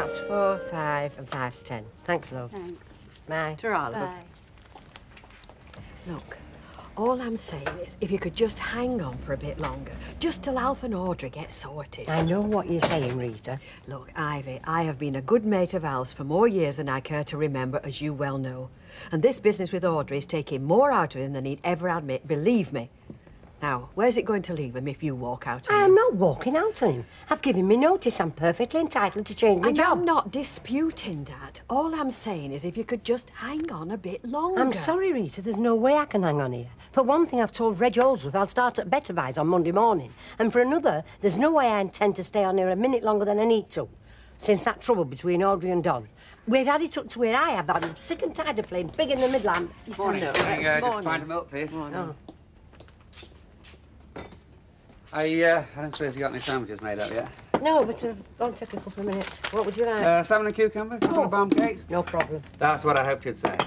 That's 4, 5 and 5's 10. Thanks, love. Thanks. Bye. Ta-ra, love. Bye. Look, all I'm saying is if you could just hang on for a bit longer, just till Alf and Audrey get sorted. I know what you're saying, Rita. Look, Ivy, I have been a good mate of Al's for more years than I care to remember, as you well know. And this business with Audrey is taking more out of him than he'd ever admit, believe me. Now, where's it going to leave him if you walk out on him? I'm not walking out on him. I've given me notice. I'm perfectly entitled to change my job. I'm not disputing that. All I'm saying is if you could just hang on a bit longer. I'm sorry, Rita, there's no way I can hang on here. For one thing, I've told Reg Holdsworth I'll start at Better Buys on Monday morning. And for another, there's no way I intend to stay on here a minute longer than I need to. Since that trouble between Audrey and Don. We've had it up to where I have. I'm sick and tired of playing big in the Midland. Morning. Just a pint of milk, please. Oh. I don't suppose you got any sandwiches made up yet? No, but I'll take a couple of minutes. What would you like? Salmon and cucumber, couple of bomb cakes. No problem. That's what I hoped you'd say.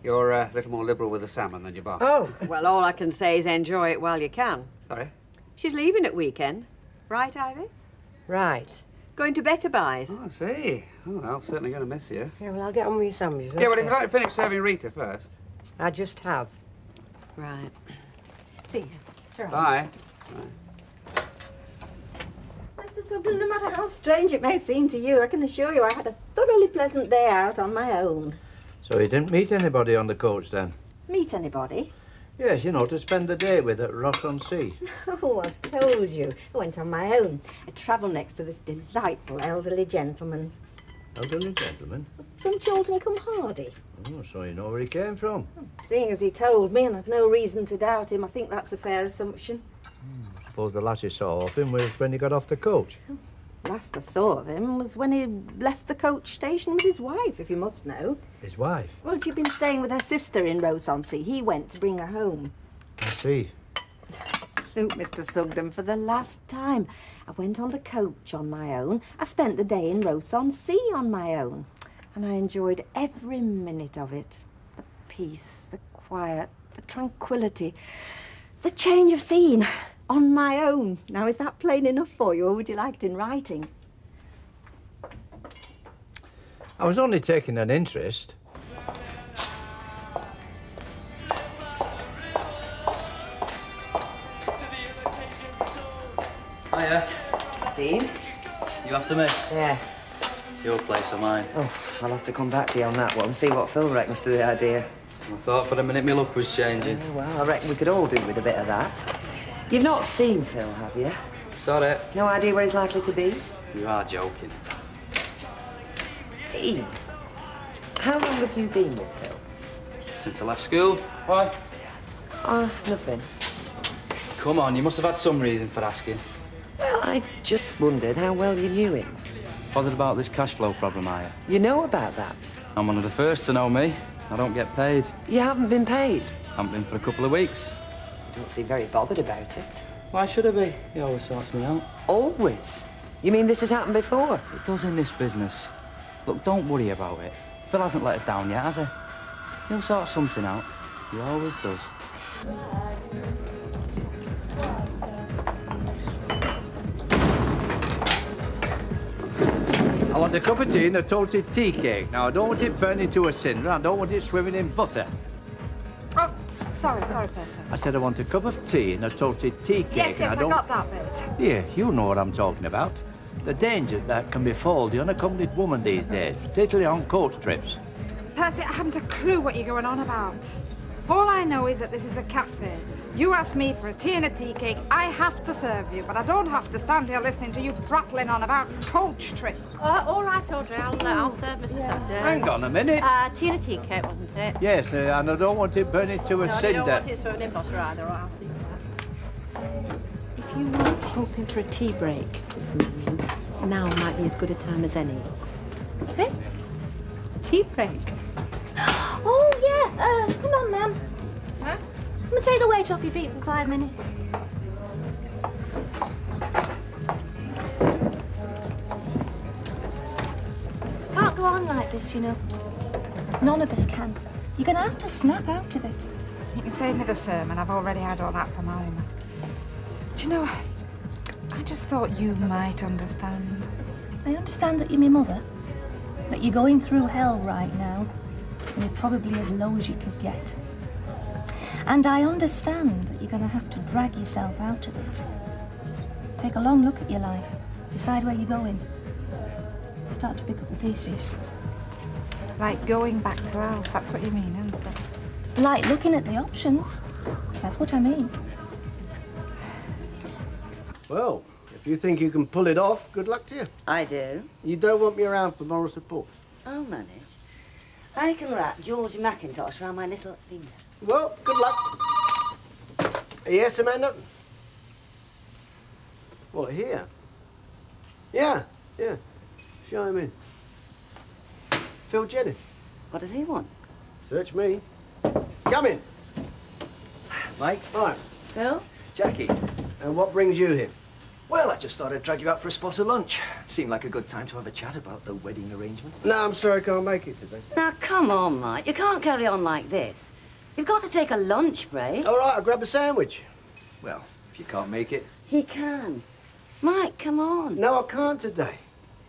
You're a little more liberal with the salmon than your boss. Oh, well, all I can say is enjoy it while you can. Sorry? She's leaving at weekend. Right, Ivy? Right. Going to Better Buys. Oh, I see. Oh, well, I'm certainly going to miss you. Yeah, well, I'll get on with your sandwiches. Yeah, well, if you'd like to finish serving Rita first. I just have. Right. See you. Sure. Bye. Mr. Sugden, no matter how strange it may seem to you, I can assure you I had a thoroughly pleasant day out on my own. So you didn't meet anybody on the coach, then? Meet anybody? Yes, you know, to spend the day with at Ross-on-Sea. Oh, I've told you. I went on my own. I travelled next to this delightful elderly gentleman. Elderly gentleman? From Chorlton-cum-Hardy. Oh, so you know where he came from? Seeing as he told me, and I'd no reason to doubt him, I think that's a fair assumption. I suppose the last you saw of him was when he got off the coach. Last I saw of him was when he left the coach station with his wife, if you must know. His wife? Well, she'd been staying with her sister in Ross-on-Sea. He went to bring her home. I see. Look, Mr. Sugden, for the last time, I went on the coach on my own. I spent the day in Ross-on-Sea on my own. And I enjoyed every minute of it. The peace, the quiet, the tranquility, the change of scene. On my own. Now, is that plain enough for you, or would you like it in writing? I was only taking an interest. Hiya. Dean? You after me? Yeah. Your place or mine? Oh, I'll have to come back to you on that one, see what Phil reckons to the idea. I thought for a minute my luck was changing. Oh, well, I reckon we could all do with a bit of that. You've not seen Phil, have you? Sorry. No idea where he's likely to be? You are joking. Dean, how long have you been with Phil? Since I left school. Why? Nothing. Come on, you must have had some reason for asking. Well, I just wondered how well you knew him. Bothered about this cash flow problem, are you? You know about that? I'm one of the first to know me. I don't get paid. You haven't been paid? Haven't been for a couple of weeks. You don't seem very bothered about it. Why should I be? He always sorts me out. Always? You mean this has happened before? It does in this business. Look, don't worry about it. Phil hasn't let us down yet, has he? He'll sort something out. He always does. I want a cup of tea and a toasted tea cake. Now, I don't want it burning into a cinder. I don't want it swimming in butter. Oh, sorry, Percy. I said I want a cup of tea and a toasted tea cake. Yes, and I got that bit. Yeah, you know what I'm talking about. The dangers that can befall the unaccompanied woman these days, particularly on coach trips. Percy, I haven't a clue what you're going on about. All I know is that this is a cafe. You ask me for a tea and a tea cake, I have to serve you, but I don't have to stand here listening to you prattling on about coach trips. All right, Audrey, I'll serve Mr. Sugden. Hang on a minute. Tea and a tea cake, wasn't it? Yes, and I don't want it burning to a No, cinder. I don't want it swimming in butter either, or I'll see that. If you weren't hoping for a tea break this morning, now might be as good a time as any. Hey? A tea break? Oh, yeah. Come on, ma'am. Huh? Come and take the weight off your feet for 5 minutes. Can't go on like this, you know. None of us can. You're going to have to snap out of it. You can save me the sermon. I've already had all that from home. Do you know, I just thought you might understand. I understand that you're my mother, that you're going through hell right now, and you're probably as low as you could get. And I understand that you're going to have to drag yourself out of it. Take a long look at your life, decide where you're going, start to pick up the pieces. Like going back to Alf, that's what you mean, isn't it? Like looking at the options. That's what I mean. Well, if you think you can pull it off, good luck to you. I do. You don't want me around for moral support? I'll manage. I can wrap Georgie McIntosh around my little finger. Well, good luck. Yes, Amanda? What, here? Yeah. Show him in. Phil Jennings. What does he want? Search me. Come in. Mike? Hi. Phil? Jackie? And what brings you here? Well, I just thought I'd drag you out for a spot of lunch. Seemed like a good time to have a chat about the wedding arrangements. No, I'm sorry I can't make it today. Now, come on, Mike. You can't carry on like this. You've got to take a lunch break. All right, I'll grab a sandwich. Well, if you can't make it... He can. Mike, come on. No, I can't today.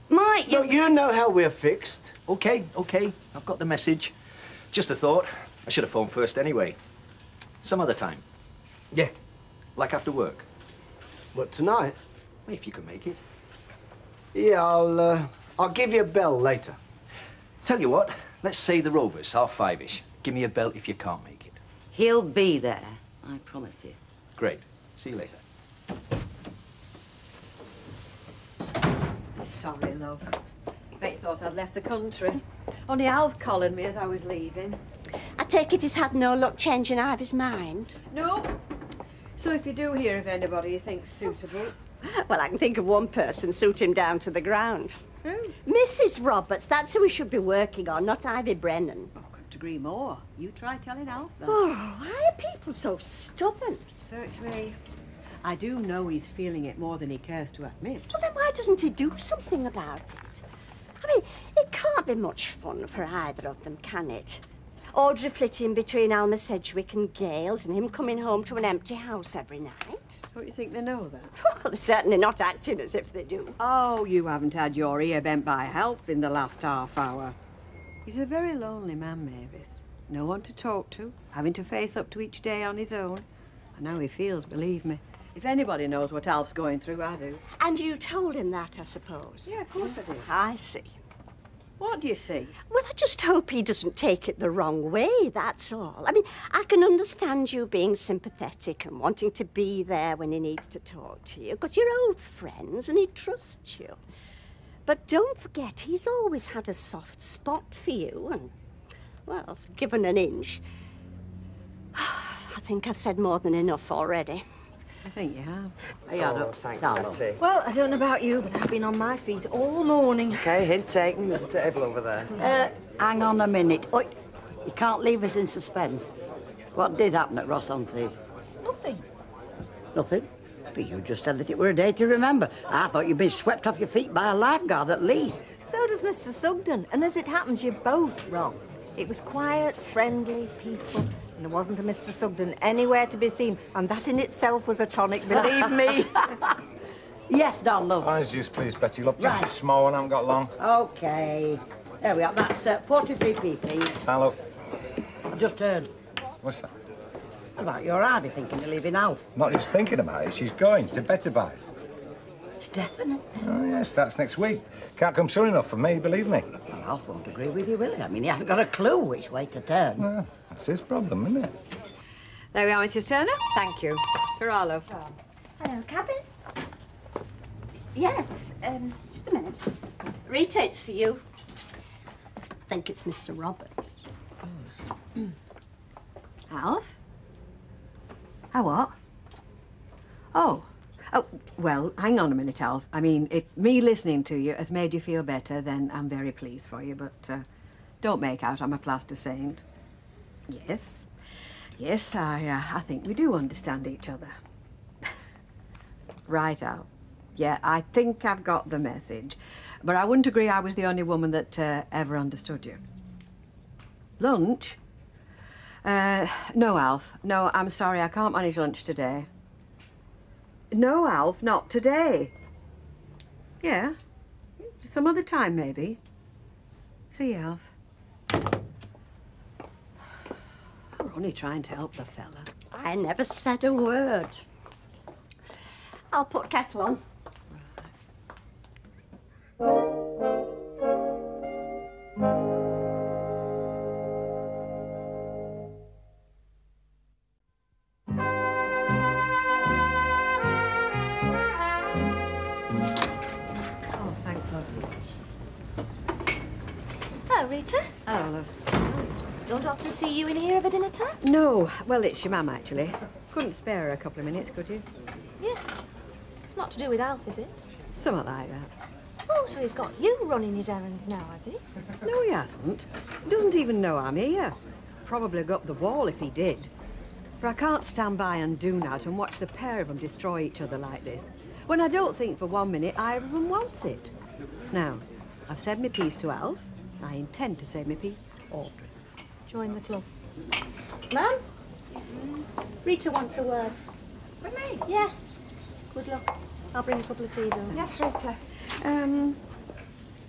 Mike, No, you know how we're fixed. OK. I've got the message. Just a thought. I should have phoned first anyway. Some other time. Yeah. Like after work. What, tonight? Well, if you can make it. Yeah, I'll give you a bell later. Tell you what, let's say the Rovers, 5:30ish. Give me a bell if you can't make it. he'll be there, I promise you. Great. See you later. Sorry, love. Bet you thought I'd left the country. Only Alf collared me as I was leaving. I take it he's had no luck changing Ivy's mind? No. So if you do hear of anybody you think's suitable... Well, I can think of one person suit him down to the ground. Who? Mrs. Roberts, that's who we should be working on, not Ivy Brennan. Oh, couldn't agree more. You try telling Alf then. Oh, why are people so stubborn? Search me. I do know he's feeling it more than he cares to admit. Well, then why doesn't he do something about it? I mean, it can't be much fun for either of them, can it? Audrey flitting between Alma Sedgwick and Gales and him coming home to an empty house every night. Don't you think they know that? Well, they're certainly not acting as if they do. Oh, you haven't had your ear bent by help in the last half hour. He's a very lonely man, Mavis. No one to talk to, having to face up to each day on his own. And how he feels, believe me. If anybody knows what Alf's going through, I do. And you told him that, I suppose? Yeah, of course I did. I see. What do you see? Well, I just hope he doesn't take it the wrong way, that's all. I mean, I can understand you being sympathetic and wanting to be there when he needs to talk to you, because you're old friends and he trusts you. But don't forget, he's always had a soft spot for you, and, well, given an inch, I think I've said more than enough already. I think you have. Oh, thanks, Betty. Well, I don't know about you, but I've been on my feet all morning. OK, hint taken. There's a table over there. Hang on a minute. Oh, you can't leave us in suspense. What did happen at Ross-on-Sea? Nothing. Nothing? But you just said that it were a day to remember. I thought you'd been swept off your feet by a lifeguard at least. So does Mr. Sugden. And as it happens, you're both wrong. It was quiet, friendly, peaceful, and there wasn't a Mr. Sugden anywhere to be seen. And that in itself was a tonic, believe me. Yes, Don, love. Orange juice, please, Betty. Love, just Right. a small one. I haven't got long. OK. There we are. That's 43p, please. Hello. I've just heard What's that? about your Ivy thinking of leaving Alf. Not just thinking about it. She's going to Better Buys. It's definite. Oh, yes, that's next week. Can't come soon enough for me, believe me. Well, Alf won't agree with you, will he? I mean, he hasn't got a clue which way to turn. Well, that's his problem, isn't it? There we are, Mrs. Turner. Thank you. Taralo. Hello, cabin. Yes, just a minute. Rita, it's for you. I think it's Mr. Roberts. Alf? How what? Oh, well, hang on a minute, Alf. I mean, if me listening to you has made you feel better, then I'm very pleased for you, but don't make out I'm a plaster saint. Yes. Yes, I think we do understand each other. Right, Alf. Yeah, I think I've got the message. But I wouldn't agree I was the only woman that ever understood you. Lunch? No, Alf. No, I'm sorry, I can't manage lunch today. No, Alf, not today. Yeah, Some other time, maybe. See you, Alf. We're only trying to help the fella. I never said a word. I'll put kettle on. Oh, thanks, love. Hello, Rita. Hello, love. Don't often see you in here of a dinner time? No. Well, it's your mum, actually. Couldn't spare her a couple of minutes, could you? Yeah. It's not to do with Alf, is it? Something like that. Oh, so he's got you running his errands now, has he? No, he hasn't. He doesn't even know I'm here. Probably go up the wall if he did. For I can't stand by and do that and watch the pair of them destroy each other like this, when I don't think for 1 minute either of them wants it. Now, I've said my piece to Alf. I intend to say my piece to Audrey. Join the club. Ma'am? Rita wants a word. With me? Yeah. Good luck. I'll bring a couple of teas over. Yes, Rita.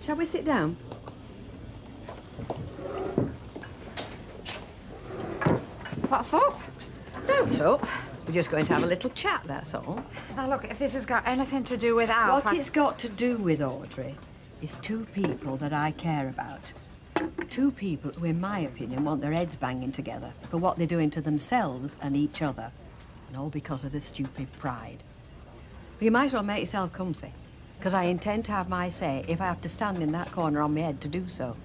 Shall we sit down? What's up? No, it's up. We're just going to have a little chat, that's all. Now, look, if this has got anything to do with Alf... What it's got to do with, Audrey, is two people that I care about. Two people who, in my opinion, want their heads banging together for what they're doing to themselves and each other. And all because of the stupid pride. But you might as well make yourself comfy, because I intend to have my say if I have to stand in that corner on my head to do so.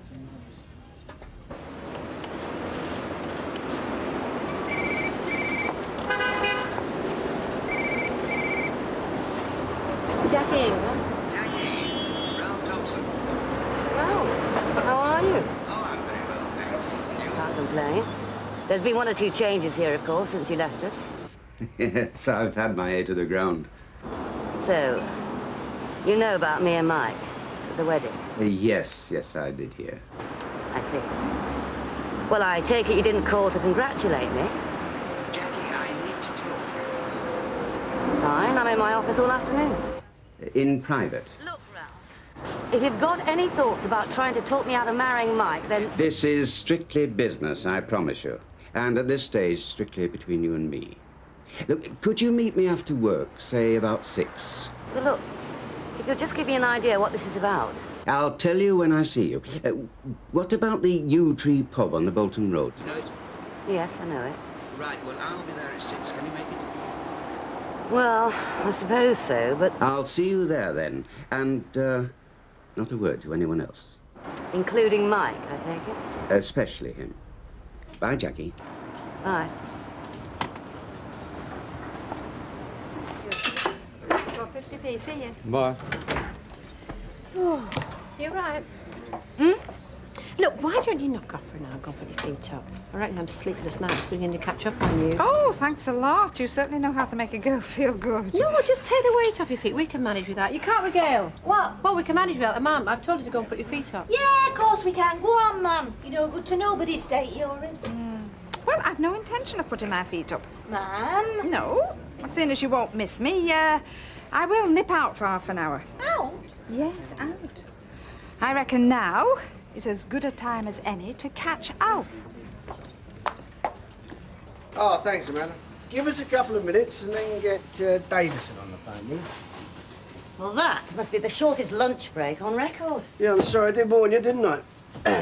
Jackie Ingram. Jackie, Ralph Thompson. Ralph, how are you? Oh, I'm very well, thanks. You? Can't complain. There's been 1 or 2 changes here, of course, since you left us. Yes, I've had my ear to the ground. So, you know about me and Mike at the wedding? Yes, I did hear. I see. Well, I take it you didn't call to congratulate me. Jackie, I need to talk to you. Fine, I'm in my office all afternoon. In private. Look, Ralph, if you've got any thoughts about trying to talk me out of marrying Mike, then... This is strictly business, I promise you. And at this stage, strictly between you and me. Look, could you meet me after work, say about 6? Well, look, if you'll just give me an idea what this is about. I'll tell you when I see you. What about the Yew Tree pub on the Bolton Road? You know it? Yes, I know it. Right, well, I'll be there at 6. Can you make it? Well, I suppose so, but... I'll see you there, then. And, not a word to anyone else. Including Mike, I take it? Especially him. Bye, Jackie. Bye. Got 50p, see you. Bye. Oh, you're right. Look, why don't you knock off for now and go put your feet up? I reckon I'm sleepless nights beginning to catch up on you. Oh, thanks a lot. You certainly know how to make a girl feel good. No, just take the weight off your feet. We can manage with that. You can't, we, Gail? What? Well, we can manage with that. Mum, I've told you to go and put your feet up. Yeah, of course we can. Go on, Mum. You know, good to nobody state you're in. Well, I've no intention of putting my feet up. Ma'am? No. Seeing as you won't miss me, I will nip out for half an hour. Out? Yes, out. I reckon now is as good a time as any to catch Alf. Oh, thanks, Amanda. Give us a couple of minutes and then get Davison on the phone, will you? Well, that must be the shortest lunch break on record. Yeah, I'm sorry, I did warn you, didn't I?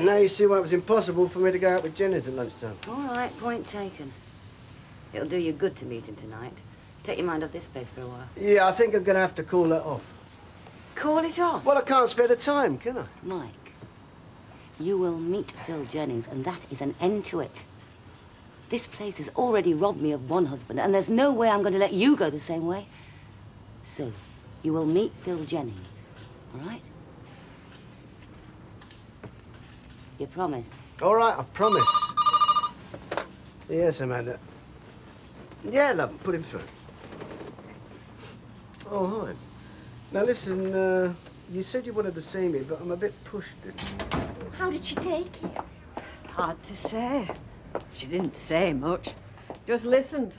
Now you see why it was impossible for me to go out with Jennings at lunchtime. All right, point taken. It'll do you good to meet him tonight. Take your mind off this place for a while. Yeah, I think I'm going to have to call that off. Call it off? Well, I can't spare the time, can I? Mike, you will meet Phil Jennings, and that is an end to it. This place has already robbed me of one husband, and there's no way I'm going to let you go the same way. So, you will meet Phil Jennings, all right? You promise? All right, I promise. Yes, Amanda. Yeah, love, put him through. Oh, hi. Now, listen, you said you wanted to see me, but I'm a bit pushed. How did she take it? Hard to say. She didn't say much. Just listened.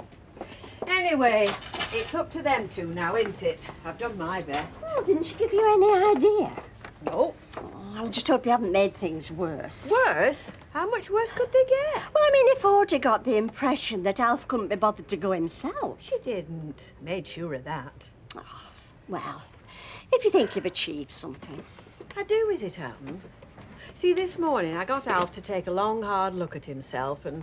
Anyway, it's up to them two now, isn't it? I've done my best. Oh, didn't she give you any idea? No. Oh, I just hope you haven't made things worse. Worse? How much worse could they get? Well, I mean, if Audrey got the impression that Alf couldn't be bothered to go himself. She didn't. Made sure of that. Oh, well, if you think you've achieved something. I do, as it happens. See, this morning I got Alf to take a long, hard look at himself and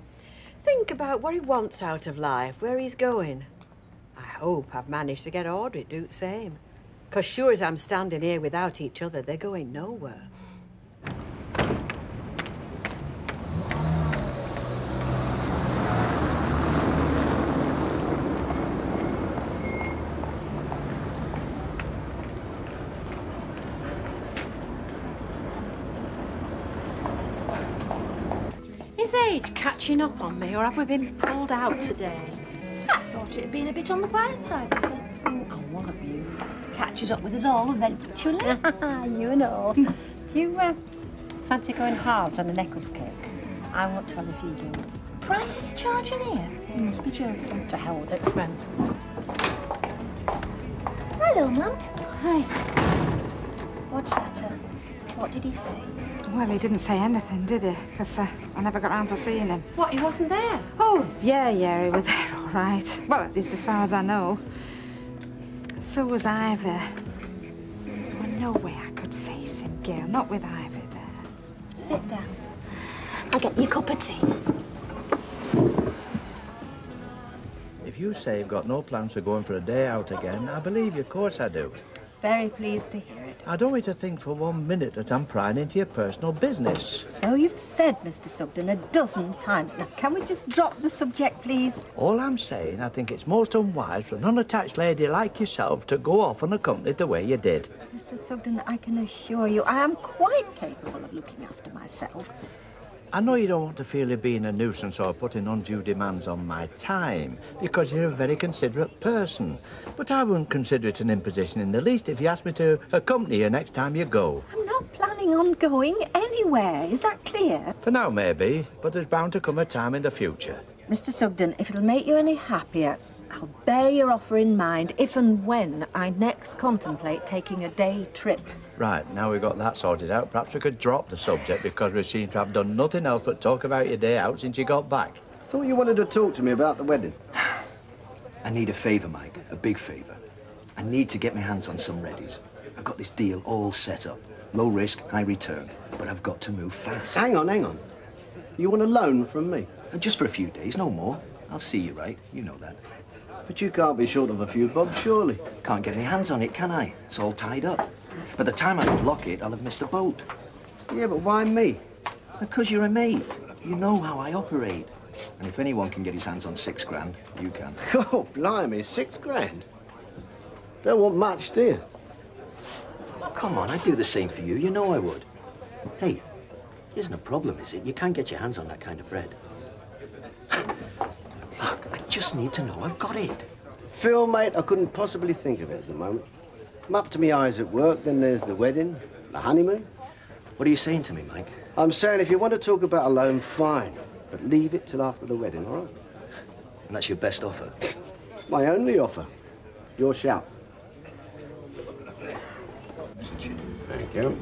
think about what he wants out of life, where he's going. I hope I've managed to get Audrey to do the same. 'Cause sure as I'm standing here without each other, they're going nowhere. Is age catching up on me, or have we been pulled out today? I thought it had been a bit on the quiet side, you see. And one of you catches up with us all eventually. You know. Do you fancy going halves on a necklace cake? I want 12 if you do. Price is the charge in here? You must be joking. To hell with expense. Hello, Mum. Hi. What's the matter? What did he say? Well, he didn't say anything, did he? Because I never got round to seeing him. What, he wasn't there? Oh, yeah, he was there, all right. Well, at least as far as I know. So was Ivy. Well, no way I could face him, Gail. Not with Ivy there. Sit down. I'll get you a cup of tea. If you say you've got no plans for going for a day out again, I believe you, of course I do. Very pleased to hear it. I don't want you to think for 1 minute that I'm prying into your personal business. So you've said, Mr. Sugden, a dozen times. Now, can we just drop the subject, please? All I'm saying, I think it's most unwise for an unattached lady like yourself to go off unaccompanied the way you did. Mr. Sugden, I can assure you I am quite capable of looking after myself. I know you don't want to feel you're being a nuisance or putting undue demands on my time, because you're a very considerate person. But I wouldn't consider it an imposition in the least if you asked me to accompany you next time you go. I'm not planning on going anywhere. Is that clear? For now, maybe, but there's bound to come a time in the future. Mr. Sugden, if it'll make you any happier, I'll bear your offer in mind if and when I next contemplate taking a day trip. Right, now we've got that sorted out, perhaps we could drop the subject because we seem to have done nothing else but talk about your day out since you got back. Thought you wanted to talk to me about the wedding. I need a favour, Mike, a big favour. I need to get my hands on some readies. I've got this deal all set up. Low risk, high return, but I've got to move fast. Hang on. You want a loan from me? Just for a few days, no more. I'll see you right, you know that. But you can't be short of a few bob, surely. Can't get my hands on it, can I? It's all tied up. By the time I unlock it, I'll have missed the boat. Yeah, but why me? Because you're a mate. You know how I operate. And if anyone can get his hands on £6 grand, you can. Oh, blimey, £6 grand? Don't want much, do you? Come on, I'd do the same for you. You know I would. Hey, it isn't a problem, is it? You can get your hands on that kind of bread. Look, I just need to know I've got it. Phil, mate, I couldn't possibly think of it at the moment. I'm up to my eyes at work, then there's the wedding, the honeymoon. What are you saying to me, Mike? I'm saying if you want to talk about a loan, fine. But leave it till after the wedding, all right? And that's your best offer? It's my only offer. Your shout. Thank you.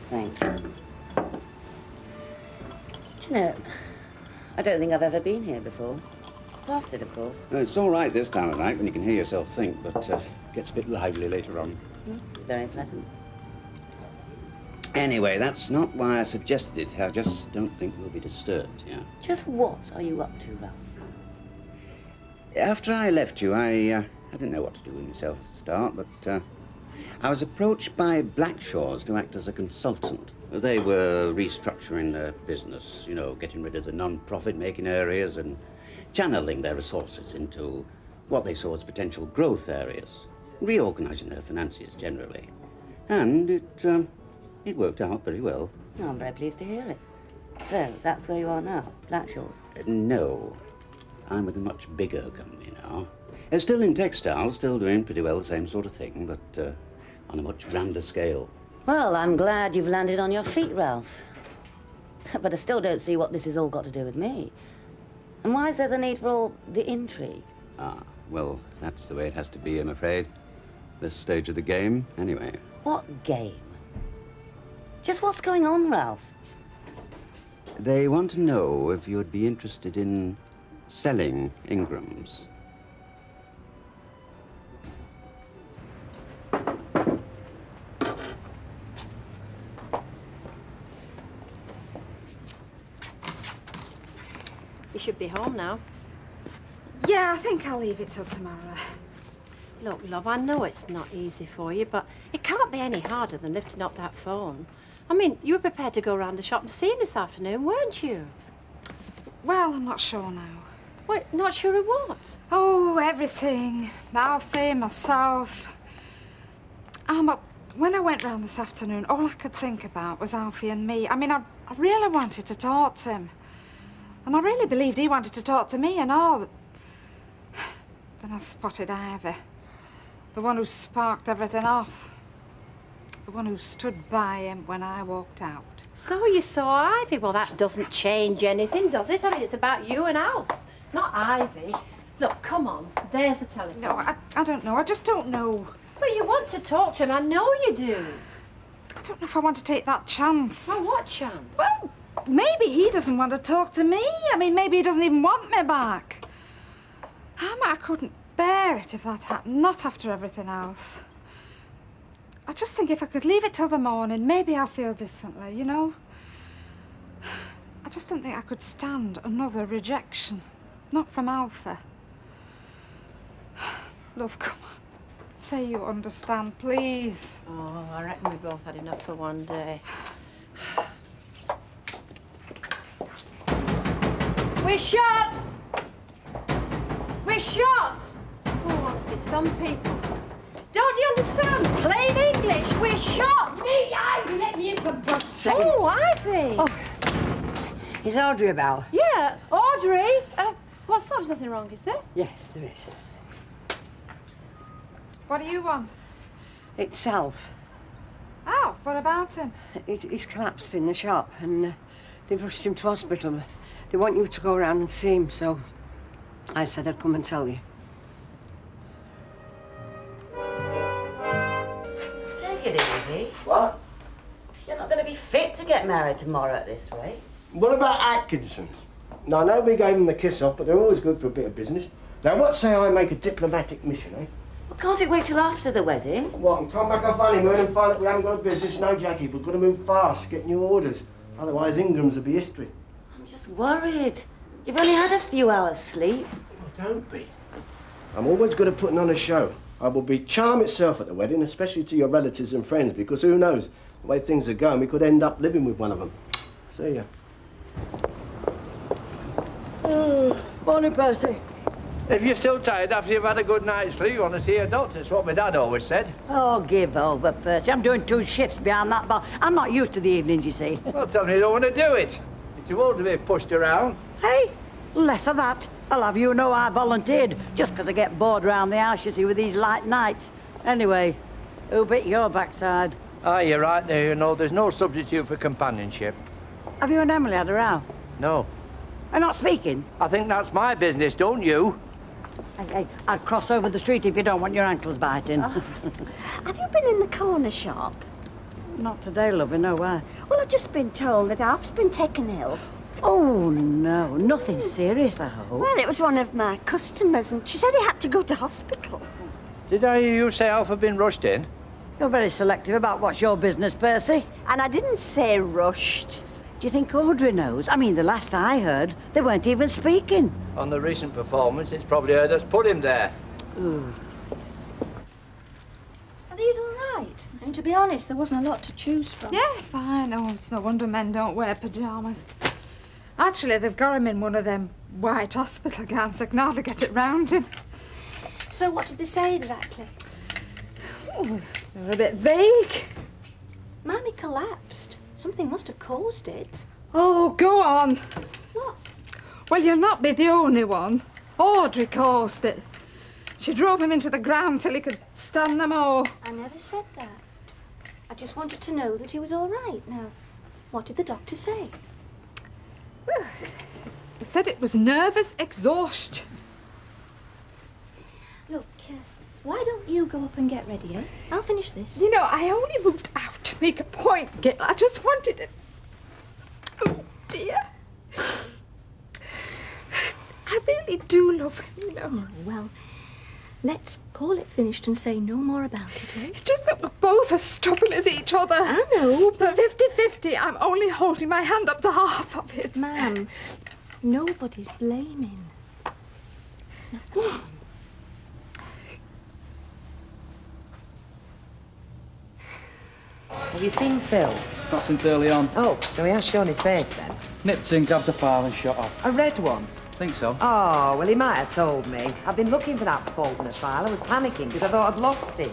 Thanks. Do you know, I don't think I've ever been here before. Past it, of course. It's all right this time of night when you can hear yourself think, but gets a bit lively later on. It's very pleasant. Anyway, that's not why I suggested it. I just don't think we'll be disturbed, yeah. Just what are you up to, Ralph? After I left you, I didn't know what to do with myself at the start, but I was approached by Blackshaws to act as a consultant. They were restructuring their business, you know, getting rid of the non-profit making areas and channeling their resources into what they saw as potential growth areas, reorganizing their finances generally. And it worked out very well. Oh, I'm very pleased to hear it. So, that's where you are now, Blackshaws? No, I'm with a much bigger company now. Still in textiles, still doing pretty well the same sort of thing, but on a much grander scale. Well, I'm glad you've landed on your feet, Ralph. But I still don't see what this has all got to do with me. And why is there the need for all the intrigue? Ah, well, that's the way it has to be, I'm afraid. This stage of the game, anyway. What game? Just what's going on, Ralph? They want to know if you'd be interested in selling Ingram's. You should be home now. Yeah, I think I'll leave it till tomorrow. Look, love, I know it's not easy for you, but it can't be any harder than lifting up that phone. I mean, you were prepared to go around the shop and see him this afternoon, weren't you? Well, I'm not sure now. What? Not sure of what? Oh, everything. Alfie, myself. When I went round this afternoon, all I could think about was Alfie and me. I mean, I really wanted to talk to him. And I really believed he wanted to talk to me and all. But then I spotted Ivy. The one who sparked everything off. The one who stood by him when I walked out. So you saw Ivy? Well, that doesn't change anything, does it? I mean, it's about you and Alf, not Ivy. Look, come on. There's the telephone. No, I don't know. I just don't know. But you want to talk to him. I know you do. I don't know if I want to take that chance. Well, what chance? Well, maybe he doesn't want to talk to me. I mean, maybe he doesn't even want me back. I couldn't bear it if that happened, not after everything else. I just think if I could leave it till the morning, maybe I'll feel differently, you know? I just don't think I could stand another rejection. Not from Alpha. Love, come on. Say you understand, please. Oh, I reckon we both had enough for one day. We're shut! We're shut! Oh, honestly, some people. Don't you understand? Plain English, we're shut! Me, Ivy, let me in for God's sake. Oh, Ivy! Oh. Is Audrey about? Yeah, Audrey. What's that? There's nothing wrong, is there? Yes, there is. What do you want? It's Alf. Alf, what about him? He's collapsed in the shop and they've rushed him to hospital. They want you to go around and see him, so I said I'd come and tell you. Take it easy. What? You're not going to be fit to get married tomorrow at this rate. What about Atkinson's? Now, I know we gave them the kiss-off, but they're always good for a bit of business. Now, what say I make a diplomatic mission, eh? Well, can't it wait till after the wedding? What, and come back off honeymoon and find that we haven't got a business? No, Jackie, we've got to move fast, get new orders. Otherwise, Ingram's will be history. I'm just worried. You've only had a few hours sleep. Well, don't be. I'm always good at putting on a show. I will be charm itself at the wedding, especially to your relatives and friends, because who knows, the way things are going, we could end up living with one of them. See ya. Morning, Percy. If you're still tired after you've had a good night's sleep, you want to see a doctor. That's what my dad always said. Oh, give over, Percy. I'm doing 2 shifts behind that bar. I'm not used to the evenings, you see. Well, tell me you don't want to do it. You're too old to be pushed around. Hey, less of that. I'll have you know I volunteered, just because I get bored around the house, you see, with these light nights. Anyway, who bit your backside? Ah, you're right now, you know, there's no substitute for companionship. Have you and Emily had a row? No. I'm not speaking. I think that's my business, don't you? Hey, I'd cross over the street if you don't want your ankles biting. Oh. Have you been in the corner shop? Not today, lovey, no way. Well, I've just been told that Alf's been taken ill. Oh, no, nothing serious, I hope. Well, it was one of my customers, and she said he had to go to hospital. Did I hear you say Alf had been rushed in? You're very selective about what's your business, Percy. And I didn't say rushed. Do you think Audrey knows? I mean, the last I heard, they weren't even speaking. On the recent performance, it's probably her that's put him there. Ooh. Are these all right? And to be honest, there wasn't a lot to choose from. Yeah, fine. Oh, it's no wonder men don't wear pyjamas. Actually, they've got him in one of them white hospital gowns. They can hardly get it round him. So what did they say exactly? Oh, they were a bit vague. Mammy collapsed. Something must have caused it. Oh, go on. What? Well, you'll not be the only one. Audrey caused it. She drove him into the ground till he could stand them all. I never said that. I just wanted to know that he was all right. Now, what did the doctor say? They said it was nervous exhaustion. Look, why don't you go up and get ready, eh? I'll finish this. You know, I only moved out to make a point, Gil. I just wanted it. Oh, dear. I really do love him, you know. No, well, let's call it finished and say no more about it, eh? It's just that we're both as stubborn as each other. I know, but 50-50, I'm only holding my hand up to half of it. Ma'am, nobody's blaming. No. Have you seen Phil? Not since early on. Oh, so he has shown his face then? Nipped in, grabbed the file and shot off. A red one? Think so. Oh, well, he might have told me. I've been looking for that fault in the file. I was panicking because I thought I'd lost it.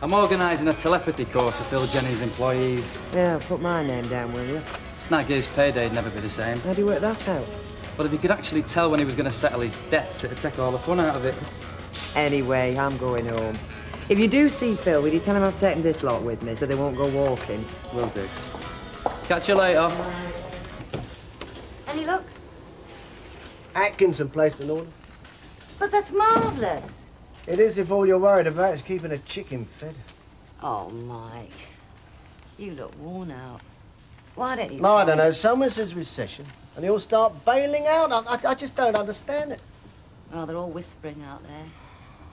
I'm organising a telepathy course for Phil Jennings' employees. Yeah, put my name down, will you? Snag is, payday'd never be the same. How do you work that out? But if he could actually tell when he was going to settle his debts, it'd take all the fun out of it. Anyway, I'm going home. If you do see Phil, will you tell him I've taken this lot with me so they won't go walking? Will do. Catch you later. Any luck? Atkinson placed an order. But that's marvellous. It is if all you're worried about is keeping a chicken fed. Oh, Mike. You look worn out. Why don't you No, I try don't know. Someone says recession, and they all start bailing out. I just don't understand it. Oh, they're all whispering out there.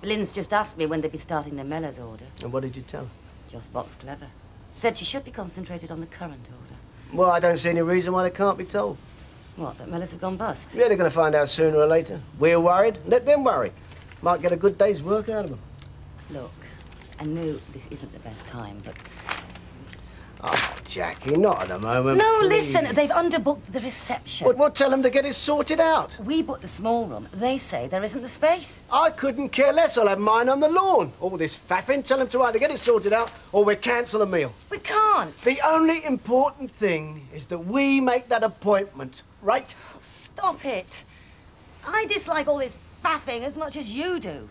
Lynn's just asked me when they'd be starting the Mellors order. And what did you tell her? Just box clever. Said she should be concentrated on the current order. Well, I don't see any reason why they can't be told. What, that Mellors have gone bust? Yeah, they're going to find out sooner or later. We're worried. Let them worry. Might get a good day's work out of them. Look, I know this isn't the best time, but... Oh, Jackie, not at the moment. No, please. listen, they've underbooked the reception. We'll tell them to get it sorted out. We booked the small room. They say there isn't the space. I couldn't care less. I'll have mine on the lawn. All this faffing, tell them to either get it sorted out or we'll cancel the meal. We can't. The only important thing is that we make that appointment, right? Oh, stop it. I dislike all this faffing as much as you do.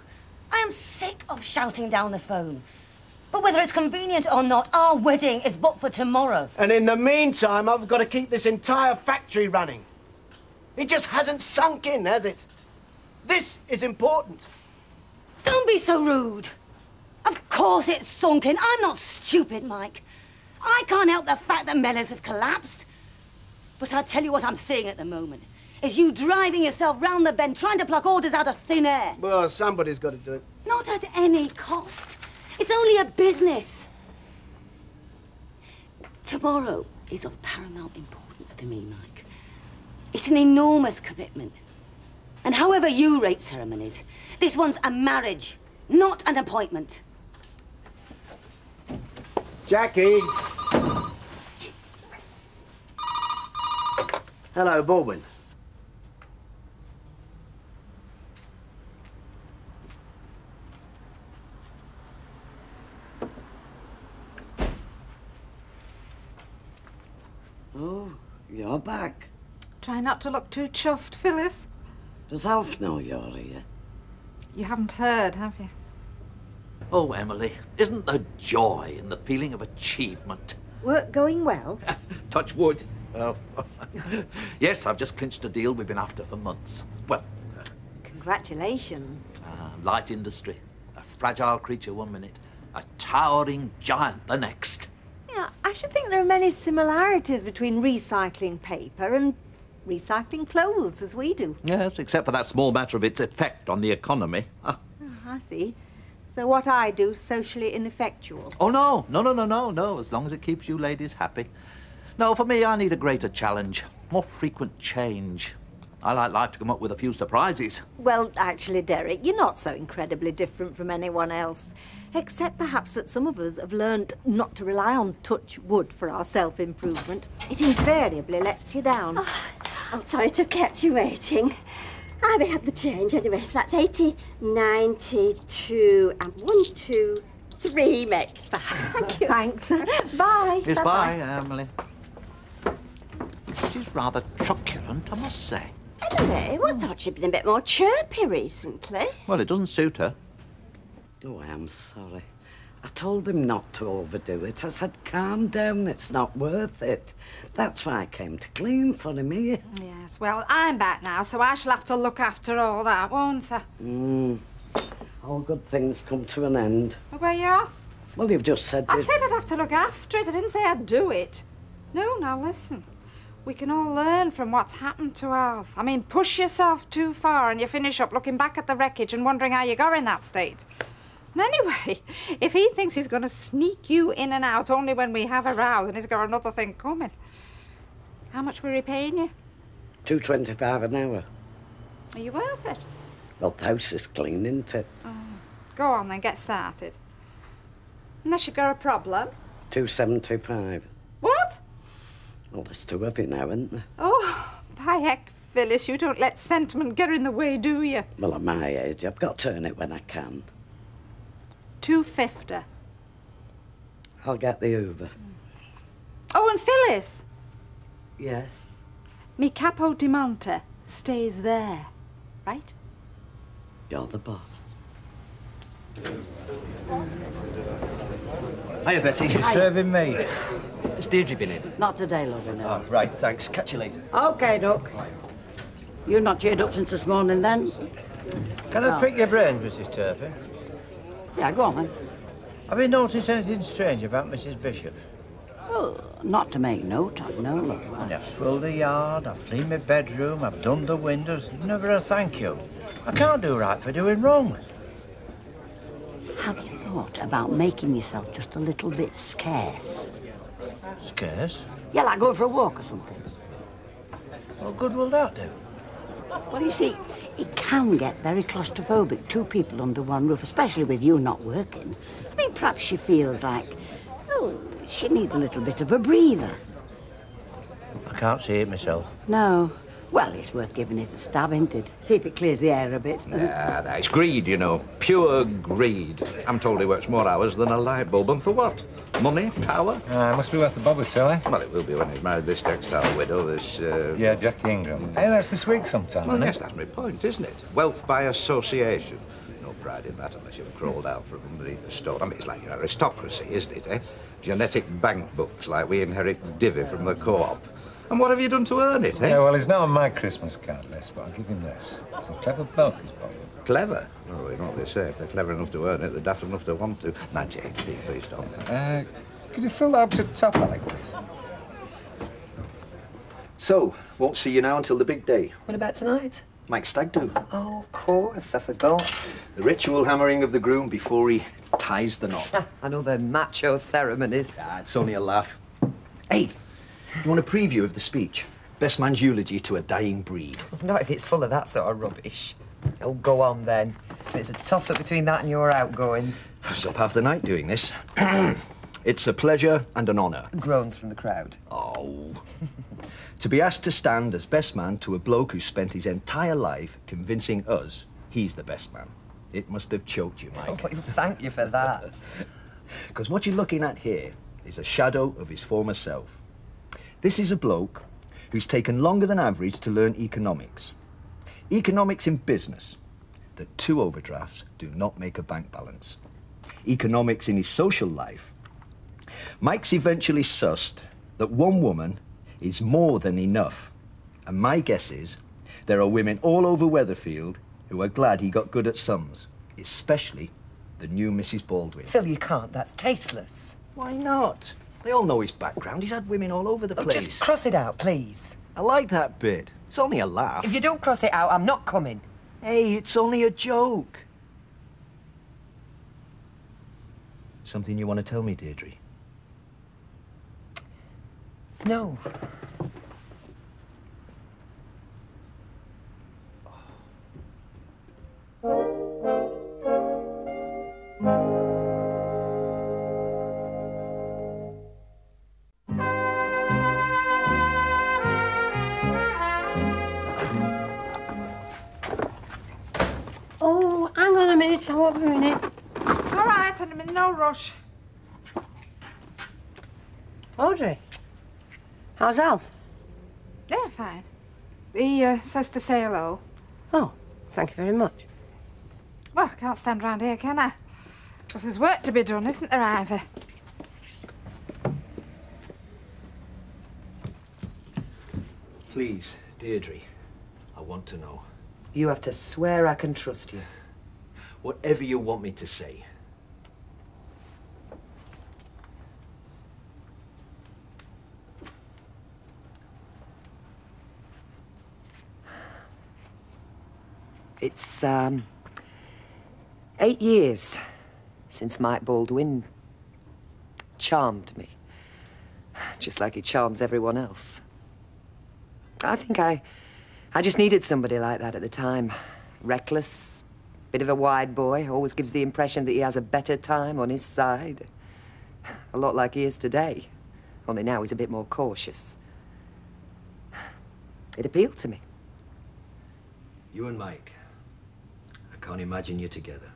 I am sick of shouting down the phone. But whether it's convenient or not, our wedding is booked for tomorrow. And in the meantime, I've got to keep this entire factory running. It just hasn't sunk in, has it? This is important. Don't be so rude. Of course it's sunk in. I'm not stupid, Mike. I can't help the fact that Mellors have collapsed. But I tell you what I'm seeing at the moment is you driving yourself round the bend trying to pluck orders out of thin air. Well, somebody's got to do it. Not at any cost. It's only a business. Tomorrow is of paramount importance to me, Mike. It's an enormous commitment. And however you rate ceremonies, this one's a marriage, not an appointment. Jackie. Hello, Baldwin. Oh, you're back. Try not to look too chuffed, Phyllis. Does Alf know you're here? You haven't heard, have you? Oh, Emily, isn't there joy in the feeling of achievement? Work going well? Touch wood. Oh. Yes, I've just clinched a deal we've been after for months. Well, Congratulations. light industry. A fragile creature 1 minute, a towering giant the next. Yeah, I should think there are many similarities between recycling paper and recycling clothes, as we do. Yes, except for that small matter of its effect on the economy. Ah. Oh, I see. So what I do, socially ineffectual. Oh, no, as long as it keeps you ladies happy. No, for me, I need a greater challenge, more frequent change. I like life to come up with a few surprises. Well, actually, Derek, you're not so incredibly different from anyone else. Except perhaps that some of us have learned not to rely on touch wood for our self-improvement. It invariably lets you down. Oh, I'm sorry to have kept you waiting. I had the change anyway, so that's 80, 92, and 1, 2, 3 makes 5. Thank you. Thanks. Bye. Yes, bye, Emily. She's rather truculent, I must say. Anyway, I thought she'd been a bit more chirpy recently. Well, it doesn't suit her. Oh, I am sorry. I told him not to overdo it. I said, calm down, it's not worth it. That's why I came to clean for him here. Yes, well, I'm back now, so I shall have to look after all that, won't I? All good things come to an end. Where you off? Well, you've just said I said I'd have to look after it. I didn't say I'd do it. No, now listen. We can all learn from what's happened to Alf. I mean, push yourself too far and you finish up looking back at the wreckage and wondering how you got in that state. And anyway, if he thinks he's going to sneak you in and out only when we have a row, then he's got another thing coming. How much were we paying you? $2.25 an hour. Are you worth it? Well, the house is clean, isn't it? Go on then, get started. Unless you've got a problem. $2.75. What? Well, there's two of you now, isn't there? Oh, by heck, Phyllis, you don't let sentiment get in the way, do you? Well, at my age, I've got to earn it when I can. $2.50. I'll get the Hoover. Oh, and Phyllis, Yes. mi capo di monte stays there, right? You're the boss. Hiya, Betty. You're serving me. Has Deirdre been in? Not today, lovey, no. Oh, right, thanks. Catch you later. OK, Duck. You've not cheered up since this morning, then? Can I pick your brains, Mrs. Turpin? Yeah, go on, then. Have you noticed anything strange about Mrs. Bishop? Oh, not to make note of, no, love. I've swilled the yard, I've cleaned my bedroom, I've done the windows. Never a thank you. I can't do right for doing wrong. Have you thought about making yourself just a little bit scarce? Scarce? Yeah, like going for a walk or something. What good will that do? Well, you see, it can get very claustrophobic, two people under one roof, especially with you not working. I mean, perhaps she feels like, oh, she needs a little bit of a breather. I can't see it myself. No. Well, it's worth giving it a stab, isn't it? See if it clears the air a bit. Nah, it's greed, you know. Pure greed. I'm told he works more hours than a light bulb. And for what? Money? Power? Must be worth the bother, Tilly. Well, it will be when he's married this textile widow, this... Yeah, Jackie Ingram. Hey, that's this week sometime, Well, isn't yes, it? that's my point, isn't it? Wealth by association. No pride in that unless you've crawled out from underneath the stone. I mean, it's like your aristocracy, isn't it, eh? Genetic bank books like we inherit divvy from the co-op. And what have you done to earn it, eh? Yeah, well, he's not on my Christmas card list, but I'll give him this. He's a clever bloke, he's Bobby. Clever? Oh, you know what they say. If they're clever enough to earn it, they're daft enough to want to. Now, Jane, please don't. Could you fill that up to the top, Alec, please? So, won't see you now until the big day. What about tonight? Mike's stag do. Oh, of course, I forgot. The ritual hammering of the groom before he ties the knot. I know the macho ceremonies. It's only a laugh. Hey, you want a preview of the speech? Best man's eulogy to a dying breed. Not if it's full of that sort of rubbish. Oh, go on then. It's a toss-up between that and your outgoings. I was up half the night doing this. It's a pleasure and an honour. Groans from the crowd. Oh. To be asked to stand as best man to a bloke who spent his entire life convincing us he's the best man. It must have choked you, Mike. Oh, well, thank you for that. Because what you're looking at here is a shadow of his former self. This is a bloke who's taken longer than average to learn economics. Economics in business, that 2 overdrafts do not make a bank balance. Economics in his social life. Mike's eventually sussed that one woman is more than enough. And my guess is there are women all over Weatherfield who are glad he got good at sums, especially the new Mrs. Baldwin. Phil, you can't. That's tasteless. Why not? They all know his background. He's had women all over the place. Just cross it out, please. I like that bit. It's only a laugh. If you don't cross it out, I'm not coming. Hey, it's only a joke. Something you want to tell me, Deirdre? No. Oh, hang on a minute, I won't be a minute. It's all right, I'm in no rush. Audrey, how's Alf? Yeah, fine. He says to say hello. Oh, thank you very much. Well, I can't stand round here, can I? Because there's work to be done, isn't there, Ivy? Please, Deirdre, I want to know. You have to swear I can trust you. Whatever you want me to say. It's, 8 years since Mike Baldwin charmed me. Just like he charms everyone else. I think I just needed somebody like that at the time. Reckless, bit of a wide boy, always gives the impression that he has a better time on his side. A lot like he is today. Only now he's a bit more cautious. It appealed to me. You and Mike, I can't imagine you together.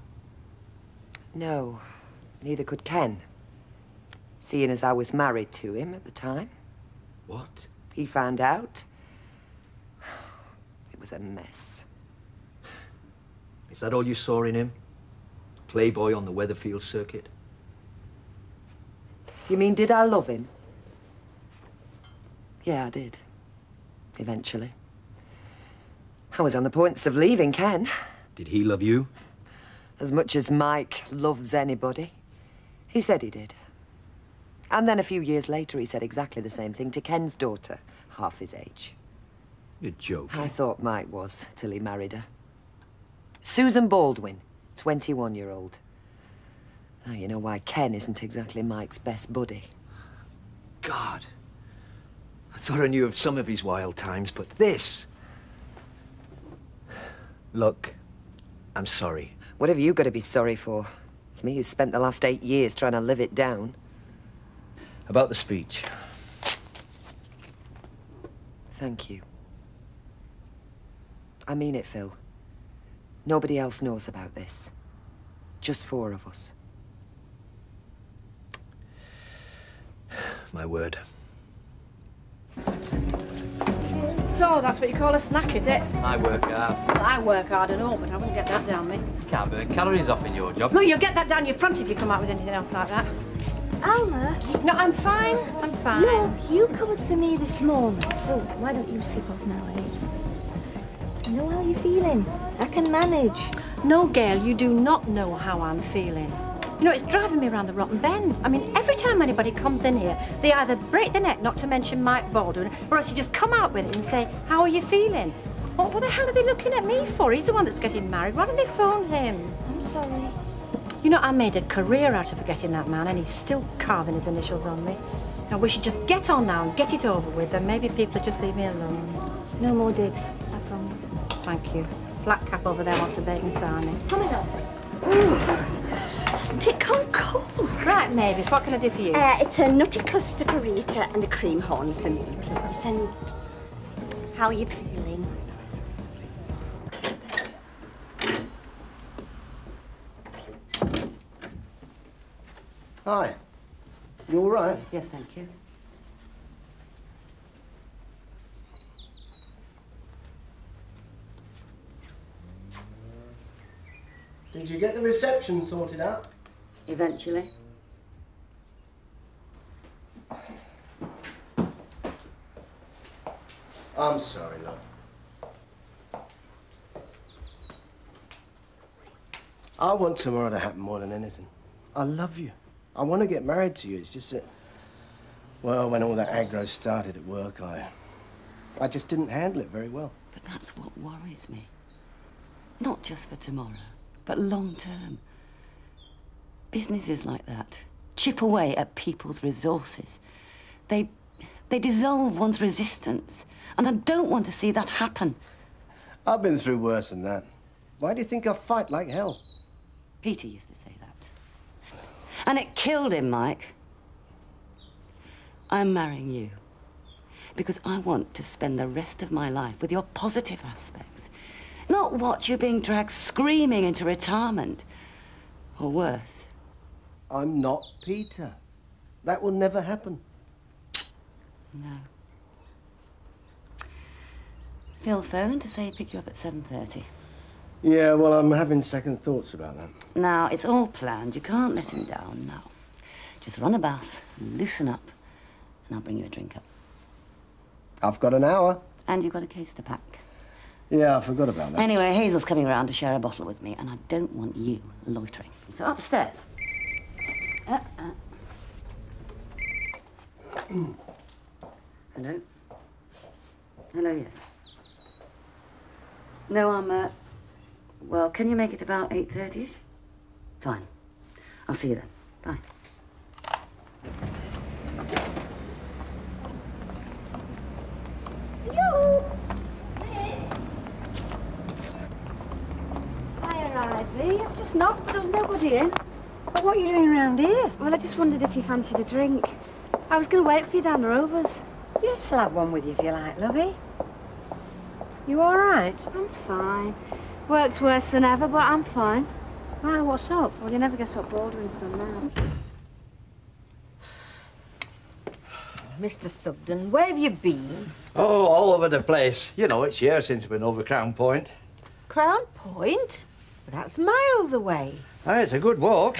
No, neither could Ken. Seeing as I was married to him at the time. What? He found out. It was a mess. Is that all you saw in him? Playboy on the Weatherfield circuit? You mean, did I love him? Yeah, I did. Eventually. I was on the points of leaving Ken. Did he love you? As much as Mike loves anybody. He said he did. And then a few years later, he said exactly the same thing to Ken's daughter, half his age. You're joking. I thought Mike was, till he married her. Susan Baldwin, 21-year-old. Now you know why Ken isn't exactly Mike's best buddy. God. I thought I knew of some of his wild times, but this... Look, I'm sorry. What have you got to be sorry for? It's me who spent the last 8 years trying to live it down. About the speech. Thank you. I mean it, Phil. Nobody else knows about this. Just 4 of us. My word. So, that's what you call a snack, is it? I work hard. Well, I work hard and all, but I wouldn't get that down me. You can't burn calories off in your job. No, you'll get that down your front if you come out with anything else like that. Alma? No, I'm fine. I'm fine. No, you covered for me this morning, so why don't you slip off now, eh? I know how you're feeling. I can manage. No, Gail, you do not know how I'm feeling. You know, it's driving me around the rotten bend. I mean, every time anybody comes in here, they either break their neck, not to mention Mike Baldwin, or else you just come out with it and say, how are you feeling? What the hell are they looking at me for? He's the one that's getting married. Why don't they phone him? I'm sorry. You know, I made a career out of forgetting that man, and he's still carving his initials on me. Now, we should just get on now and get it over with, and maybe people would just leave me alone. No more digs, I promise. Thank you. Flat cap over there wants a bacon sarnie. Come on. Hasn't it gone cold? Right, Mavis, what can I do for you? It's a nutty cluster for Rita and a cream horn for me, please. And how are you feeling? Hi. You all right? Yes, thank you. Did you get the reception sorted out? Eventually. I'm sorry, love. I want tomorrow to happen more than anything. I love you. I want to get married to you. It's just that, well, when all that aggro started at work, I just didn't handle it very well. But that's what worries me. Not just for tomorrow, but long term. Businesses like that chip away at people's resources. They dissolve one's resistance. And I don't want to see that happen. I've been through worse than that. Why do you think I fight like hell? Peter used to say that. And it killed him, Mike. I'm marrying you because I want to spend the rest of my life with your positive aspects. Not watch you being dragged screaming into retirement. Or worse. I'm not Peter. That will never happen. No. Phil phoned to say he picked you up at 7:30. Yeah, well, I'm having second thoughts about that. Now, it's all planned. You can't let him down now. Just run a bath, loosen up, and I'll bring you a drink up. I've got an hour. And you've got a case to pack. Yeah, I forgot about that. Anyway, Hazel's coming round to share a bottle with me, and I don't want you loitering. So upstairs. Hello? Hello, yes. No, I'm, well, can you make it about 8:30ish? Fine. I'll see you then. Bye. Hi, Ivy. I've just knocked, but there was nobody in. But what are you doing around here? Well, I just wondered if you fancied a drink. I was going to wait for you down the Rovers. Yes, I'll have one with you if you like, lovey. You all right? I'm fine. Work's worse than ever, but I'm fine. Why, what's up? Well, you never guess what Baldwin's done now. Mr. Sugden, where have you been? Oh, all over the place. You know, it's years since we've been over Crown Point. Crown Point? That's miles away. Ah, it's a good walk.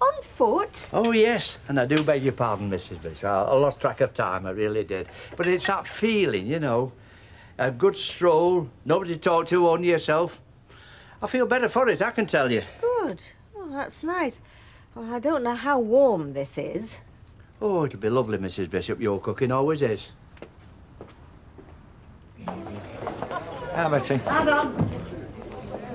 On foot? Oh, yes. And I do beg your pardon, Mrs. Bishop. I lost track of time, I really did. But it's that feeling, you know. A good stroll, nobody to talk to, only yourself. I feel better for it, I can tell you. Good. Oh, that's nice. Well, I don't know how warm this is. Oh, it'll be lovely, Mrs. Bishop. Your cooking always is. Hi, Betty. Hold on.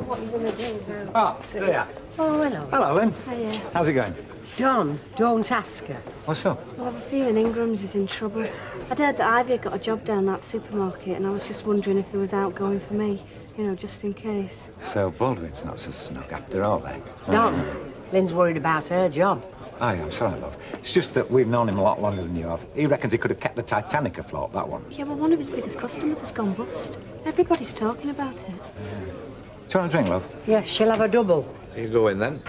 What are you going to do now? Oh, there. Oh, hello. Hello, Lynn. Hiya. How's it going? John, don't ask her. What's up? Well, I have a feeling Ingram's is in trouble. I'd heard that Ivy had got a job down that supermarket, and I was just wondering if there was outgoing for me, you know, just in case. So Baldwin's not so snug after all, then? Don, Lynn's worried about her job. Oh, yeah, I'm sorry, love. It's just that we've known him a lot longer than you have. He reckons he could have kept the Titanic afloat, that one. Yeah, well, one of his biggest customers has gone bust. Everybody's talking about it. Do you want a drink, love? Yeah, she'll have a double. Are you going then?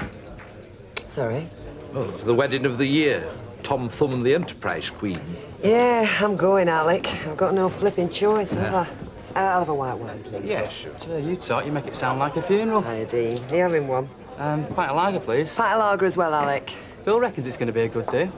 Sorry? Oh, for the wedding of the year. Tom Thumb and the Enterprise Queen. Yeah, I'm going, Alec. I've got no flipping choice, have I? I'll have a white wine, please. Yeah, sure. Sure, you talk, you make it sound like a funeral. Hi, Dean. Are you having one? Pint of lager, please. Pint of lager as well, Alec. Phil reckons it's going to be a good day.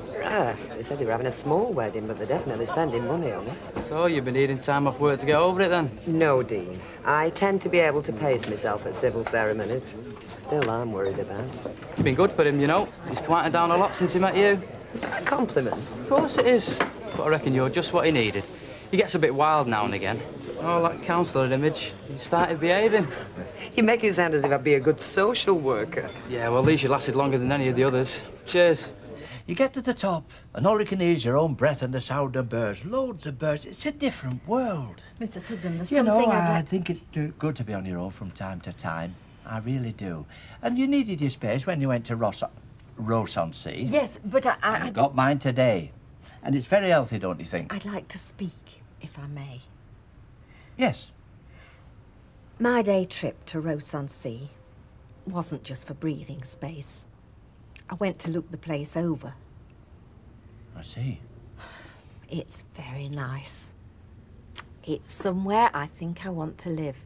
They said they were having a small wedding, but they're definitely spending money on it. So, you've been needing time off work to get over it, then? No, Dean. I tend to be able to pace myself at civil ceremonies. It's Phil I'm worried about. You've been good for him, you know. He's quieted down a lot since he met you. Is that a compliment? Of course it is. But I reckon you're just what he needed. He gets a bit wild now and again. Oh, that counsellor image. He started behaving. You make it sound as if I'd be a good social worker. Yeah, well, at least you lasted longer than any of the others. Cheers. You get to the top, and all you can hear is your own breath and the sound of birds. Loads of birds. It's a different world. Mr. Sugden, there's You know, something I'd I like... think it's good to be on your own from time to time. I really do. And you needed your space when you went to Ross-on-Sea. Yes, but I... You got mine today. And it's very healthy, don't you think? I'd like to speak, if I may. Yes. My day trip to Ross-on-Sea wasn't just for breathing space. I went to look the place over. I see. It's very nice. It's somewhere I think I want to live.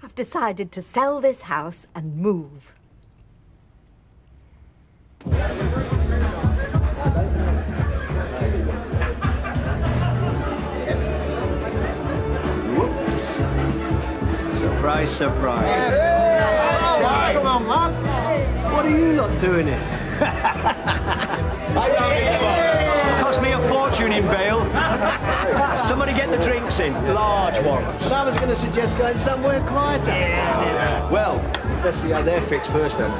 I've decided to sell this house and move. Whoops. Surprise, surprise. Come on, man. What are you lot doing here? Cost me a fortune in bail. Somebody get the drinks in, large ones. But I was going to suggest going somewhere quieter. Well, let's see how they're fixed first then.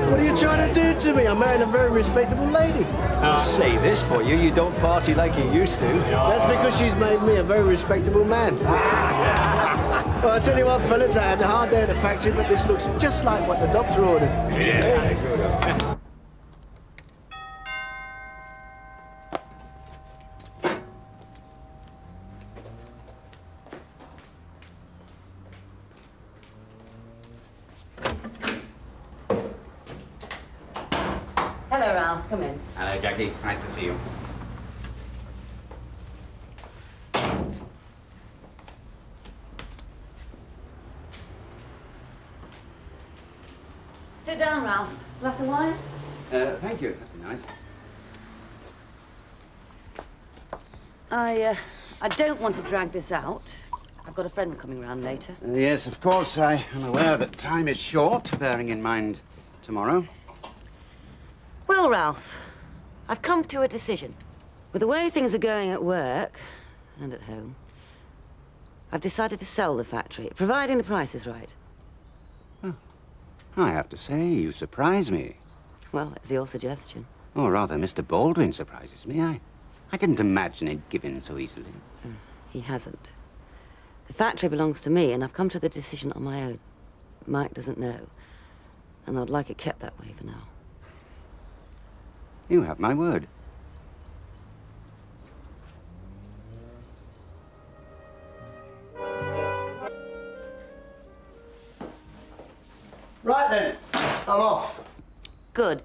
What are you trying to do to me? I'm marrying a very respectable lady. I'll say this for you, you don't party like you used to. That's because she's made me a very respectable man. Well, I tell you what, fellas, I had a hard day at the factory, but this looks just like what the doctor ordered. Yeah, good. Hello, Ralph. Come in. Hello, Jackie. Nice to see you. Sit down, Ralph. Glass of wine? Thank you. That'd be nice. I don't want to drag this out. I've got a friend coming round later. Yes, of course. I am aware that time is short, bearing in mind tomorrow. Well, Ralph, I've come to a decision. With the way things are going at work and at home, I've decided to sell the factory, providing the price is right. I have to say, you surprise me. Well, it was your suggestion. Or rather, Mr. Baldwin surprises me. I didn't imagine he'd give in so easily. He hasn't. The factory belongs to me, and I've come to the decision on my own. Mike doesn't know, and I'd like it kept that way for now. You have my word. Right then, I'm off. Good.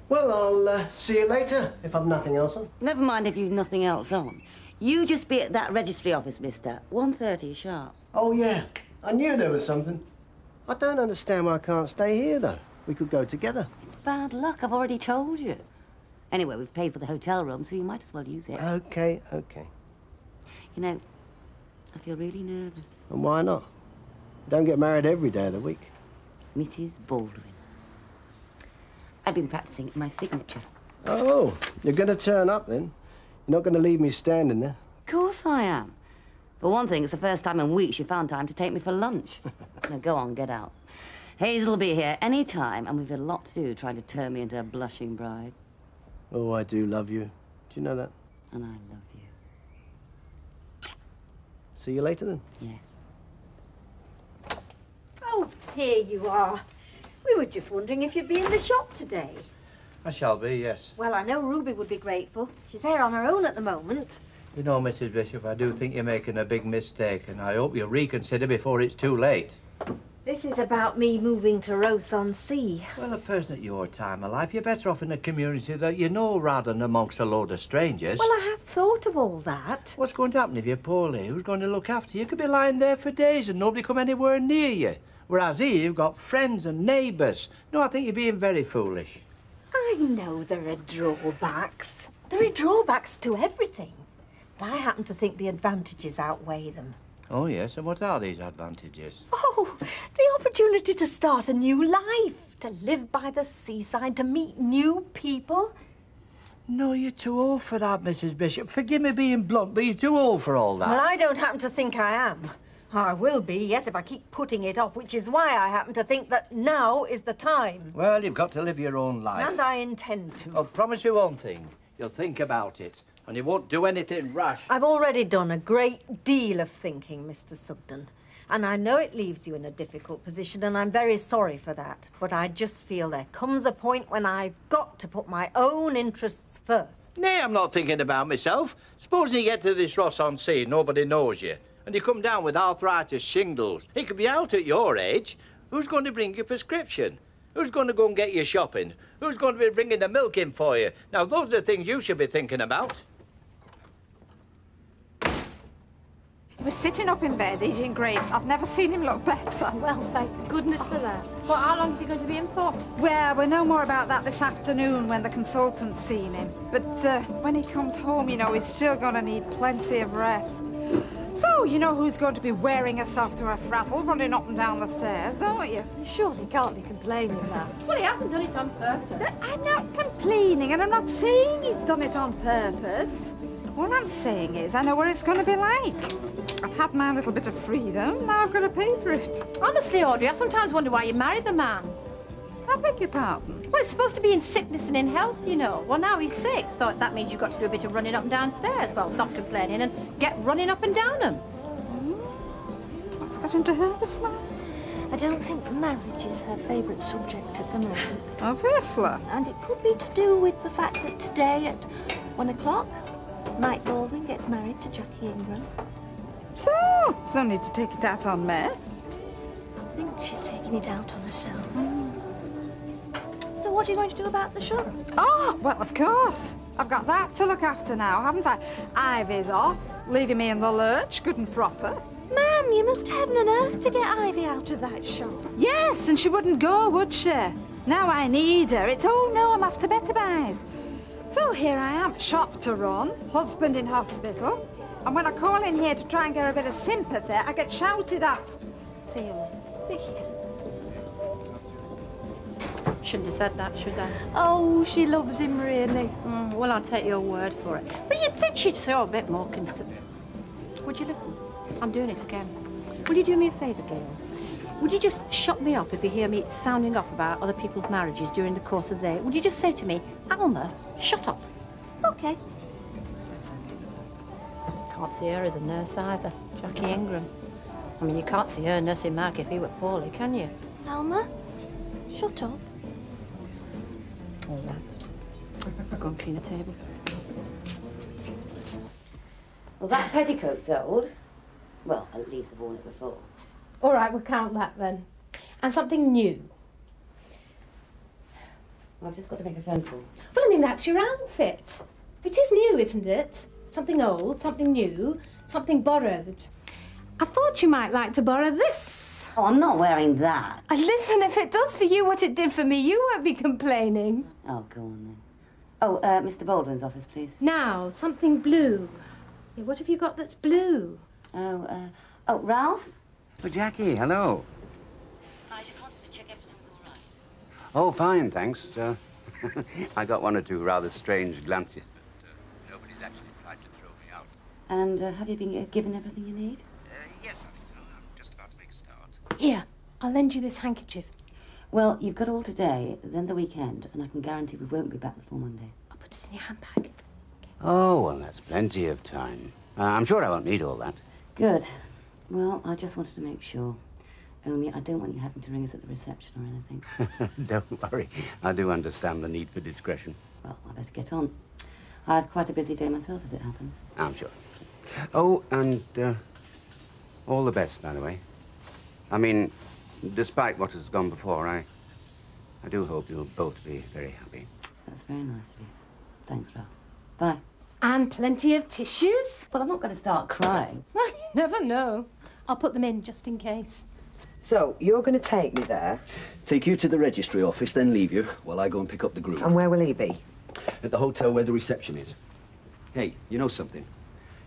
Well, I'll see you later, if I've nothing else on. Never mind if you've nothing else on. You just be at that registry office, mister. 1:30 sharp. Oh, yeah. I knew there was something. I don't understand why I can't stay here, though. We could go together. It's bad luck, I've already told you. Anyway, we've paid for the hotel room, so you might as well use it. OK, OK. You know, I feel really nervous. And why not? Don't get married every day of the week. Mrs. Baldwin. I've been practicing my signature. Oh, you're going to turn up, then? You're not going to leave me standing there? Of course I am. For one thing, it's the first time in weeks you found time to take me for lunch. Now, go on, get out. Hazel will be here any time, and we've a lot to do trying to turn me into a blushing bride. Oh, I do love you. Do you know that? And I love you. See you later, then? Yeah. Oh, here you are. We were just wondering if you'd be in the shop today. I shall be, yes. Well, I know Ruby would be grateful. She's there on her own at the moment. You know, Mrs. Bishop, I do think you're making a big mistake, and I hope you reconsider before it's too late. This is about me moving to Ross-on-Sea. Well, a person at your time of life, you're better off in a community that you know rather than amongst a load of strangers. Well, I have thought of all that. What's going to happen if you're poorly? Who's going to look after you? You could be lying there for days and nobody come anywhere near you. Whereas here, you've got friends and neighbours. No, I think you're being very foolish. I know there are drawbacks. There are drawbacks to everything. But I happen to think the advantages outweigh them. Oh, yes, and what are these advantages? Oh, the opportunity to start a new life, to live by the seaside, to meet new people. No, you're too old for that, Mrs. Bishop. Forgive me being blunt, but you're too old for all that. Well, I don't happen to think I am. I will be, yes, if I keep putting it off, which is why I happen to think that now is the time. Well, you've got to live your own life. And I intend to. I'll promise you one thing. You'll think about it, and you won't do anything rash. I've already done a great deal of thinking, Mr. Sugden. And I know it leaves you in a difficult position, and I'm very sorry for that. But I just feel there comes a point when I've got to put my own interests first. Nay, I'm not thinking about myself. Suppose you get to this Ross-on-Sea, nobody knows you, and you come down with arthritis, shingles. It could be out at your age. Who's going to bring your prescription? Who's going to go and get you shopping? Who's going to be bringing the milk in for you? Now, those are the things you should be thinking about. He was sitting up in bed eating grapes. I've never seen him look better. Well, thank goodness for that. Well, how long is he going to be in for? Well, we'll know more about that this afternoon when the consultant's seen him. But when he comes home, you know, he's still going to need plenty of rest. So, you know who's going to be wearing herself to a frazzle, running up and down the stairs, don't you? You surely can't be complaining now. Well, he hasn't done it on purpose. I'm not complaining, and I'm not saying he's done it on purpose. What I'm saying is, I know what it's going to be like. I've had my little bit of freedom, now I've got to pay for it. Honestly, Audrey, I sometimes wonder why you married the man. I beg your pardon? Well, it's supposed to be in sickness and in health, you know. Well, now he's sick, so that means you've got to do a bit of running up and downstairs. Well, stop complaining and get running up and down them. What's got into her, this man? I don't think marriage is her favourite subject at the moment. Obviously. And it could be to do with the fact that today at 1 o'clock, Mike Baldwin gets married to Jackie Ingram. So, there's no need to take it out on me. I think she's taking it out on herself. So what are you going to do about the shop? Oh, well, of course. I've got that to look after now, haven't I? Ivy's off, leaving me in the lurch, good and proper. Ma'am, you moved heaven and earth to get Ivy out of that shop. Yes, and she wouldn't go, would she? Now I need her. It's, oh no, I'm after better buys. So here I am, shop to run, husband in hospital. And when I call in here to try and get her a bit of sympathy, I get shouted at. See you later. See you. Shouldn't have said that, should I? Oh, she loves him, really. Well, I'll take your word for it. But you'd think she'd show a bit more Would you listen? I'm doing it again. Will you do me a favour, Gail? Would you just shut me up if you hear me sounding off about other people's marriages during the course of the day? Would you just say to me, Alma, shut up? OK. Can't see her as a nurse either. Jackie Ingram. I mean, you can't see her nursing Mark if he were poorly, can you? Alma, shut up. All right. Go and clean a table. Well, that petticoat's old. Well, at least I've worn it before. All right, we'll count that then. And something new. Well, I've just got to make a phone call. Well, I mean, that's your outfit. It is new, isn't it? Something old, something new, something borrowed. I thought you might like to borrow this. Oh, I'm not wearing that. Listen, if it does for you what it did for me, you won't be complaining. Oh, go on then. Oh, Mr. Baldwin's office, please. Now, something blue. Yeah, what have you got that's blue? Oh, Ralph? Oh, Jackie, hello. I just wanted to check everything was all right. Oh, fine, thanks. I got one or two rather strange glances, but nobody's actually tried to throw me out. And have you been given everything you need? Yes, I think so. I'm just about to make a start. Here, I'll lend you this handkerchief. Well, you've got all today, then the weekend, and I can guarantee we won't be back before Monday. I'll put it in your handbag. Oh, well, that's plenty of time. I'm sure I won't need all that. Good. Well, I just wanted to make sure. Only I don't want you having to ring us at the reception or anything. Don't worry. I do understand the need for discretion. Well, I better get on. I have quite a busy day myself, as it happens. I'm sure. Oh, and all the best, by the way. I mean, despite what has gone before, I do hope you'll both be very happy. That's very nice of you. Thanks, Ralph. Bye. And plenty of tissues? Well, I'm not going to start crying. Well, you never know. I'll put them in just in case. So, you're going to take me there? Take you to the registry office, then leave you while I go and pick up the groom. And where will he be? At the hotel where the reception is. Hey, you know something?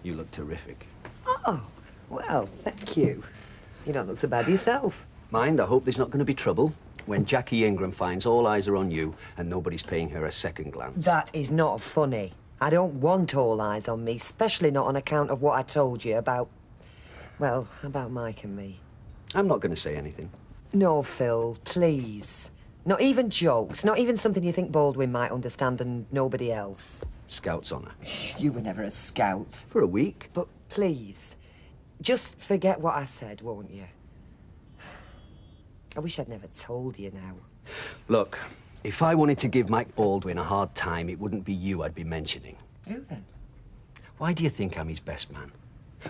You look terrific. Oh, well, thank you. You don't look so bad yourself. Mind, I hope there's not going to be trouble when Jackie Ingram finds all eyes are on you and nobody's paying her a second glance. That is not funny. I don't want all eyes on me, especially not on account of what I told you about... Well, about Mike and me. I'm not going to say anything. No, Phil, please. Not even jokes, not even something you think Baldwin might understand and nobody else. Scout's honour. You were never a scout. For a week. But please, just forget what I said, won't you? I wish I'd never told you now. Look, if I wanted to give Mike Baldwin a hard time, it wouldn't be you I'd be mentioning. Who then? Why do you think I'm his best man?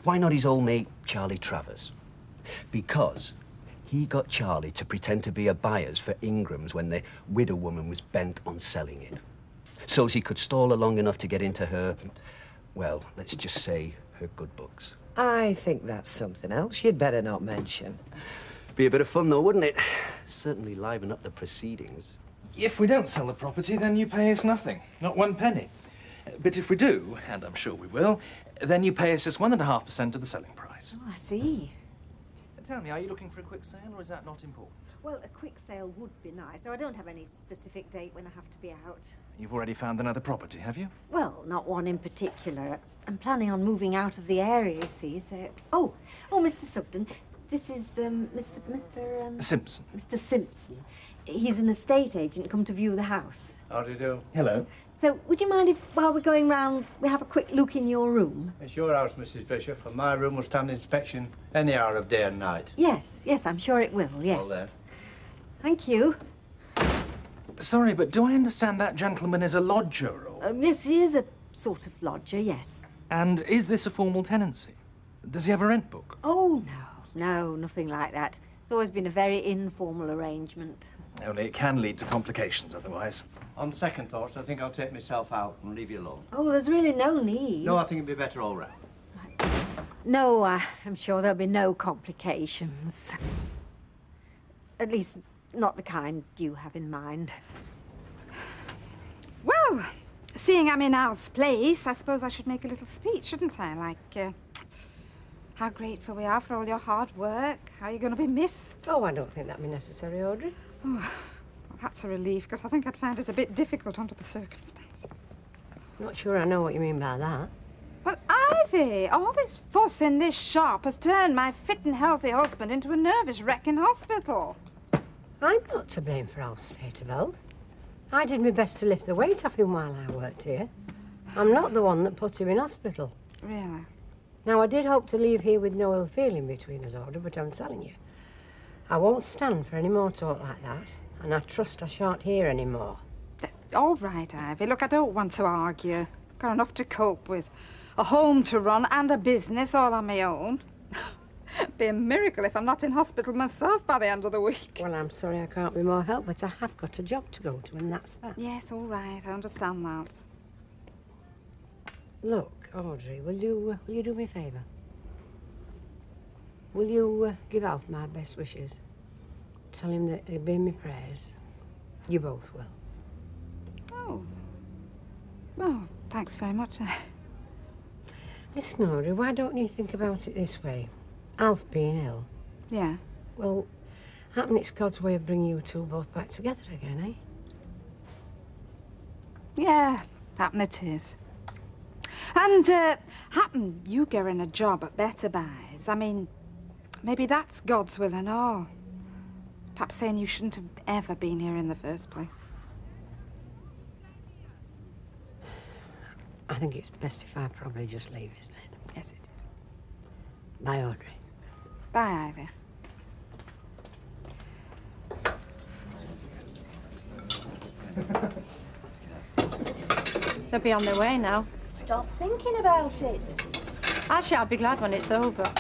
Why not his old mate, Charlie Travers? Because he got Charlie to pretend to be a buyers for Ingram's when the widow woman was bent on selling it. So's he could stall her long enough to get into her, well, let's just say, her good books. I think that's something else you'd better not mention. Be a bit of fun, though, wouldn't it? Certainly liven up the proceedings. If we don't sell the property, then you pay us nothing, not 1 penny. But if we do, and I'm sure we will, then you pay us just 1.5% of the selling price. Oh, I see. Tell me, are you looking for a quick sale, or is that not important? Well, a quick sale would be nice, though I don't have any specific date when I have to be out. You've already found another property, have you? Well, not one in particular. I'm planning on moving out of the area, you see, so... Oh, Mr. Sugden, this is, Mr. Simpson. Mr. Simpson. He's an estate agent come to view the house. How do you do? Hello. So, would you mind if, while we're going round, we have a quick look in your room? It's your house, Mrs. Bishop, and my room will stand inspection any hour of day and night. Yes, I'm sure it will, yes. Well, then. Thank you. Sorry, but do I understand that gentleman is a lodger, or... Yes, he is a sort of lodger, yes. And is this a formal tenancy? Does he have a rent book? Oh, no, nothing like that. It's always been a very informal arrangement. Only it can lead to complications otherwise. On second thoughts, I think I'll take myself out and leave you alone. Oh, there's really no need. No, I think it'd be better all round. No, I'm sure there'll be no complications. At least, not the kind you have in mind. Well, seeing I'm in Al's place, I suppose I should make a little speech, shouldn't I? Like, how grateful we are for all your hard work, how you're going to be missed. Oh, I don't think that'd be necessary, Audrey. Oh, well, that's a relief, because I think I'd find it a bit difficult under the circumstances. Not sure I know what you mean by that. Well, Ivy, all this fuss in this shop has turned my fit and healthy husband into a nervous wreck in hospital. I'm not to blame for Al's state of health. I did my best to lift the weight off him while I worked here. I'm not the one that put him in hospital. Really? Now, I did hope to leave here with no ill feeling between us, Audrey, but I'm telling you, I won't stand for any more talk like that, and I trust I shan't hear any more. All right, Ivy. Look, I don't want to argue. I've got enough to cope with. A home to run and a business all on my own. It'd be a miracle if I'm not in hospital myself by the end of the week. Well, I'm sorry I can't be more help, but I have got a job to go to, and that's that. Yes, all right. I understand that. Look, Audrey, will you do me a favour? Will you give Alf my best wishes? Tell him that he'll be in my prayers. You both will. Oh. Well, thanks very much. Listen, Audrey, why don't you think about it this way? Alf being ill. Yeah. Well, happen it's God's way of bringing you two both back together again, eh? Yeah, happen it is. And, happen you getting a job at Better Buys. I mean, maybe that's God's will and all. Perhaps saying you shouldn't have ever been here in the first place. I think it's best if I probably just leave, isn't it? Yes, it is. Bye, Audrey. Bye, Ivy. They'll be on their way now. Stop thinking about it. Actually, I'll be glad when it's over.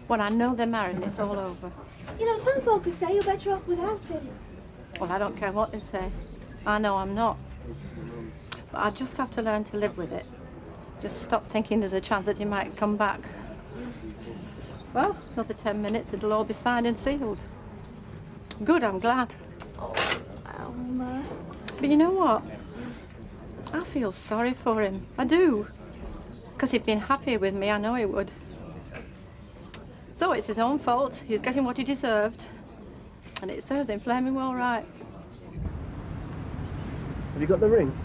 When I know they're married and it's all over. You know, some folks say you're better off without him. Well, I don't care what they say. I know I'm not. But I just have to learn to live with it. Just stop thinking there's a chance that he might come back. Well, another 10 minutes, it'll all be signed and sealed. Good, I'm glad. But you know what? I feel sorry for him. I do. Because he'd been happy with me, I know he would. So it's his own fault. He's getting what he deserved. And it serves him flaming well right. Have you got the ring?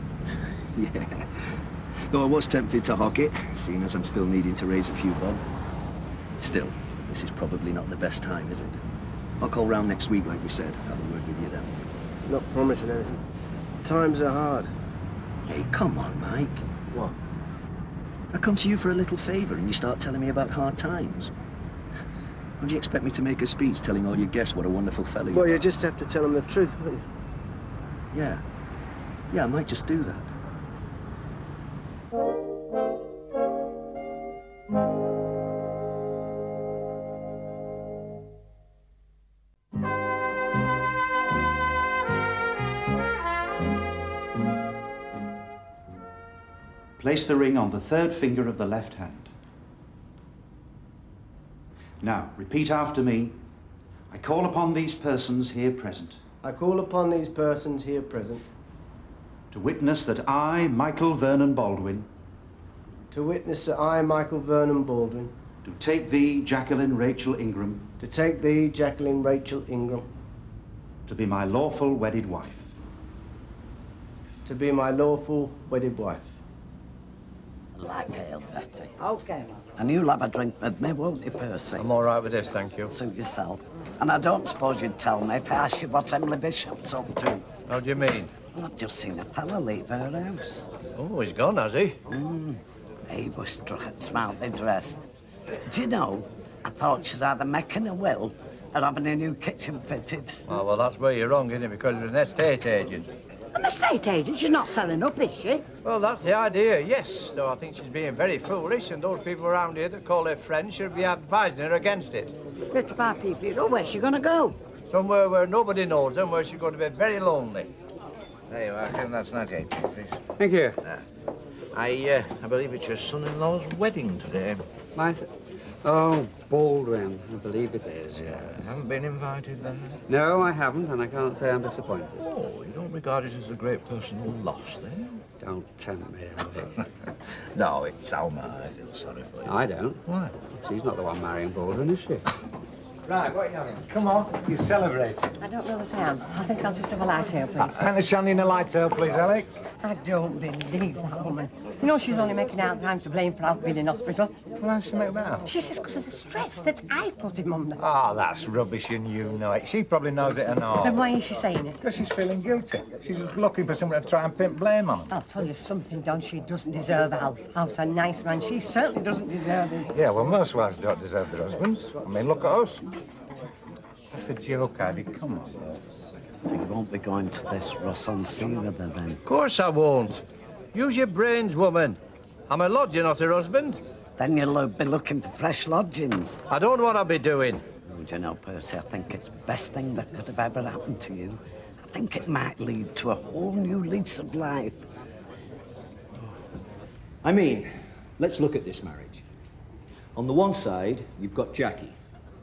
Yeah. Though I was tempted to hock it, seeing as I'm still needing to raise a few bob. Still, this is probably not the best time, is it? I'll call round next week, like we said. Have a word with you then. Not promising anything. Times are hard. Hey, come on, Mike. What? I come to you for a little favour and you start telling me about hard times. How do you expect me to make a speech telling all your guests what a wonderful fella you are? Well, you just have to tell them the truth, won't you? Yeah. Yeah, I might just do that. Place the ring on the third finger of the left hand. Now, repeat after me. I call upon these persons here present. I call upon these persons here present. To witness that I, Michael Vernon Baldwin. To witness that I, Michael Vernon Baldwin. Do take thee, Jacqueline Rachel Ingram. To take thee, Jacqueline Rachel Ingram. To be my lawful wedded wife. To be my lawful wedded wife. I'd like to help Betty. OK, man. And you'll have a drink with me, won't you, Percy? I'm all right with this, thank you. Suit yourself. And I don't suppose you'd tell me if I asked you what Emily Bishop's up to. How do you mean? Well, I've just seen a fella leave her house. Oh, he's gone, has he? He was smartly dressed. Do you know, I thought she's either making a will or having a new kitchen fitted. Oh, well, that's where you're wrong, isn't it? Because he was an estate agent. An estate agent? She's not selling up, is she? Well, that's the idea, yes. Though I think she's being very foolish, and those people around here that call her friends should be advising her against it. 55 people, you know, where's she going to go? Somewhere where nobody knows her and where she's going to be very lonely. There you are, Ken. That's an agate, please. Thank you. I believe it's your son-in-law's wedding today. Oh, Baldwin, I believe it is, yes. Haven't been invited then? No, I haven't, and I can't say I'm disappointed. Oh, you don't regard it as a great personal loss, then? Don't tempt me, Andy. No, it's Alma. I feel sorry for you. I don't. Why? She's not the one marrying Baldwin, is she? Right, what are you having? Come on, you're celebrating. I don't know that I am. I think I'll just have a light ale, please. Pint of shandy and a light ale, please, Alec. I don't believe that woman. You know she's only making out that I'm to blame for Alf being in hospital. Well, how does she make that out? She says because of the stress that I've put him under. Oh, that's rubbish and you know it. She probably knows it and all. Then why is she saying it? Because she's feeling guilty. She's just looking for someone to try and pin blame on. I'll tell you something, Don. She doesn't deserve Alf. Alf's a nice man. She certainly doesn't deserve him. Yeah, well, most wives don't deserve their husbands. I mean, look at us. That's a joke, Andy. Come on. So you won't be going to this Ross on Sea with her, then? Of course I won't. Use your brains, woman. I'm a lodger, not her husband. Then you'll be looking for fresh lodgings. I don't know what I'll be doing. Oh, do you know, Percy, I think it's the best thing that could have ever happened to you. I think it might lead to a whole new lease of life. I mean, let's look at this marriage. On the one side, you've got Jackie,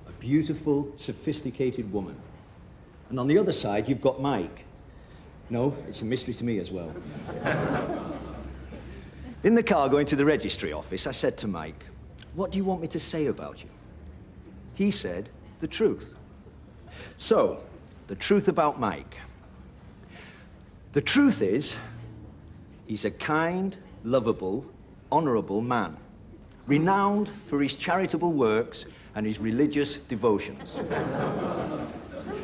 a beautiful, sophisticated woman. And on the other side, you've got Mike. No, it's a mystery to me as well. In the car going to the registry office, I said to Mike, "What do you want me to say about you?" He said, "The truth." So, the truth about Mike. The truth is, he's a kind, lovable, honourable man, renowned for his charitable works and his religious devotions.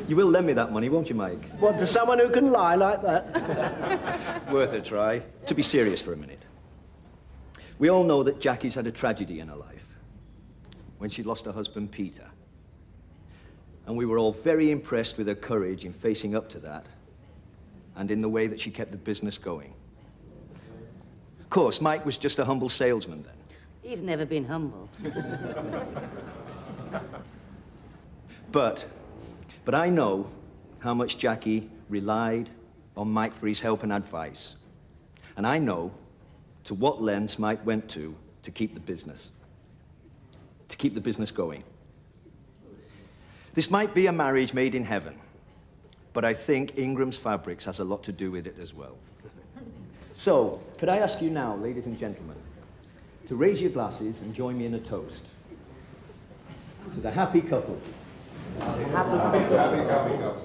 You will lend me that money, won't you, Mike? What, to someone who can lie like that? Worth a try. To be serious for a minute. We all know that Jackie's had a tragedy in her life when she lost her husband, Peter. And we were all very impressed with her courage in facing up to that and in the way that she kept the business going. Of course, Mike was just a humble salesman then. He's never been humble. But I know how much Jackie relied on Mike for his help and advice. And I know to what lengths Mike went to keep the business going. This might be a marriage made in heaven, but I think Ingram's Fabrics has a lot to do with it as well. So, could I ask you now, ladies and gentlemen, to raise your glasses and join me in a toast to the happy couple. Happy couple.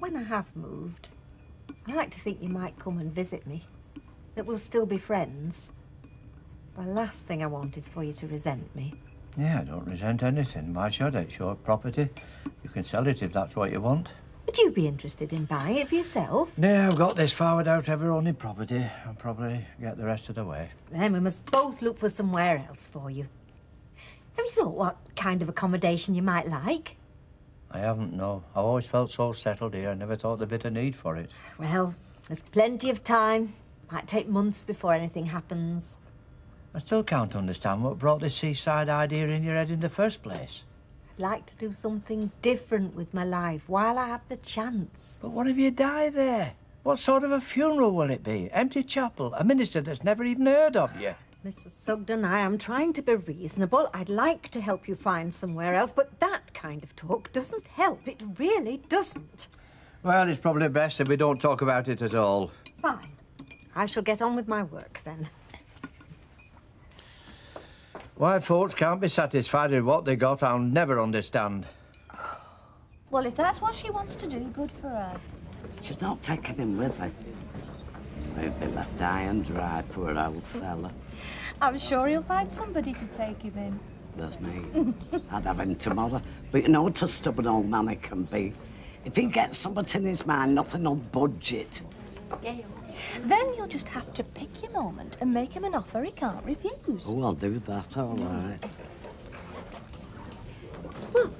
When I have moved, I like to think you might come and visit me, that we'll still be friends. The last thing I want is for you to resent me. Yeah, I don't resent anything. Why should I? It's your property. You can sell it if that's what you want. Would you be interested in buying it for yourself? No, I've got this far without ever owning property. I'll probably get the rest of the way. Then we must both look for somewhere else for you. Have you thought what kind of accommodation you might like? I haven't, no. I've always felt so settled here. I never thought there'd be a need for it. Well, there's plenty of time. Might take months before anything happens. I still can't understand what brought this seaside idea in your head in the first place. I'd like to do something different with my life while I have the chance. But what if you die there? What sort of a funeral will it be? Empty chapel? A minister that's never even heard of you? Mrs. Sugden, I am trying to be reasonable. I'd like to help you find somewhere else, but that kind of talk doesn't help. It really doesn't. Well, it's probably best if we don't talk about it at all. Fine. I shall get on with my work then. Why folks can't be satisfied with what they got, I'll never understand. Well, if that's what she wants to do, good for her. She's not taking him with her. He'd be left high and dry, poor old fella. I'm sure he'll find somebody to take him in. There's me. I'd have him tomorrow. But you know what a stubborn old man he can be. If he gets something in his mind, nothing will budge it. Gail. Then you'll just have to pick your moment and make him an offer he can't refuse. Oh, I'll do that, all right. Look,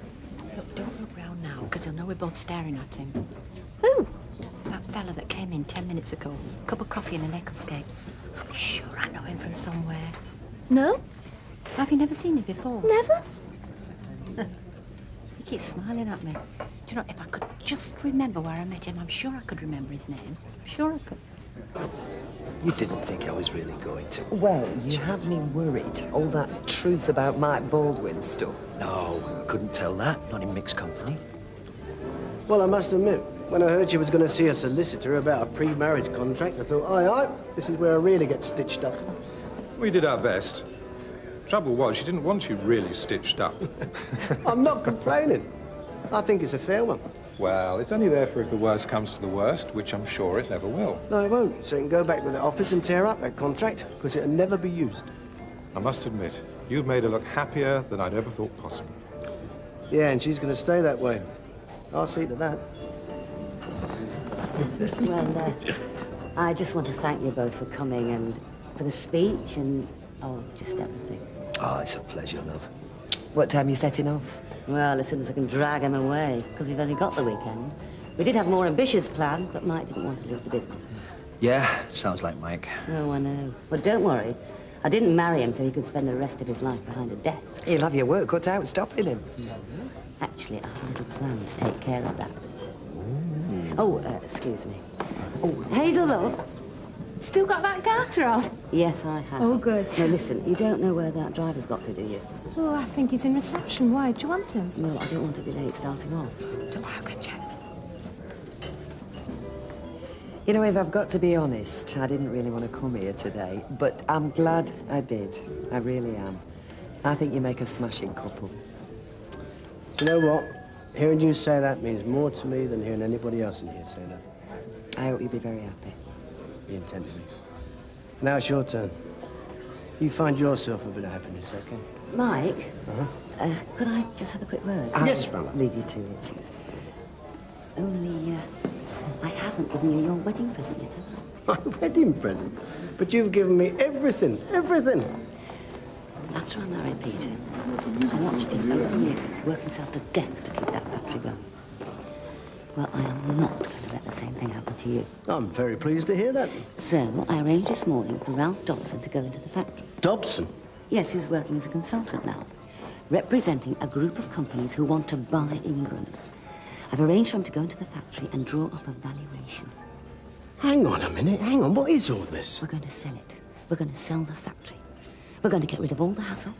don't look round now, because he'll know we're both staring at him. Who? That fella that came in 10 minutes ago. Cup of coffee and an egg cake. I'm sure I know him from somewhere. No? Have you never seen him before? Never? He keeps smiling at me. Do you know, if I could just remember where I met him, I'm sure I could remember his name. I'm sure I could. You didn't think I was really going to. Well, you had me worried. All that truth about Mike Baldwin stuff. No, I couldn't tell that, not in mixed company. Well, I must admit, when I heard she was going to see a solicitor about a pre-marriage contract, I thought, aye, this is where I really get stitched up. We did our best. Trouble was, she didn't want you really stitched up. I'm not complaining. I think it's a fair one. Well, it's only there for if the worst comes to the worst, which I'm sure it never will. No, it won't. So you can go back to the office and tear up that contract, because it'll never be used. I must admit, you've made her look happier than I'd ever thought possible. Yeah, and she's going to stay that way. I'll see to that. Well, I just want to thank you both for coming and for the speech and, oh, just everything. Oh, it's a pleasure, love. What time are you setting off? Well, as soon as I can drag him away, because we've only got the weekend. We did have more ambitious plans, but Mike didn't want to leave the business. Yeah, sounds like Mike. Oh, I know. But don't worry. I didn't marry him so he could spend the rest of his life behind a desk. He'll have your work cut out stopping him. Actually, I have a little plan to take care of that. Oh, excuse me. Oh, Hazel, love. Still got that garter on? Yes, I have. Oh, good. Now, listen, you don't know where that driver's got to, do you? Oh, I think he's in reception. Why? Do you want him? Well, I don't want to be late starting off. Don't worry, I can check. You know, if I've got to be honest, I didn't really want to come here today, but I'm glad I did. I really am. I think you make a smashing couple. Do you know what? Hearing you say that means more to me than hearing anybody else in here say that. I hope you'll be very happy. You intend to be. Now it's your turn. You find yourself a bit of happiness, okay? Mike? Uh-huh. Could I just have a quick word? Yes, I'll Bella. leave you to it. Only, I haven't given you your wedding present yet, have I? My wedding present? But you've given me everything, everything. After I married Peter, I watched him over the years work himself to death to keep that factory going. Well, I am not going to let the same thing happen to you. I'm very pleased to hear that. So, I arranged this morning for Ralph Dobson to go into the factory. Dobson? Yes, he's working as a consultant now, representing a group of companies who want to buy England. I've arranged for him to go into the factory and draw up a valuation. Hang on a minute, hang on. What is all this? We're going to sell it. We're going to sell the factory. We're going to get rid of all the hassle,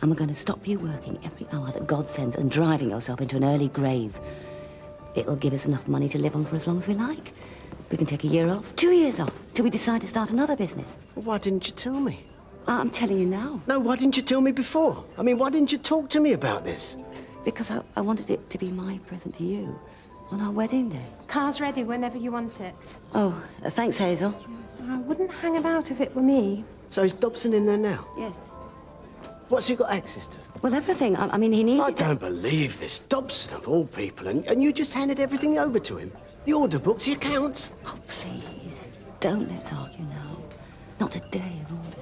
and we're going to stop you working every hour that God sends and driving yourself into an early grave. It'll give us enough money to live on for as long as we like. We can take a year off, 2 years off, till we decide to start another business. Well, why didn't you tell me? I'm telling you now. No, why didn't you tell me before? I mean, why didn't you talk to me about this? Because I wanted it to be my present to you on our wedding day. Car's ready whenever you want it. Oh, thanks, Hazel. I wouldn't hang about if it were me. So is Dobson in there now? Yes. What's he got access to? Well, everything. I mean, he needed... I don't believe this. Dobson, of all people, and you just handed everything over to him. The order books, the accounts. Oh, please. Don't let's argue now. Not today of all days.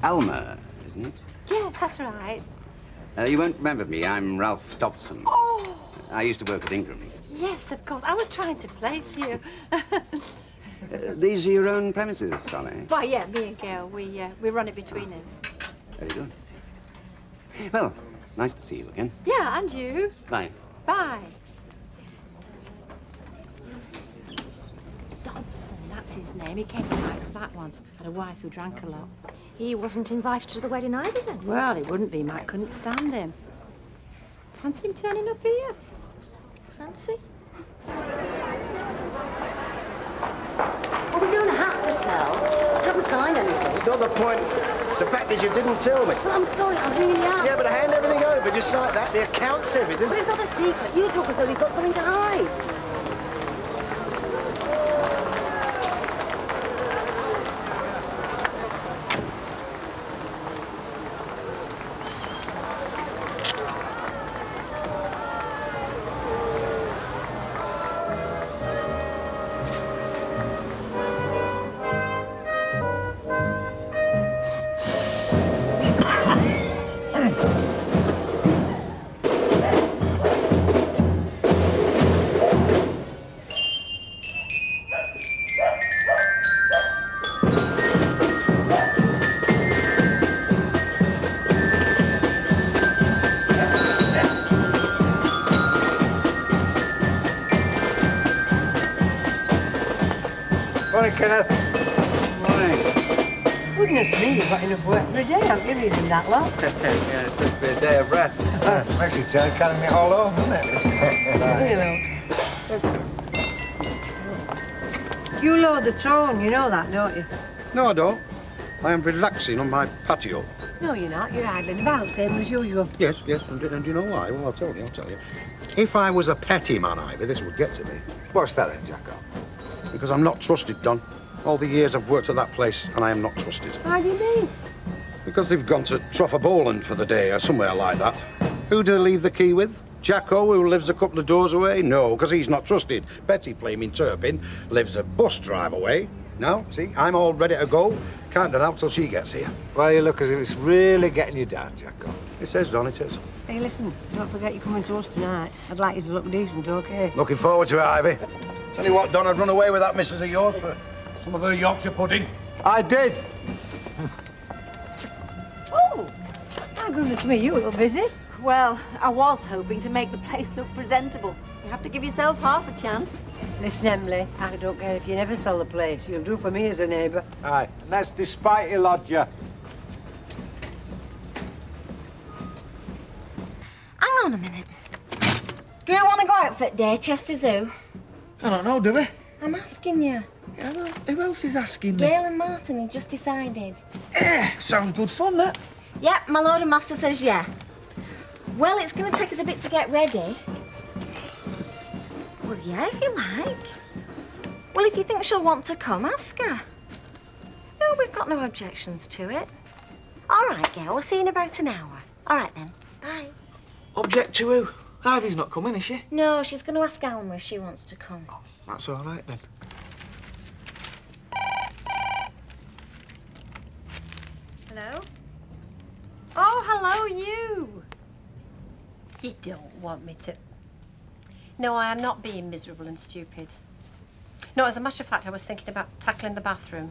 Alma, isn't it? Yes, that's right. You won't remember me. I'm Ralph Dobson. Oh! I used to work at Ingram's. Yes, of course. I was trying to place you. These are your own premises, are they? Why, yeah, me and Gail, we run it between us. Very good. Well, nice to see you again. Yeah, and you. Bye. Bye. Dobson, that's his name. He came to Mike's flat once. Had a wife who drank a lot. He wasn't invited to the wedding either, then? Well, he wouldn't be. Mike couldn't stand him. Fancy him turning up here? Fancy? Well, we don't have to sell. I haven't signed anything. It's not the point. The fact is you didn't tell me. Well, I'm sorry, I really am. Yeah, but I hand everything over just like that. The accounts, everything. But it's not a secret. You talk as though we've got something to hide. Morning, Kenneth. Goodness me, you've got enough work for a day, haven't you, reading that lot? Yeah, it's supposed to be a day of rest. Makes you turn carrying it all home, doesn't it? You lower the tone, you know that, don't you? No, I don't. I am relaxing on my patio. No, you're not. You're idling about, same as usual. Yes, and do you know why? Well, I'll tell you. If I was a petty man, Ivy, this would get to me. What's that then, Jacko? Because I'm not trusted, Don. All the years I've worked at that place, and I am not trusted. How do you mean? Because they've gone to Troffer for the day, or somewhere like that. Who do they leave the key with? Jacko, who lives a couple of doors away? No, because he's not trusted. Betty, flaming Turpin, lives a bus drive away. Now, see, I'm all ready to go. Can't run out till she gets here. Well, you look as if it's really getting you down, Jacko. It is, Don, it is. Hey, listen, don't forget you're coming to us tonight. I'd like you to look decent, OK? Looking forward to it, Ivy. Tell you what, Don, I'd run away with that missus of yours for some of her Yorkshire pudding. I did. Oh, my goodness me, you look busy. Well, I was hoping to make the place look presentable. You have to give yourself half a chance. Listen, Emily, I don't care if you never sell the place. You'll do for me as a neighbour. Aye, and that's despite your lodger. Hang on a minute. Do you want to go out for a day, Chester Zoo? I don't know, do we? I'm asking you. Yeah, well, who else is asking me? Gail and Martin have just decided. Sounds good fun, that. Yep, my Lord and Master says yeah. Well, it's going to take us a bit to get ready. Well, yeah, if you like. Well, if you think she'll want to come, ask her. No, we've got no objections to it. All right, Gail, we'll see you in about an hour. All right, then. Bye. Object to who? Ivy's not coming, is she? No, she's going to ask Alma if she wants to come. That's all right, then. Hello? Oh, hello, you. You don't want me to... No, I am not being miserable and stupid. No, as a matter of fact, I was thinking about tackling the bathroom.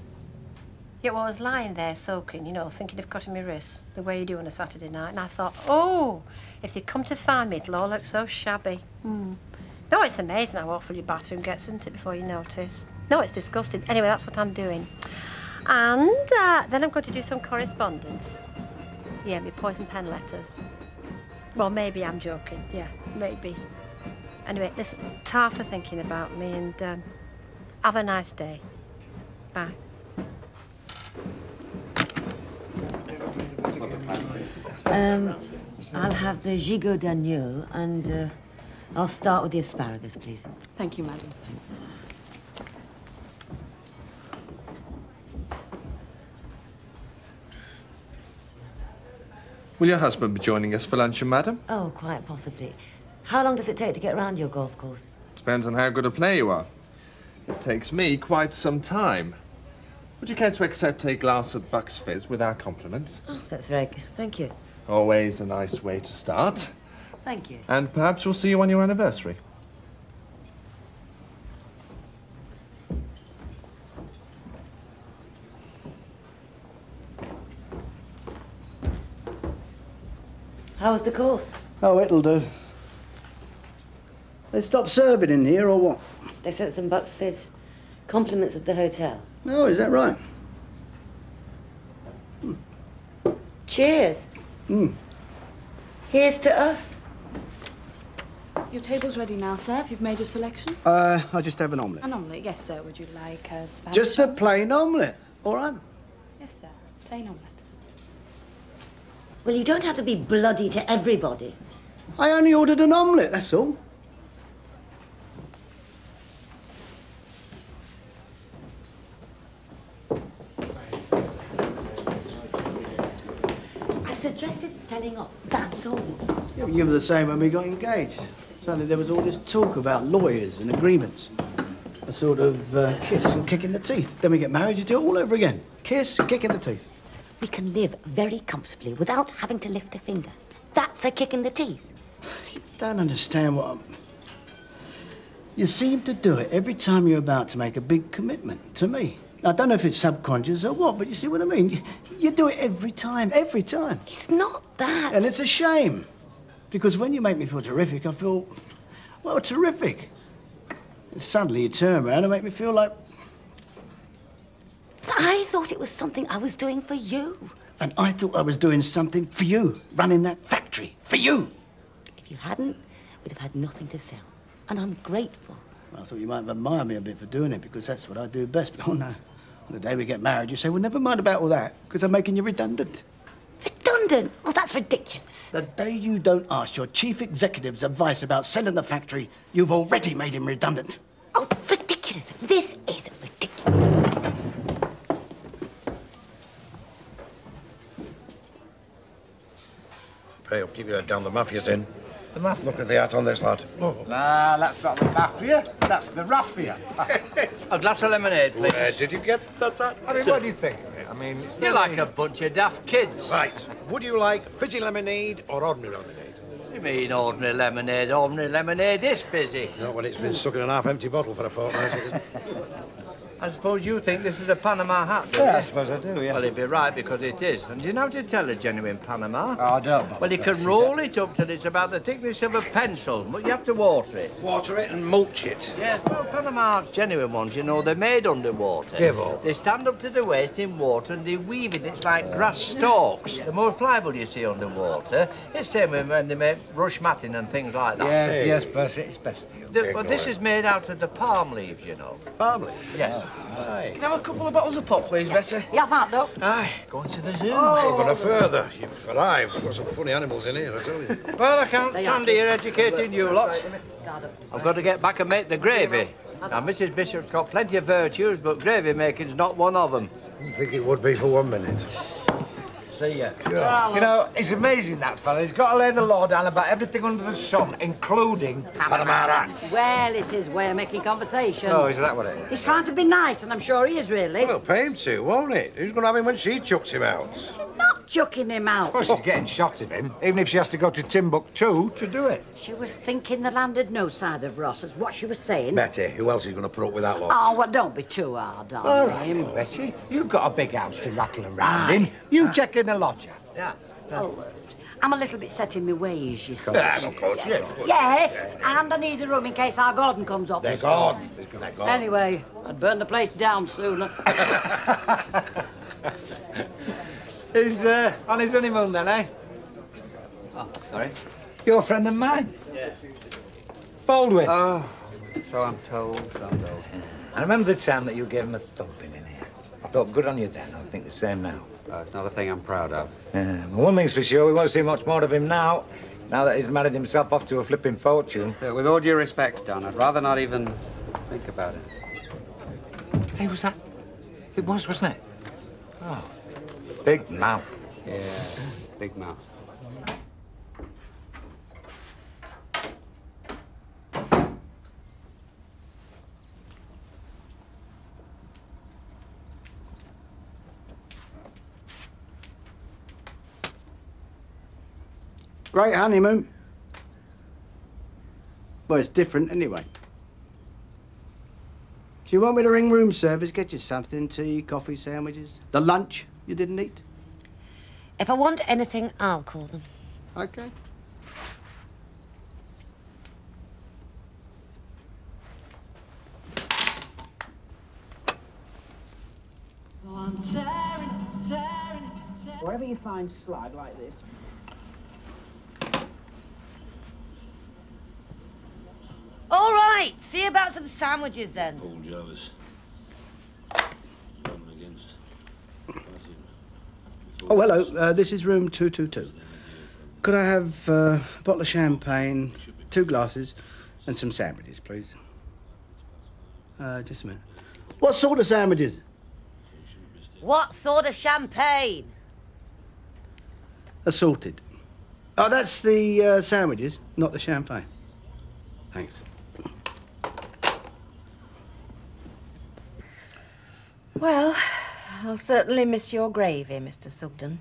Yet I was lying there soaking, you know, thinking of cutting my wrists, the way you do on a Saturday night, and I thought, oh, if they come to find me, it'll all look so shabby. No, it's amazing how awful your bathroom gets, isn't it, before you notice? No, it's disgusting. Anyway, that's what I'm doing. And then I'm going to do some correspondence. Yeah, my poison pen letters. Well, maybe I'm joking. Yeah, maybe. Anyway, listen, tar for thinking about me, and have a nice day. Bye. I'll have the gigot d'agneau, and I'll start with the asparagus, please. Thank you, madam. Thanks. Will your husband be joining us for luncheon, madam? Oh, quite possibly. How long does it take to get round your golf course? Depends on how good a player you are. It takes me quite some time. Would you care to accept a glass of Buck's Fizz with our compliments? Oh, that's very good. Thank you. Always a nice way to start. Thank you. And perhaps we'll see you on your anniversary. How was the course? Oh, it'll do. They stopped serving in here, or what? They sent some Buck's Fizz. Compliments of the hotel. Oh, is that right? Cheers. Here's to us. Your table's ready now, sir, if you've made your selection. I'll just have an omelette. An omelette, yes, sir. Would you like a Spanish? Just a plain omelette, all right? Yes, sir. Plain omelette. Well, you don't have to be bloody to everybody. I only ordered an omelette, that's all. I've suggested selling up, that's all. Yeah, but you were the same when we got engaged. Suddenly there was all this talk about lawyers and agreements. A sort of kiss and kick in the teeth. Then we get married, you do it all over again. Kiss and kick in the teeth. We can live very comfortably without having to lift a finger. That's a kick in the teeth. You don't understand what I'm... You seem to do it every time you're about to make a big commitment to me. I don't know if it's subconscious or what, but you see what I mean? You do it every time, every time. It's not that. And it's a shame. Because when you make me feel terrific, I feel, well, terrific. And suddenly you turn around and make me feel like I thought it was something I was doing for you. And I thought I was doing something for you, running that factory. For you! If you hadn't, we'd have had nothing to sell. And I'm grateful. Well, I thought you might admire me a bit for doing it, because that's what I do best. But oh no, the day we get married, you say, well, never mind about all that, because I'm making you redundant. Redundant? Oh, that's ridiculous. The day you don't ask your chief executive's advice about selling the factory, you've already made him redundant. Oh, ridiculous. This is ridiculous. Pay up, keep your head down, the mafia's in. The mafia? Look at the hat on this lad. Oh. Nah, that's not the mafia, that's the raffia. A glass of lemonade, please. Where did you get that hat? I mean, what do you think of it? I mean, it's You're like a bunch of daft kids. Right. Would you like fizzy lemonade or ordinary lemonade? You mean ordinary lemonade? Ordinary lemonade is fizzy. Not when it's been sucking an half-empty bottle for a fortnight. I suppose you think this is a Panama hat, do you? Yeah, I suppose I do, yeah. Well, it'd be right, because it is. And do you know how to tell a genuine Panama? Oh, I don't bother. Well, you can roll it up till it's about the thickness of a pencil, but you have to water it. Water it and mulch it. Yes, well, Panama genuine ones, you know, they're made underwater. Give up. They stand up to the waist in water and they weave it. It's like grass stalks. The more pliable you see underwater, it's the same when they make rush matting and things like that. Yes, yes, Percy, it's best to you. But this is made out of the palm leaves, you know. Palm leaves? Yes. Aye. Can I have a couple of bottles of pop, please, Bessie? Yeah, that, Doc. Aye, going to the zoo. Oh, but further. You've arrived. We've got some funny animals in here, I tell you. Well, I can't stand here educating you lot. I've got to get back and make the gravy. Now, Mrs. Bishop's got plenty of virtues, but gravy making's not one of them. I didn't think it would be for 1 minute. See ya. Sure. You know, it's amazing, that fella. He's got to lay the law down about everything under the sun, including Panama hats. Well, it's his way of making conversation. Oh, is that what it is? He's trying to be nice, and I'm sure he is, really. Well, pay him to, won't it? Who's going to have him when she chucks him out? Not chucking him out. Of course, she's getting shots of him, even if she has to go to Timbuktu to do it. She was thinking the land had no side of Ross, is what she was saying. Betty, who else is going to put up with that lot? Oh, well, don't be too hard on All him. right, Betty. You've got a big house to rattle around in. You check in a lodger. Yeah. Oh, I'm a little bit set in my ways, you see. Yeah, of course, yeah. Yes, and I need a room in case our garden comes up. They're gone. They're gone. Anyway, I'd burn the place down sooner. He's on his honeymoon then, eh? Oh, sorry. You're a friend of mine. Yeah. Baldwin. Oh, so I'm told. I remember the time that you gave him a thumping in here. I thought good on you then. I think the same now. It's not a thing I'm proud of. Yeah, well, one thing's for sure, we won't see much more of him now that he's married himself off to a flipping fortune. With all due respect, Don, I'd rather not even think about it. Hey, was that? It was, wasn't it? Oh, big mouth. Yeah, big mouth. Great honeymoon. Well, it's different anyway. Do you want me to ring room service, get you something, tea, coffee, sandwiches? The lunch you didn't eat? If I want anything, I'll call them. Okay. Wherever you find slag like this. All right, see about some sandwiches then. Paul Jarvis. Oh, hello. This is room 222. Could I have a bottle of champagne, 2 glasses, and some sandwiches, please? Just a minute. What sort of sandwiches? What sort of champagne? Assorted. Oh, that's the sandwiches, not the champagne. Thanks. Well, I'll certainly miss your gravy, Mr. Sugden.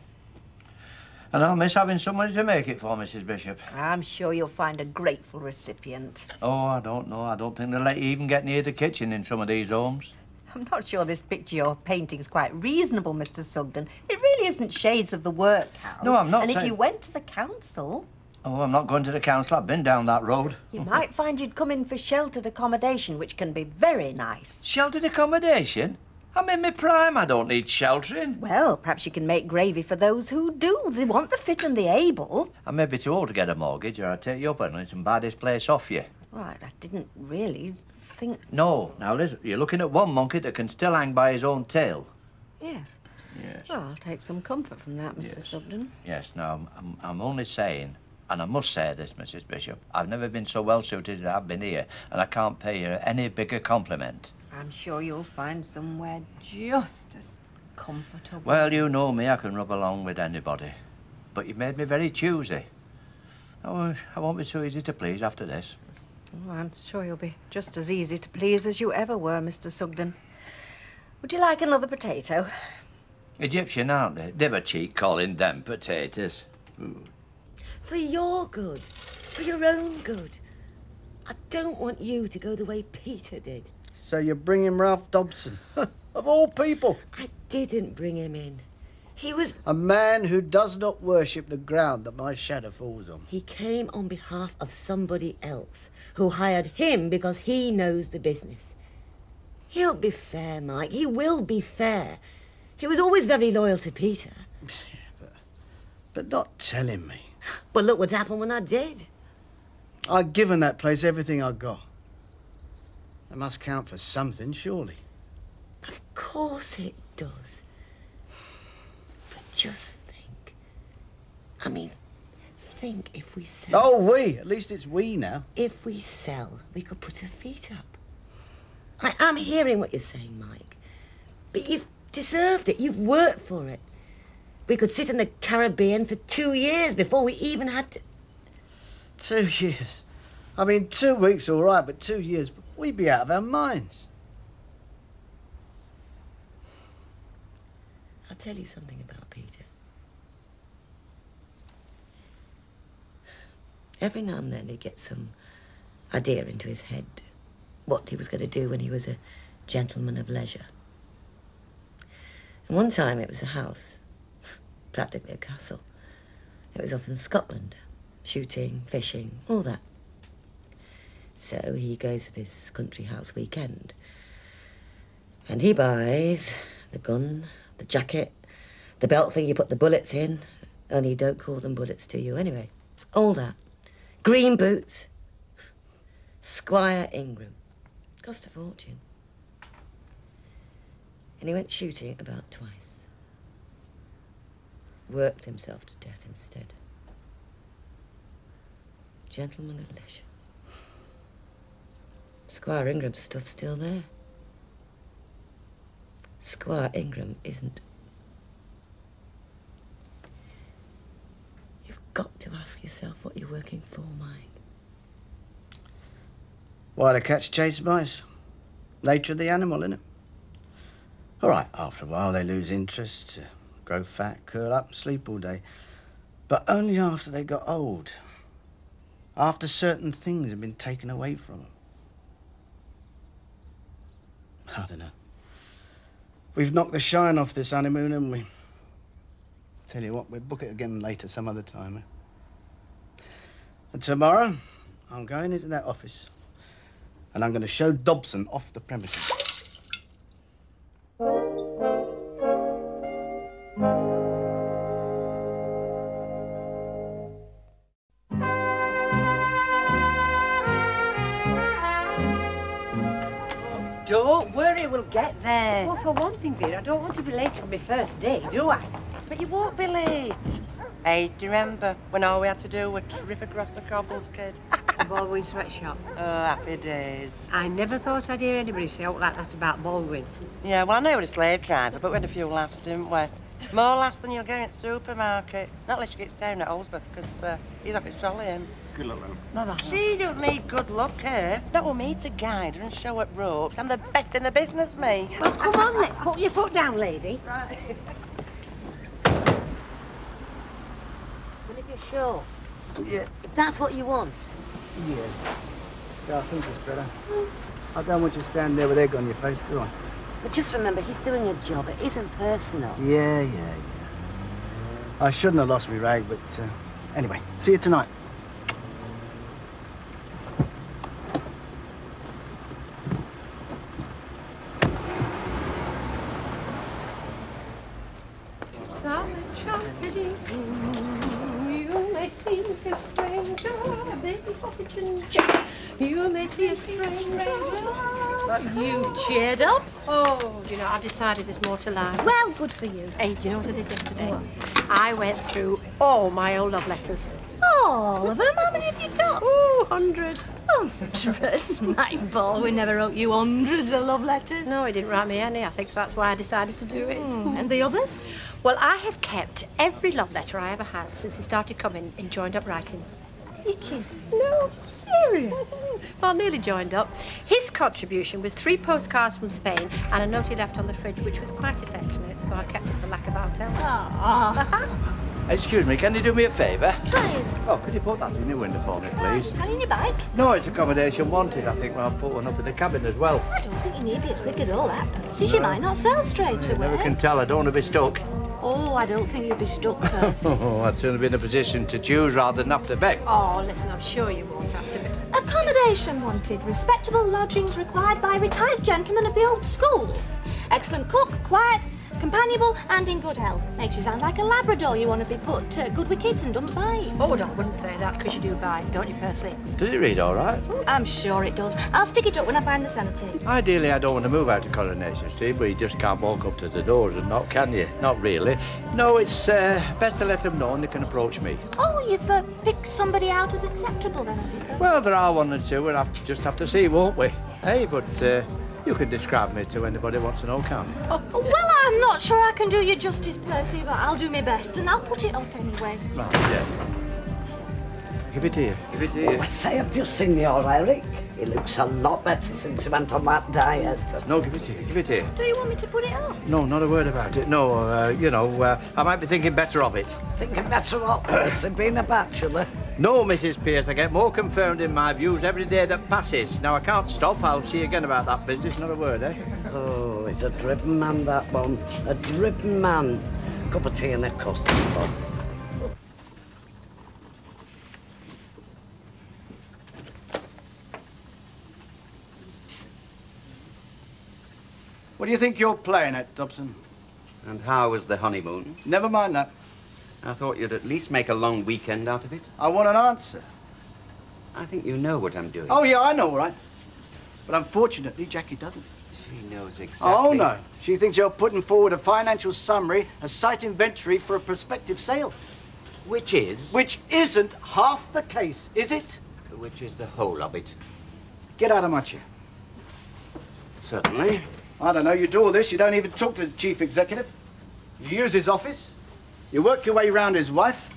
And I'll miss having somebody to make it for, Mrs. Bishop. I'm sure you'll find a grateful recipient. Oh, I don't know. I don't think they'll let you even get near the kitchen in some of these homes. I'm not sure this picture you're painting's quite reasonable, Mr. Sugden. It really isn't shades of the workhouse. No, I'm not And if saying- you went to the council, Oh, I'm not going to the council. I've been down that road. you might find you'd come in for sheltered accommodation, which can be very nice. Sheltered accommodation? I'm in my prime. I don't need sheltering. Well, perhaps you can make gravy for those who do. They want the fit and the able. I may be too old to get a mortgage, or I'd take you up on it and buy this place off you. Right, I didn't really think... No, now listen, you're looking at one monkey that can still hang by his own tail. Yes. Yes. Well, I'll take some comfort from that, Mr. Sugden. Yes, now, I'm only saying, and I must say this, Mrs. Bishop, I've never been so well suited as I've been here, and I can't pay you any bigger compliment. I'm sure you'll find somewhere just as comfortable. Well, you know me, I can rub along with anybody. But you've made me very choosy. Oh, I won't be so easy to please after this. Oh, I'm sure you'll be just as easy to please as you ever were, Mr. Sugden. Would you like another potato? Egyptian, aren't they? They've a cheek calling them potatoes. Ooh. For your good. For your own good. I don't want you to go the way Peter did. So you're bringing Ralph Dobson? Of all people. I didn't bring him in. He was... A man who does not worship the ground that my shadow falls on. He came on behalf of somebody else who hired him because he knows the business. He'll be fair, Mike. He will be fair. He was always very loyal to Peter. But not telling me. But look what's happened when I did. I'd given that place everything I got. It must count for something, surely. Of course it does. But just think. I mean, think if we sell... Oh, we. At least it's we now. If we sell, we could put our feet up. I'm hearing what you're saying, Mike. But you've deserved it. You've worked for it. We could sit in the Caribbean for 2 years before we even had to... 2 years? I mean, 2 weeks, all right, but 2 years, we'd be out of our minds. I'll tell you something about Peter. Every now and then he'd get some idea into his head what he was going to do when he was a gentleman of leisure. And one time it was a house, practically a castle. It was off in Scotland, shooting, fishing, all that. So he goes to this country house weekend, and he buys the gun, the jacket, the belt thing you put the bullets in, only you don't call them bullets, do you, anyway? All that. Green boots. Squire Ingram. Cost a fortune. And he went shooting about twice. Worked himself to death instead. Gentleman of leisure. Squire Ingram's stuff's still there. Squire Ingram isn't. You've got to ask yourself what you're working for, Mike. Why, to catch chase mice? Nature of the animal, innit? All right, after a while they lose interest, grow fat, curl up, sleep all day. But only after they got old. After certain things have been taken away from them. I don't know. We've knocked the shine off this honeymoon, haven't we? Tell you what, we'll book it again later, some other time. And tomorrow, I'm going into that office, and I'm going to show Dobson off the premises. Don't worry, we'll get there. Well, for one thing, Vera, I don't want to be late on my first day, do I? But you won't be late. Hey, do you remember when all we had to do was trip across the cobbles, kid? The Baldwin sweatshop. Oh, happy days. I never thought I'd hear anybody say out like that about Baldwin. Yeah, well, I know you're a slave driver, but we had a few laughs, didn't we? More laughs than you'll get at the supermarket. Not unless you get staring at Olsworth, because he's off his trolley, him. Good luck, Lou. Mother. She don't need good luck, eh? Not with me to guide her and show her ropes. I'm the best in the business, me. Well, come on, then. Put your foot down, lady. Right. Well, if you're sure. Yeah. If that's what you want. Yeah. Yeah, I think it's better. I don't want you to stand there with egg on your face, do I? But just remember, he's doing a job. It isn't personal. Yeah. I shouldn't have lost my rag, but anyway, see you tonight. I'm enchanted in you. You may see a stranger, a baby sausage and chips. You may see a stranger. You've cheered up. Oh, do you know, I've decided there's more to life. Well, good for you. Hey, do you know what I did yesterday? I went through all my old love letters. All of them? How many have you got? Ooh, hundreds. Hundreds? My Baldwin never wrote you hundreds of love letters. No, he didn't write me any. I think so that's why I decided to do it. And the others? Well, I have kept every love letter I ever had since he started coming in joined up writing. You kid? No, serious. Well, nearly joined up. His contribution was 3 postcards from Spain and a note he left on the fridge, which was quite affectionate, so I kept it for lack of aught else. Excuse me, can you do me a favour? Try us. Oh, could you put that in the window for me, please? Selling your bike? No, it's accommodation wanted. I think I'll put one up in the cabin as well. I don't think you need be as quick as all that, Percy. You might not sell straight away. Never can tell. I don't want to be stuck. Oh, I don't think you'll be stuck, Percy. Oh, I'd sooner be in a position to choose rather than have to beg. Oh, listen, I'm sure you won't have to be. Accommodation wanted. Respectable lodgings required by retired gentlemen of the old school. Excellent cook, quiet, companionable and in good health. Makes you sound like a Labrador. You want to be put good with kids and don't buy. Oh, no, I wouldn't say that, because you do buy, don't you, Percy? Does it read all right? I'm sure it does. I'll stick it up when I find the sellotape. Ideally, I don't want to move out to Coronation Street, but you just can't walk up to the doors and knock, can you? Not really. No, it's best to let them know and they can approach me. Oh, you've picked somebody out as acceptable then, have you, Percy? Well, there are one or two. We'll just have to see, won't we? Hey, but you can describe me to anybody who wants to know, can't you? Oh, well, I'm not sure I can do you justice, Percy, but I'll do my best and I'll put it up anyway. Right, yeah. Give it here. Give it here. Oh, I say, I've just seen your Eric. He looks a lot better since he went on that diet. No, give it here. Give it here. Do you want me to put it up? No, not a word about it. No, I might be thinking better of it. Thinking better of Percy being a bachelor? No, Mrs. Pierce, I get more confirmed in my views every day that passes. Now, I can't stop. I'll see you again about that business. Not a word, eh? Oh, he's a driven man, that one. A driven man. Cup of tea and a custard, Bob. What do you think you're playing at, Dobson? And how was the honeymoon? Never mind that. I thought you'd at least make a long weekend out of it. I want an answer. I think you know what I'm doing. Oh, yeah, I know, all right. But unfortunately, Jackie doesn't. She knows exactly. Oh, no. She thinks you're putting forward a financial summary, a site inventory for a prospective sale. Which is? Which isn't half the case, is it? Which is the whole of it. Get out of my chair. Certainly. I don't know, you do all this, you don't even talk to the chief executive. You use his office, you work your way round his wife,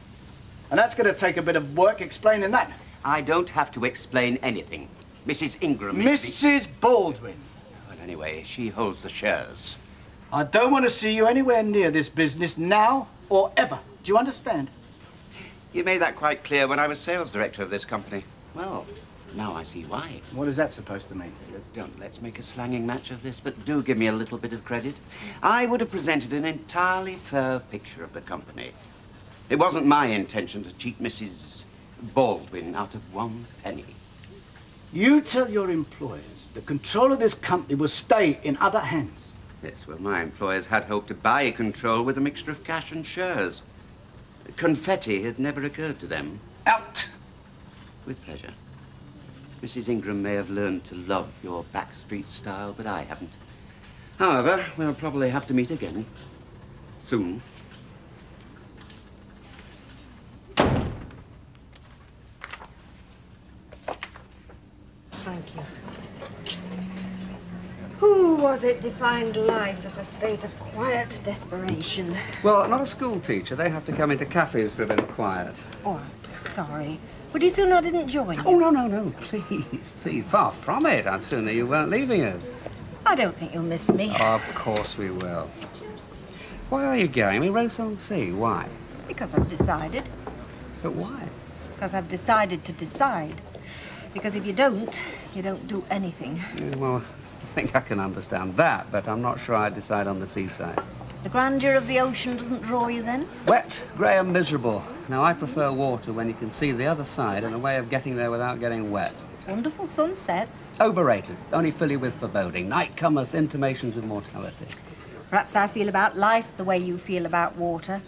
and that's going to take a bit of work explaining that. I don't have to explain anything. Mrs. Ingram is Mrs. Baldwin. Well, anyway, she holds the shares. I don't want to see you anywhere near this business now or ever. Do you understand? You made that quite clear when I was sales director of this company. Well, now I see why. What is that supposed to mean? Look, don't let's make a slanging match of this, but do give me a little bit of credit. I would have presented an entirely fair picture of the company. It wasn't my intention to cheat Mrs. Baldwin out of 1 penny. You tell your employers the control of this company will stay in other hands. Yes, well, my employers had hoped to buy control with a mixture of cash and shares. Confetti had never occurred to them. Out! With pleasure. Mrs. Ingram may have learned to love your backstreet style, but I haven't. However, we'll probably have to meet again. Soon. Thank you. Who was it defined life as a state of quiet desperation? Well, not a school teacher. They have to come into cafes for a bit of quiet. Oh, I'm sorry. Would you sooner I didn't join? Oh, no, please, please. Far from it. I'd sooner you weren't leaving us. I don't think you'll miss me. Of course we will. Why are you going? I mean, Ross-on-Sea, why? Because I've decided. But why? Because I've decided to decide. Because if you don't do anything. Yeah, well, I think I can understand that, but I'm not sure I'd decide on the seaside. The grandeur of the ocean doesn't draw you then? Wet, grey and miserable. Now, I prefer water when you can see the other side and a way of getting there without getting wet. Wonderful sunsets. Overrated. Only fill you with foreboding. Night cometh, intimations of mortality. Perhaps I feel about life the way you feel about water.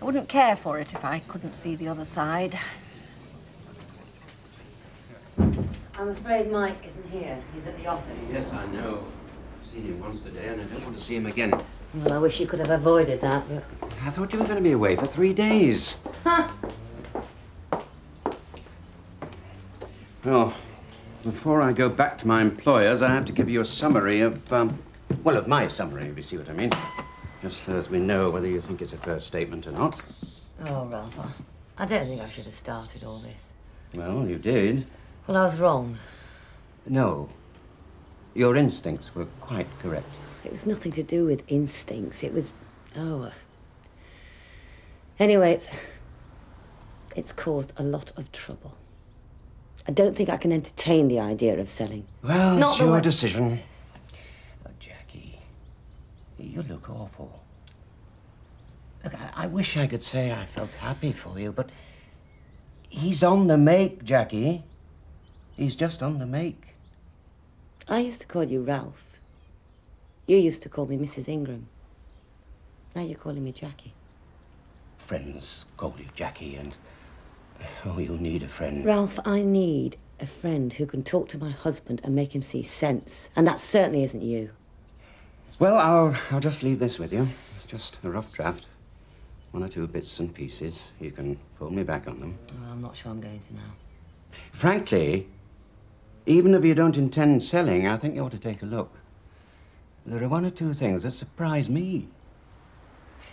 I wouldn't care for it if I couldn't see the other side. I'm afraid Mike isn't here. He's at the office. Yes, I know. I've seen him once today, and I don't want to see him again. Well, I wish you could have avoided that, but... I thought you were going to be away for 3 days. Huh. Well, before I go back to my employers, I have to give you a summary of, well, of my summary, if you see what I mean. Just so as we know whether you think it's a fair statement or not. Oh, Ralph, I don't think I should have started all this. Well, you did. Well, I was wrong. No. Your instincts were quite correct. It was nothing to do with instincts. It was... Anyway, it's caused a lot of trouble. I don't think I can entertain the idea of selling. Well, Not it's the your way- decision. Oh, Jackie, you look awful. Look, I wish I could say I felt happy for you, but he's on the make, Jackie. He's just on the make. I used to call you Ralph. You used to call me Mrs. Ingram. Now you're calling me Jackie. Friends call you Jackie, and oh, you'll need a friend. Ralph, I need a friend who can talk to my husband and make him see sense. And that certainly isn't you. Well, I'll just leave this with you. It's just a rough draft. 1 or 2 bits and pieces. You can phone me back on them. Well, I'm not sure I'm going to now. Frankly, even if you don't intend selling, I think you ought to take a look. There are 1 or 2 things that surprise me.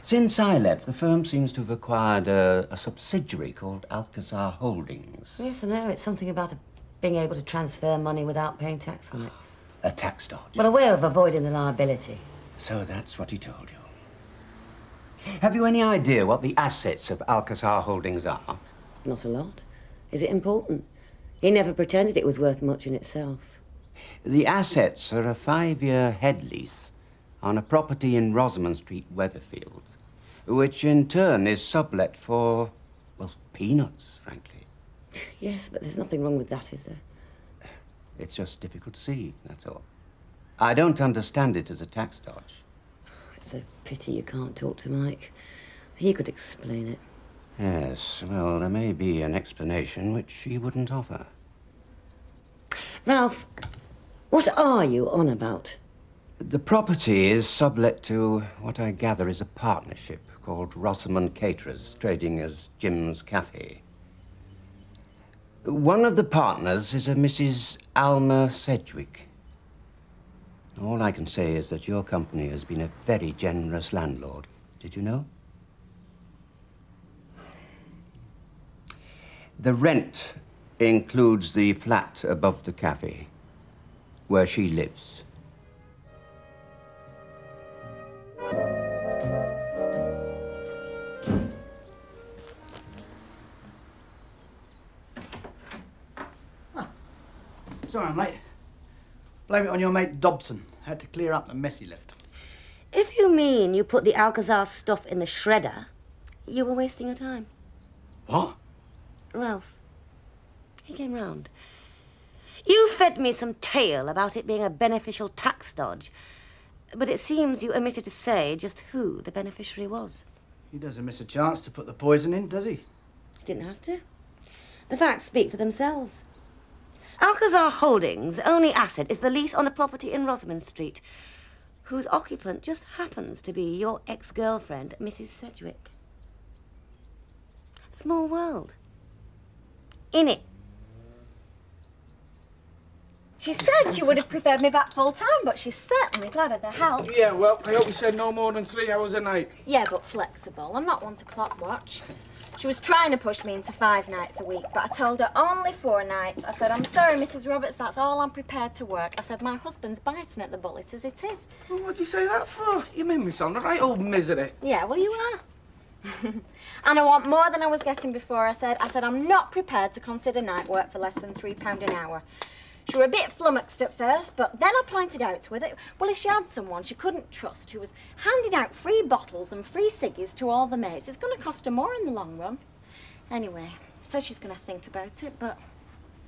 Since I left, the firm seems to have acquired a subsidiary called Alcazar Holdings. Yes, I know. It's something about being able to transfer money without paying tax on it. A tax dodge. Well, a way of avoiding the liability. So that's what he told you. Have you any idea what the assets of Alcazar Holdings are? Not a lot. Is it important? He never pretended it was worth much in itself. The assets are a 5-year head lease on a property in Rosamond Street, Weatherfield, which in turn is sublet for, well, peanuts, frankly. Yes, but there's nothing wrong with that, is there? It's just difficult to see, that's all. I don't understand it as a tax dodge. It's a pity you can't talk to Mike. He could explain it. Yes, well, there may be an explanation which he wouldn't offer. Ralph, what are you on about? The property is sublet to what I gather is a partnership called Rosamond Caterers, trading as Jim's Cafe. One of the partners is a Mrs. Alma Sedgwick. All I can say is that your company has been a very generous landlord. Did you know? The rent includes the flat above the cafe, where she lives. Sorry I'm late. Blame it on your mate Dobson. Had to clear up the mess he left. If you mean you put the Alcazar stuff in the shredder, you were wasting your time. What? Ralph, he came round. You fed me some tale about it being a beneficial tax dodge, but it seems you omitted to say just who the beneficiary was. He doesn't miss a chance to put the poison in, does he? He didn't have to. The facts speak for themselves. Alcazar Holdings' only asset is the lease on a property in Rosamond Street, whose occupant just happens to be your ex-girlfriend, Mrs. Sedgwick. Small world. In it. She said she would have preferred me back full-time, but she's certainly glad of the help. Yeah, well, I hope you said no more than 3 hours a night. Yeah, but flexible. I'm not one to clock watch. She was trying to push me into 5 nights a week, but I told her only 4 nights. I said, I'm sorry, Mrs. Roberts, that's all I'm prepared to work. I said, my husband's biting at the bullet as it is. Well, what'd you say that for? You made me sound a right old misery. Yeah, well, you are. And I want more than I was getting before. I said, I'm not prepared to consider night work for less than £3 an hour. She were a bit flummoxed at first, but then I pointed out to her that, well, if she had someone she couldn't trust who was handing out free bottles and free ciggies to all the mates, it's going to cost her more in the long run. Anyway, says she's going to think about it, but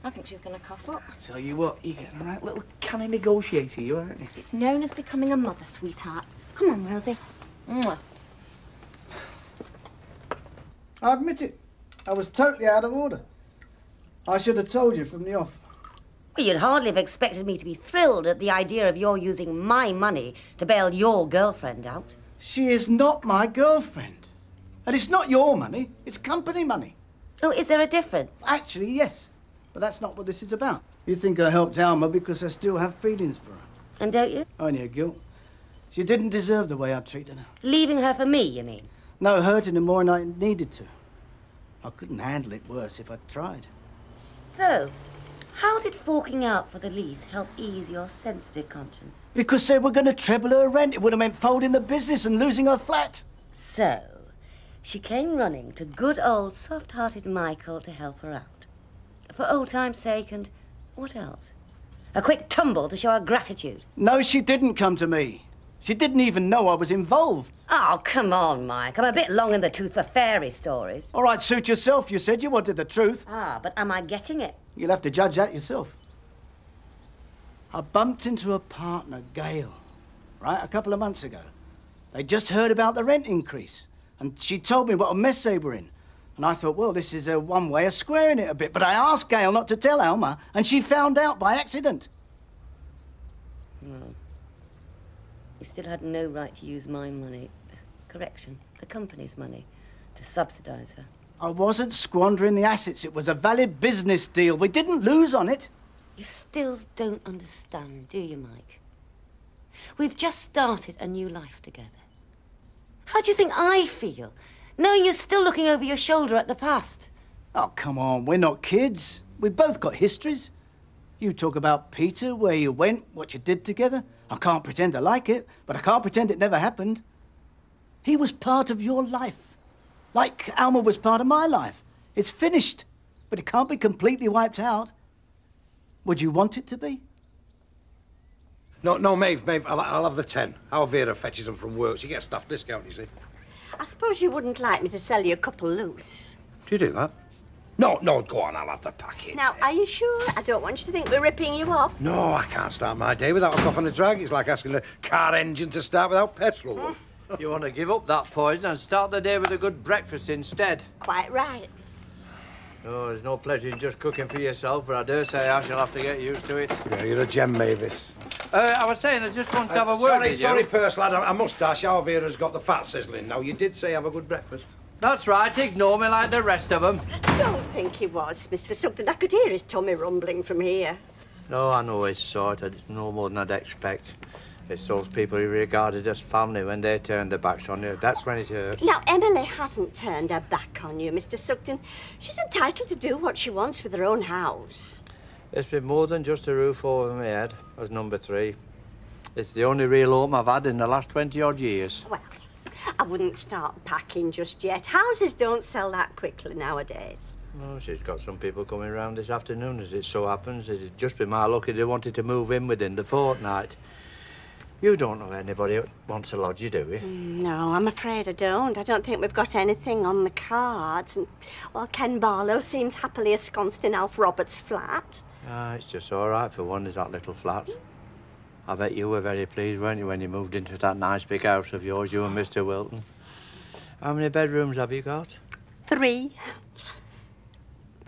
I think she's going to cough up. I tell you what, you're getting a right little canny negotiator, you aren't you? It's known as becoming a mother, sweetheart. Come on, Rosie. Mwah. I admit it. I was totally out of order. I should have told you from the off. Well, you'd hardly have expected me to be thrilled at the idea of your using my money to bail your girlfriend out. She is not my girlfriend. And it's not your money, it's company money. Oh, is there a difference? Actually, yes. But that's not what this is about. You think I helped Alma because I still have feelings for her. And don't you? Only a guilt. She didn't deserve the way I treated her. Leaving her for me, you mean? No, hurting her more than I needed to. I couldn't handle it worse if I tried. So, how did forking out for the lease help ease your sensitive conscience? Because they were going to treble her rent. It would have meant folding the business and losing her flat. So, she came running to good old soft-hearted Michael to help her out. For old time's sake and what else? A quick tumble to show her gratitude. No, she didn't come to me. She didn't even know I was involved. Oh, come on, Mike. I'm a bit long in the tooth for fairy stories. All right, suit yourself. You said you wanted the truth. Ah, but am I getting it? You'll have to judge that yourself. I bumped into a partner, Gail, right, a couple of months ago. They just heard about the rent increase, and she told me what a mess they were in. And I thought, well, this is one way of squaring it a bit. But I asked Gail not to tell Alma, and she found out by accident. Well, you still had no right to use my money. Correction, the company's money, to subsidise her. I wasn't squandering the assets. It was a valid business deal. We didn't lose on it. You still don't understand, do you, Mike? We've just started a new life together. How do you think I feel, knowing you're still looking over your shoulder at the past? Oh, come on, we're not kids. We've both got histories. You talk about Peter, where you went, what you did together. I can't pretend I like it, but I can't pretend it never happened. He was part of your life, like Alma was part of my life. It's finished, but it can't be completely wiped out. Would you want it to be? No, Maeve, I'll have the 10. How Vera fetches them from work. She gets staff discount, you see. I suppose you wouldn't like me to sell you a couple loose. Do you do that? No, go on, I'll have the packet. Now, are you sure? I don't want you to think we're ripping you off. No, I can't start my day without a cough and a drag. It's like asking a car engine to start without petrol. You want to give up that poison and start the day with a good breakfast instead. Quite right. No, there's no pleasure in just cooking for yourself, but I dare say I shall have to get used to it. Yeah, you're a gem, Mavis. I was saying, I just want to have a word with you. Sorry, Purse, lad, I must dash. Our Vera's got the fat sizzling now. You did say have a good breakfast. That's right, ignore me like the rest of them. I don't think he was, Mr. Sugden. I could hear his tummy rumbling from here. No, I know his sort. It's no more than I'd expect. It's those people you regarded as family when they turned their backs on you. That's when it hurts. Now, Emily hasn't turned her back on you, Mr. Sugden. She's entitled to do what she wants with her own house. It's been more than just a roof over my head as number 3. It's the only real home I've had in the last 20-odd years. Well, I wouldn't start packing just yet. Houses don't sell that quickly nowadays. Oh, she's got some people coming round this afternoon, as it so happens. It'd just be my luck if they wanted to move in within the fortnight. You don't know anybody who wants to lodge you, do you? No, I'm afraid I don't. I don't think we've got anything on the cards. And, well, Ken Barlow seems happily ensconced in Alf Roberts' flat. Ah, it's just all right for one, is that little flat. I bet you were very pleased, weren't you, when you moved into that nice big house of yours, you and Mr. Wilton? How many bedrooms have you got? 3.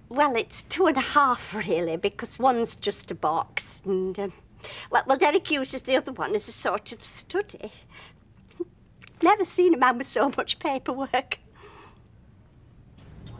Well, it's 2.5, really, because one's just a box. And, well, Derek uses the other one as a sort of study. Never seen a man with so much paperwork.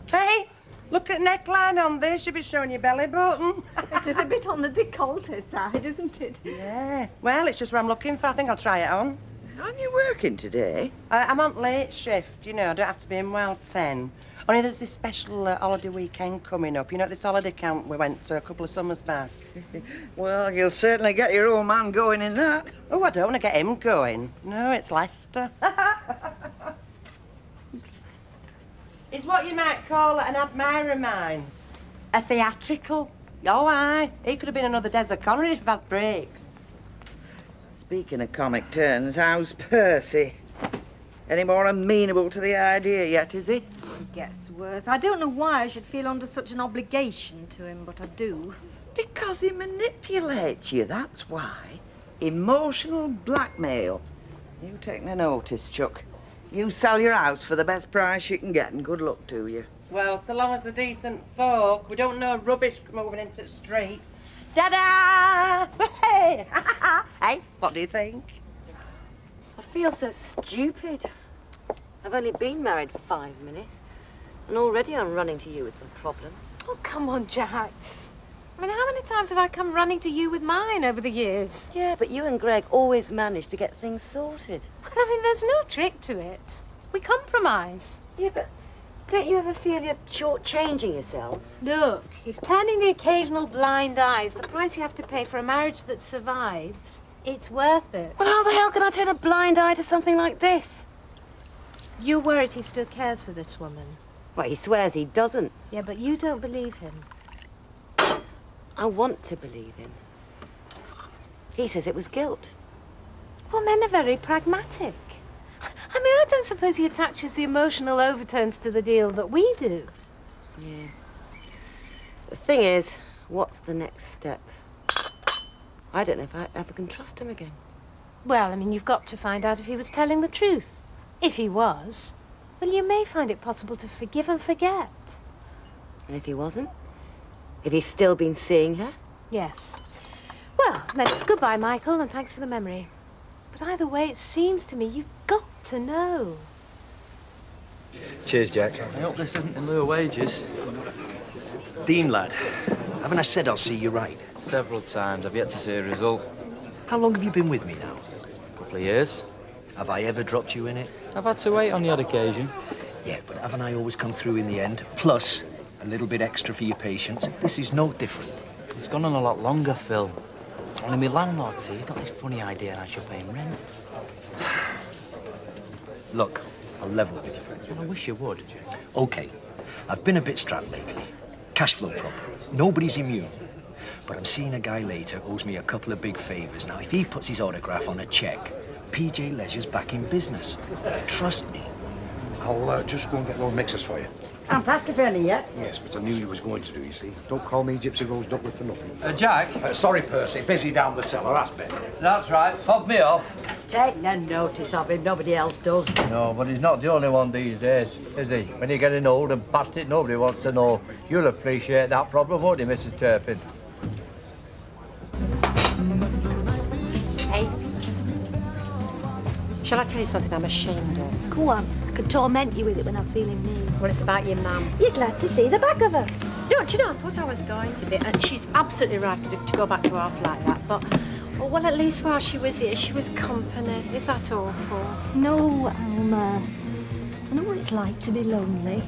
Hey, look at neckline on this. You'll be showing your belly button. It is a bit on the décolleté side, isn't it? Yeah. Well, it's just what I'm looking for. I think I'll try it on. Aren't you working today? I'm on late shift, you know. I don't have to be in well 10. Only there's this special holiday weekend coming up. You know, this holiday camp we went to a couple of summers back. Well, you'll certainly get your old man going in that. Oh, I don't want to get him going. No, it's Lester. It's what you might call an admirer of mine. A theatrical. Oh, aye. He could have been another Desert Connery if he'd had breaks. Speaking of comic turns, how's Percy? Any more amenable to the idea yet, is he? gets worse. I don't know why I should feel under such an obligation to him, but I do. Because he manipulates you, that's why. Emotional blackmail. You take no notice, Chuck. You sell your house for the best price you can get, and good luck to you. Well, so long as they're decent folk, we don't know rubbish moving into the street. Ta-da! Hey! Hey, what do you think? I feel so stupid. I've only been married 5 minutes, and already I'm running to you with my problems. Oh, come on, Jax. I mean, how many times have I come running to you with mine over the years? Yeah, but you and Greg always manage to get things sorted. Well, I mean, there's no trick to it. We compromise. Yeah, but don't you ever feel you're shortchanging yourself? Look, if turning the occasional blind eye is the price you have to pay for a marriage that survives, it's worth it. Well, how the hell can I turn a blind eye to something like this? You're worried he still cares for this woman. Well, he swears he doesn't. Yeah, but you don't believe him. I want to believe him. He says it was guilt. Well, men are very pragmatic. I mean, I don't suppose he attaches the emotional overtones to the deal that we do. Yeah. The thing is, what's the next step? I don't know if I ever can trust him again. Well, I mean, you've got to find out if he was telling the truth. If he was, well, you may find it possible to forgive and forget. And if he wasn't? If he's still been seeing her? Yes. Well, then it's goodbye, Michael, and thanks for the memory. But either way, it seems to me you've got to know. Cheers, Jack. I hope this isn't in lieu of wages. Dean, lad, haven't I said I'll see you right? Several times. I've yet to see a result. How long have you been with me now? A couple of years. Have I ever dropped you in it? I've had to wait on the odd occasion. Yeah, but haven't I always come through in the end? Plus, a little bit extra for your patience. This is no different. It's gone on a lot longer, Phil. Only my landlord, see, he's got this funny idea I should pay him rent. Look, I'll level with you. Well, I wish you would. OK, I've been a bit strapped lately. Cash flow problem. Nobody's immune. But I'm seeing a guy later owes me a couple of big favours. Now, if he puts his autograph on a cheque, PJ Leisure's back in business. Trust me. I'll just go and get those mixers for you. I'm asking for any yet. Yes, but I knew you was going to do, you see. Don't call me Gypsy Rose Duckworth for nothing. Jack? Sorry, Percy. Busy down the cellar, that's better. That's right. Fob me off. Take no notice of him. Nobody else does. No, but he's not the only one these days, is he? When you're getting old and past it, nobody wants to know. You'll appreciate that problem, won't you, Mrs. Turpin? Hey. Shall I tell you something I'm ashamed of? Go on. I could torment you with it when I'm feeling mean. Well, it's about your mum. You're glad to see the back of her. No, do you know, I thought I was going to be, and she's absolutely right to go back to our flat like that, but, well, at least while she was here, she was company. Is that awful? No, Alma. I know what it's like to be lonely.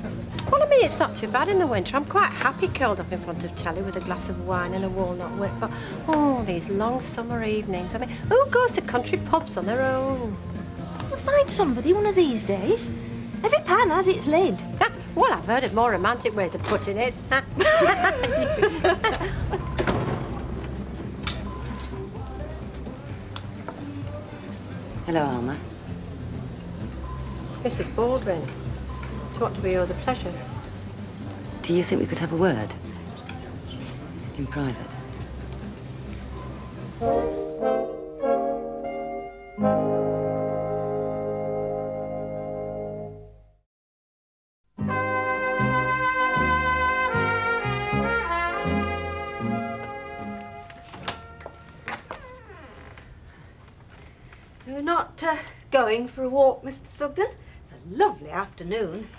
Well, I mean, it's not too bad in the winter. I'm quite happy curled up in front of telly with a glass of wine and a walnut whip, but, oh, these long summer evenings. I mean, who goes to country pubs on their own? You'll find somebody one of these days. Every pan has its lid. Well, I've heard of more romantic ways of putting it. Hello, Alma. Mrs. Baldwin, to what do we owe the pleasure? Do you think we could have a word? In private? You're not going for a walk, Mr. Sugden? It's a lovely afternoon.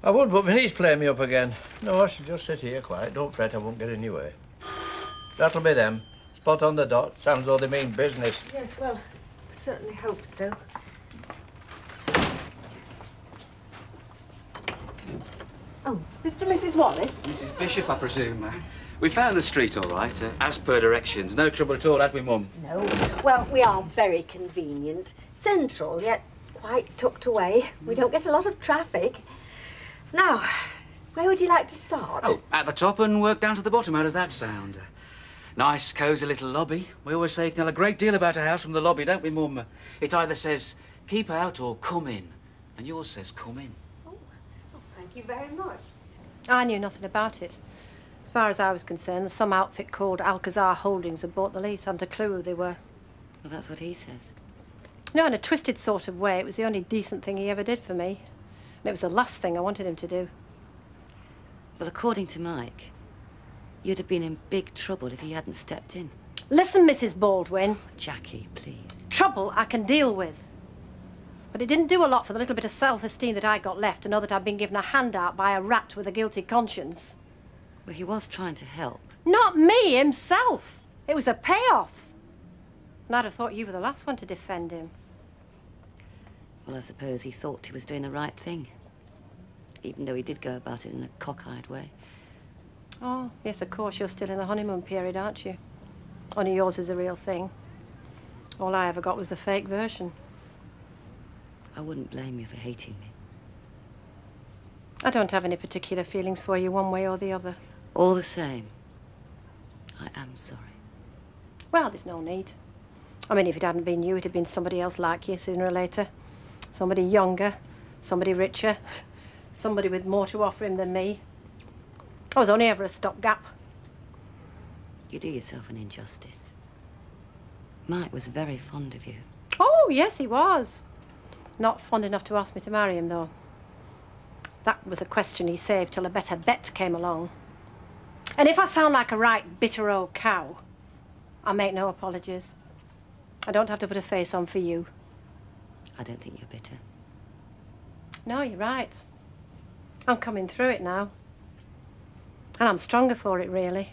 I would, but my knees play me up again. No, I should just sit here quiet. Don't fret, I won't get in your way. That'll be them. Spot on the dot. Sounds though they mean business. Yes, well, I certainly hope so. Oh, Mr. and Mrs. Wallace? Mrs. Bishop, I presume. We found the street all right, as per directions. No trouble at all, had we, Mum? No. Well, we are very convenient. Central, yet quite tucked away. We don't get a lot of traffic. Now, where would you like to start? Oh, at the top and work down to the bottom. How does that sound? Nice, cosy little lobby. We always say you can tell a great deal about a house from the lobby, don't we, Mum? It either says, keep out or come in. And yours says, come in. Thank you very much. I knew nothing about it. As far as I was concerned, some outfit called Alcazar Holdings had bought the lease. I hadn't a clue who they were. Well, that's what he says. No, in a twisted sort of way, it was the only decent thing he ever did for me. And it was the last thing I wanted him to do. Well, according to Mike, you'd have been in big trouble if he hadn't stepped in. Listen, Mrs. Baldwin. Jackie, please. Trouble I can deal with. But it didn't do a lot for the little bit of self-esteem that I got left to know that I'd been given a handout by a rat with a guilty conscience. Well, he was trying to help. Not me, himself. It was a payoff. And I'd have thought you were the last one to defend him. Well, I suppose he thought he was doing the right thing. Even though he did go about it in a cockeyed way. Oh, yes, of course, you're still in the honeymoon period, aren't you? Only yours is a real thing. All I ever got was the fake version. I wouldn't blame you for hating me. I don't have any particular feelings for you one way or the other. All the same, I am sorry. Well, there's no need. I mean, if it hadn't been you, it'd have been somebody else like you sooner or later. Somebody younger, somebody richer, somebody with more to offer him than me. I was only ever a stopgap. You do yourself an injustice. Mike was very fond of you. Oh, yes, he was. Not fond enough to ask me to marry him, though. That was a question he saved till a better bet came along. And if I sound like a right bitter old cow, I make no apologies. I don't have to put a face on for you. I don't think you're bitter. No, you're right. I'm coming through it now. And I'm stronger for it, really.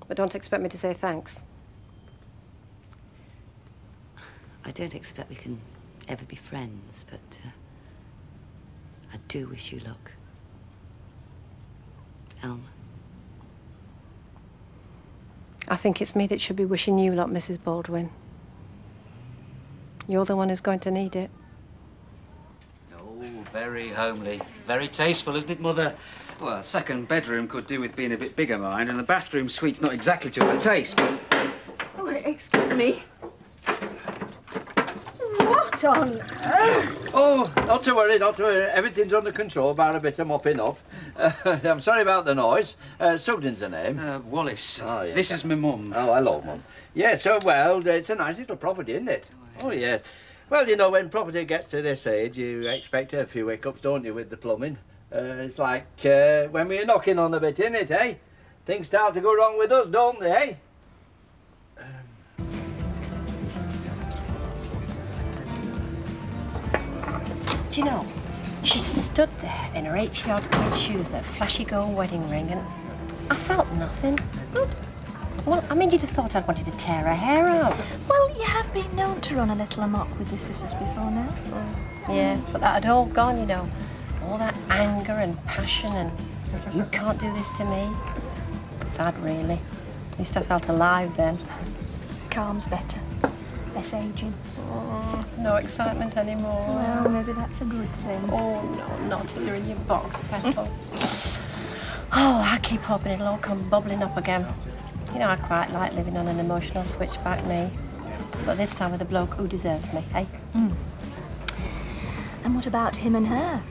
But don't expect me to say thanks. I don't expect we can ever be friends, but I do wish you luck. Elma. I think it's me that should be wishing you luck, Mrs. Baldwin. You're the one who's going to need it. Oh, very homely. Very tasteful, isn't it, Mother? Well, a second bedroom could do with being a bit bigger, mind, and the bathroom suite's not exactly to her taste, but... Oh, excuse me. What on earth? Oh, not to worry, not to worry. Everything's under control, about a bit of mopping up. I'm sorry about the noise. Sugden's the name. Wallace. Oh, yeah. This is my mum. Oh, hello, Mum. Yeah, so, well, it's a nice little property, isn't it? Oh, yes. Well, you know, when property gets to this age, you expect a few hiccups, don't you, with the plumbing? It's like when we're knocking on a bit, innit, eh? Things start to go wrong with us, don't they, eh? Do you know, she stood there in her 80-odd quid shoes and her flashy gold wedding ring, and I felt nothing. Well, I mean, you'd have thought I'd wanted to tear her hair out. Well, you have been known to run a little amok with the sisters before now. Yeah, but that had all gone, you know. All that anger and passion and you can't do this to me. Sad, really. At least I felt alive then. Calm's better. Less aging. No excitement anymore. Well, maybe that's a good thing. Oh, no, not till you're in your box, Petal. Oh, I keep hoping it'll all come bubbling up again. You know, I quite like living on an emotional switchback, me. But this time with a bloke who deserves me, eh? And what about him and her?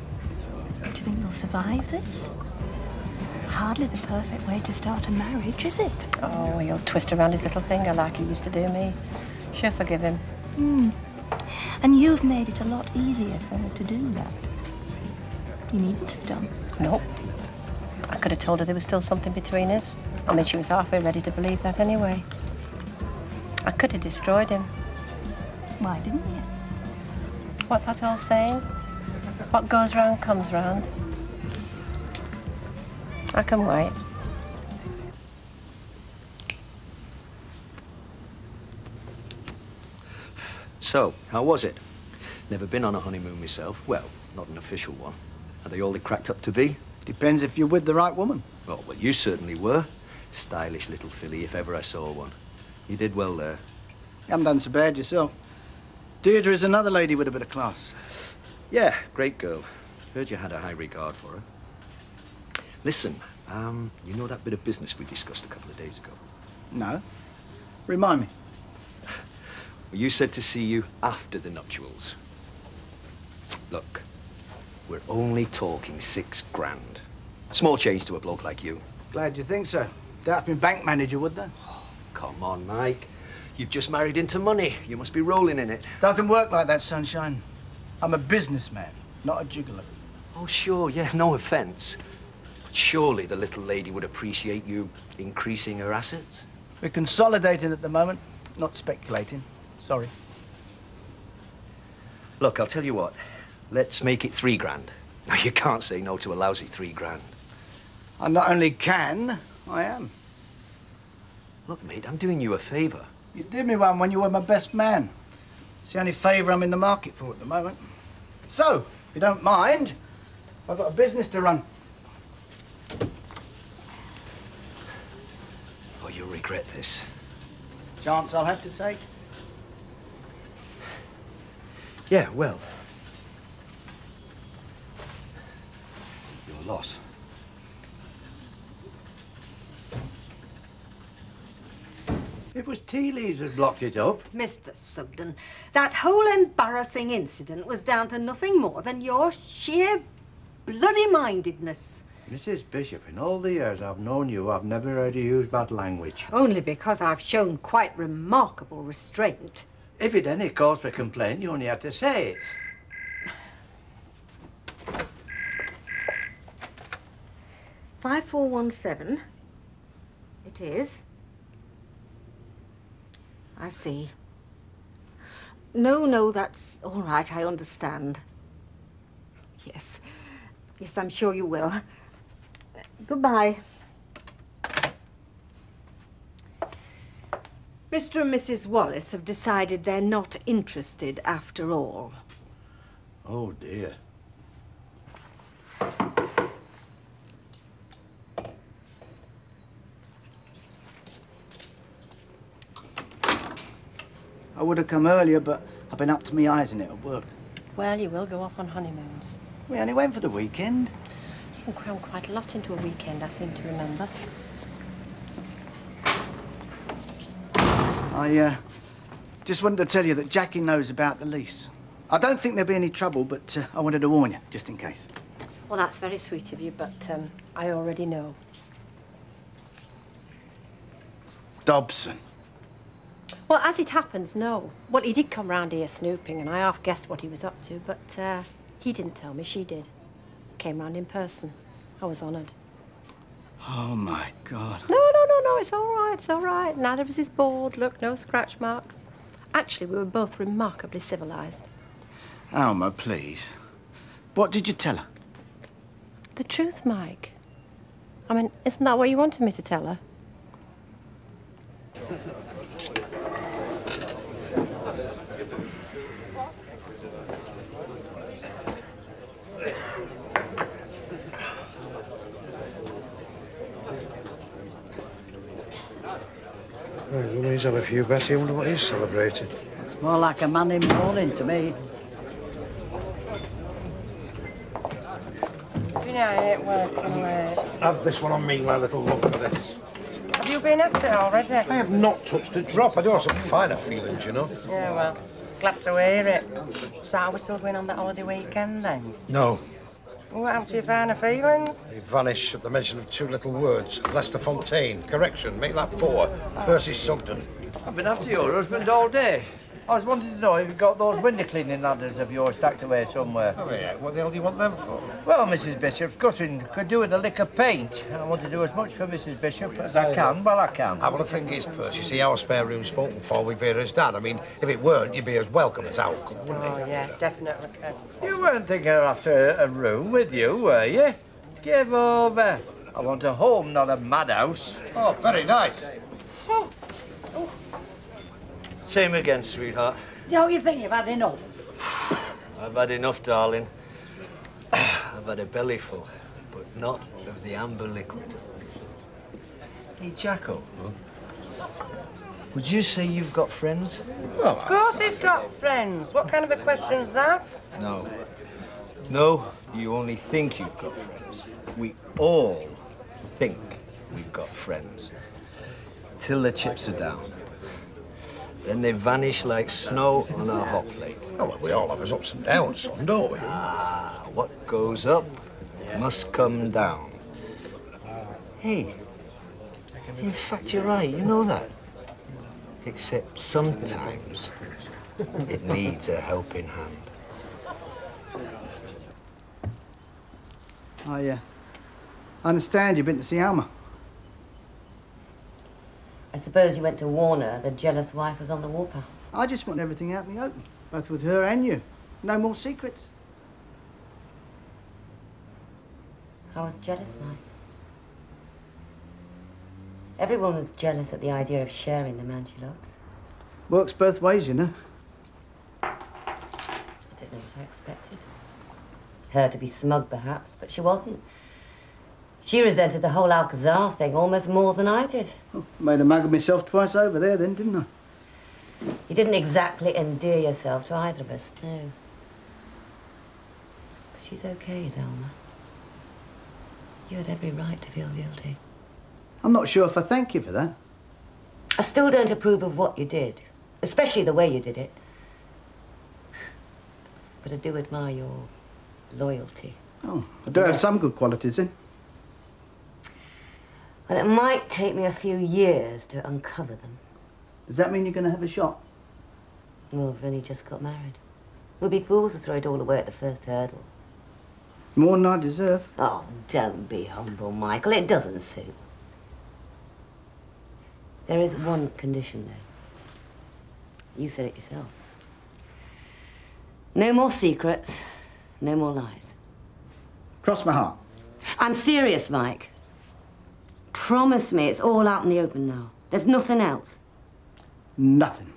Do you think they'll survive this? Hardly the perfect way to start a marriage, is it? Oh, he'll twist around his little finger like he used to do me. She'll forgive him. And you've made it a lot easier for her to do that. You needn't have done. Nope. I could have told her there was still something between us. I mean, she was halfway ready to believe that anyway. I could have destroyed him. Why didn't you? What's that old saying? What goes round comes round. I can wait. So, how was it? Never been on a honeymoon myself. Well, not an official one. Are they all they cracked up to be? Depends if you're with the right woman. Oh, well, you certainly were. Stylish little filly, if ever I saw one. You did well there. You haven't done so bad yourself. Deirdre's another lady with a bit of class. Yeah, great girl. Heard you had a high regard for her. Listen, you know that bit of business we discussed a couple of days ago? No. Remind me. Well, you said to see you after the nuptials. Look, We're only talking 6 grand. Small change to a bloke like you. Glad you think so. That'd been bank manager, would they? Oh, come on, Mike. You've just married into money. You must be rolling in it. Doesn't work like that, Sunshine. I'm a businessman, not a gigolo. Oh, sure, yeah, no offence. But surely the little lady would appreciate you increasing her assets? We're consolidating at the moment, not speculating. Sorry. Look, I'll tell you what. Let's make it 3 grand. Now, you can't say no to a lousy 3 grand. I not only can, I am. Look, mate, I'm doing you a favour. You did me one when you were my best man. It's the only favour I'm in the market for at the moment. So, if you don't mind, I've got a business to run. Oh, you'll regret this. Chance I'll have to take. Yeah, well. Your loss. It was Teeley's that blocked it up. Mr. Sugden, that whole embarrassing incident was down to nothing more than your sheer bloody-mindedness. Mrs. Bishop, in all the years I've known you, I've never heard you use bad language. Only because I've shown quite remarkable restraint. If you'd any cause for complaint, you only had to say it. $5417. It is. I see. No, that's all right. I understand. Yes. Yes, I'm sure you will. Goodbye. Mr. and Mrs. Wallace have decided they're not interested after all. Oh, dear. I would have come earlier, but I've been up to my eyes in it at work. Well, you will go off on honeymoons. We only went for the weekend. You can cram quite a lot into a weekend, I seem to remember. I just wanted to tell you that Jackie knows about the lease. I don't think there'll be any trouble, but I wanted to warn you, just in case. Well, that's very sweet of you, but I already know. Dobson. Well, as it happens, no. Well, he did come round here snooping, and I half guessed what he was up to, but he didn't tell me, she did. Came round in person. I was honoured. Oh, my God. No, it's all right, it's all right. Neither of us is bored. Look, no scratch marks. Actually, we were both remarkably civilised. Alma, please. What did you tell her? The truth, Mike. I mean, isn't that what you wanted me to tell her? He's had a few, Betty. I wonder what he's celebrating. It's more like a man in mourning to me. Good night, welcome late. Have this one on me, my little love, for this. Have you been at it already? I have not touched a drop. I do have some finer feelings, you know. Yeah, well, glad to hear it. So are we still going on that holiday weekend then? No. What happened to your finer feelings? They vanish at the mention of 2 little words. Lester Fontaine. Correction. Make that 4. Percy Sugden. I've been after your husband all day. I was wanting to know if you've got those window cleaning ladders of yours stacked away somewhere. Oh, yeah. What the hell do you want them for? Well, Mrs. Bishop's cousin could do with a lick of paint. I want to do as much for Mrs. Bishop as I can while I can. Well, the thing is, Percy, see, our spare room's spoken for with Vera's dad. I mean, if it weren't, you'd be as welcome as ours, wouldn't Oh, yeah, definitely. You weren't thinking of after a room with you, were you? Give over. I want a home, not a madhouse. Oh, very nice. Same again, sweetheart. Don't you think you've had enough? I've had enough, darling. I've had a belly full, but not of the amber liquid. Hey, Jacko. Would you say you've got friends? Of course he's got friends. What kind of a question's that? No. No, you only think you've got friends. We all think we've got friends. Till the chips are down. then they vanish like snow on a hot plate. Oh, well, we all have our ups and downs, son, don't we? Ah, what goes up must come down. Hey, in fact, you're right, you know that. Except sometimes it needs a helping hand. I understand you've been to see Alma. I suppose you went to warn her the jealous wife was on the warpath. I just want everything out in the open, both with her and you. No more secrets. I was jealous, Mike. Every woman's jealous at the idea of sharing the man she loves. Works both ways, you know. I didn't know what I expected. Her to be smug, perhaps, but she wasn't. She resented the whole Alcazar thing almost more than I did. Oh, made a mug of myself twice over there then, didn't I? You didn't exactly endear yourself to either of us, no. But she's okay, is Alma. You had every right to feel guilty. I'm not sure if I thank you for that. I still don't approve of what you did, especially the way you did it. But I do admire your loyalty. Oh, I do have some good qualities then. Well, it might take me a few years to uncover them. Does that mean you're going to have a shot? Well, we've only just got married. We'd be fools to throw it all away at the first hurdle. More than I deserve. Oh, don't be humble, Michael. It doesn't suit. There is one condition, though. You said it yourself. No more secrets, no more lies. Cross my heart. I'm serious, Mike. Promise me it's all out in the open now. There's nothing else. Nothing.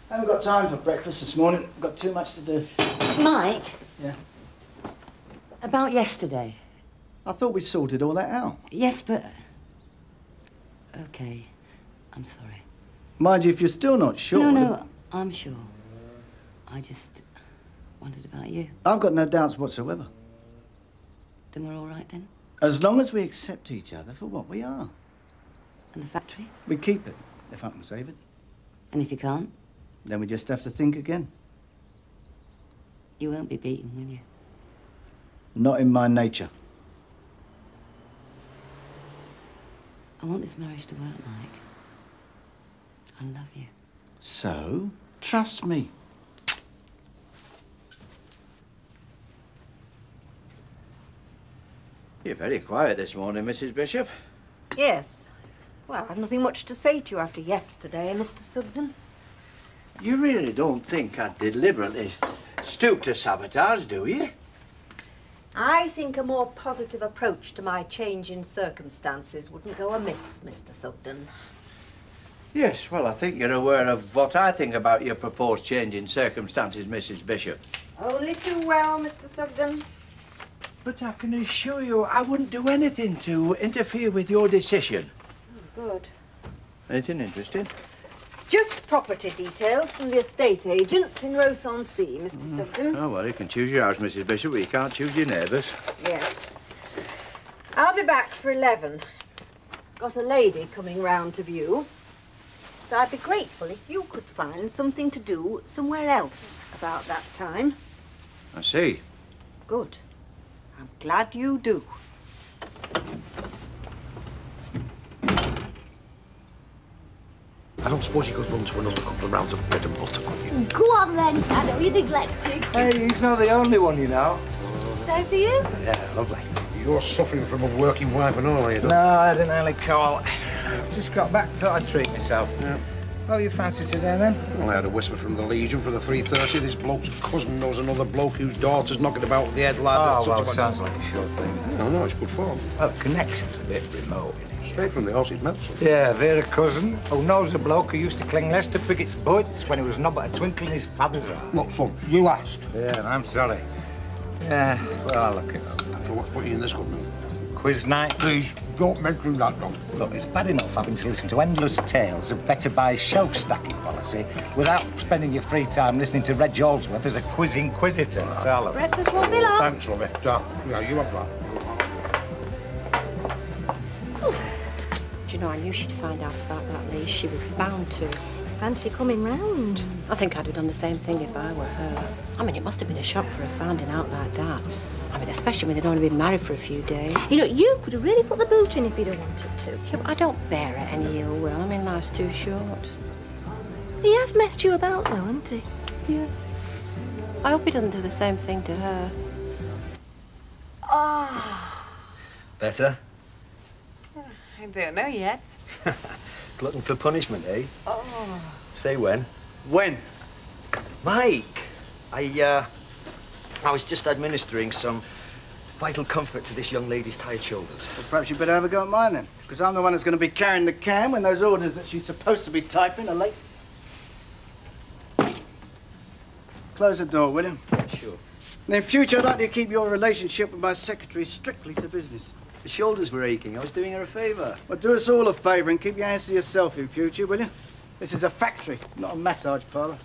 I haven't got time for breakfast this morning. I've got too much to do. Mike? Yeah? About yesterday. I thought we sorted all that out. Yes, but... Okay. I'm sorry. Mind you, if you're still not sure... No, I'm sure. I just wondered about you. I've got no doubts whatsoever. Then we're all right, then? As long as we accept each other for what we are. And the factory? We keep it, if I can save it. And if you can't? Then we just have to think again. You won't be beaten, will you? Not in my nature. I want this marriage to work, Mike. I love you. So, trust me. You're very quiet this morning, Mrs. Bishop. Yes. Well, I've nothing much to say to you after yesterday, Mr. Sugden. You really don't think I'd deliberately stoop to sabotage, do you? I think a more positive approach to my change in circumstances wouldn't go amiss, Mr. Sugden. Yes, well, I think you're aware of what I think about your proposed change in circumstances, Mrs. Bishop. Only too well, Mr. Sugden. But I can assure you I wouldn't do anything to interfere with your decision. Good. Anything interesting? Just property details from the estate agents in Ross-on-Sea, Mr. Sugden. Oh, well, you can choose your house, Mrs. Bishop, but you can't choose your neighbours. Yes. I'll be back for 11. Got a lady coming round to view. So I'd be grateful if you could find something to do somewhere else about that time. I see. Good. I'm glad you do. I don't suppose you could run to another couple of rounds of bread and butter, could you? Go on then, I know you're neglecting. Hey, he's not the only one, you know. So for you? Yeah, lovely. You're suffering from a working wife and all, are you? No, I didn't really call. Just got back, thought I'd treat myself. Yeah. What you fancy today, then? Well, I had a whisper from the Legion for the 3:30. This bloke's cousin knows another bloke whose daughter's knocking about with the head lad. Oh, well, sounds like a sure thing. No, it's good form. Well, connection's a bit remote. Straight from the horse's mouth. Yeah, Vera cousin, who knows a bloke who used to cling Lester Pickett's boots when he was not but a twinkle in his father's eye. What, son? You asked? Yeah, I'm sorry. Yeah, well, I'll look it up. So what's put you in this company? quiz night? Please, don't mention that, Don. Look, it's bad enough having to listen to endless tales of better buy shelf stacking policy without spending your free time listening to Reg Holdsworth as a quiz inquisitor. Tell her. Breakfast won't be long. Thanks, Robbie. Yeah, you have that. Do you know, I knew she'd find out about that lease. She was bound to. Fancy coming round. I think I'd have done the same thing if I were her. I mean, it must have been a shock for her finding out like that. I mean, especially when they'd only been married for a few days. You know, you could have really put the boot in if you'd have wanted to. Yeah, but I don't bear her any ill will. I mean, life's too short. He has messed you about, though, hasn't he? Yeah. I hope he doesn't do the same thing to her. Oh, Better? I don't know yet. Glutton for punishment, eh? Oh. Say when. When? Mike! I was just administering some vital comfort to this young lady's tired shoulders. Well, perhaps you better have a go at mine then, because I'm the one that's going to be carrying the can when those orders that she's supposed to be typing are late. Close the door, will you? Sure. And in future, I'd like you to keep your relationship with my secretary strictly to business. The shoulders were aching. I was doing her a favour. Well, do us all a favour and keep your hands to yourself in future, will you? This is a factory, not a massage parlour.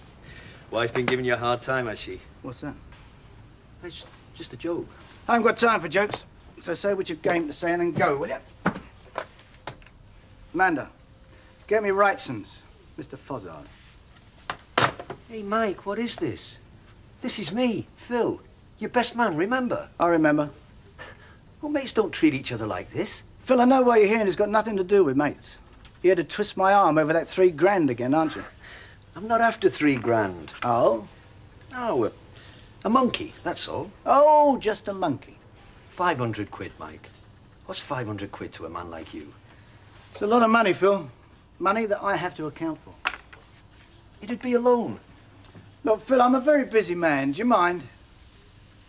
Wife been giving you a hard time, has she? What's that? It's just a joke. I haven't got time for jokes, so say what you've game to say and then go, will you? Amanda, get me Wrightson's, Mr. Fozzard. Hey, Mike, what is this? This is me, Phil. Your best man, remember? I remember. Well, mates don't treat each other like this. Phil, I know why you're here and it's got nothing to do with mates. You had to twist my arm over that £3 again, aren't you? I'm not after £3. Oh? No, a monkey, that's all. Oh, just a monkey. 500 quid, Mike. What's 500 quid to a man like you? It's a lot of money, Phil. Money that I have to account for. It'd be a loan. Look, Phil, I'm a very busy man. Do you mind?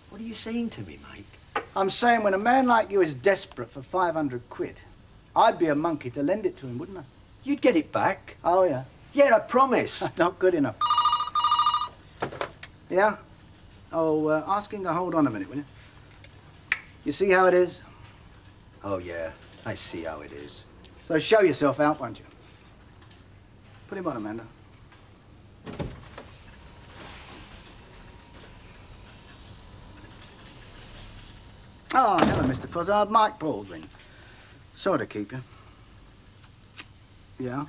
What are you saying to me, Mike? I'm saying when a man like you is desperate for 500 quid, I'd be a monkey to lend it to him, wouldn't I? You'd get it back. Oh, yeah? Yeah, I promise. Not good enough. Yeah? Oh, ask him to hold on a minute, will you? You see how it is? Oh, yeah, I see how it is. So show yourself out, won't you? Put him on, Amanda. Oh, hello, Mr. Fozzard. Mike Baldwin. Sorry to keep you. Yeah?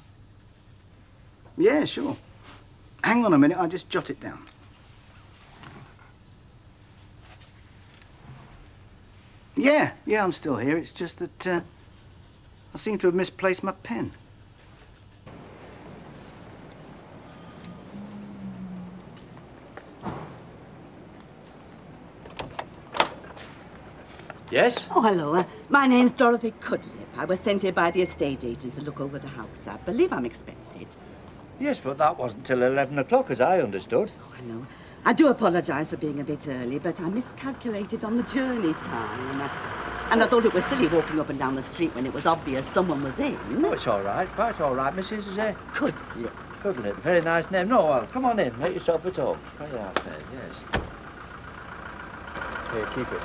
Yeah, sure. Hang on a minute, I'll just jot it down. Yeah, I'm still here. It's just that, I seem to have misplaced my pen. Yes? Oh, hello. My name's Dorothy Cudlip. I was sent here by the estate agent to look over the house. I believe I'm expected. Yes, but that wasn't till 11 o'clock, as I understood. Oh, I know. I do apologise for being a bit early, but I miscalculated on the journey time. And I thought it was silly walking up and down the street when it was obvious someone was in. Oh, it's all right. Quite all right, Mrs. Cudlip. Cudlip. Very nice name. No, well, come on in. Make yourself at home. Very nice name, yes. Here, keep it.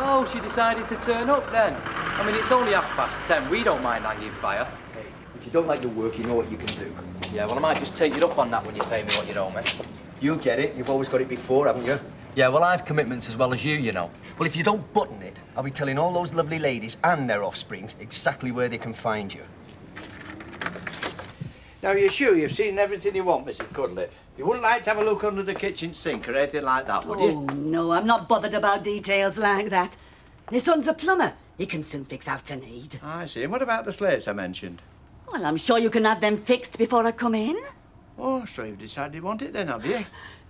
Oh, she decided to turn up then. I mean, it's only 10:30. We don't mind hanging fire. Hey, if you don't like the work, you know what you can do. Yeah, well, I might just take you up on that when you pay me what you owe me. You'll get it. You've always got it before, haven't you? Yeah, well, I've commitments as well as you know. Well, if you don't button it, I'll be telling all those lovely ladies and their offsprings exactly where they can find you. Now, you're sure you've seen everything you want, Mrs. Cudlip? You wouldn't like to have a look under the kitchen sink or anything like that, would you? Oh, no, I'm not bothered about details like that. My son's a plumber. He can soon fix out a need. I see. And what about the slates I mentioned? Well, I'm sure you can have them fixed before I come in. Oh, so you've decided you want it then, have you?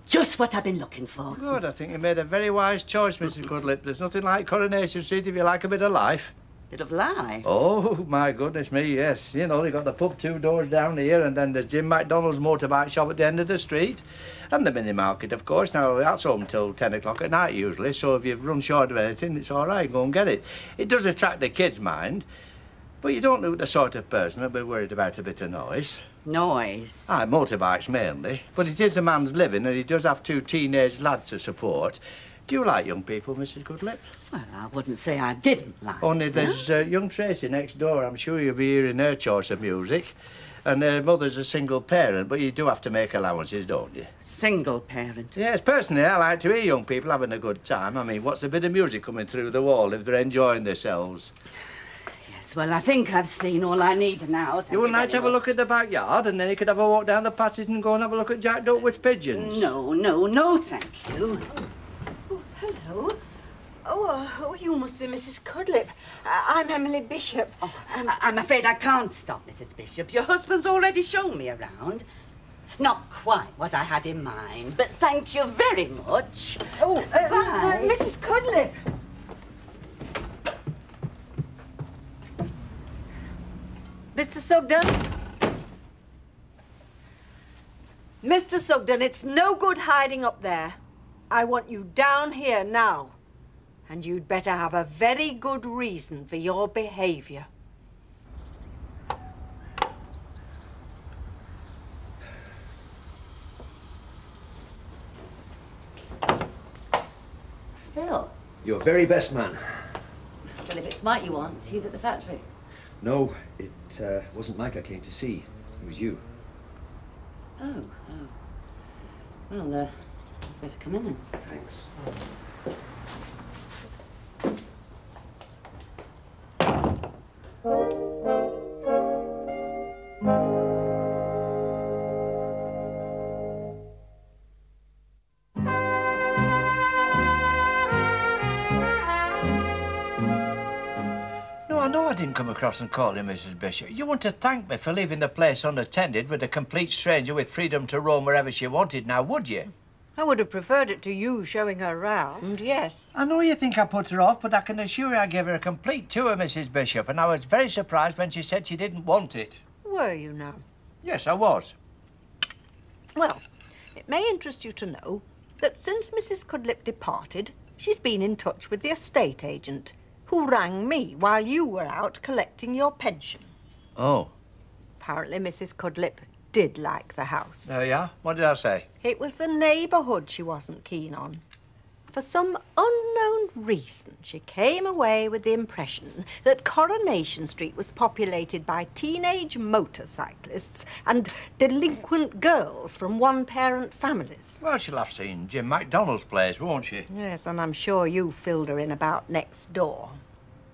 Just what I've been looking for. Good. I think you made a very wise choice, Mrs. Cudlip. There's nothing like Coronation Street if you like a bit of life. Bit of life? Oh, my goodness me, yes. You know, they've got the pub 2 doors down here, and then there's Jim McDonald's motorbike shop at the end of the street. And the mini market, of course. Now, that's home till 10 o'clock at night, usually, so if you've run short of anything, it's all right, go and get it. It does attract the kids' mind, but you don't look the sort of person who'd be worried about a bit of noise. Noise? Aye, motorbikes mainly. But it is a man's living, and he does have 2 teenage lads to support. Do you like young people, Mrs. Goodlip? Well, I wouldn't say I didn't like Only there's young Tracy next door. I'm sure you'll be hearing her choice of music. And her mother's a single parent, but you do have to make allowances, don't you? Single parent? Yes, personally, I like to hear young people having a good time. I mean, what's a bit of music coming through the wall if they're enjoying themselves? Yes, well, I think I've seen all I need now. You wouldn't like to have a look at the backyard, and then you could have a walk down the passage and go and have a look at Jack Duck with pigeons? No, thank you. Oh, hello. Oh, you must be Mrs. Cudlip. I'm Emily Bishop. Oh, I'm afraid I can't stop, Mrs. Bishop. Your husband's already shown me around. Not quite what I had in mind, but thank you very much. Oh, Mrs. Cudlip. Mr. Sugden? Mr. Sugden, it's no good hiding up there. I want you down here now. And you'd better have a very good reason for your behaviour. Phil. Your very best man. Well, if it's Mike you want, he's at the factory. No, it wasn't Mike I came to see. It was you. Oh. Well, you better come in then. Thanks. No, I know I didn't come across and call you Mrs. Bishop. You want to thank me for leaving the place unattended with a complete stranger with freedom to roam wherever she wanted, now would you? I would have preferred it to you showing her round, yes. I know you think I put her off, but I can assure you I gave her a complete tour, Mrs. Bishop, and I was very surprised when she said she didn't want it. Were you now? Yes, I was. Well, it may interest you to know that since Mrs. Cudlip departed, she's been in touch with the estate agent, who rang me while you were out collecting your pension. Oh. Apparently Mrs. Cudlip did like the house. There you are. What did I say? It was the neighbourhood she wasn't keen on. For some unknown reason, she came away with the impression that Coronation Street was populated by teenage motorcyclists and delinquent girls from one-parent families. Well, she'll have seen Jim MacDonald's place, won't she? Yes, and I'm sure you filled her in about next door.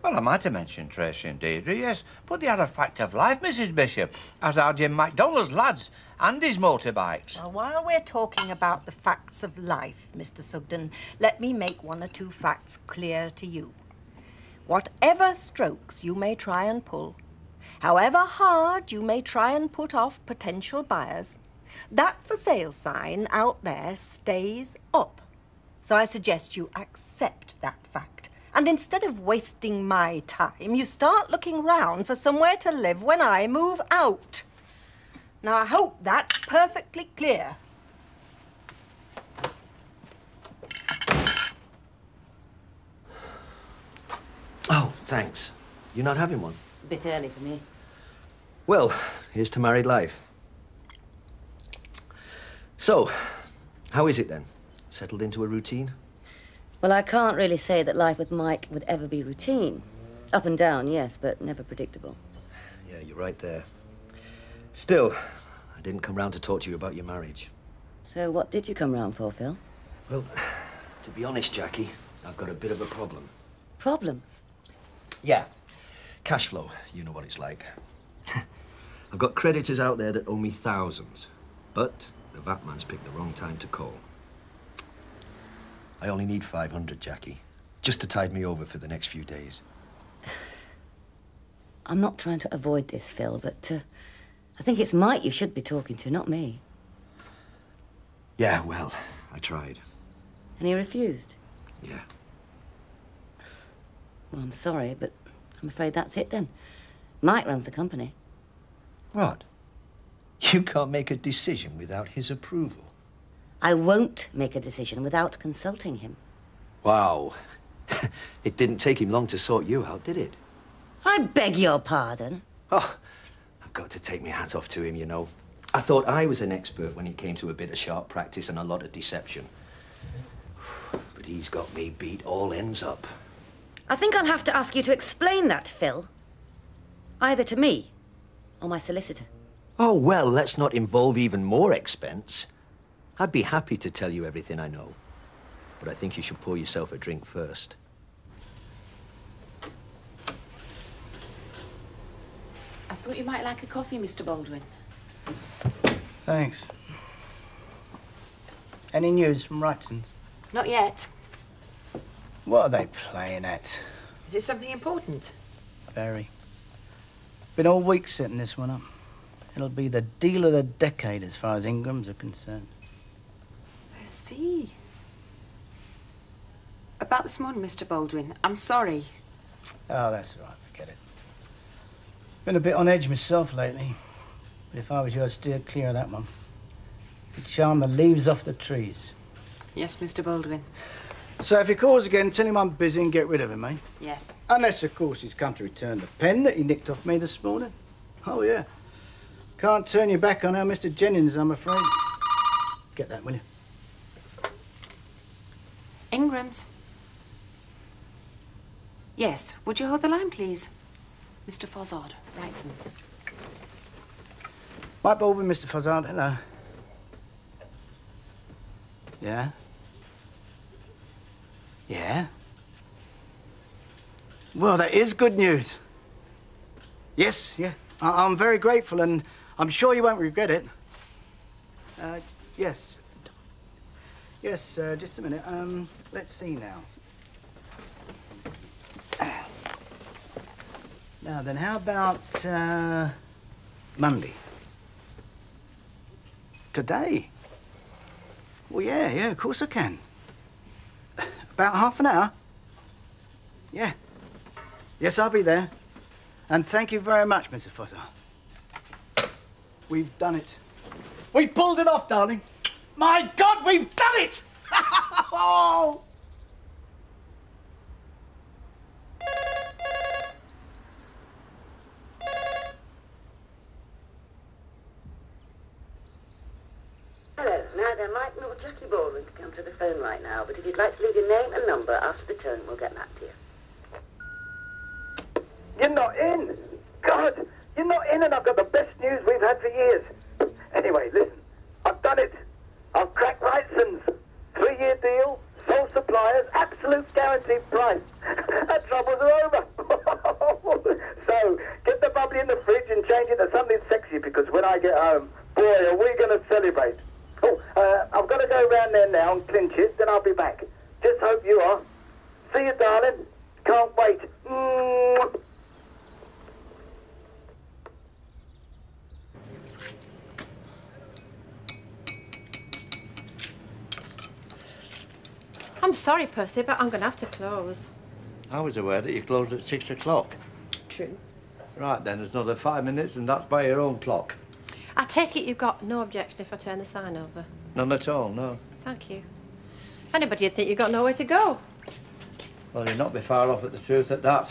Well, I might have mentioned Tracy and Deirdre, yes, but they are a fact of life, Mrs. Bishop, as are Jim MacDonald's lads and his motorbikes. Well, while we're talking about the facts of life, Mr. Sugden, let me make one or two facts clear to you. Whatever strokes you may try and pull, however hard you may try and put off potential buyers, that for sale sign out there stays up. So I suggest you accept that fact. And instead of wasting my time, you start looking round for somewhere to live when I move out. Now, I hope that's perfectly clear. Oh, thanks. You're not having one? A bit early for me. Well, here's to married life. So, how is it then? Settled into a routine? Well, I can't really say that life with Mike would ever be routine. Up and down, yes, but never predictable. Yeah, you're right there. Still, I didn't come round to talk to you about your marriage. So what did you come round for, Phil? Well, to be honest, Jackie, I've got a bit of a problem. Problem? Yeah. Cash flow, you know what it's like. I've got creditors out there that owe me thousands, but the VAT man's picked the wrong time to call. I only need 500, Jackie, just to tide me over for the next few days. I'm not trying to avoid this, Phil, but I think it's Mike you should be talking to, not me. Yeah, well, I tried. And he refused? Yeah. Well, I'm sorry, but I'm afraid that's it then. Mike runs the company. What? You can't make a decision without his approval? I won't make a decision without consulting him. Wow. It didn't take him long to sort you out, did it? I beg your pardon. Oh, I've got to take my hat off to him, you know. I thought I was an expert when it came to a bit of sharp practice and a lot of deception. But But he's got me beat all ends up. I think I'll have to ask you to explain that, Phil. Either to me or my solicitor. Oh, well, let's not involve even more expense. I'd be happy to tell you everything I know. But I think you should pour yourself a drink first. I thought you might like a coffee, Mr. Baldwin. Thanks. Any news from Wrightson's? Not yet. What are they playing at? Is it something important? Very. Been all week setting this one up. It'll be the deal of the decade as far as Ingrams are concerned. I see. About this morning, Mr. Baldwin, I'm sorry. Oh, that's all right. Forget it. Been a bit on edge myself lately. But if I was you, I'd steer clear of that one. It'd charm the leaves off the trees. Yes, Mr. Baldwin. So if he calls again, tell him I'm busy and get rid of him, eh? Yes. Unless, of course, he's come to return the pen that he nicked off me this morning. Oh, yeah. Can't turn your back on our Mr. Jennings, I'm afraid. Get that, will you? Ingrams. Yes, would you hold the line, please? Mr. Fozzard, Wrightson's. Mike Baldwin, Mr. Fozzard, hello. Yeah? Yeah? Well, that is good news. Yes, yeah. I'm very grateful, and I'm sure you won't regret it. Yes. Yes, just a minute. Let's see now. Now then, how about, Monday? Today? Well, yeah, of course I can. About half an hour? Yeah. Yes, I'll be there. And thank you very much, Mr. Foster. We've done it. We pulled it off, darling. My God, we've done it! Oh! Hello. Neither Mike nor Jackie Baldwin can come to the phone right now, but if you'd like to leave your name and number after the tone, we'll get back to you. You're not in! God! You're not in, and I've got the best news we've had for years. Anyway, listen. I've done it. I've cracked Wrightson's. 3-year deal, sole suppliers, absolute guaranteed price. Our troubles are over. So, get the bubbly in the fridge and change it to something sexy, because when I get home, boy, are we going to celebrate. Oh, I've got to go round there now and clinch it, then I'll be back. Just hope you are. See you, darling. Can't wait. Mwah. I'm sorry, Percy, but I'm going to have to close. I was aware that you closed at 6 o'clock. True. Right, then, there's another 5 minutes, and that's by your own clock. I take it you've got no objection if I turn the sign over? None at all, no. Thank you. Anybody would think you've got nowhere to go. Well, you'll not be far off at the truth at that.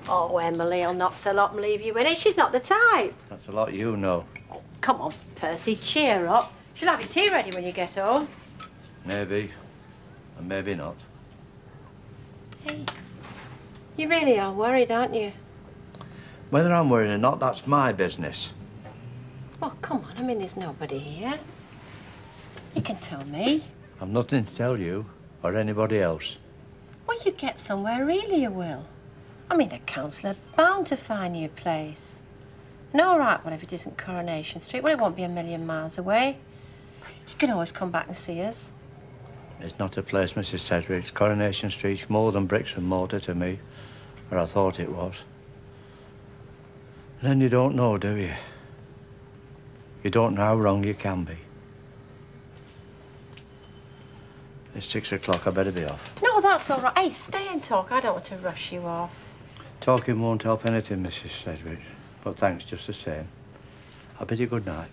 Oh, Emily, I'll not sell up and leave you in it. She's not the type. That's a lot you know. Come on, Percy, cheer up. She'll have your tea ready when you get home. Maybe, and maybe not. Hey, you really are worried, aren't you? Whether I'm worried or not, that's my business. Well, come on, I mean, there's nobody here. You can tell me. I've nothing to tell you or anybody else. Well, you get somewhere, really, you will. I mean, the council are bound to find you a place. No, right, well, if it isn't Coronation Street, well, it won't be a million miles away. You can always come back and see us. It's not a place, Mrs. Sedgwick. Coronation Street's more than bricks and mortar to me, or I thought it was. And then you don't know, do you? You don't know how wrong you can be. It's 6 o'clock, I better be off. No, that's all right. Hey, stay and talk. I don't want to rush you off. Talking won't help anything, Mrs. Sedgwick, but thanks just the same. I'll bid you good night.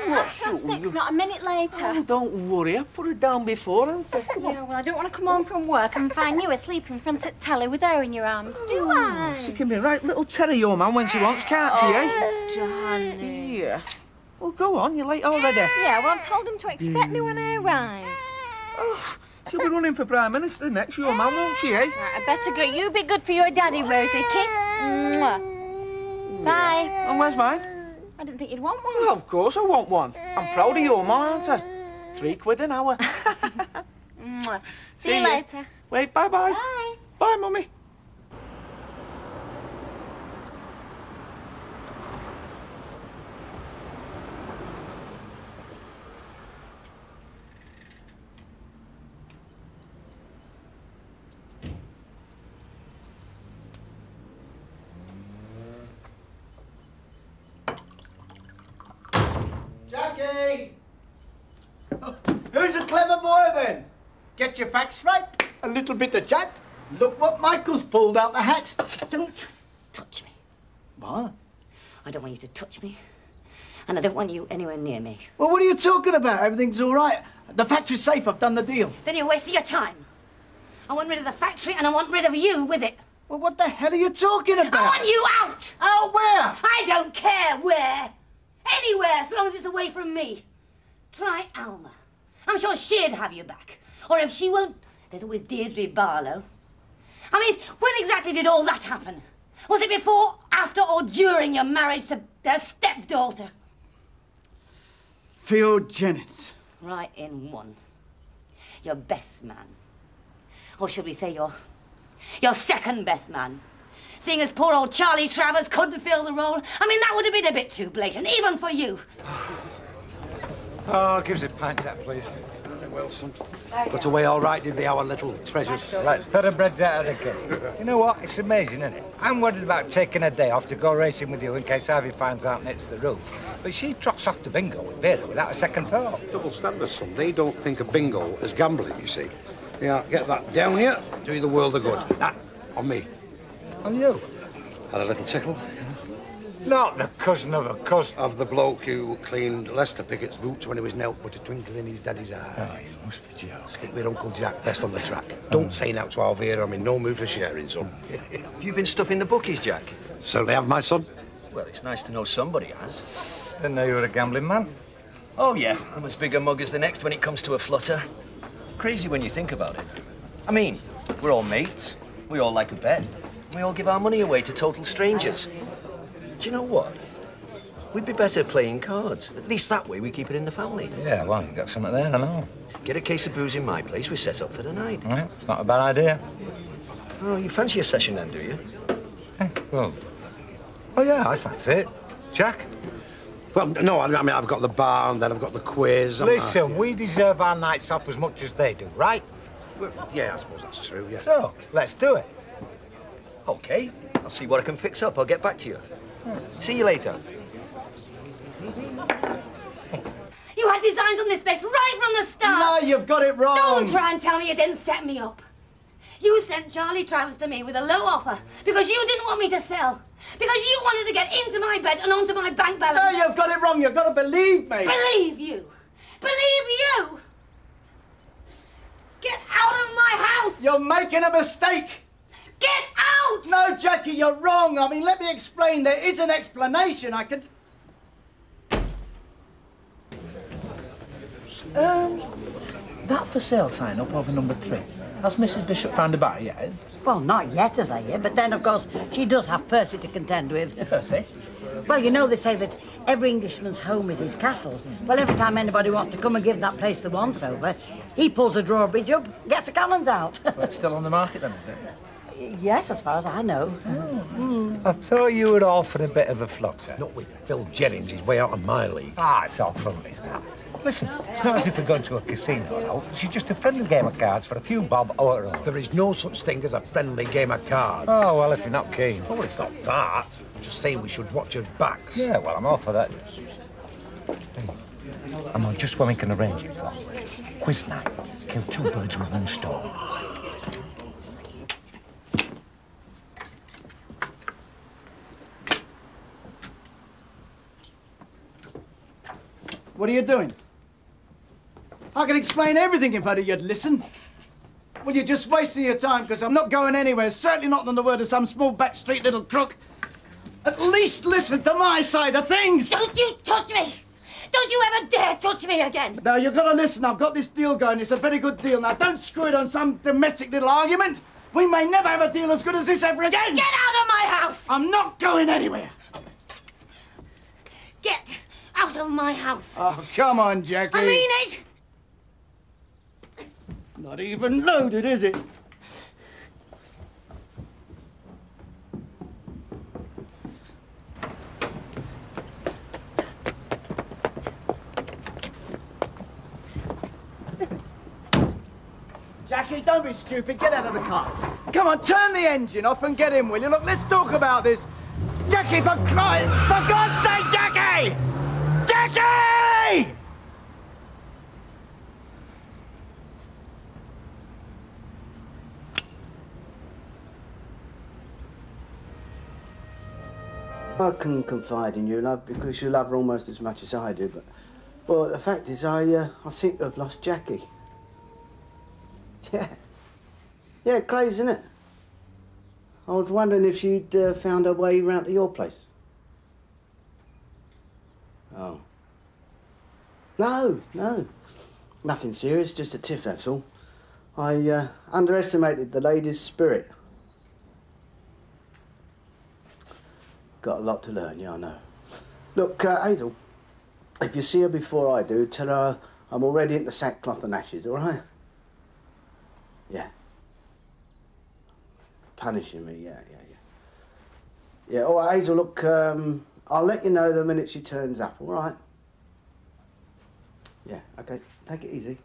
What's 6, not a minute later. Oh, don't worry. I put her down before, haven't I? Yeah, well, I don't want to come home from work and find you asleep in front of the telly with her in your arms, do I? She can be right little Terry, your man, when she wants, can't she, eh? Johnny. Yeah. Well, go on. You're late already. Yeah, well, I've told him to expect me when I arrive. Oh, she'll be running for Prime Minister next, your man, won't she, eh? Right, I better go. You be good for your daddy, Rosie. Kiss. Mwah. Bye. And where's mine? I didn't think you'd want one. Well, of course I want one. I'm proud of your man, aren't I? £3 an hour. Mwah. See you later. Wait, bye-bye. Bye. Bye, Mummy. Jackie! Who's a clever boy, then? Get your facts right, a little bit of chat. Look what Michael's pulled out the hat. Don't touch me. What? I don't want you to touch me. And I don't want you anywhere near me. Well, what are you talking about? Everything's all right. The factory's safe. I've done the deal. Then you're wasting your time. I want rid of the factory and I want rid of you with it. Well, what the hell are you talking about? I want you out! Out where? I don't care where. Anywhere, as long as it's away from me. Try Alma. I'm sure she'd have you back. Or if she won't, there's always Deirdre Barlow. I mean, when exactly did all that happen? Was it before, after, or during your marriage to their stepdaughter? Theo Jennings. Right in one. Your best man. Or should we say your second best man? Seeing as poor old Charlie Travers couldn't fill the role, I mean, that would have been a bit too blatant, even for you. Oh, give us a pint, that, please. Wilson. Got away all right, did they, our little treasures? Right, thoroughbreds out of the gate. You know what? It's amazing, isn't it? I'm worried about taking a day off to go racing with you in case Harvey finds out and hits the roof. But she trots off to bingo with Vera without a second thought. Double standards, son. They don't think of bingo as gambling, you see. Yeah, get that down here, do you the world a good. That, on me. On you? Had a little tickle. Not the cousin of a cousin. Of the bloke who cleaned Lester Pickett's boots when he was knelt, but a twinkle in his daddy's eye. Oh, you must be joking. Stick with Uncle Jack, best on the track. Don't say now to Alvira, I'm in no mood for sharing, son. Have you been stuffing the bookies, Jack? Certainly have, my son. Well, it's nice to know somebody has. Didn't know you were a gambling man. Oh, yeah. I'm as big a mug as the next when it comes to a flutter. Crazy when you think about it. I mean, we're all mates. We all like a bet. We all give our money away to total strangers. Do you know what? We'd be better playing cards. At least that way we keep it in the family. Yeah, well, you got something there, I know. Get a case of booze in my place, we set up for the night. Yeah, it's not a bad idea. Oh, you fancy a session then, do you? Well, oh, yeah, I fancy it. Jack? Well, no, I mean, I've got the bar and then I've got the quiz. Listen, we deserve our nights off as much as they do, right? Well, yeah, I suppose that's true, yeah. So, let's do it. OK. I'll see what I can fix up. I'll get back to you. See you later. You had designs on this place right from the start. No, you've got it wrong. Don't try and tell me you didn't set me up. You sent Charlie Travers to me with a low offer because you didn't want me to sell. Because you wanted to get into my bed and onto my bank balance. No, you've got it wrong. You've got to believe me. Believe you? Believe you? Get out of my house! You're making a mistake. Get out! No, Jackie, you're wrong. I mean, let me explain. There is an explanation. I could... That for sale sign up over number 3. Has Mrs. Bishop found a buyer yet? Well, not yet, as I hear, but then, of course, she does have Percy to contend with. Percy? Well, you know they say that every Englishman's home is his castle. Well, every time anybody wants to come and give that place the once-over, he pulls the drawbridge up, gets the cannons out. Well, it's still on the market then, is it? Yes, as far as I know. I thought you were all for a bit of a flutter. Not with Phil Jennings, he's way out of my league. Ah, it's all friendly stuff. Listen, it's not as if we're going to a casino, no. It's just a friendly game of cards for a few bob or all. There is no such thing as a friendly game of cards. Oh, well, if you're not keen. Oh, well, it's not that. I'm just saying we should watch our backs. Yeah, well, I'm all for that. I'm on just when we can arrange it for. Quiz night. Kill 2 birds with 1 stone. What are you doing? I can explain everything if only you'd listen. Well, you're just wasting your time, because I'm not going anywhere. Certainly not on the word of some small backstreet little crook. At least listen to my side of things! Don't you touch me! Don't you ever dare touch me again! Now, you've got to listen. I've got this deal going. It's a very good deal. Now, don't screw it on some domestic little argument. We may never have a deal as good as this ever again! Get out of my house! I'm not going anywhere! Get out of my house! Oh, come on, Jackie. I mean it! Not even loaded, is it? Jackie, don't be stupid. Get out of the car. Come on, turn the engine off and get in, will you? Look, let's talk about this. Jackie, for crying... For God's sake, Jackie! Jackie! I can confide in you, love, because you love her almost as much as I do, but... Well, the fact is, I seem to have lost Jackie. Yeah. Yeah, crazy, isn't it? I was wondering if she'd found her way round to your place. Oh. No, no. Nothing serious, just a tiff, that's all. I underestimated the lady's spirit. Got a lot to learn, yeah, I know. Look, Hazel, if you see her before I do, tell her I'm already into sackcloth and ashes, all right? Yeah. Punishing me, yeah. Yeah, all right, Hazel, look, I'll let you know the minute she turns up, all right? Yeah, OK, take it easy.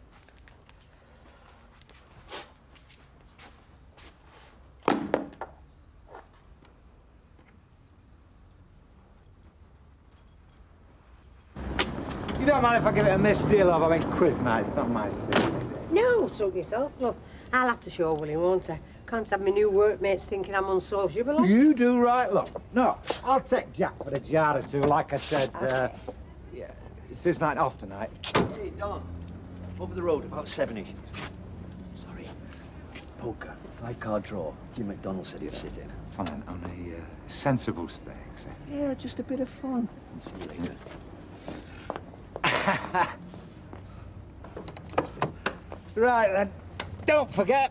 You don't mind if I give it a miss, dear love? I mean, quiz night, it's not my sin, is it? No, suit yourself, love. I'll have to show Willie, won't I? Can't have my new workmates thinking I'm unsociable. You do right, love. No, I'll take Jack for a jar or two, like I said. Okay. Yeah, it's his night off tonight. Hey, Don. Over the road, about 7-ish. Sorry. Poker. 5-card draw. Jim McDonald said he'd sit in. Fun on a sensible stakes, eh? Yeah, just a bit of fun. See you later. Right, then. Don't forget,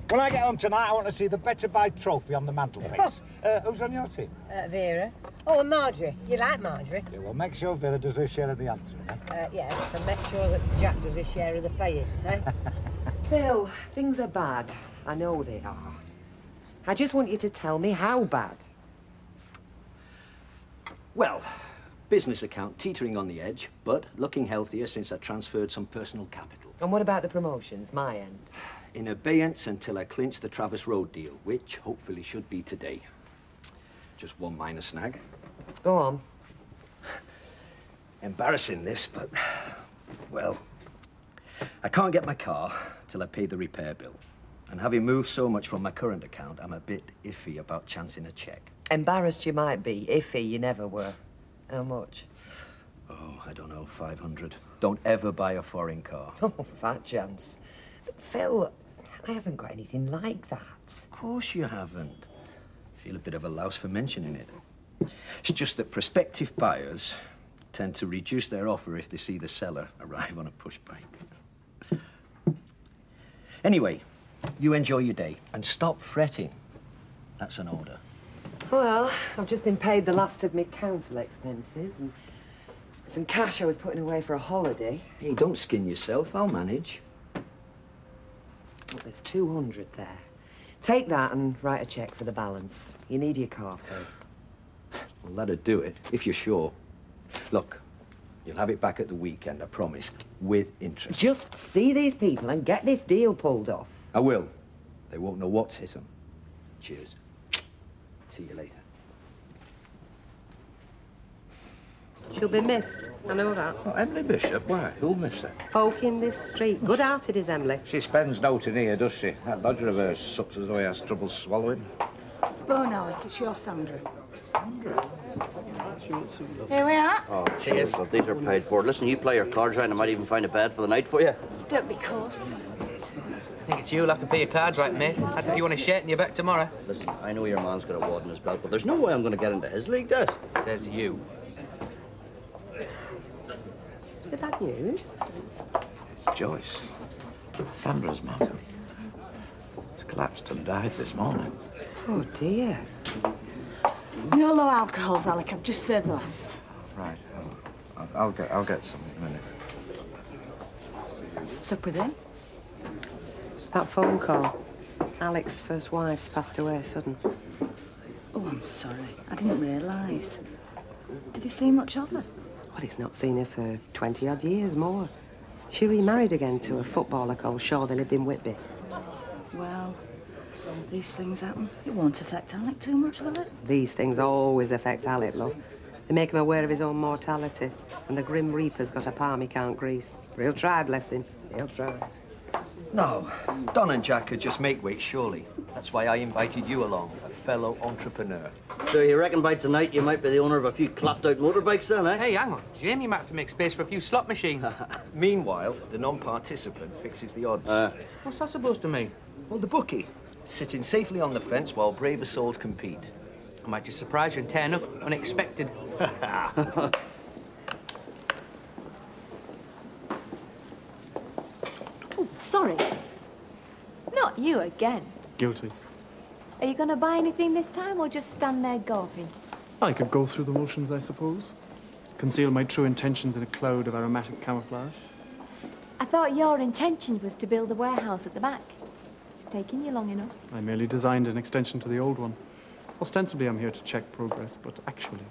when I get home tonight, I want to see the Better Buy trophy on the mantelpiece. Who's on your team? Vera. Oh, and Marjorie. You like Marjorie? Yeah, well, make sure Vera does her share of the answering, eh? Yes, and make sure that Jack does his share of the playing, eh? Phil, things are bad. I know they are. I just want you to tell me how bad. Well, business account teetering on the edge, but looking healthier since I transferred some personal capital. And what about the promotions, my end? In abeyance until I clinch the Travis Road deal, which hopefully should be today. Just one minor snag. Go on. Embarrassing this, but, well, I can't get my car till I pay the repair bill. And having moved so much from my current account, I'm a bit iffy about chancing a cheque. Embarrassed you might be. Iffy you never were. How much? Oh, I don't know, 500. Don't ever buy a foreign car. Oh, fat chance. But Phil, I haven't got anything like that. Of course you haven't. Feel a bit of a louse for mentioning it. It's just that prospective buyers tend to reduce their offer if they see the seller arrive on a push bike. Anyway, you enjoy your day and stop fretting. That's an order. Well, I've just been paid the last of my council expenses and some cash I was putting away for a holiday. Hey, don't skin yourself. I'll manage. Look, there's 200 there. Take that and write a cheque for the balance. You need your car, Phil. Well, that'd do it, if you're sure. Look, you'll have it back at the weekend, I promise, with interest. Just see these people and get this deal pulled off. I will. They won't know what's hit them. Cheers. See you later. She'll be missed. I know that. Oh, Emily Bishop? Why? Who'll miss her? Folk in this street. Good-hearted is Emily. She spends no in here, does she? That lodger of hers sucks as though he has trouble swallowing. Phone, Alec. It's your Sandra. Here we are. Oh, cheers. Well, these are paid for. Listen, you play your cards right and I might even find a bed for the night for you. Don't be coarse. I think it's you who'll have to pay your cards right, mate. That's if you want to shit and you're back tomorrow. Listen, I know your man's got a wad in his belt, but there's no way I'm going to get into his league, Des. Says you. Is it bad news? It's Joyce. Sandra's mum. She's collapsed and died this morning. Oh, dear. No low alcohols, Alec. I've just served the last. Right. I'll get some in a minute. Sup with him? That phone call. Alec's first wife's passed away sudden. Oh, I'm sorry. I didn't realise. Did he see much of her? Well, he's not seen her for 20-odd years more. She remarried again to a footballer called Shaw. They lived in Whitby. Well, these things happen. It won't affect Alec too much, will it? These things always affect Alec, love. They make him aware of his own mortality. And the Grim Reaper's got a palm he can't grease. He'll try, bless him. He'll try. No, Don and Jack could just make weight, surely. That's why I invited you along, a fellow entrepreneur. So you reckon by tonight you might be the owner of a few clapped-out motorbikes then, eh? Hey, hang on, Jim. You might have to make space for a few slot machines. Meanwhile, the non-participant fixes the odds. What's that supposed to mean? Well, the bookie, sitting safely on the fence while braver souls compete. I might just surprise you and turn up unexpected. Oh, sorry. Not you again. Guilty. Are you going to buy anything this time or just stand there gawping? I could go through the motions, I suppose. Conceal my true intentions in a cloud of aromatic camouflage. I thought your intention was to build a warehouse at the back. It's taken you long enough. I merely designed an extension to the old one. Ostensibly, I'm here to check progress, but actually,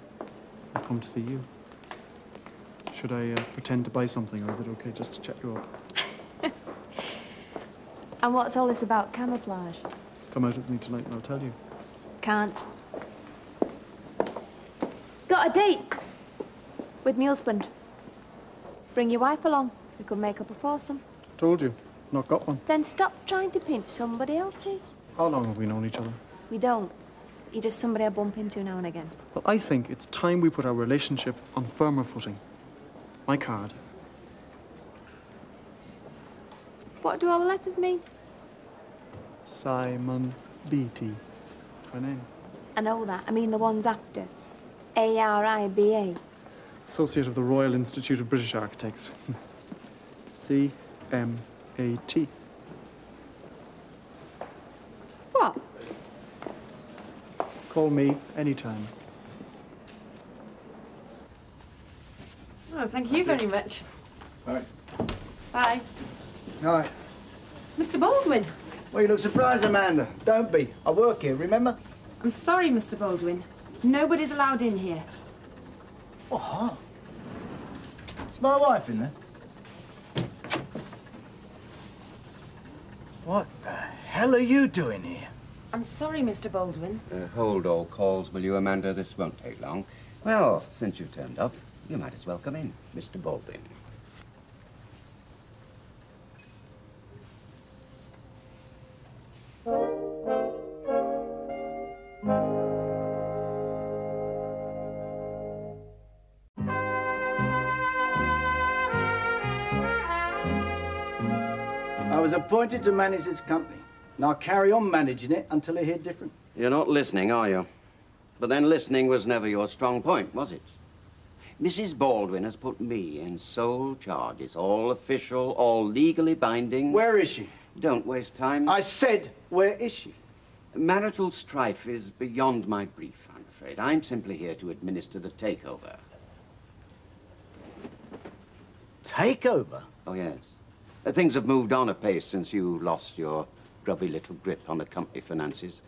I've come to see you. Should I pretend to buy something, or is it okay just to check you up? And what's all this about camouflage? Come out with me tonight and I'll tell you. Can't. Got a date with my husband. Bring your wife along. We could make up a foursome. Told you, not got one. Then stop trying to pinch somebody else's. How long have we known each other? We don't. You're just somebody I bump into now and again. Well, I think it's time we put our relationship on firmer footing. My card. What do all the letters mean? Simon Beatty. My name. I know that. I mean the ones after. A-R-I-B-A. Associate of the Royal Institute of British Architects. C-M-A-T. What? Call me anytime. Oh, thank you very much. Right. Bye. Hi. Mr. Baldwin. Well, you look surprised, Amanda. Don't be. I work here, remember? I'm sorry, Mr. Baldwin. Nobody's allowed in here. What? Is my wife in there? What the hell are you doing here? I'm sorry, Mr. Baldwin. Hold all calls, will you, Amanda? This won't take long. Well, since you've turned up, you might as well come in, Mr. Baldwin. I was appointed to manage this company, and I'll carry on managing it until I hear different. You're not listening, are you? But then listening was never your strong point, was it? Mrs. Baldwin has put me in sole charge. It's all official, all legally binding. Where is she? Don't waste time. I said, where is she? Marital strife is beyond my brief, I'm afraid. I'm simply here to administer the takeover. Takeover? Oh, yes. Things have moved on apace since you lost your grubby little grip on the company finances.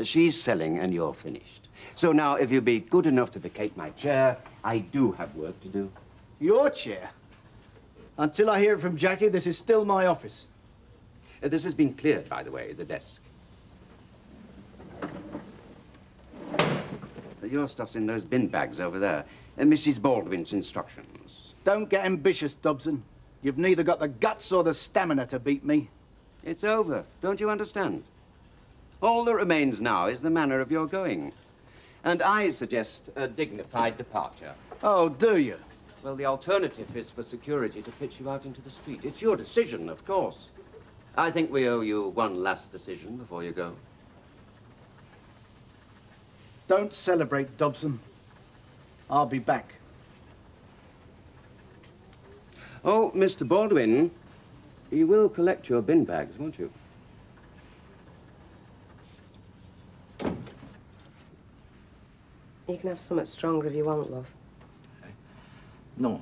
She's selling and you're finished. So now, if you'll be good enough to vacate my chair, I do have work to do. Your chair? Until I hear it from Jackie, this is still my office. This has been cleared, by the way, the desk. Your stuff's in those bin bags over there. Mrs. Baldwin's instructions. Don't get ambitious, Dobson. You've neither got the guts or the stamina to beat me. It's over. Don't you understand? All that remains now is the manner of your going. And I suggest a dignified departure. Oh, do you? Well, the alternative is for security to pitch you out into the street. It's your decision, of course. I think we owe you one last decision before you go. Don't celebrate, Dobson. I'll be back. Oh, Mr. Baldwin, you will collect your bin bags, won't you? You can have something stronger if you want, love. No,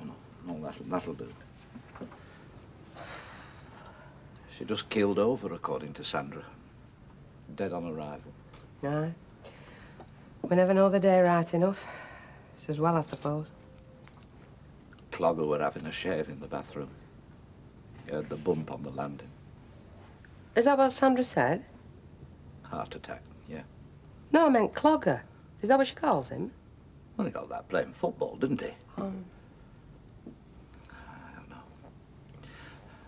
that'll do. She just keeled over, according to Sandra. Dead on arrival. Aye. We never know the day right enough. It's as well, I suppose. Clogger were having a shave in the bathroom. He heard the bump on the landing. Is that what Sandra said? Heart attack, yeah. No, I meant Clogger. Is that what she calls him? Well, he got that playing football, didn't he? Oh. I don't know.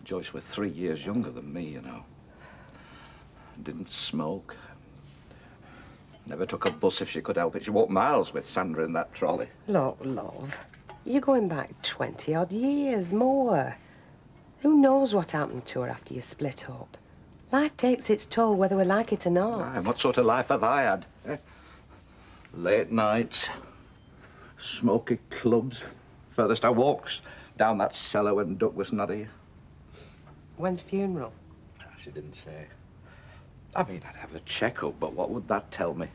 Joyce was 3 years younger than me, you know. Didn't smoke. Never took a bus if she could help it. She walked miles with Sandra in that trolley. Look, love, you're going back 20-odd years more. Who knows what happened to her after you split up? Life takes its toll whether we like it or not. Aye, what sort of life have I had? Late nights, smoky clubs. Furthest I walked down that cellar when Duck was not here. When's funeral? She didn't say. I mean, I'd have a check-up, but what would that tell me?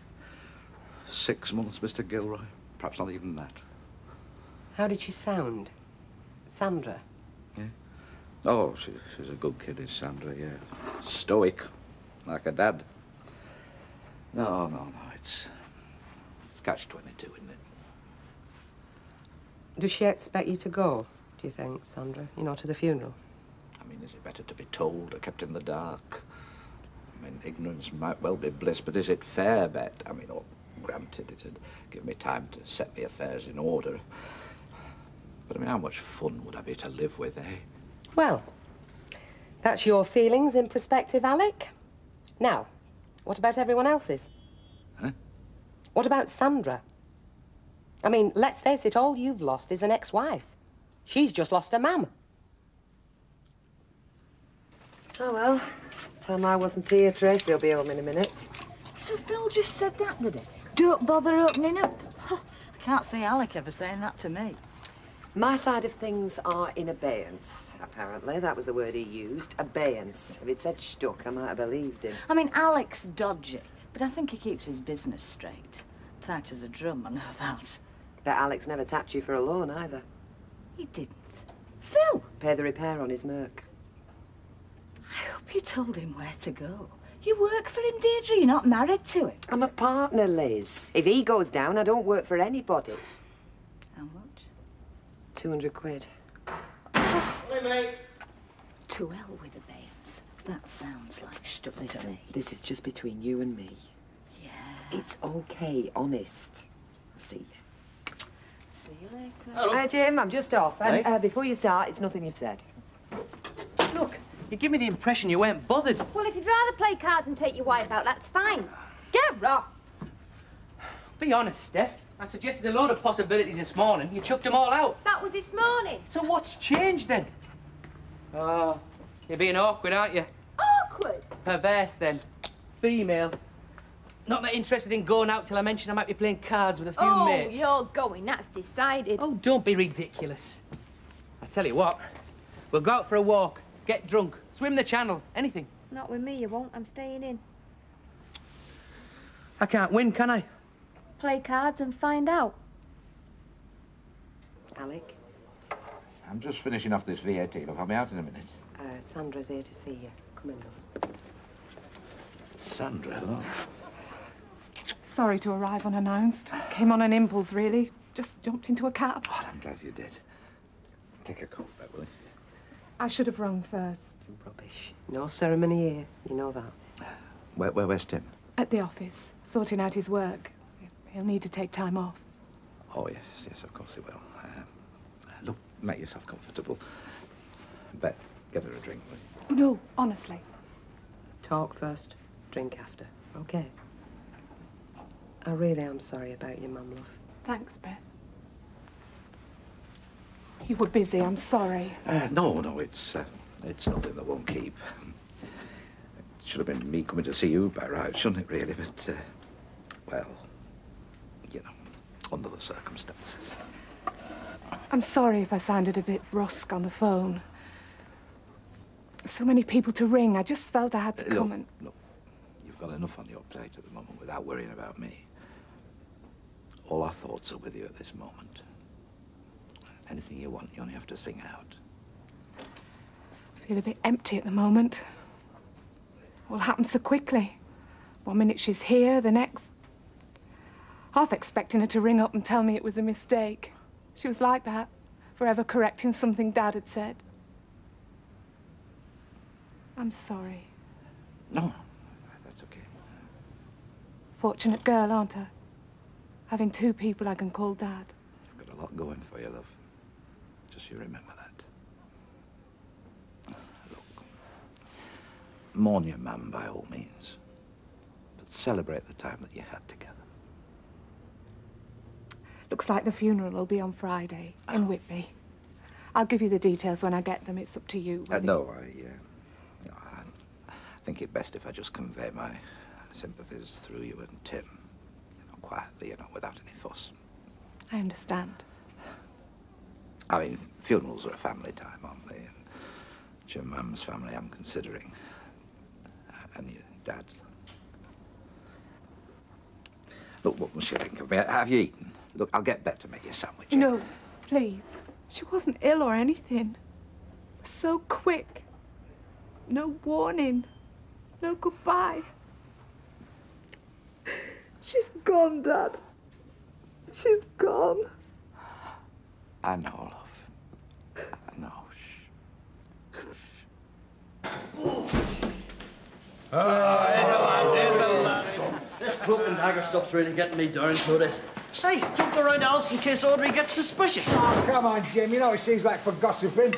6 months, Mr. Gilroy? Perhaps not even that. How did she sound? Sandra? Yeah. Oh, she's a good kid, is Sandra, yeah. Stoic, like her dad. No, it's catch-22, isn't it? Does she expect you to go, do you think, Sandra? You know, to the funeral? I mean, is it better to be told or kept in the dark? I mean, ignorance might well be bliss, but is it fair, Bet? I mean, granted, it'd give me time to set my affairs in order. But, I mean, how much fun would I be to live with, eh? Well, that's your feelings in perspective, Alec. Now, what about everyone else's? Huh? What about Sandra? I mean, let's face it, all you've lost is an ex-wife. She's just lost her mum. Oh, well, time I wasn't here, Tracy will be home in a minute. So Phil just said that, did he? Don't bother opening up. I can't see Alec ever saying that to me. My side of things are in abeyance, apparently. That was the word he used, abeyance. If he'd said stuck, I might have believed him. I mean, Alec's dodgy, but I think he keeps his business straight. Tight as a drum, I know that. Bet Alec's never tapped you for a loan, either. He didn't. Phil! Pay the repair on his Merc. I hope you told him where to go. You work for him, Deirdre. You're not married to him. I'm a partner, Liz. If he goes down, I don't work for anybody. How much? 200 quid. Hey, mate. To hell with the babes. That sounds like stuff to me. This is just between you and me. Yeah. It's okay, honest. See you. See you later. Hi, Jim. I'm just off. And Hey. before you start, it's nothing you've said. Look, you give me the impression you weren't bothered. Well, if you'd rather play cards and take your wife out, that's fine. Get off. Be honest, Steph. I suggested a load of possibilities this morning. You chucked them all out. That was this morning. So what's changed then? Oh, you're being awkward, aren't you? Awkward. Perverse then. Female. Not that interested in going out till I mention I might be playing cards with a few mates. You're going. That's decided. Oh, don't be ridiculous. I tell you what, we'll go out for a walk, get drunk, swim the channel, anything. Not with me, you won't. I'm staying in. I can't win, can I? Play cards and find out. Alec, I'm just finishing off this VAT, love. I'll be out in a minute. Sandra's here to see you. Come in, love. Sandra, love. Sorry to arrive unannounced. Came on an impulse, really. Just jumped into a cab. Oh, I'm glad you did. Take a coat back, will you? I should have rung first. Rubbish. No ceremony here. You know that. Where's Tim? At the office, sorting out his work. He'll need to take time off. Oh, yes, of course he will. Look, make yourself comfortable. Bet, get her a drink, will you? No, honestly. Talk first, drink after, okay? I really am sorry about your mum, love. Thanks, Beth. You were busy, I'm sorry. No, it's nothing that won't keep. It should have been me coming to see you by right, shouldn't it, really? But, well, you know, under the circumstances. I'm sorry if I sounded a bit brusque on the phone. So many people to ring, I just felt I had to come and... Look, you've got enough on your plate at the moment without worrying about me. All our thoughts are with you at this moment. Anything you want, you only have to sing out. I feel a bit empty at the moment. All happened so quickly. One minute she's here, the next... Half expecting her to ring up and tell me it was a mistake. She was like that, forever correcting something Dad had said. I'm sorry. No, that's okay. Fortunate girl, aren't I? Having two people I can call Dad. You've got a lot going for you, love. Just you remember that. Look, mourn your mum by all means, but celebrate the time that you had together. Looks like the funeral will be on Friday in Whitby. I'll give you the details when I get them. It's up to you. No, I think it best if I just convey my sympathies through you and Tim. You know, quietly, you know, without any fuss. I understand. I mean, funerals are a family time, aren't they? And it's your mum's family I'm considering. And your dad's. Look, what must you think of me? Have you eaten? Look, I'll get Bet to make you a sandwich. No, please. She wasn't ill or anything. So quick. No warning. No goodbye. She's gone, Dad. She's gone. I know, love. I know. Shh. Here's the lad, here's the lad. This cloak and dagger stuff's really getting me down, so this. Hey, don't go round Alf in case Audrey gets suspicious. Oh, come on, Jim. You know it seems like for gossiping.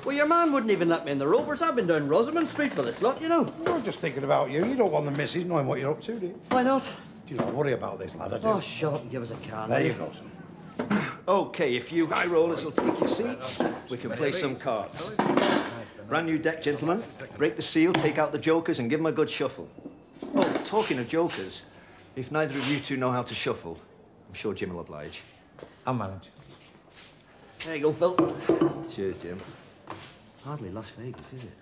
Well, your man wouldn't even let me in the Rovers. I've been down Rosamond Street with this lot, you know. I'm just thinking about you. You don't want the missus knowing what you're up to, do you? Why not? Do you not worry about this, lad? I do. Oh, shut up and give us a can. There you go, son. OK, if you high rollers will take your seats, we can play some cards. Brand new deck, gentlemen. Break the seal, take out the jokers, and give them a good shuffle. Oh, talking of jokers, if neither of you two know how to shuffle, I'm sure Jim will oblige. I'll manage. There you go, Phil. Cheers, Jim. Hardly Las Vegas, is it?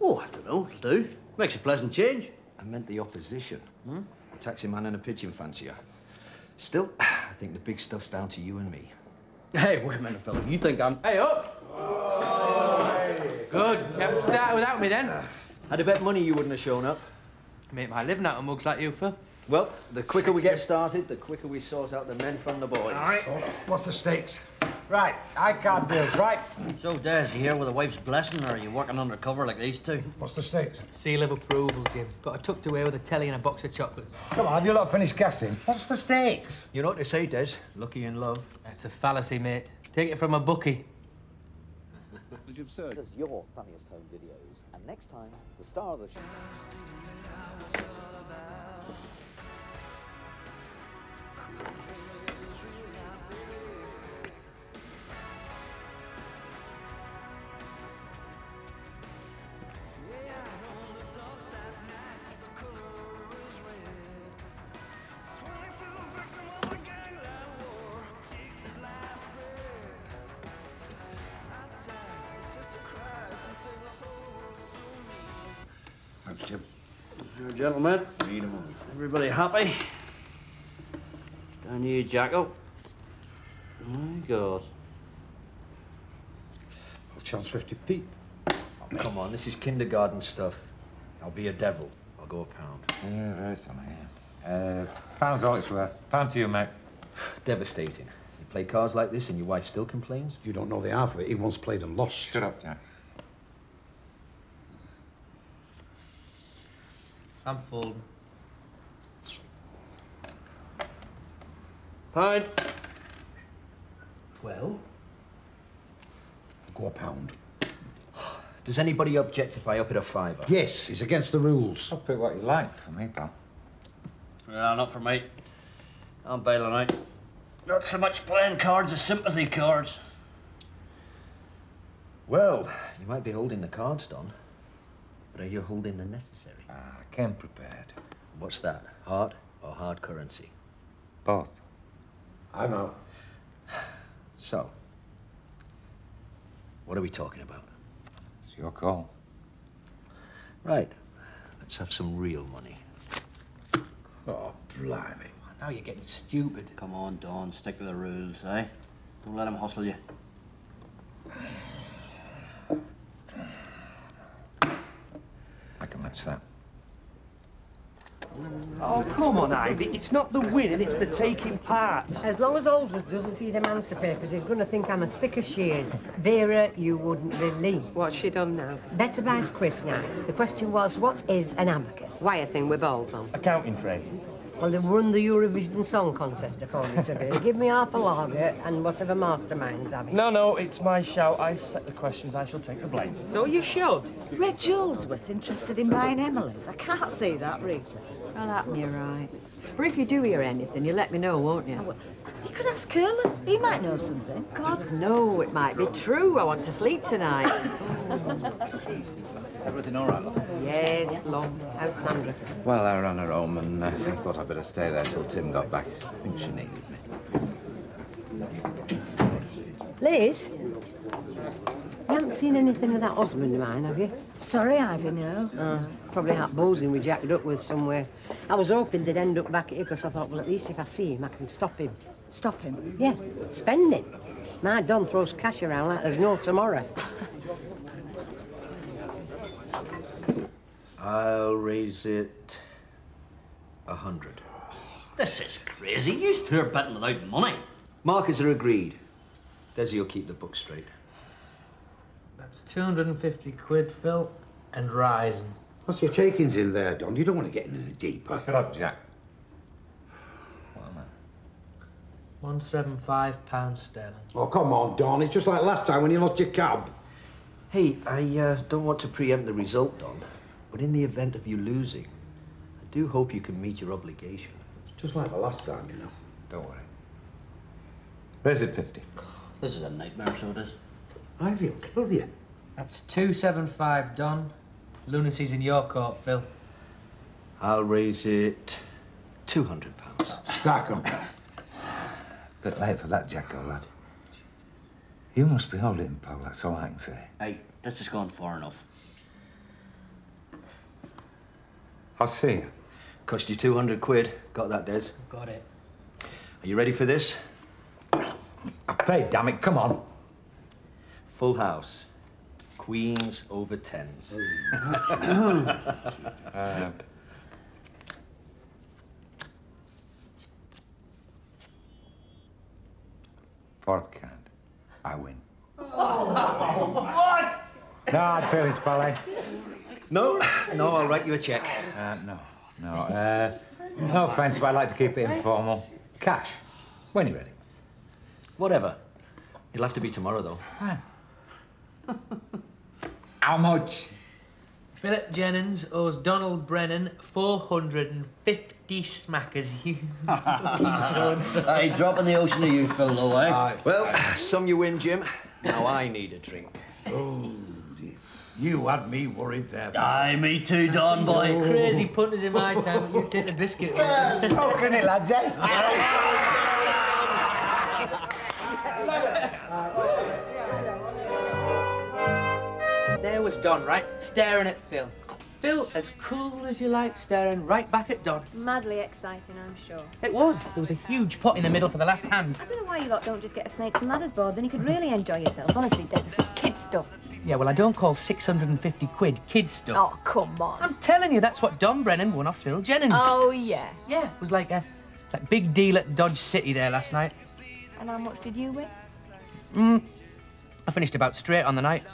Oh, I don't know. It'll do. Makes a pleasant change. I meant the opposition. A taxi man and a pigeon fancier. Still, I think the big stuff's down to you and me. Hey, wait a minute, fella. You think I'm... Hey, up! Good. You haven't started without me, then. I'd have bet money you wouldn't have shown up. Make my living out of mugs like you, Phil. Well, the quicker we get started, the quicker we sort out the men from the boys. All right. What's the stakes? Right, I-card bills, right? So, Des, you here with a wife's blessing, or are you working undercover like these two? What's the stakes? Seal of approval, Jim. Got her tucked away with a telly and a box of chocolates. Come on, have you lot finished gassing? What's the stakes? You know what they say, Des? Lucky in love. That's a fallacy, mate. Take it from a bookie. Because your funniest home videos. And next time, the star of the show. Thanks, Jim. Here, gentlemen. Everybody happy? Down you, Jacko. My God. I'll chance 50p. Oh, come on, this is kindergarten stuff. I'll be a devil. I'll go a pound. Yeah, very funny, yeah. Pound's all it's worth. Pound to you, mate. Devastating. You play cards like this and your wife still complains? You don't know the half of it. He once played and lost. Shut up, Jack. I'm full. Pint. Well? Go a pound. Does anybody object if I up it a fiver? Yes, it's against the rules. Up it what you like for me, pal. Yeah, not for me. I'm bailing out. Not so much playing cards as sympathy cards. Well, you might be holding the cards, Don. But are you holding the necessary? I came prepared. What's that? Hard or hard currency? Both. I know. So, what are we talking about? It's your call. Right. Let's have some real money. Oh, blimey. Now you're getting stupid. Come on, Don, stick to the rules, eh? Don't let him hustle you. I can match that. Oh, come on, Ivy. It's not the winning, it's the taking part. As long as Aldous doesn't see them answer papers, he's going to think I'm as thick as she is. Vera, you wouldn't believe. What's she done now? Better buys quiz nights. The question was, what is an abacus? Wire thing with balls on. Accounting frame. Well, they run the Eurovision Song Contest, according to me. Give me half a lager and whatever masterminds have it. No, it's my shout. I set the questions, I shall take the blame. So you should. Red Jewelsworth interested in buying Emily's. I can't see that, Rita. Well, happen you're right. But if you do hear anything, you let me know, won't you? Oh, well, you could ask Curlin. He might know something. God, no, it might be true. I want to sleep tonight. Everything all right, love? Yes, love. How's Sandra? Well, I ran her home and I thought I'd better stay there till Tim got back. I think she needed me. Liz? You haven't seen anything of that husband of mine, have you? Sorry, Ivy, no. Probably out boozing with Jack Duckworth somewhere. I was hoping they'd end up back at you because I thought, well, at least if I see him, I can stop him. Stop him? Yeah, spend it. My Don throws cash around like there's no tomorrow. I'll raise it 100. This is crazy. You two are betting without money. Markers are agreed. Desi will keep the book straight. That's 250 quid, Phil, and rising. What's your takings in there, Don? You don't want to get in any deeper. Shut up, Jack. £175 sterling. Oh, come on, Don. It's just like last time when you lost your cab. Hey, I don't want to preempt the result, Don, but in the event of you losing, I do hope you can meet your obligation. Just like the last time, you know. Don't worry. Where's it 50? This is a nightmare, so it is. Ivy will kill you. That's 275, Don. Lunacy's in your court, Phil. I'll raise it £200. Stack 'em. Bit late for that, Jack, old lad. You must be holding, pal, that's all I can say. Hey, this has gone far enough. I'll see you. Cost you 200 quid. Got that, Des? Got it. Are you ready for this? I paid, damn it, come on. Full house. Queens over tens. Fourth count. I win. What? No, I'd feelings, pal, eh? No, I'll write you a check. No, no offence, but I'd like to keep it informal. Cash, when you're ready. Whatever. It'll have to be tomorrow, though. Fine. How much? Philip Jennings owes Donald Brennan 450 smackers. You so-and-so. Hey, drop in the ocean to you, Phil, though, eh? Well, some you win, Jim. Now I need a drink. Oh, dear. You had me worried there. Aye, me too, Don, boy. Crazy punters in my time, but you take the biscuit. Broken it, lads, eh? There was Don, right? Staring at Phil. Phil, as cool as you like, staring right back at Don. Madly exciting, I'm sure. It was. There was a huge pot in the middle for the last hand. I don't know why you lot don't just get a snakes and ladders board, then you could really enjoy yourselves. Honestly, Des, this is kid stuff. Yeah, well, I don't call 650 quid kid stuff. Oh, come on. I'm telling you, that's what Don Brennan won off Phil Jennings. Oh, yeah. Yeah, it was like a big deal at Dodge City there last night. And how much did you win? I finished about straight on the night.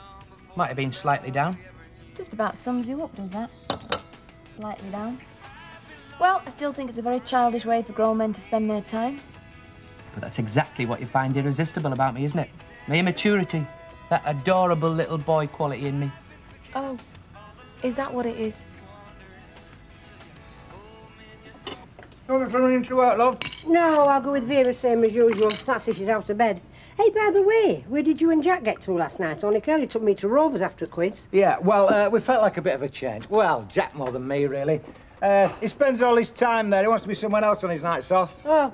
Might have been slightly down. Just about sums you up, does that? Slightly down. Well, I still think it's a very childish way for grown men to spend their time. But that's exactly what you find irresistible about me, isn't it? My immaturity. That adorable little boy quality in me. Oh, is that what it is? You want me to run into work, love? No, I'll go with Vera, same as usual. That's if she's out of bed. Hey, by the way, where did you and Jack get to last night? Only Curly took me to Rovers after quiz. Yeah, well, we felt like a bit of a change. Well, Jack more than me, really. He spends all his time there. He wants to be someone else on his nights off. Oh,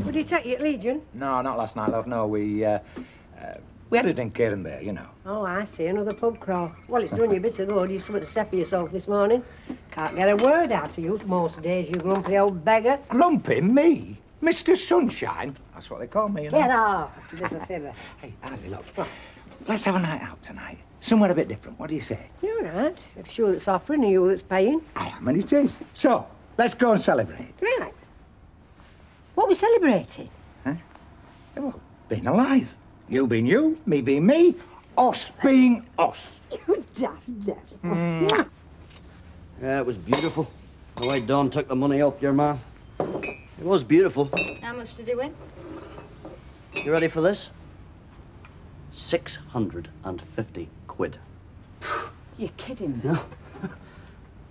would he take you at Legion? No, not last night, love. No, we had a drink here and there, you know. Oh, I see, another pub crawl. Well, it's done you a bit of good. You've something to say for yourself this morning. Can't get a word out of you most days, you grumpy old beggar. Grumpy? Me? Mr. Sunshine? That's what they call me, you know. Get off, bit of a fibber. Hey, Ivy, look. Let's have a night out tonight. Somewhere a bit different. What do you say? You're right. If sure that's offering and you that's paying. I am, and it is. So, let's go and celebrate. Right. What are we celebrating? Well, being alive. You being you, me being me, us being us. You daft devil. Yeah, it was beautiful. The way Don took the money off your man. It was beautiful. How much did he win? You ready for this? 650 quid. You're kidding me. No.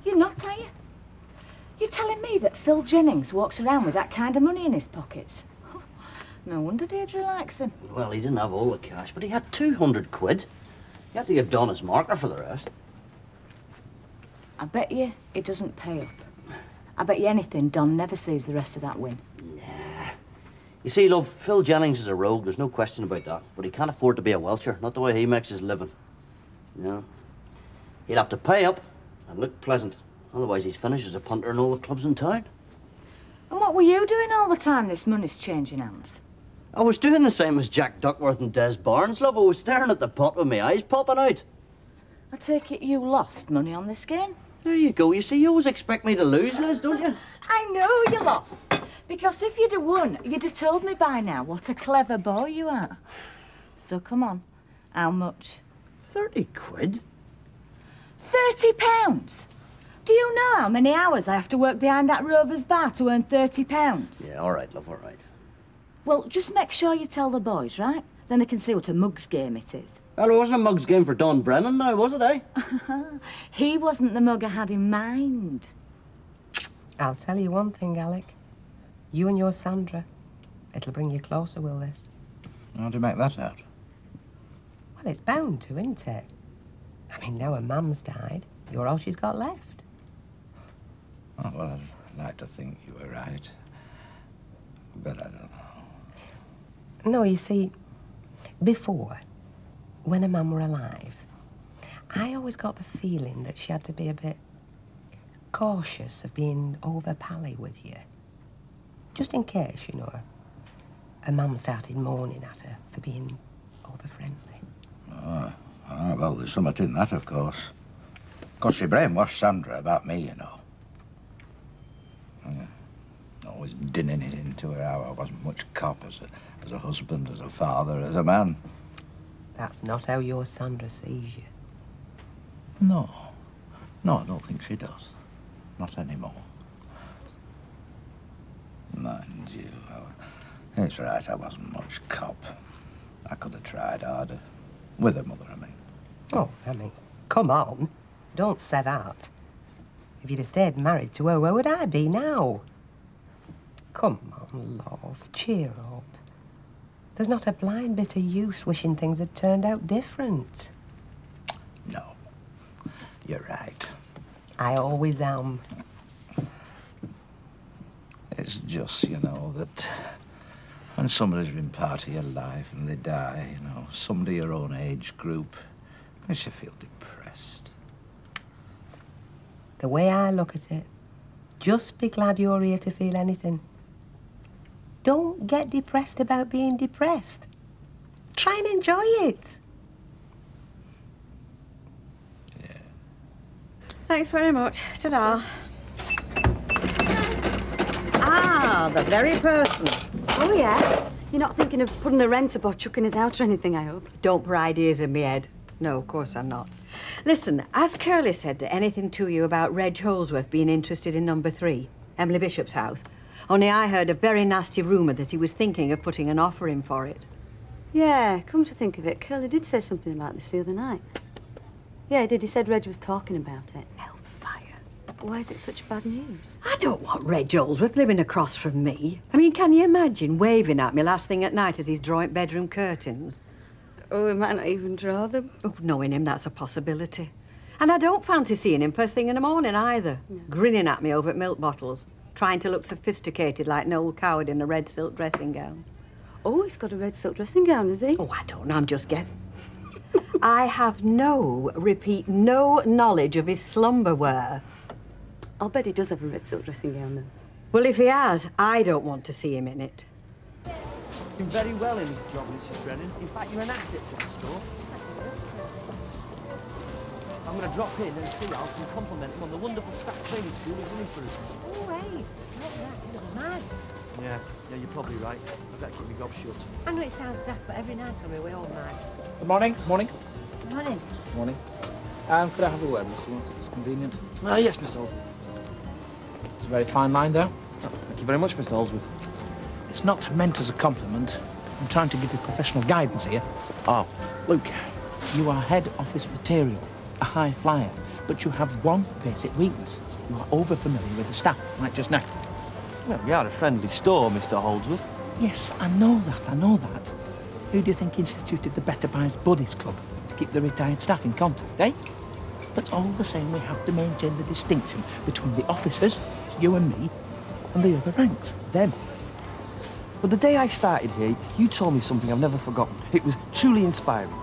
You're not, are you? You're telling me that Phil Jennings walks around with that kind of money in his pockets? No wonder Deirdre likes him. Well, he didn't have all the cash, but he had 200 quid. You had to give Don his marker for the rest. I bet you it doesn't pay up. I bet you anything Don never sees the rest of that win. You see, love, Phil Jennings is a rogue, there's no question about that. But he can't afford to be a welcher, not the way he makes his living. You know? He'll have to pay up and look pleasant. Otherwise he's finished as a punter in all the clubs in town. And what were you doing all the time this money's changing hands? I was doing the same as Jack Duckworth and Des Barnes, love. I was staring at the pot with my eyes popping out. I take it you lost money on this game? There you go. You see, you always expect me to lose, Liz, don't you? I know you lost. Because if you'd have won, you'd have told me by now what a clever boy you are. So come on, how much? 30 quid? £30? Do you know how many hours I have to work behind that Rover's bar to earn £30? Yeah, all right, love, all right. Well, just make sure you tell the boys, right? Then they can see what a mug's game it is. Well, it wasn't a mug's game for Don Brennan now, was it, eh? He wasn't the mug I had in mind. I'll tell you one thing, Alec. You and your Sandra, it'll bring you closer, will this? How do you make that out? Well, it's bound to, isn't it? I mean, now her mum's died, you're all she's got left. Oh, well, I'd like to think you were right. But I don't know. No, you see, before, when her mum were alive, I always got the feeling that she had to be a bit cautious of being over-pally with you. Just in case, you know, her mum started moaning at her for being over-friendly. Oh, all right, well, there's something in that, of course. Because she brainwashed Sandra about me, you know. Yeah. Always dinning it into her how I wasn't much cop as a husband, as a father, as a man. That's not how your Sandra sees you. No. No, I don't think she does. Not anymore. Mind you, it's right, I wasn't much cop. I could have tried harder. With her mother, I mean. Oh, I mean, come on. Don't say that. If you'd have stayed married to her, where would I be now? Come on, love, cheer up. There's not a blind bit of use wishing things had turned out different. No, you're right. I always am. It's just, you know, that when somebody's been part of your life and they die, you know, somebody your own age group, makes you feel depressed. The way I look at it, just be glad you're here to feel anything. Don't get depressed about being depressed. Try and enjoy it. Thanks very much. Ta-da. Ah, the very person. Oh, yeah? You're not thinking of putting the rent up or chucking us out or anything, I hope? Don't put ideas in my head. No, of course I'm not. Listen, has Curly said anything to you about Reg Holsworth being interested in number 3, Emily Bishop's house? Only I heard a very nasty rumour that he was thinking of putting an offer in for it. Yeah, come to think of it, Curly did say something about this the other night. Yeah, he did. He said Reg was talking about it. Hellfire. Why is it such bad news? I don't want Reg Holsworth living across from me. I mean, can you imagine waving at me last thing at night as he's drawing bedroom curtains? Oh, we might not even draw them. Oh, knowing him, that's a possibility. And I don't fancy seeing him first thing in the morning either. No. Grinning at me over at milk bottles, trying to look sophisticated like an old coward in a red silk dressing gown. Oh, he's got a red silk dressing gown, has he? Oh, I don't know, I'm just guessing. I have no knowledge of his slumber wear. I'll bet he does have a red silk dressing gown, then. Well, if he has, I don't want to see him in it. You're doing very well in this job, Mrs. Brennan. In fact, you're an asset to the store. I'm going to drop in and see Alf and compliment him on the wonderful staff training school he's running for us. Oh, hey, not that, you look mad. Yeah, you're probably right. I better keep my gob shut. I know it sounds daft, but every night on me we're all mad. Good morning. Morning. Morning. Morning. Could I have a word, Mr. Watt, if it's convenient? Yes, Mr. Holsworth. It's a very fine line there. Oh, thank you very much, Mr. Holsworth. It's not meant as a compliment. I'm trying to give you professional guidance here. Oh. Luke, you are head office material, a high flyer, but you have one basic weakness. You are over-familiar with the staff, like just now. Well, we are a friendly store, Mr. Holdsworth. Yes, I know that. Who do you think instituted the Better Buys Buddies Club to keep the retired staff in contact, eh? But all the same, we have to maintain the distinction between the officers, you and me, and the other ranks, them. But the day I started here, you told me something I've never forgotten. It was truly inspiring.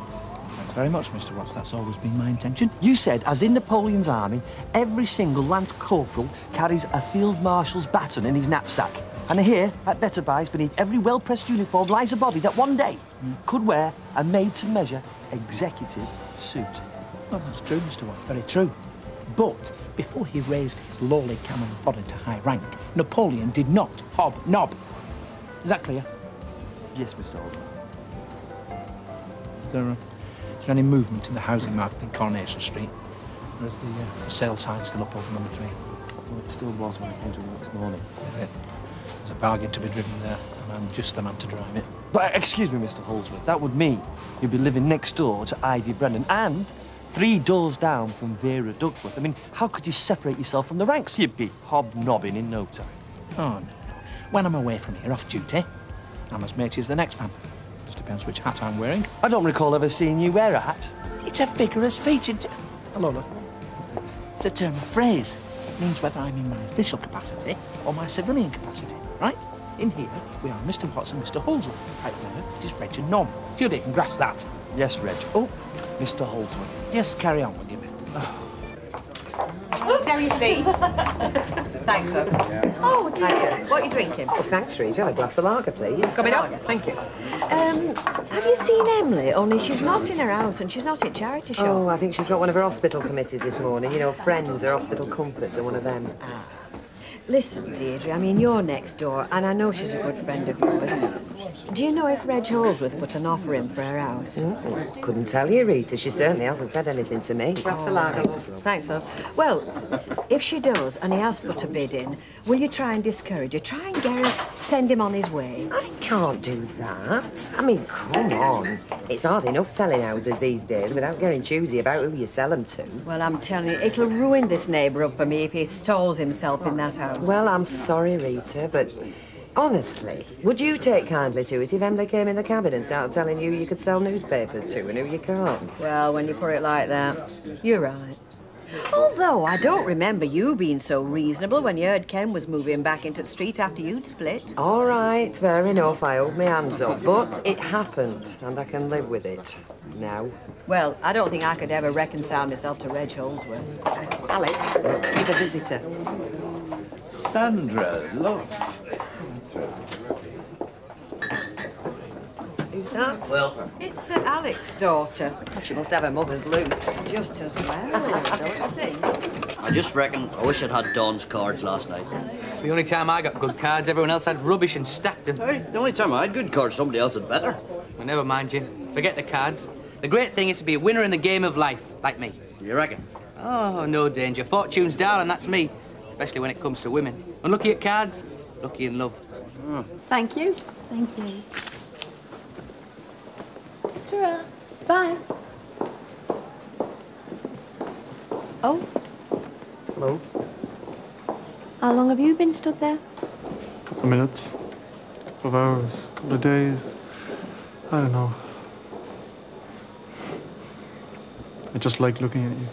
Thanks very much, Mr. Watts. That's always been my intention. You said, as in Napoleon's army, every single Lance Corporal carries a Field Marshal's baton in his knapsack. And here, at Better Buys, beneath every well-pressed uniform lies a body that one day could wear a made-to-measure executive suit. Well, that's true, Mr. Watts. Very true. But before he raised his lowly cannon fodder to high rank, Napoleon did not hobnob. Is that clear? Yes, Mr. Holdsworth. Is there any movement in the housing market in Coronation Street? Or is the for sale sign still up over number 3? Well, it still was when I came to work this morning. Is it? There's a bargain to be driven there, and I'm just the man to drive it. But excuse me, Mr. Holdsworth, that would mean you'd be living next door to Ivy Brennan and 3 doors down from Vera Duckworth. I mean, how could you separate yourself from the ranks? You'd be hobnobbing in no time. Oh, no. When I'm away from here, off duty, I'm as matey as the next man. Just depends which hat I'm wearing. I don't recall ever seeing you wear a hat. It's a figure of speech. Hello, look. It's a term of phrase. It means whether I'm in my official capacity or my civilian capacity, right? In here, we are Mr. Watts and Mr. Holdsworth. Right there, it is Reg and Nom. Judy can grasp that. Yes, Reg. Oh, Mr. Holdsworth. Just carry on, will you, Mr. Now you see. Thanks, sir. Oh, dear. What are you drinking? Oh, thanks, Rita. Have a glass of lager, please. Coming up. Thank you. Have you seen Emily? Only she's not in her house and she's not in charity shop. Oh, I think she's got one of her hospital committees this morning. You know, Friends or Hospital Comforts or one of them. Listen, Deirdre, I mean, you're next door, and I know she's a good friend of yours. Do you know if Reg Holsworth put an offer in for her house? Couldn't tell you, Rita. She certainly hasn't said anything to me. Glass of lager. Thanks, love. Well, if she does, and he has put a bid in, will you try and discourage her? Try and get her, send him on his way. I can't do that. I mean, come on. It's hard enough selling houses these days without getting choosy about who you sell them to. Well, I'm telling you, it'll ruin this neighbourhood for me if he stalls himself in that house. Well, I'm sorry, Rita, but honestly, would you take kindly to it if Emily came in the cabin and started telling you you could sell newspapers to and who you can't? Well, when you put it like that, you're right. Although I don't remember you being so reasonable when you heard Ken was moving back into the street after you'd split. All right, fair enough. I hold my hands up. But it happened, and I can live with it now. Well, I don't think I could ever reconcile myself to Reg Holsworth. Alex, you've a visitor. Sandra, look. Who's that? Well, it's Alex's daughter. She must have her mother's looks. Just as well, don't you think? I just reckon I wish I'd had Dawn's cards last night. The only time I got good cards, everyone else had rubbish and stacked them. Hey, the only time I had good cards, somebody else had better. Well, never mind you. Forget the cards. The great thing is to be a winner in the game of life, like me. You reckon? Oh, no danger. Fortune's darling, that's me. Especially when it comes to women. Unlucky at cards, lucky in love. Oh. Thank you. Thank you. Ta-ra. Bye. Hello. How long have you been stood there? A couple of minutes, a couple of hours, a couple of days. I don't know. I just like looking at you.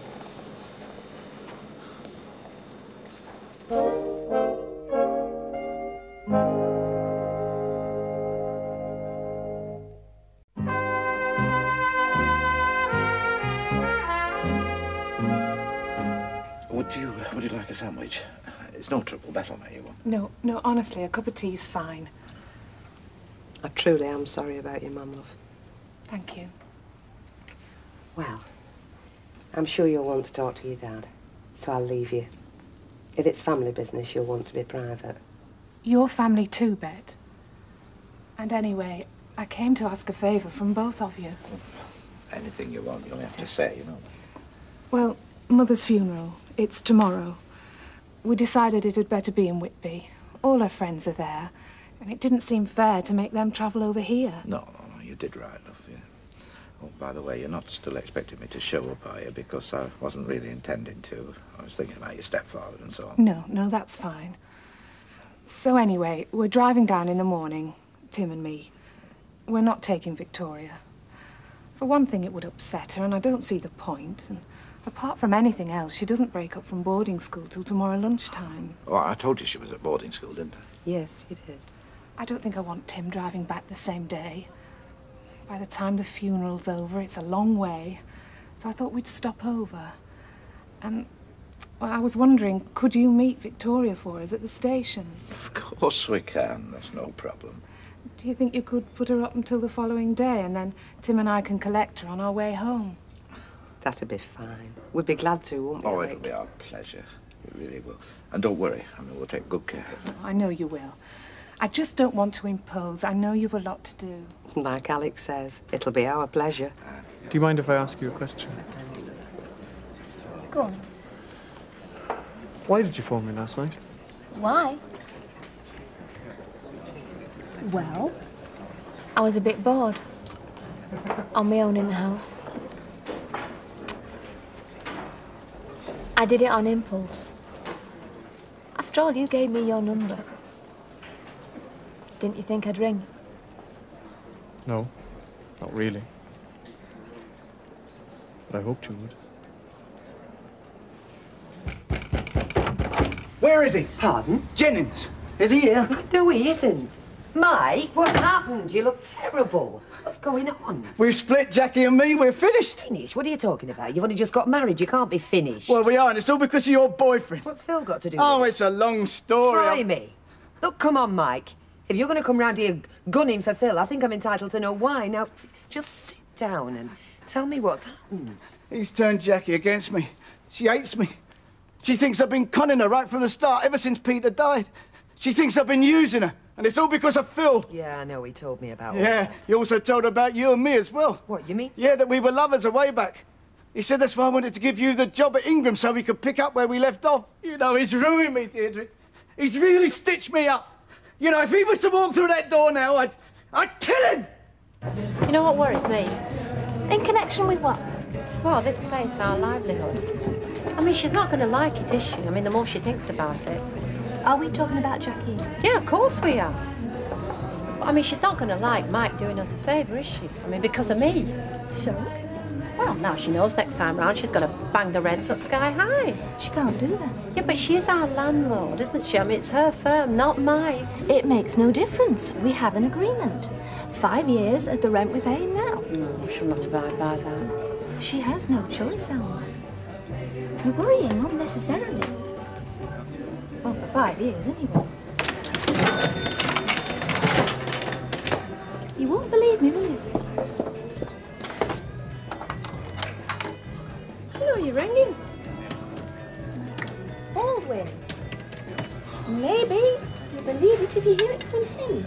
Would you like a sandwich? It's no trouble, that'll make you one. No, honestly, a cup of tea's fine. I truly am sorry about your mum, love. Thank you. Well, I'm sure you'll want to talk to your dad, so I'll leave you. If it's family business, you'll want to be private. Your family too, Bet. And anyway, I came to ask a favour from both of you. Anything you want, you only have to say, you know. Well, Mother's funeral. It's tomorrow. We decided it had better be in Whitby. All her friends are there, and it didn't seem fair to make them travel over here. No, you did right, love, yeah. Oh, by the way, you're not still expecting me to show up, are you? Because I wasn't really intending to. I was thinking about your stepfather and so on. No, that's fine. So anyway, we're driving down in the morning, Tim and me. We're not taking Victoria. For one thing, it would upset her, and I don't see the point. And apart from anything else, she doesn't break up from boarding school till tomorrow lunchtime. Well, I told you she was at boarding school, didn't I? Yes, you did. I don't think I want Tim driving back the same day. By the time the funeral's over, it's a long way. So I thought we'd stop over. And, well, I was wondering, could you meet Victoria for us at the station? Of course we can. That's no problem. Do you think you could put her up until the following day, and then Tim and I can collect her on our way home? That'd be fine. We'd be glad to, wouldn't we? Oh, Alec? it'll be our pleasure. It really will. And don't worry. I mean, we'll take good care of her. I know you will. I just don't want to impose. I know you've a lot to do. Like Alex says, it'll be our pleasure. Do you mind if I ask you a question? Go on. Why did you phone me last night? Why? Well, I was a bit bored. On my own in the house. I did it on impulse. After all, you gave me your number. Didn't you think I'd ring? No, not really. But I hoped you would. Where is he? Pardon? Jennings. Is he here? No, he isn't. Mike, what's happened? You look terrible. What's going on? We've split, Jackie and me. We're finished. Finished? What are you talking about? You've only just got married. You can't be finished. Well, we are, and it's all because of your boyfriend. What's Phil got to do Oh, with it? it's a long story. Try me. Look, come on, Mike. If you're going to come round here gunning for Phil, I think I'm entitled to know why. Now, just sit down and tell me what's happened. He's turned Jackie against me. She hates me. She thinks I've been conning her right from the start, ever since Peter died. She thinks I've been using her, and it's all because of Phil. Yeah, I know. He told me about all Yeah, that. he also told her about you and me as well. What, you mean? Yeah, that we were lovers a way back. He said that's why I wanted to give you the job at Ingram so we could pick up where we left off. You know, he's ruined me, Deirdre. He's really stitched me up. You know, if he was to walk through that door now, I'd kill him! You know what worries me? In connection with what? Well, this place, our livelihood. I mean, she's not going to like it, is she? I mean, the more she thinks about it. Are we talking about Jackie? Yeah, of course we are. I mean, she's not going to like Mike doing us a favour, is she? I mean, because of me. So? Well, now she knows next time round she's going to bang the rents up sky high. She can't do that. Yeah, but she's our landlord, isn't she? I mean, it's her firm, not Mike's. It makes no difference. We have an agreement. 5 years at the rent we're paying now. No, she'll not abide by that. She has no choice, Elma. You're worrying unnecessarily. Well, for 5 years, anyway. You won't believe me, will you? You know you're ringing. Baldwin. Maybe you'll believe it if you hear it from him.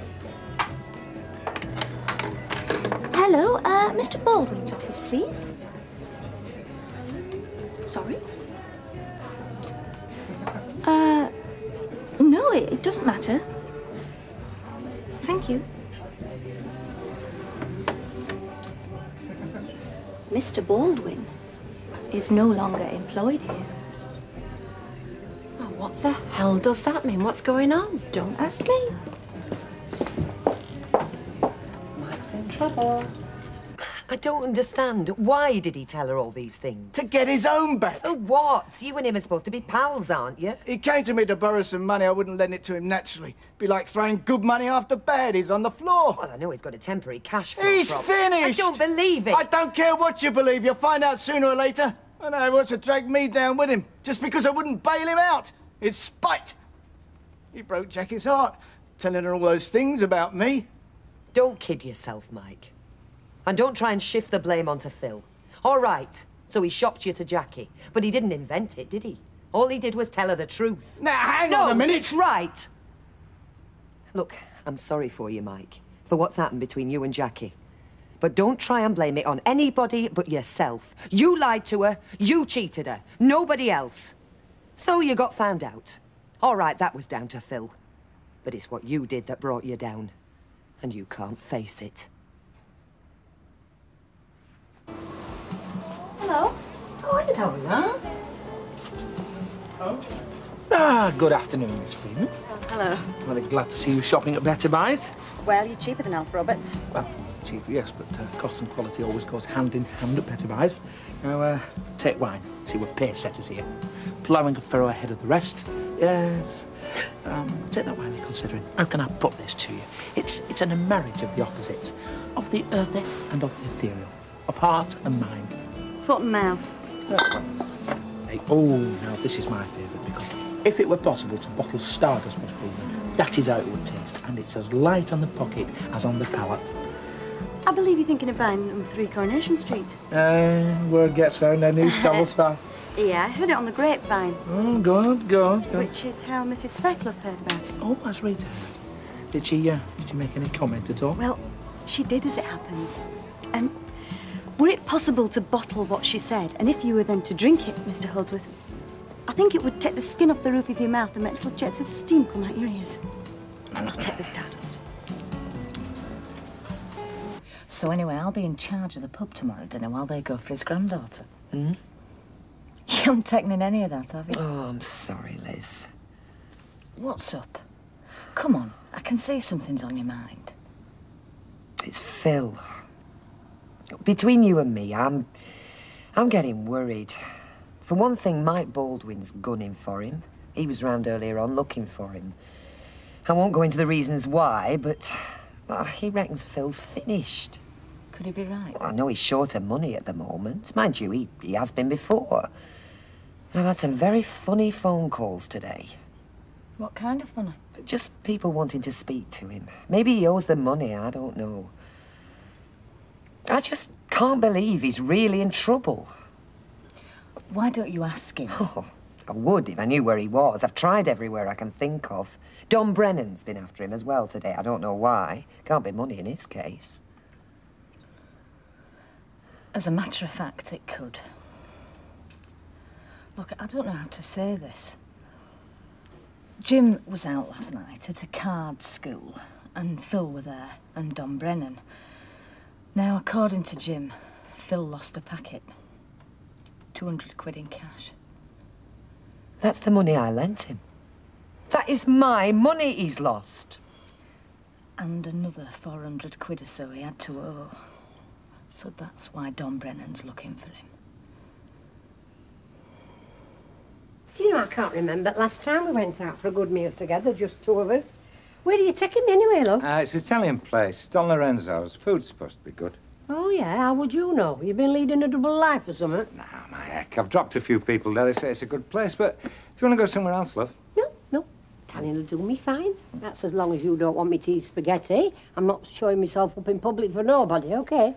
Hello, Mr. Baldwin's office, please. Sorry? No, it doesn't matter. Thank you. Mr. Baldwin is no longer employed here. Oh, What the hell does that mean? What's going on? Don't ask me. Mike's in trouble. I don't understand. Why did he tell her all these things? To get his own back. For what? You and him are supposed to be pals, aren't you? He came to me to borrow some money. I wouldn't lend it to him naturally. Be like throwing good money after bad. He's on the floor. Well, I know he's got a temporary cash flow He's problem. finished! I don't believe it. I don't care what you believe. You'll find out sooner or later. And now he wants to drag me down with him just because I wouldn't bail him out. It's spite. He broke Jackie's heart, telling her all those things about me. Don't kid yourself, Mike. And don't try and shift the blame onto Phil. All right, so he shopped you to Jackie, but he didn't invent it, did he? All he did was tell her the truth. Now, hang on a minute. It's right. Look, I'm sorry for you, Mike, for what's happened between you and Jackie. But don't try and blame it on anybody but yourself. You lied to her, you cheated her, nobody else. So you got found out. All right, that was down to Phil. But it's what you did that brought you down. And you can't face it. Hello. Oh, hello. Ah, good afternoon, Miss Freeman. Hello. Very glad to see you shopping at Better Buys. Well, you're cheaper than Alf Roberts. Well, cheap, yes, but cost and quality always goes hand in hand at Better Buys. Now, take wine. See, we're pace setters here. Ploughing a furrow ahead of the rest. Yes. Take that wine you're considering. How can I put this to you? It's a marriage of the opposites, of the earthy and of the ethereal, of heart and mind. Foot and mouth. Hey, oh, now this is my favourite because if it were possible to bottle stardust, Miss Freeman, that is how it would taste, and it's as light on the pocket as on the palate. I believe you're thinking of buying number 3 Coronation Street. Word gets round, our news travels fast. Yeah, I heard it on the grapevine. Oh, good. Which is how Mrs. Speckloff heard about it. Oh, has Rita heard? Did she make any comment at all? Well, she did, as it happens. And were it possible to bottle what she said, and if you were then to drink it, Mr. Holdsworth, I think it would take the skin off the roof of your mouth and make little jets of steam come out your ears. I'll take the stardust. So anyway, I'll be in charge of the pub tomorrow dinner while they go for his granddaughter. Hmm? You haven't taken in any of that, have you? Oh, I'm sorry, Liz. What's up? Come on, I can see something's on your mind. It's Phil. Between you and me, I'm getting worried. For one thing, Mike Baldwin's gunning for him. He was round earlier on looking for him. I won't go into the reasons why, but he reckons Phil's finished. Could he be right? Well, I know he's short of money at the moment. Mind you, he has been before. And I've had some very funny phone calls today. What kind of funny? Just people wanting to speak to him. Maybe he owes them money, I don't know. I just can't believe he's really in trouble. Why don't you ask him? Oh, I would if I knew where he was. I've tried everywhere I can think of. Don Brennan's been after him as well today. I don't know why. Can't be money in his case. As a matter of fact, it could. Look, I don't know how to say this. Jim was out last night at a card school, and Phil were there, and Don Brennan. Now, according to Jim, Phil lost a packet. 200 quid in cash. That's the money I lent him. That is my money he's lost. And another 400 quid or so he had to owe. So that's why Don Brennan's looking for him. Do you know, I can't remember last time we went out for a good meal together, just 2 of us. Where are you taking me anyway, love? It's an Italian place, Don Lorenzo's. Food's supposed to be good. Oh, yeah? How would you know? You've been leading a double life or something? Nah, my heck, I've dropped a few people there. They say it's a good place, but if you want to go somewhere else, love. No. Italian will do me fine. That's as long as you don't want me to eat spaghetti. I'm not showing myself up in public for nobody, OK?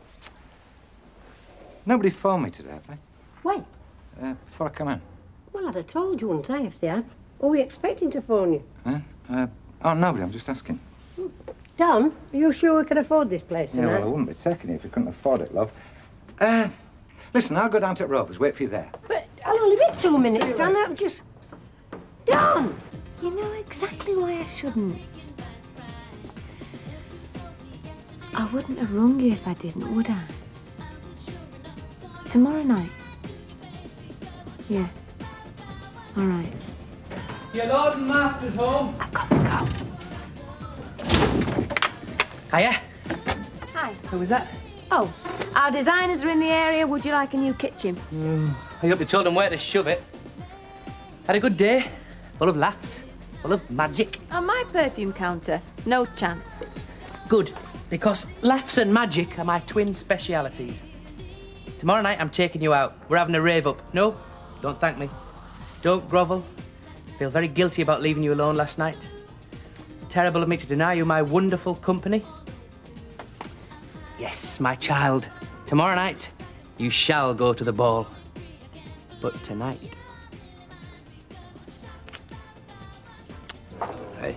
Nobody phoned me today, have they? When? Before I come in. Well, I'd have told you, wouldn't I, if they had? Or were we expecting to phone you? Oh, nobody, I'm just asking. Don, are you sure we can afford this place Yeah, tonight? well, I wouldn't be taking it if we couldn't afford it, love. Listen, I'll go down to Rovers, wait for you there. But I'll only be 2 minutes, Don. I've just... Don! You know exactly why I shouldn't. I wouldn't have rung you if I didn't, would I? Tomorrow night? Yeah. All right. Your lord and master's home. I've got to go. Hiya. Hi. Who was that? Oh, our designers are in the area. Would you like a new kitchen? I hope you told them where to shove it. Had a good day. Full of laughs. Full of magic. On my perfume counter, no chance. Good, because laughs and magic are my twin specialities. Tomorrow night I'm taking you out. We're having a rave up. No, don't thank me. Don't grovel. Feel very guilty about leaving you alone last night. It's terrible of me to deny you my wonderful company. Yes, my child. Tomorrow night, you shall go to the ball. But tonight... Hey,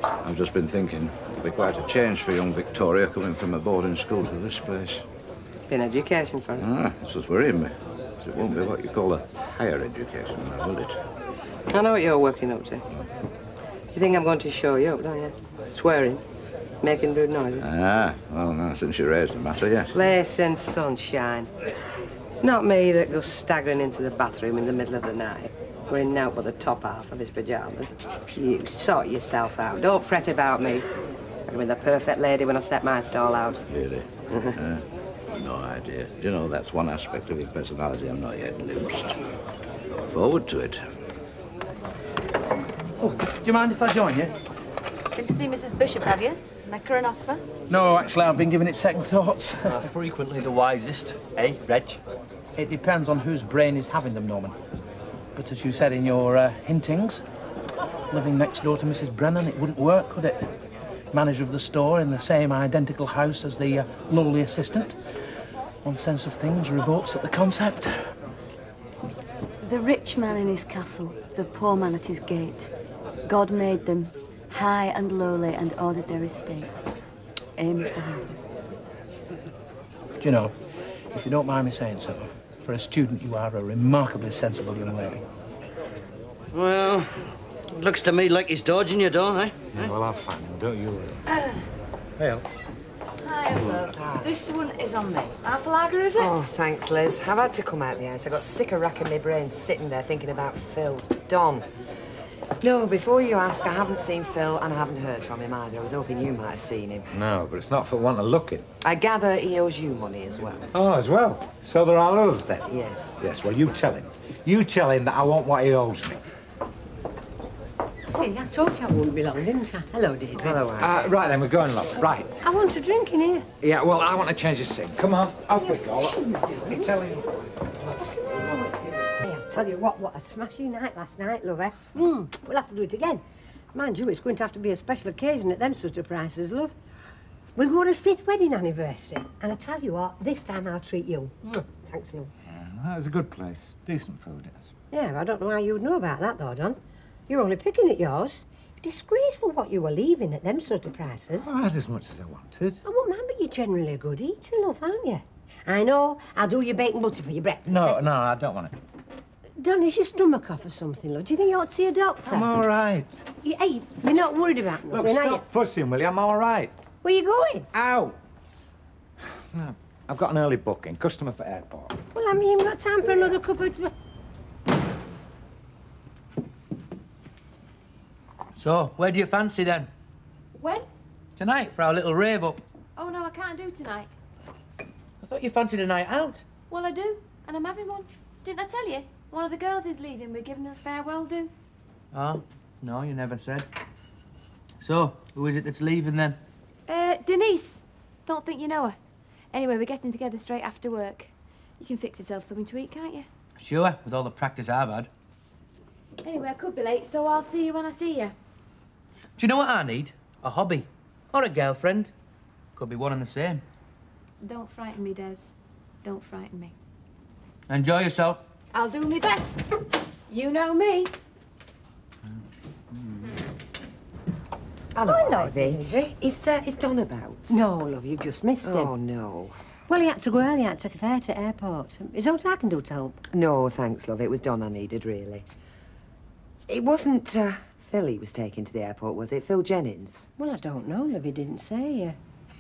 I've just been thinking, it'd be quite a change for young Victoria coming from a boarding school to this place. Been education for her. This is worrying me. 'Cause it won't be what you call a higher education now, will it? I know what you're working up to. You think I'm going to show you up, don't you? Swearing, making rude noises. Well, now, since you raised the matter, yes. Place and sunshine. It's not me that goes staggering into the bathroom in the middle of the night, wearing out but the top half of his pyjamas. You sort yourself out. Don't fret about me. I'll be the perfect lady when I set my stall out. Really? No idea. Do you know, that's one aspect of your personality I'm not yet loosed. Look forward to it. Oh, do you mind if I join you? Been to see Mrs. Bishop, have you? Make her an offer? No, actually, I've been giving it second thoughts. Frequently the wisest, eh, Reg? It depends on whose brain is having them, Norman. But as you said in your hintings, living next door to Mrs. Brennan, it wouldn't work, would it? Manager of the store in the same identical house as the lowly assistant. One sense of things revolts at the concept. The rich man in his castle, the poor man at his gate. God made them high and lowly and ordered their estate. Eh, Mr. Husband? Do you know, if you don't mind me saying so, for a student you are a remarkably sensible young lady. Well, it looks to me like he's dodging you, don't I? Yeah, well, I'll find him, don't you worry. Hey, Hi, love. This one is on me. Half a lager, is it? Oh, thanks, Liz. I've had to come out the house. I got sick of racking my brains sitting there thinking about Phil. Don. No, before you ask, I haven't seen Phil and I haven't heard from him either. I was hoping you might have seen him. No, but it's not for want of looking. I gather he owes you money as well. Oh, as well? So there are others then? Yes. Yes, well, you tell him. You tell him that I want what he owes me. See, I told you I wouldn't be long, didn't I? Hello, Deirdre. Hello, right then, we're going, love. Right. I want a drink in here. Yeah, well, I want to change the scene. Come on, off we go. You tell him. Hey, I'll tell you what a smashing night last night, love, eh? We'll have to do it again. Mind you, it's going to have to be a special occasion at them sort of prices, love. We'll go on his 5th wedding anniversary. And I tell you what, this time I'll treat you. Thanks, love. Yeah, well, that was a good place. Decent food, yes. Yeah, I don't know how you would know about that, though, Don. You're only picking at yours. Disgraceful what you were leaving at them sort of prices. I had as much as I wanted. I won't mind, but you're generally a good eater, love, aren't you? I know. I'll do your bacon butter for your breakfast. No, I don't want it. Don, is your stomach off or something, love? Do you think you ought to see a doctor? I'm all right. Hey, you're not worried about nothing, Look, are you? stop fussing, will you? I'm all right. Where you going? Ow! No, I've got an early booking. Customer for airport. Well, I mean, got time for another cup of... So, where do you fancy then? When? Tonight, for our little rave up. Oh, no, I can't do tonight. I thought you fancied a night out. Well, I do, and I'm having one. Didn't I tell you? One of the girls is leaving. We're giving her a farewell do. Oh, no, you never said. So, who is it that's leaving then? Denise. Don't think you know her. Anyway, we're getting together straight after work. You can fix yourself something to eat, can't you? Sure, with all the practice I've had. Anyway, I could be late, so I'll see you when I see you. Do you know what I need? A hobby. Or a girlfriend. Could be one and the same. Don't frighten me, Des. Don't frighten me. Enjoy yourself. I'll do my best. You know me. Hello, Ivy. Is Don about? No, love, you've just missed him. Oh, no. Well, he had to go early. He had to take a fare to airport. Is that what I can do to help? No, thanks, love. It was Don I needed, really. It wasn't Phil he was taking to the airport, was it? Phil Jennings? Well, I don't know, love. He didn't say.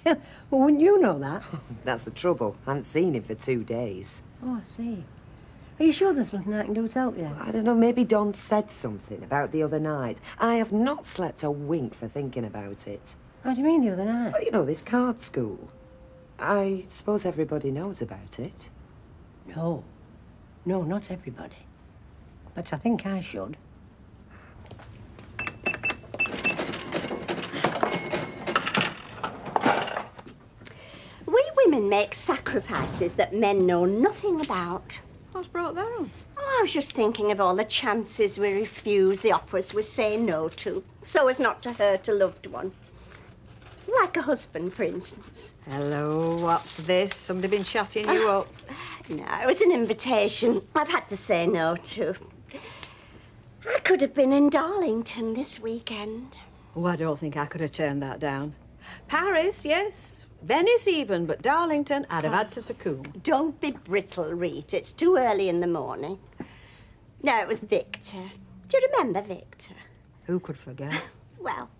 Well, wouldn't you know that? That's the trouble. I haven't seen him for 2 days. Oh, I see. Are you sure there's nothing I can do to help you? I don't know, maybe Don said something about the other night. I have not slept a wink for thinking about it. What do you mean the other night? Well, you know, this card school. I suppose everybody knows about it. No. No, not everybody. But I think I should. We women make sacrifices that men know nothing about. What's brought that on? Oh, I was just thinking of all the chances we refuse, the offers we say no to, so as not to hurt a loved one. Like a husband, for instance. Hello, what's this? Somebody been shutting you up? No, it was an invitation I've had to say no to. I could have been in Darlington this weekend. Oh, I don't think I could have turned that down. Paris, yes. Venice even, but Darlington, I'd have had to succumb. Don't be brittle, Rita. It's too early in the morning. No, it was Victor. Do you remember Victor? Who could forget? Well,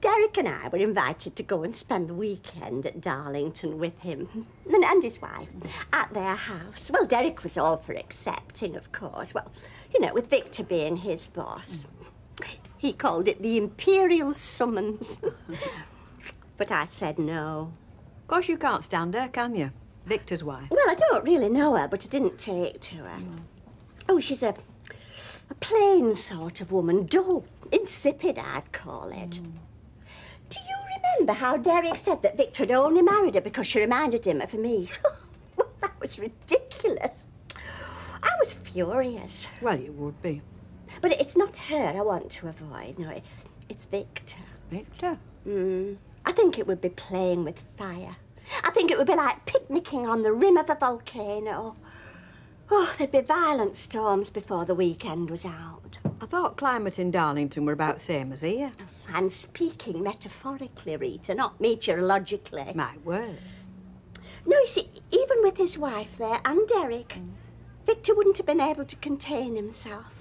Derek and I were invited to go and spend the weekend at Darlington with him and his wife at their house. Well, Derek was all for accepting, of course. Well, you know, with Victor being his boss. He called it the Imperial Summons. But I said no. Of course you can't stand her, can you? Victor's wife. Well, I don't really know her, but I didn't take to her. Oh, she's a plain sort of woman, dull, insipid, I'd call it. Do you remember how Derek said that Victor had only married her because she reminded him of me? Well, that was ridiculous. I was furious. Well, you would be. But it's not her I want to avoid, no, it's Victor. Victor? I think it would be playing with fire. I think it would be like picnicking on the rim of a volcano. Oh, there'd be violent storms before the weekend was out. I thought climate in Darlington were about same as here. I'm speaking metaphorically, Rita, not meteorologically. My word. No, you see, even with his wife there and Derek, Victor wouldn't have been able to contain himself.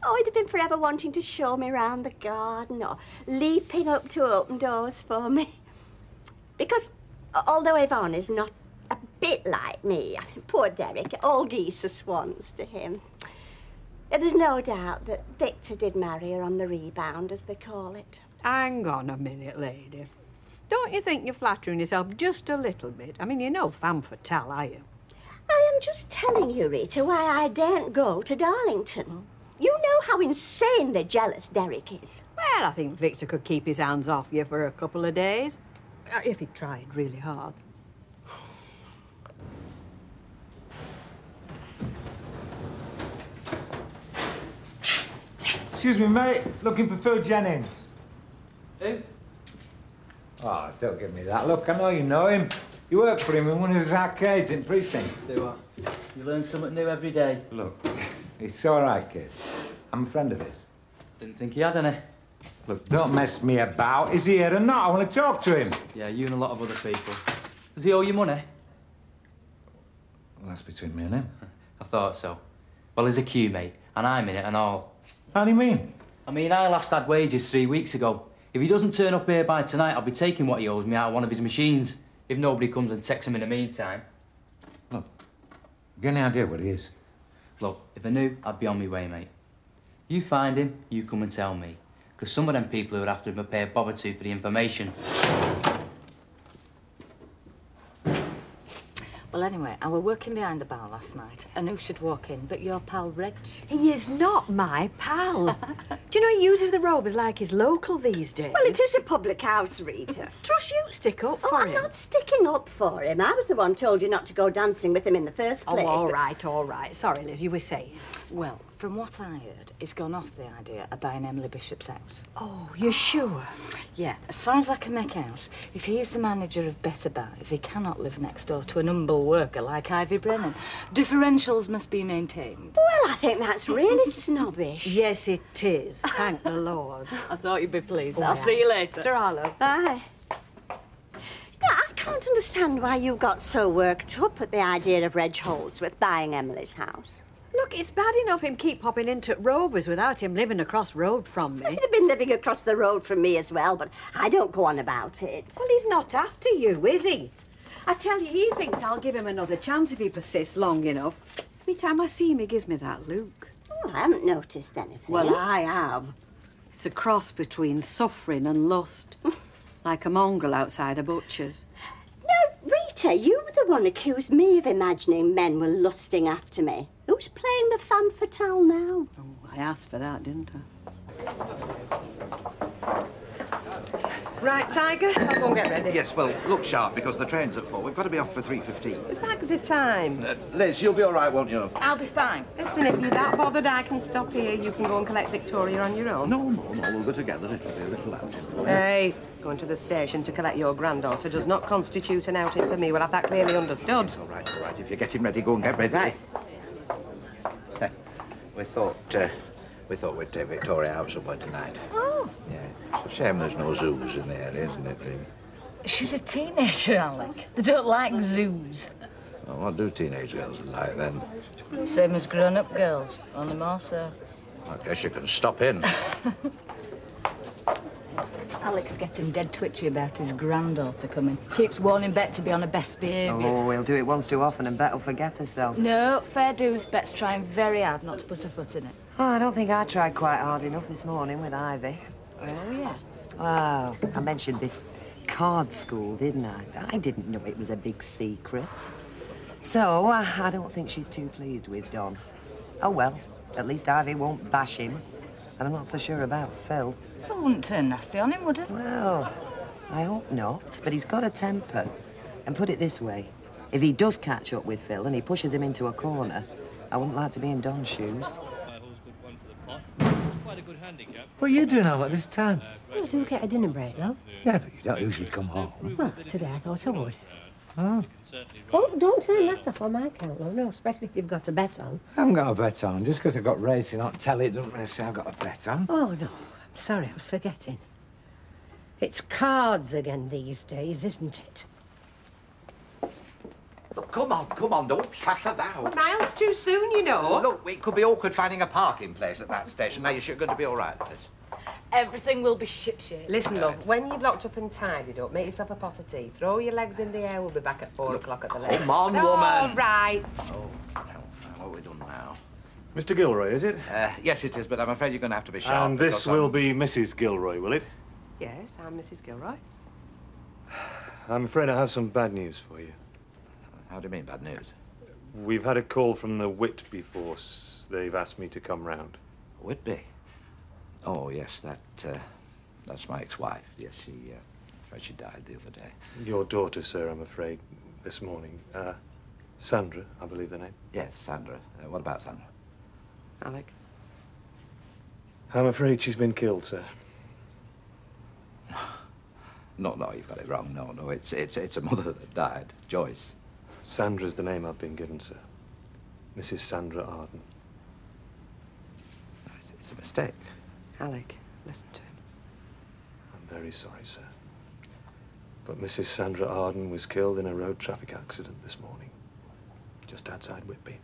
Oh, he'd have been forever wanting to show me round the garden or leaping up to open doors for me. Because although Yvonne is not a bit like me, I mean, poor Derek, all geese are swans to him. Yeah, there's no doubt that Victor did marry her on the rebound, as they call it. Hang on a minute, lady. Don't you think you're flattering yourself just a little bit? I mean, you're no femme fatale, are you? I am just telling you, Rita, why I daren't go to Darlington. You know how insanely jealous Derek is. Well, I think Victor could keep his hands off you for a couple of days. If he tried really hard. Excuse me, mate. Looking for Phil Jennings. Who? Oh, don't give me that look. I know you know him. You work for him in one of his arcades in Precinct. Do what? You learn something new every day. Look, it's all right, kid. I'm a friend of his. Didn't think you had any. Look, don't mess me about. Is he here or not? I want to talk to him. Yeah, you and a lot of other people. Does he owe you money? Well, that's between me and him. I thought so. Well, there's a queue, mate, and I'm in it and all. How do you mean? I mean, I last had wages 3 weeks ago. If he doesn't turn up here by tonight, I'll be taking what he owes me out of one of his machines. If nobody comes and takes him in the meantime. Look, you got any idea what he is? Look, if I knew, I'd be on my way, mate. You find him, you come and tell me. Because some of them people who are after him will pay a bob or two for the information. Well, anyway, I were working behind the bar last night, and who should walk in but your pal Reg? He is not my pal. Do you know he uses the Rovers like he's local these days? Well, it is a public house, Rita. Trust you stick up for him. I'm not sticking up for him. I was the one told you not to go dancing with him in the first place. Oh, all right, all right. Sorry, Liz, you were saying. Well, from what I heard, he's gone off the idea of buying Emily Bishop's house. Oh, you're sure? Yeah, as far as I can make out, if he is the manager of Better Buys, he cannot live next door to an humble worker like Ivy Brennan. Differentials must be maintained. Well, I think that's really snobbish. Yes, it is. Thank the Lord. I thought you'd be pleased. Oh, I'll see you later. Ta-ra, Bye. Yeah, I can't understand why you got so worked up at the idea of Reg Holdsworth buying Emily's house. Look, it's bad enough him keep popping into Rovers without him living across road from me. He'd have been living across the road from me as well, but I don't go on about it. Well, he's not after you, is he? I tell you, he thinks I'll give him another chance if he persists long enough. Every time I see him, he gives me that look. Oh, I haven't noticed anything. Well, I have. It's a cross between suffering and lust. Like a mongrel outside a butcher's. No, Rita, you were the one accused me of imagining men were lusting after me. Who's playing the femme fatale now? Oh, I asked for that, didn't I? Right, Tiger, I'll go and get ready. Yes, well, look sharp, because the train's at 4. We've got to be off for 3:15. It's back the time. Liz, you'll be all right, won't you? I'll be fine. Listen, if you're that bothered I can stop here, you can go and collect Victoria on your own. No, we'll go together. It'll be a little outing for you. Hey, going to the station to collect your granddaughter does not constitute an outing for me. We'll have that clearly understood. It's all right. If you're getting ready, go and get ready. Right. We thought we'd take Victoria out somewhere tonight. Oh. Yeah. It's a shame there's no zoos in the area, isn't it, really? She's a teenager, Alec. They don't like zoos. Well, what do teenage girls like then? Same as grown-up girls, only more so. I guess you can stop in. Alec's getting dead twitchy about his granddaughter coming. Keeps warning Bet to be on her best behaviour. Oh, he'll do it once too often and Bet'll forget herself. No, fair dues. Bet's trying very hard not to put her foot in it. Oh, I don't think I tried quite hard enough this morning with Ivy. Oh, yeah? Oh, I mentioned this card school, didn't I? I didn't know it was a big secret. So, I don't think she's too pleased with Don. Oh, well, at least Ivy won't bash him. And I'm not so sure about Phil. Phil wouldn't turn nasty on him, would he? Well, I hope not, but he's got a temper. And put it this way, if he does catch up with Phil and he pushes him into a corner, I wouldn't like to be in Don's shoes. What are you doing home at this time? I do get a dinner break, though. Yeah, but you don't usually come home. Well, today I thought I would. Oh. Oh, don't turn that off on my account, though. No, especially if you've got a bet on. I haven't got a bet on. Just because I've got racing on telly doesn't mean to say I've got a bet on. Oh, no. I'm sorry, I was forgetting. It's cards again these days, isn't it? Look, come on, don't faff about. Miles too soon, you know. Look, it could be awkward finding a parking place at that station. Now, you're going to be all right, Liz. Everything will be shipshape. Listen, love, when you've locked up and tidied up, make yourself a pot of tea. Throw your legs in the air. We'll be back at 4 o'clock at the latest. Come on, woman. All right. Oh, what have we done now? Mr. Gilroy, is it? Yes, it is, but I'm afraid you're going to have to be sharp. And this will be Mrs. Gilroy, will it? Yes, I'm Mrs. Gilroy. I'm afraid I have some bad news for you. How do you mean, bad news? We've had a call from the Whitby force. They've asked me to come round. Whitby? Oh, yes, that's my ex-wife. Yes, she died the other day. Your daughter, sir, I'm afraid, this morning. Sandra, I believe the name. Yes, Sandra. What about Sandra? Alec? I'm afraid she's been killed, sir. No, you've got it wrong. No, it's a mother that died, Joyce. Sandra's the name I've been given, sir. Mrs. Sandra Arden. It's a mistake. Alec, listen to him. I'm very sorry, sir. But Mrs. Sandra Arden was killed in a road traffic accident this morning, just outside Whitby.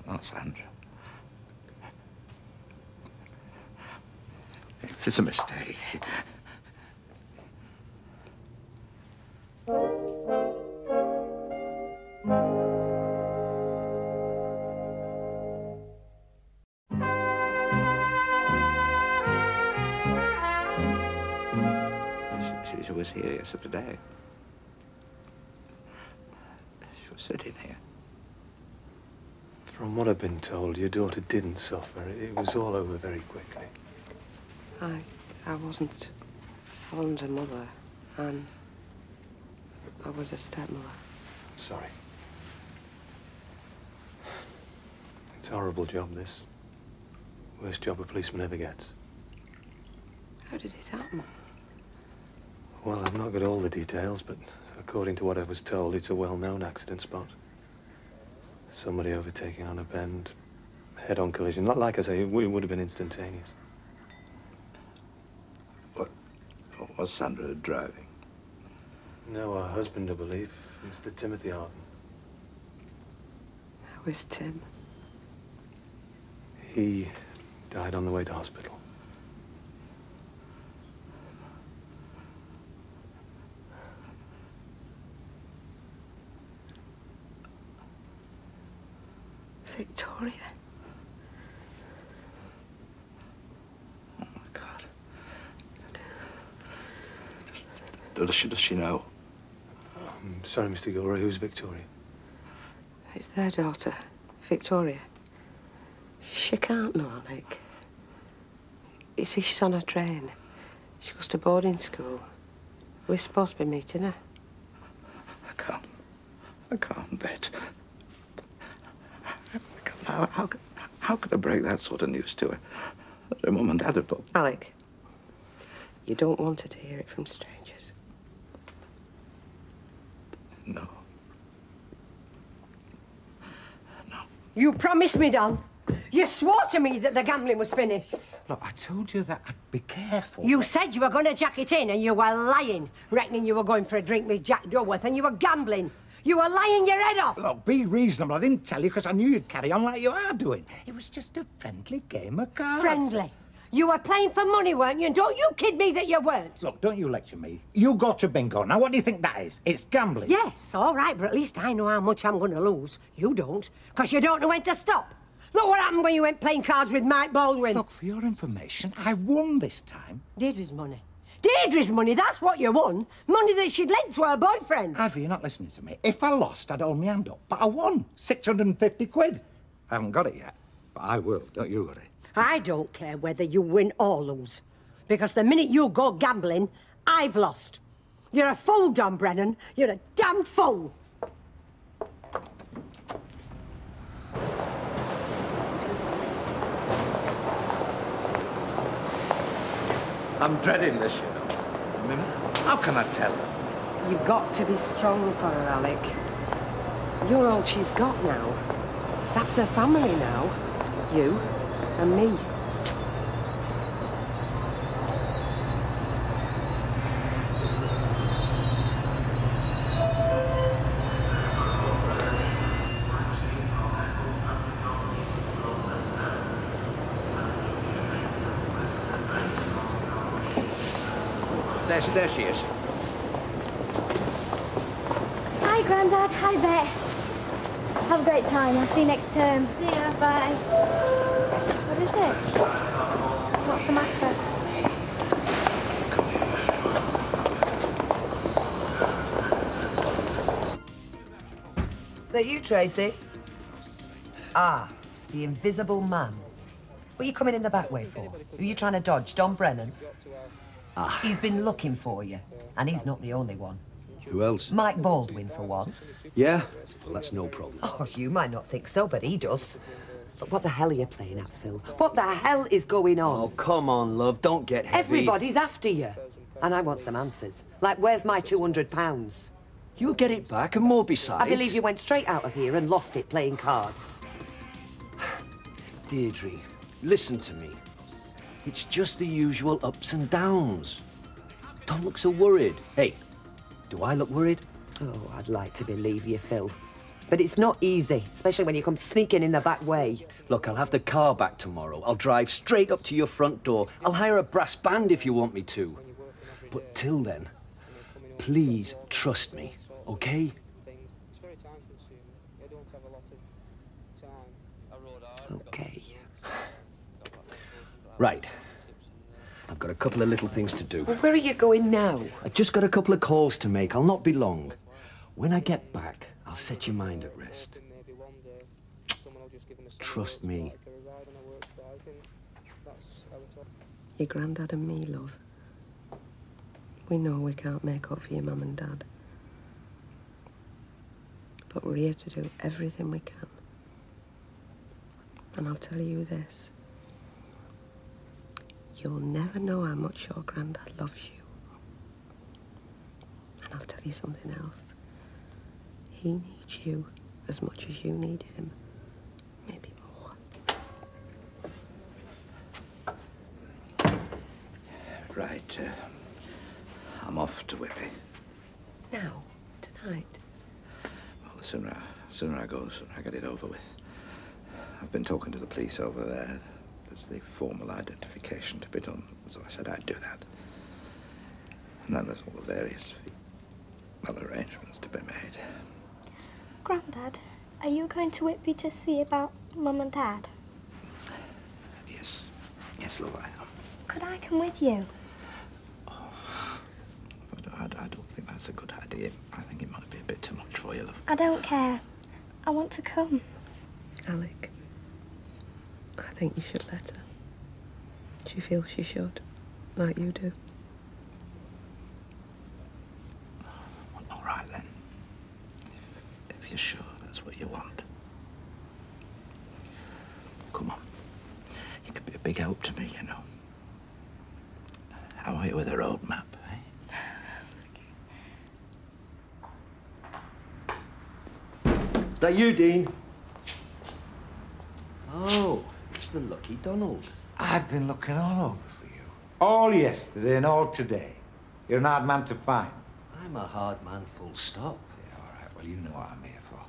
Not Sandra. It's a mistake. She was here yesterday. She was sitting here. From what I've been told, your daughter didn't suffer. It was all over very quickly. I wasn't a mother. I was a stepmother. Sorry. It's a horrible job, this. Worst job a policeman ever gets. How did it happen? Well, I've not got all the details, but according to what I was told, it's a well-known accident spot. Somebody overtaking on a bend, head-on collision. Not like I say, it would have been instantaneous. What was Sandra driving? No, her husband, I believe, Mr. Timothy Arden. How is Tim? He died on the way to hospital. Victoria. Oh, my God. Does she know? I'm sorry, Mr. Gilroy. Who's Victoria? It's their daughter, Victoria. She can't know, Alec. You see, she's on a train. She goes to boarding school. We're supposed to be meeting her. I can't bet. How could I break that sort of news to her? Her mum and dad are both... Alec, you don't want her to hear it from strangers. No. You promised me, Don. You swore to me that the gambling was finished. Look, I told you that I'd be careful. You said you were going to jack it in, and you were lying, reckoning you were going for a drink with Jack Durworth, and you were gambling. You were lying your head off. Look, be reasonable. I didn't tell you because I knew you'd carry on like you are doing. It was just a friendly game of cards. Friendly? You were playing for money, weren't you? And don't you kid me that you weren't. Look, don't you lecture me. You go to bingo. Now, what do you think that is? It's gambling. Yes, all right, but at least I know how much I'm going to lose. You don't, because you don't know when to stop. Look what happened when you went playing cards with Mike Baldwin. Look, for your information, I won this time. Deirdre's money. Deirdre's money, that's what you won. Money that she'd lent to her boyfriend. Ivy, you're not listening to me. If I lost, I'd hold my hand up. But I won. 650 quid. I haven't got it yet, but I will. Don't you worry. I don't care whether you win or lose. Because the minute you go gambling, I've lost. You're a fool, Don Brennan. You're a damn fool. I'm dreading this, you know. I mean, how can I tell her? You've got to be strong for her, Alec. You're all she's got now. That's her family now. You and me. There she is. Hi, Grandad. Hi, Bet. Have a great time. I'll see you next term. See ya. Bye. What is it? What's the matter? Is that you, Tracy? Ah, the invisible man. What are you coming in the back way for? Who are you trying to dodge? Don Brennan? Ah. He's been looking for you, and he's not the only one. Who else? Mike Baldwin, for one. Yeah? Well, that's no problem. Oh, you might not think so, but he does. But what the hell are you playing at, Phil? What the hell is going on? Oh, come on, love. Don't get heavy. Everybody's after you. And I want some answers. Like, where's my £200? You'll get it back, and more besides. I believe you went straight out of here and lost it playing cards. Deirdre, listen to me. It's just the usual ups and downs. Don't look so worried. Hey, do I look worried? Oh, I'd like to believe you, Phil. But it's not easy, especially when you come sneaking in the back way. Look, I'll have the car back tomorrow. I'll drive straight up to your front door. I'll hire a brass band if you want me to. But till then, please trust me, okay? Okay. Right. I've got a couple of little things to do. Well, where are you going now? I've just got a couple of calls to make. I'll not be long. When I get back, I'll set your mind at rest. Trust me. Your granddad and me, love. We know we can't make up for your mum and dad. But we're here to do everything we can. And I'll tell you this. You'll never know how much your granddad loves you. And I'll tell you something else. He needs you as much as you need him. Maybe more. Right, I'm off to Whippy. Now? Tonight? Well, the sooner I go, the sooner I get it over with. I've been talking to the police over there. There's the formal identification to be done, so I said I'd do that. And then there's all the various, well, arrangements to be made. Grandad, are you going to Whitby to see about Mum and Dad? Yes. Yes, love, I am. Could I come with you? But I don't think that's a good idea. I think it might be a bit too much for you, love. I don't care. I want to come. Alec, I think you should let her. She feels she should, like you do. Well, all right, then. If you're sure that's what you want. Come on. You could be a big help to me, you know. How are you with a road map, eh? Is that you, Dean? Oh, it's the lucky Donald. I've been looking all over for you. All yesterday and all today. You're an hard man to find. I'm a hard man, full stop. Yeah, all right. Well, you know what I'm here for.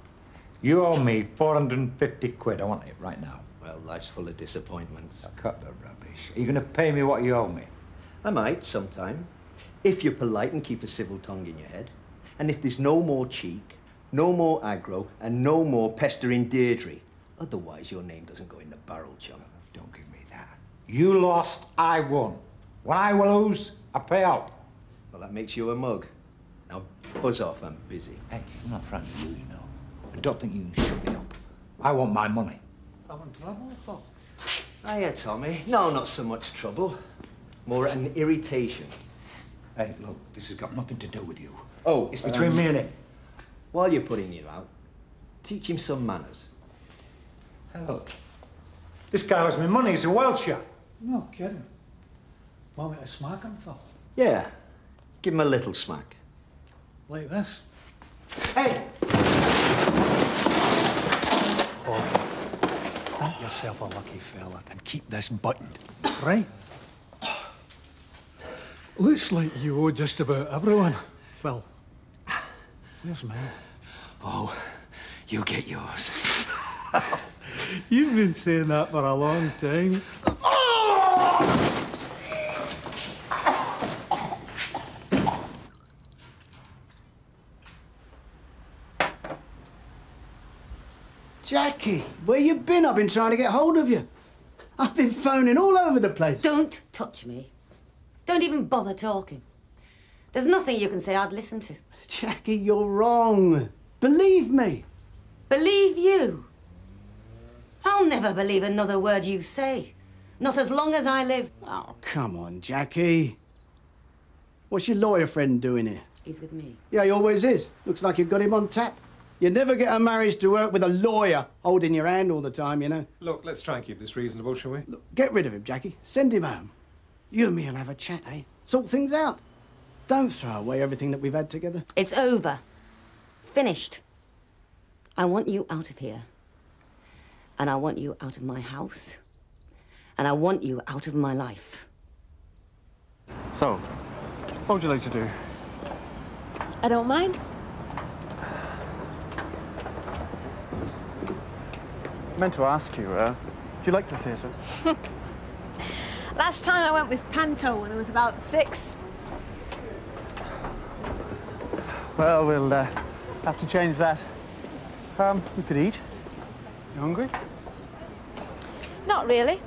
You owe me 450 quid. I want it right now. Well, life's full of disappointments. Now, cut the rubbish. Are you going to pay me what you owe me? I might, sometime. If you're polite and keep a civil tongue in your head. And if there's no more cheek, no more aggro, and no more pestering Deirdre. Otherwise, your name doesn't go in the barrel, chum. Don't give me that. You lost, I won. When I lose, I pay out. Well, that makes you a mug. Now, buzz off, I'm busy. Hey, I'm not frightened of you, you know. I don't think you can shut me up. I want my money. I want trouble, Bob. Hiya, Tommy. No, not so much trouble. More an irritation. Hey, look, this has got nothing to do with you. Oh, It's between me and him. While you're putting you out, teach him some manners. Hell, this guy owes me money. He's a Welsher. No kidding. Want me to smack him, Phil? Yeah, give him a little smack. Like this? Hey! Think yourself a lucky fella and keep this buttoned. Right? Looks like you owe just about everyone, Phil. Where's mine? Oh, you get yours. You've been saying that for a long time. Jackie, where you been? I've been trying to get hold of you. I've been phoning all over the place. Don't touch me. Don't even bother talking. There's nothing you can say I'd listen to. Jackie, you're wrong. Believe me. Believe you? I'll never believe another word you say. Not as long as I live. Oh, come on, Jackie. What's your lawyer friend doing here? He's with me. Yeah, he always is. Looks like you've got him on tap. You never get a marriage to work with a lawyer holding your hand all the time, you know. Look, let's try and keep this reasonable, shall we? Look, get rid of him, Jackie. Send him home. You and me will have a chat, eh? Sort things out. Don't throw away everything that we've had together. It's over. Finished. I want you out of here. And I want you out of my house. And I want you out of my life. So, what would you like to do? I don't mind. I meant to ask you, do you like the theatre? Last time I went was Panto when I was about 6. Well, we'll have to change that. We could eat. You hungry? Not really.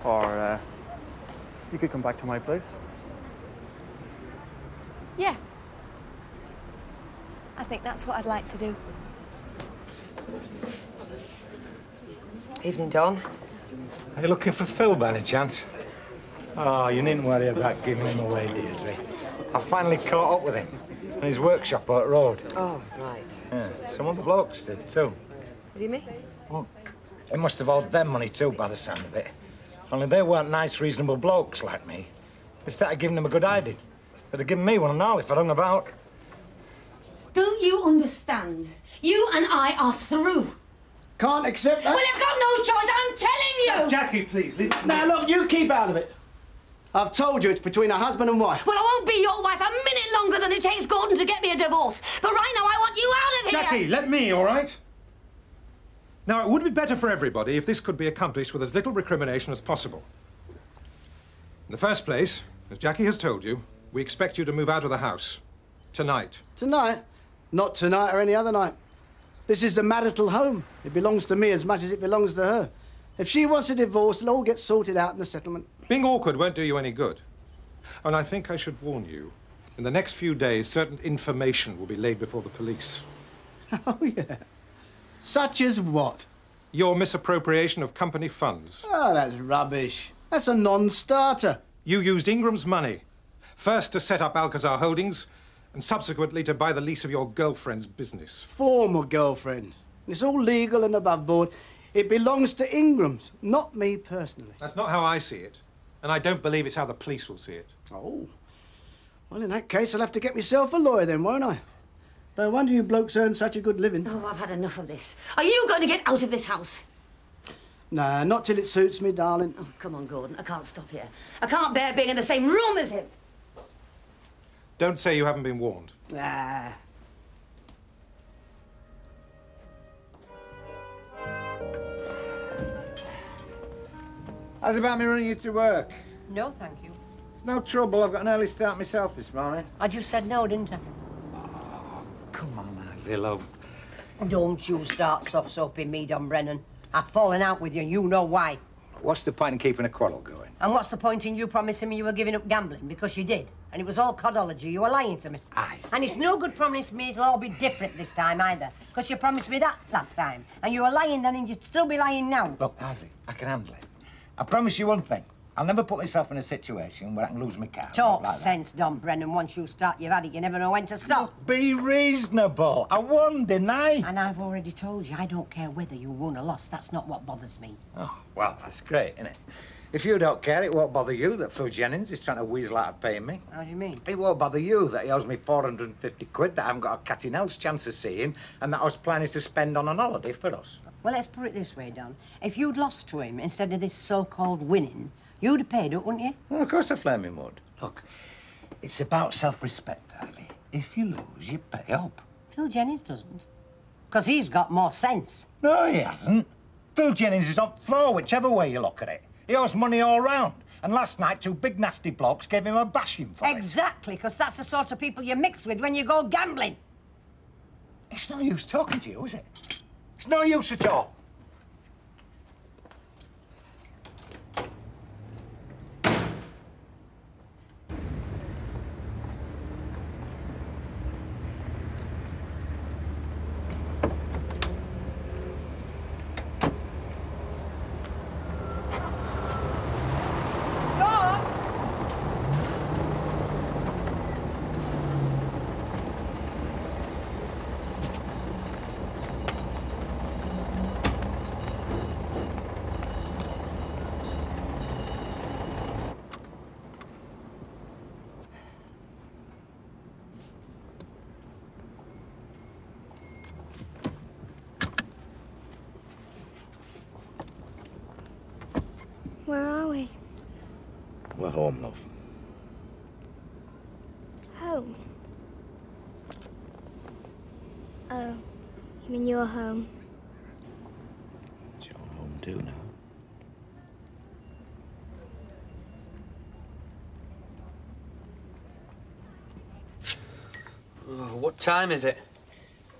Or you could come back to my place. Yeah. I think that's what I'd like to do. Evening, Don. Are you looking for Phil by any chance? Oh, you needn't worry about giving him away, Deirdre. I finally caught up with him in his workshop out road. Oh, right. Yeah, some other blokes did too. What do you mean? Well, he must have owed them money too, by the sound of it. Only they weren't nice, reasonable blokes like me. They started giving him a good hiding. They'd have given me one and all if I'd hung about. Don't you understand? You and I are through. Can't accept that. Well, you've got no choice, I'm telling you! Jackie, please, leave it. Now, look, you keep out of it. I've told you it's between a husband and wife. Well, I won't be your wife a minute longer than it takes Gordon to get me a divorce. But right now, I want you out of here! Jackie, let me, all right? Now, it would be better for everybody if this could be accomplished with as little recrimination as possible. In the first place, as Jackie has told you, we expect you to move out of the house. Tonight. Tonight? Not tonight or any other night. This is the marital home. It belongs to me as much as it belongs to her. If she wants a divorce, it'll all get sorted out in the settlement. Being awkward won't do you any good. And I think I should warn you, in the next few days, certain information will be laid before the police. Oh, yeah. Such as what? Your misappropriation of company funds. Oh, that's rubbish. That's a non-starter. You used Ingram's money, first to set up Alcazar Holdings, and subsequently to buy the lease of your girlfriend's business. Former girlfriend. It's all legal and above board. It belongs to Ingram's, not me personally. That's not how I see it, and I don't believe it's how the police will see it. Oh. Well, in that case, I'll have to get myself a lawyer then, won't I? No wonder you blokes earn such a good living. Oh, I've had enough of this. Are you going to get out of this house? Nah, not till it suits me, darling. Oh, come on, Gordon. I can't stop here. I can't bear being in the same room as him. Don't say you haven't been warned. Ah. How's about me running you to work? No, thank you. It's no trouble. I've got an early start myself this morning. I just said no, didn't I? Come on, Ivy, love. Don't you start soft-soaping me, Don Brennan. I've fallen out with you, and you know why. What's the point in keeping a quarrel going? And what's the point in you promising me you were giving up gambling? Because you did. And it was all codology. You were lying to me. Aye. And it's no good promising me it'll all be different this time, either. Because you promised me that last time. And you were lying then, and you'd still be lying now. Look, Ivy, I can handle it. I promise you one thing. I'll never put myself in a situation where I can lose my car. Talk like that. sense, Don Brennan. Once you start, you've had it. You never know when to stop. Look, be reasonable. I won, didn't I? And I've already told you, I don't care whether you won or lost. That's not what bothers me. Oh, well, that's great, isn't it? If you don't care, it won't bother you that Phil Jennings is trying to weasel out of paying me. How do you mean? It won't bother you that he owes me 450 quid that I haven't got a cat in hell's chance of seeing and that I was planning to spend on an holiday for us. Well, let's put it this way, Don. If you'd lost to him instead of this so-called winning, you'd have paid up, wouldn't you? Well, of course I flaming would. Look, it's about self-respect, Ivy. If you lose, you pay up. Phil Jennings doesn't. Because he's got more sense. No, he hasn't. Phil Jennings is on floor, whichever way you look at it. He owes money all round. And last night, two big nasty blokes gave him a bashing for it. Exactly, because that's the sort of people you mix with when you go gambling. It's no use talking to you, is it? It's no use at all. Where are we? We're home, love. Home. Oh, you mean you're home? It's your home too now. Oh, what time is it?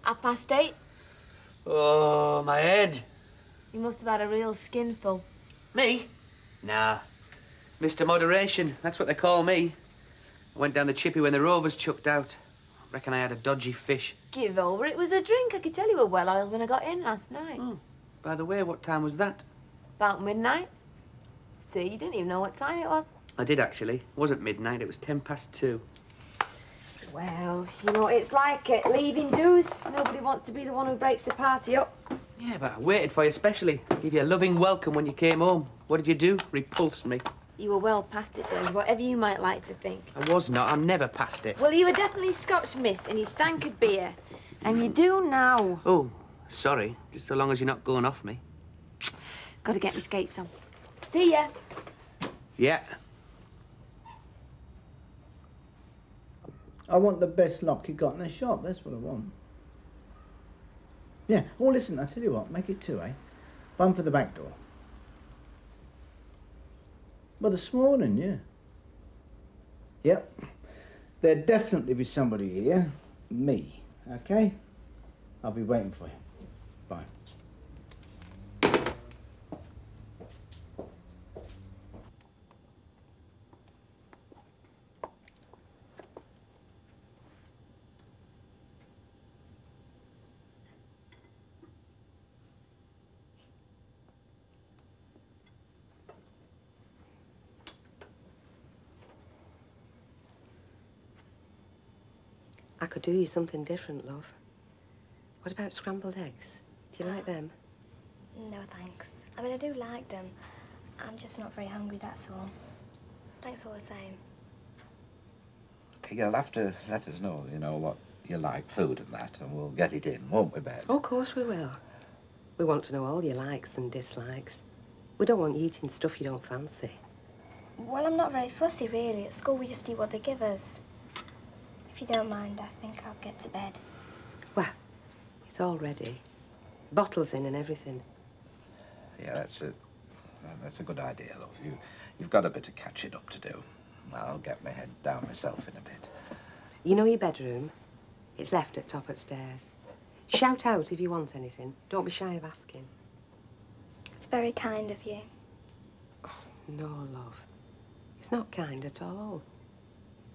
8:30. Oh, my head. You must have had a real skinful. Me? Nah. Mr. Moderation, that's what they call me. I went down the chippy when the Rovers chucked out. Reckon I had a dodgy fish. Give over, it was a drink. I could tell you were well-oiled when I got in last night. Oh, by the way, what time was that? About midnight. See, you didn't even know what time it was. I did, actually. It wasn't midnight, it was 2:10. Well, you know, it's like leaving dues. Nobody wants to be the one who breaks the party up. Yeah, but I waited for you specially. Give you a loving welcome when you came home. What did you do? Repulsed me. You were well past it, Dave, whatever you might like to think. I was not. I'm never past it. Well, you were definitely Scotch mist and you stank of beer. And you do now. Oh, sorry. Just so long as you're not going off me. Got to get my skates on. See ya. Yeah. I want the best lock you got in the shop. That's what I want. Yeah. Oh, listen, I tell you what. Make it 2, eh? One for the back door. Well, this morning, yeah. Yep. There'll definitely be somebody here. Me. Okay? I'll be waiting for you. Bye. I could do you something different, love. What about scrambled eggs? Do you like them? No, thanks. I mean, I do like them. I'm just not very hungry, that's all. Thanks all the same. You'll have to let us know, you know, what you like, food and that, and we'll get it in, won't we, Bet? Oh, of course we will. We want to know all your likes and dislikes. We don't want you eating stuff you don't fancy. Well, I'm not very fussy, really. At school, we just eat what they give us. If you don't mind, I think I'll get to bed. Well, it's all ready. Bottles in and everything. Yeah, that's a good idea, love. You've got a bit of catching up to do. I'll get my head down myself in a bit. You know your bedroom? It's left at top of stairs. Shout out if you want anything. Don't be shy of asking. It's very kind of you. Oh, no, love. It's not kind at all.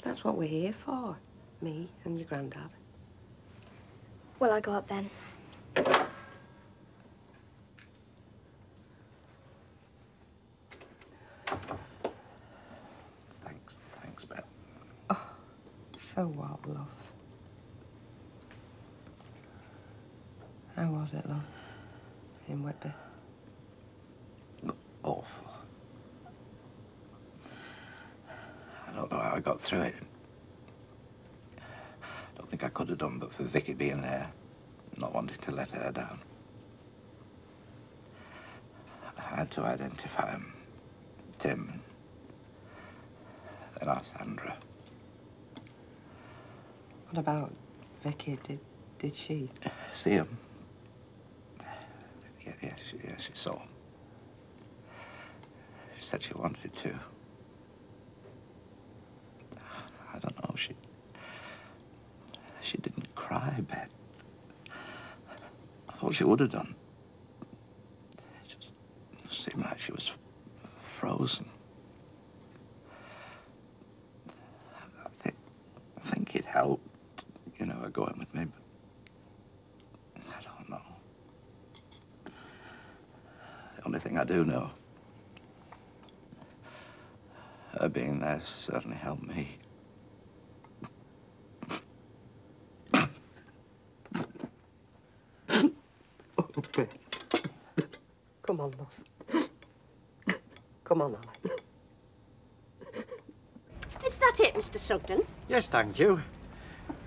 That's what we're here for. Me and your granddad. Well, I'll go up then. Thanks, Bet. Oh, for what, love? How was it, love? In Whitby? Awful. I don't know how I got through it. I don't think I could have done but for Vicky being there, not wanting to let her down. I had to identify him. Tim. And our Sandra. What about Vicky? Did she? See him? Yeah, she saw him. She said she wanted to. I don't know, she didn't cry, Bet. I thought she would have done. It just seemed like she was frozen. I think it helped, you know, her going with me, but I don't know. The only thing I do know, her being there certainly helped me. Okay. Come on, love. Come on, Ally. Is that it, Mr. Sugden? Yes, thank you.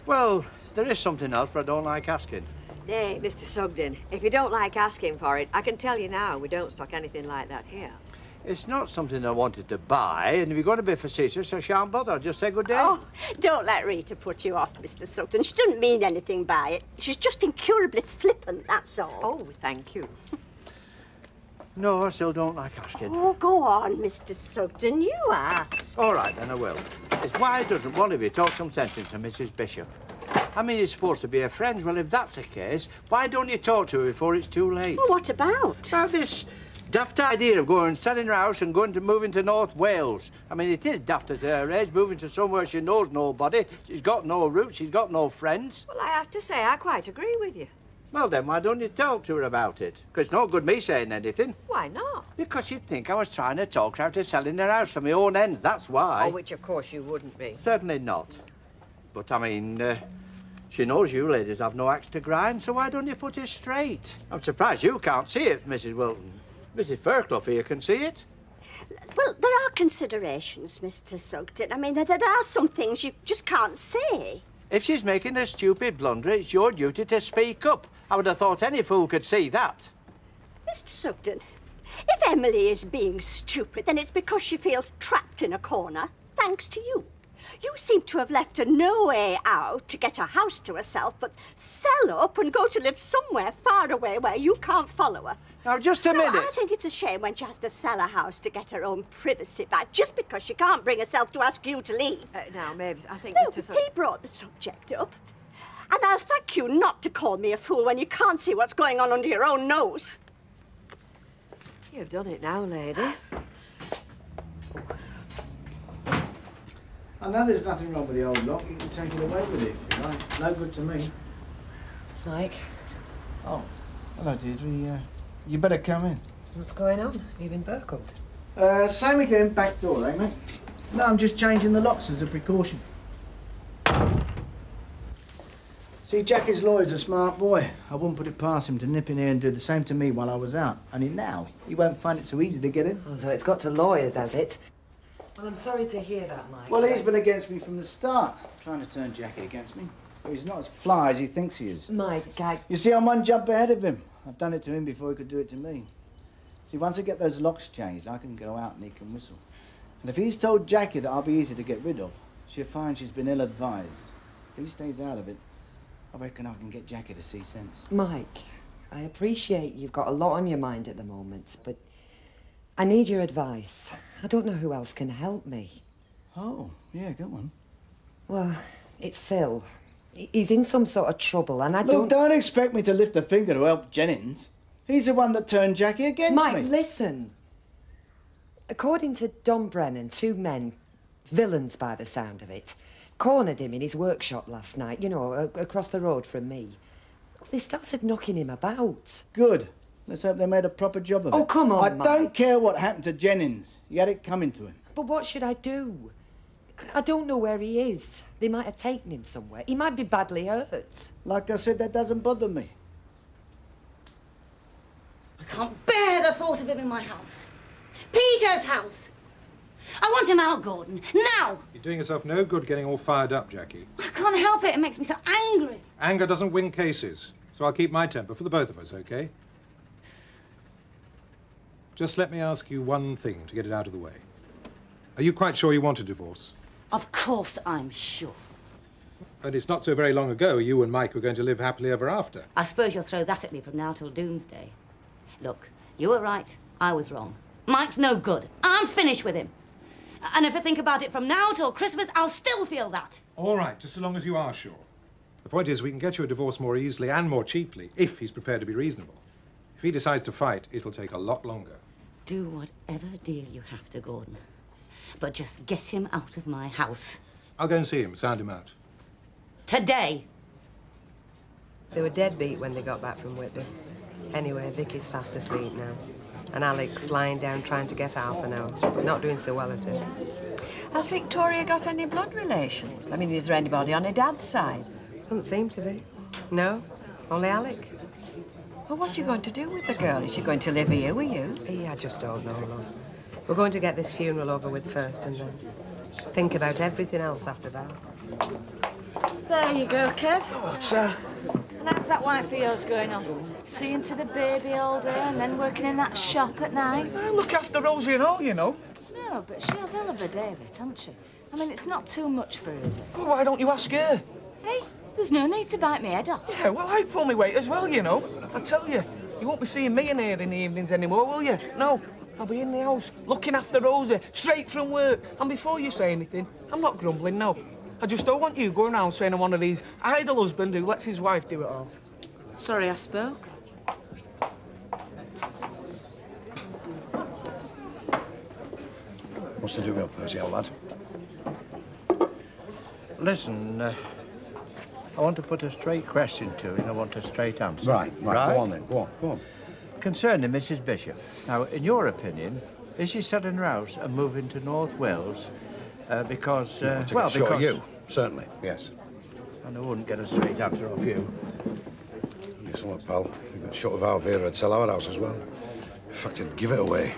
Well, there is something else, but I don't like asking. Nay, Mr. Sugden, if you don't like asking for it, I can tell you now we don't stock anything like that here. It's not something I wanted to buy, and if you're going to be facetious, I shan't bother. Just say good day. Oh, don't let Rita put you off, Mr. Sugden. She doesn't mean anything by it. She's just incurably flippant, that's all. Oh, thank you. No, I still don't like asking. Oh, go on, Mr. Sugden. You ask. All right, then I will. It's why doesn't one of you talk some sense into Mrs. Bishop? I mean, you're supposed to be her friends. Well, if that's the case, why don't you talk to her before it's too late? Well, what about? About this daft idea of going and selling her house and moving to North Wales. I mean, it is daft at her age, moving to somewhere she knows nobody. She's got no roots, she's got no friends. Well, I have to say, I quite agree with you. Well, then, why don't you talk to her about it? Because it's no good me saying anything. Why not? Because she'd think I was trying to talk her out of selling her house for my own ends, that's why. Oh, which, of course, you wouldn't be. Certainly not. But, I mean, she knows you ladies have no axe to grind, so why don't you put it straight? I'm surprised you can't see it, Mrs. Wilton. Mrs. Fairclough here can see it. Well, there are considerations, Mr. Sugden. I mean, there are some things you just can't say. If she's making a stupid blunder, it's your duty to speak up. I would have thought any fool could see that. Mr. Sugden, if Emily is being stupid, then it's because she feels trapped in a corner, thanks to you. You seem to have left her no way out to get her house to herself, but sell up and go to live somewhere far away where you can't follow her. Now, just a minute. I think it's a shame when she has to sell her house to get her own privacy back, just because she can't bring herself to ask you to leave. Now, Mavis, I think No, Mr. he brought the subject up. And I'll thank you not to call me a fool when you can't see what's going on under your own nose. You've done it now, lady. I know there's nothing wrong with the old lock. You can take it away with it if you like. No good to me. Mike. Oh, hello, Deirdre. You better come in. What's going on? Have you been burgled? Same again, back door, eh, mate? No, I'm just changing the locks as a precaution. See, Jackie's lawyer's a smart boy. I wouldn't put it past him to nip in here and do the same to me while I was out. Only now, he won't find it so easy to get in. Oh, so it's got to lawyers, has it? Well, I'm sorry to hear that, Mike. Well, he's been against me from the start, trying to turn Jackie against me. But he's not as fly as he thinks he is. Mike, You see, I'm one jump ahead of him. I've done it to him before he could do it to me. See, once I get those locks changed, I can go out and he can whistle. And if he's told Jackie that I'll be easy to get rid of, she'll find she's been ill-advised. If he stays out of it, I reckon I can get Jackie to see sense. Mike, I appreciate you've got a lot on your mind at the moment, but I need your advice. I don't know who else can help me. Oh, yeah, go on. Well, it's Phil. He's in some sort of trouble, and I Look, don't expect me to lift a finger to help Jennings. He's the one that turned Jackie against me. Mike, listen. According to Don Brennan, 2 men, villains by the sound of it, cornered him in his workshop last night, you know, across the road from me. They started knocking him about. Good. Let's hope they made a proper job of it. Oh, come on, I Mike. don't care what happened to Jennings. He had it coming to him. But what should I do? I don't know where he is. They might have taken him somewhere. He might be badly hurt. Like I said, that doesn't bother me. I can't bear the thought of him in my house. Peter's house. I want him out, Gordon. Now! You're doing yourself no good getting all fired up, Jackie. I can't help it. It makes me so angry. Anger doesn't win cases, so I'll keep my temper for the both of us, OK? Just let me ask you one thing to get it out of the way. Are you quite sure you want a divorce? Of course I'm sure. And it's not so very long ago you and Mike were going to live happily ever after. I suppose you'll throw that at me from now till doomsday. Look, you were right. I was wrong. Mike's no good. I'm finished with him. And if I think about it from now till Christmas, I'll still feel that. All right, just so long as you are sure. The point is, we can get you a divorce more easily and more cheaply if he's prepared to be reasonable. If he decides to fight, it'll take a lot longer. Do whatever deal you have to, Gordon. But just get him out of my house. I'll go and see him, sound him out. Today. They were dead beat when they got back from Whitby. Anyway, Vicky's fast asleep now. And Alex lying down trying to get half an hour. Not doing so well at it. Has Victoria got any blood relations? I mean, is there anybody on her dad's side? Doesn't seem to be. No, only Alec. Well, what are you going to do with the girl? Is she going to live here with you? Yeah, I just don't know, love. We're going to get this funeral over with first and then think about everything else after that. There you go, Kev. And how's that wife of yours going on? Seeing to the baby all day and then working in that shop at night? I look after Rosie and all, you know. No, but she has hell of a day of it, hasn't she? I mean, it's not too much for her, is it? Well, why don't you ask her? Hey, there's no need to bite me head off. Yeah, well, I pull my weight as well, you know. I tell you, you won't be seeing me in here in the evenings anymore, will you? No, I'll be in the house, looking after Rosie, straight from work. And before you say anything, I'm not grumbling, no. I just don't want you going around saying I'm one of these idle husbands who lets his wife do it all. Sorry I spoke. What's to do with Percy, old lad? Listen, I want to put a straight question to you and I want a straight answer. Right. Go on then. Go on. Concerning Mrs. Bishop. Now, in your opinion, is she selling her house and moving to North Wales because... Sure, you. Certainly, yes. And I wouldn't get a straight answer off you. Tell you something, pal. If we got short of Alvira, I'd sell our house as well. In fact, I'd give it away.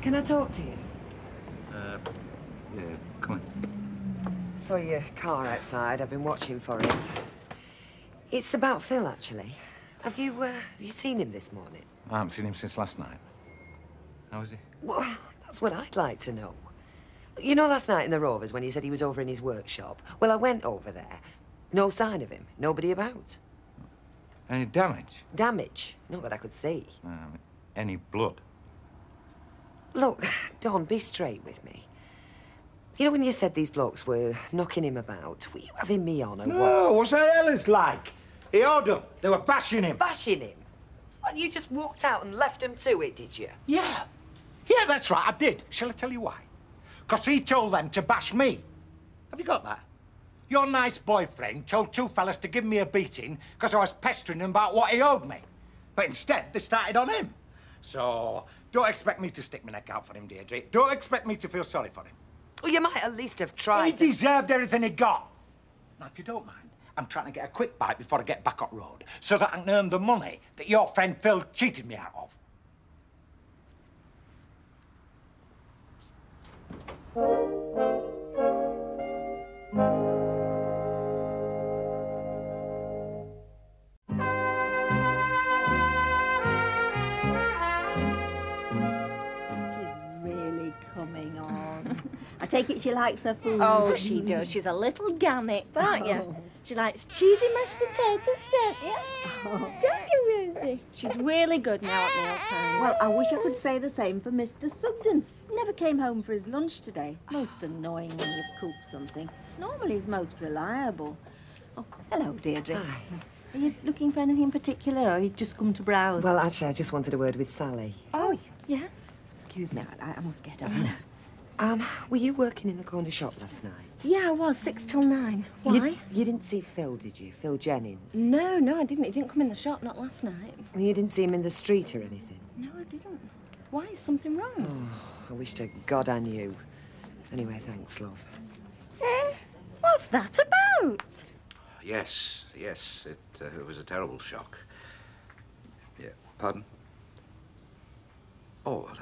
Can I talk to you? Yeah, come on. Saw your car outside. I've been watching for it. It's about Phil, actually. Have you seen him this morning? I haven't seen him since last night. How is he? Well, that's what I'd like to know. You know last night in the Rovers when he said he was over in his workshop? Well, I went over there. No sign of him. Nobody about. Any damage? Damage? Not that I could see. any blood. Look, Don, be straight with me. You know when you said these blokes were knocking him about, were you having me on or what? No, what's that Ellis like? He owed them. They were bashing him. Bashing him? What, you just walked out and left him to it, did you? Yeah. Yeah, that's right, I did. Shall I tell you why? Because he told them to bash me. Have you got that? Your nice boyfriend told two fellas to give me a beating because I was pestering him about what he owed me. But instead, they started on him. So, don't expect me to stick my neck out for him, Deirdre. Don't expect me to feel sorry for him. Well, you might at least have tried. He deserved everything he got. Now, if you don't mind, I'm trying to get a quick bite before I get back up road so that I can earn the money that your friend Phil cheated me out of. I take it she likes her food. Oh, she does. She's a little gannet, aren't you? She likes cheesy mashed potatoes, don't you? Oh. Don't you, Rosie? She's really good now at mealtime. Well, I wish I could say the same for Mr. Sugden. Never came home for his lunch today. Most annoying when you've cooked something. Normally he's most reliable. Oh, hello, Deirdre. Hi. Are you looking for anything in particular, or you just come to browse? Well, actually, I just wanted a word with Sally. Oh, yeah? Excuse me, I must get on now. Were you working in the corner shop last night? Yeah, I was, 6 till 9. Why? You didn't see Phil, did you? Phil Jennings? No, I didn't. He didn't come in the shop, not last night. Well, you didn't see him in the street or anything? No, I didn't. Why? Is something wrong? Oh, I wish to God I knew. Anyway, thanks, love. What's that about? Yes, it was a terrible shock. Yeah, pardon? Oh, well,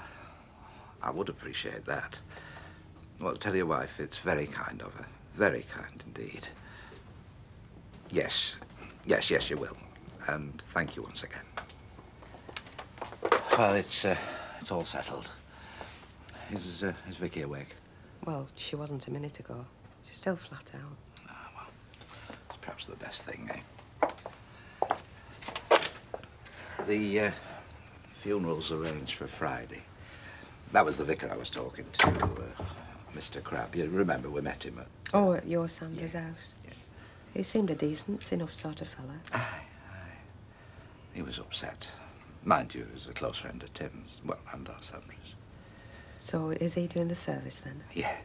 I would appreciate that. Well, tell your wife it's very kind of her. Very kind indeed. Yes, you will. And thank you once again. Well, it's all settled. Is Vicky awake? Well, she wasn't a minute ago. She's still flat out. It's perhaps the best thing, eh? The funeral's arranged for Friday. That was the vicar I was talking to, Mr. Crabbe. You remember we met him at... Oh, at your Sandra's house? Yeah. He seemed a decent enough sort of fella. Aye. He was upset. Mind you, he was a close friend of Tim's, well, and our Sandra's. So is he doing the service then? Yeah.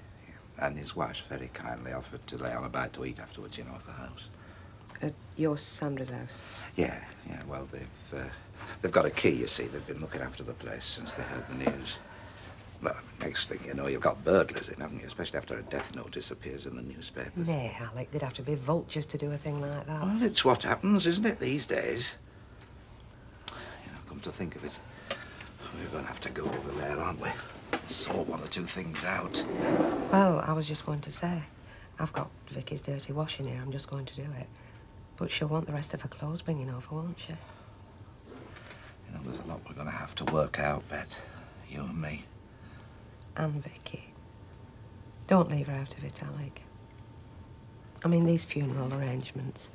And his wife's very kindly offered to lay on a bite to eat afterwards, at the house. At your Sandra's house? Yeah, well, they've got a key, you see. They've been looking after the place since they heard the news. Well, next thing you know, you've got burglars in, haven't you? Especially after a death notice appears in the newspapers. Nay, Alec, they'd have to be vultures to do a thing like that. Well, it's what happens, isn't it, these days? Come to think of it, we're going to have to go over there, aren't we? Sort one or two things out. Well, I was just going to say, I've got Vicky's dirty washing here. I'm just going to do it. But she'll want the rest of her clothes bringing over, won't she? There's a lot we're going to have to work out, Bet. You and me. And Vicky. Don't leave her out of it, Alec. I mean, these funeral arrangements.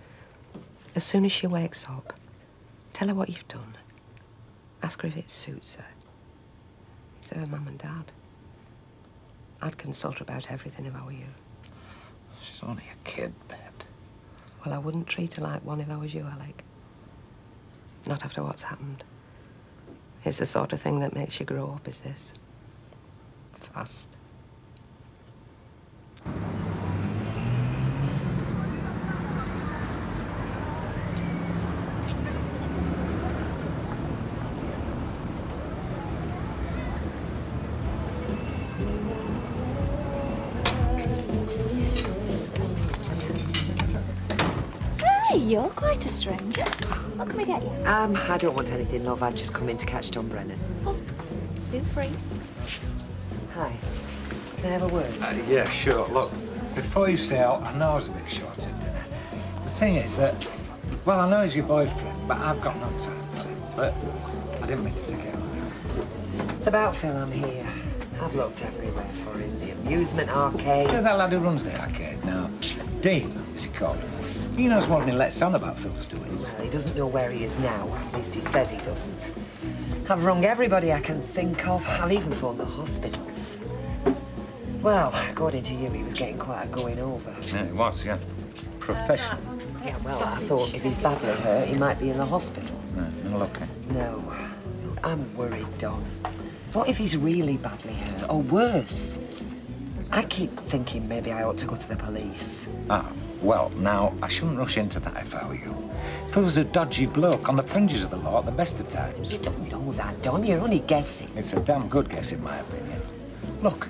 As soon as she wakes up, tell her what you've done. Ask her if it suits her. It's her mum and dad. I'd consult her about everything if I were you. She's only a kid, Bet. Well, I wouldn't treat her like one if I was you, Alec. Not after what's happened. It's the sort of thing that makes you grow up, is this. Fast. Hey, you're quite a stranger. What can we get you? I don't want anything, love. I've just come in to catch Tom Brennan. Oh, feel free. Hi. Can I have a word? Yeah, sure. Look, before you say out, I know I was a bit short-tempered. The thing is that, well, I know he's your boyfriend, but I've got no time for him. But I didn't mean to take it out. It's about Phil, I'm here. I've looked everywhere for him. The amusement arcade. Yeah, that lad who runs the arcade now. Dean, is he called? He knows more than he lets on about Phil's doings. Well, he doesn't know where he is now. At least he says he doesn't. I've rung everybody I can think of. I'll even phone the hospitals. Well, according to you, he was getting quite a going over. Yeah, it was, yeah. Professional. Yeah, well, I thought if he's badly hurt, he might be in the hospital. No looking. No. Look, I'm worried, Don. What if he's really badly hurt, or worse? I keep thinking maybe I ought to go to the police. Ah, well, now, I shouldn't rush into that if I were you. If he was a dodgy bloke on the fringes of the law at the best of times. You don't know that, Don. You're only guessing. It's a damn good guess, in my opinion. Look,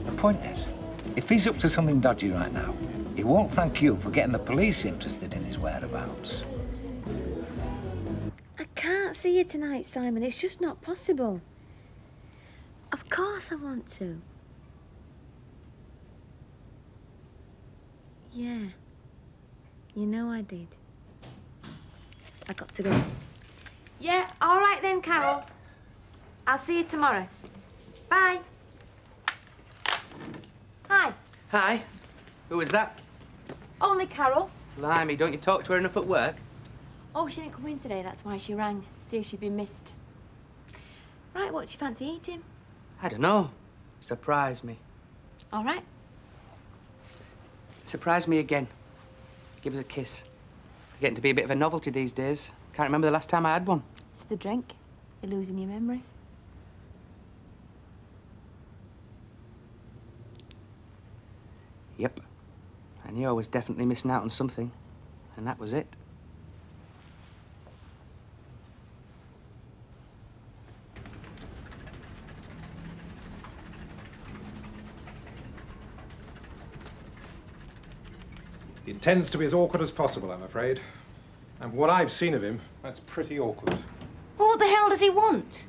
the point is, if he's up to something dodgy right now, he won't thank you for getting the police interested in his whereabouts. I can't see you tonight, Simon. It's just not possible. Of course I want to. Yeah. You know I did. I got to go. Yeah, all right then, Carol. I'll see you tomorrow. Bye. Hi. Hi. Who was that? Only Carol. Blimey, don't you talk to her enough at work? Oh, she didn't come in today. That's why she rang. See if she'd been missed. Right, what do you fancy eating? I don't know. Surprise me. All right. Surprise me again. Give us a kiss. Getting to be a bit of a novelty these days. Can't remember the last time I had one. It's the drink. You're losing your memory. Yep. I knew I was definitely missing out on something. And that was it. He intends to be as awkward as possible, I'm afraid. And from what I've seen of him, that's pretty awkward. Well, what the hell does he want?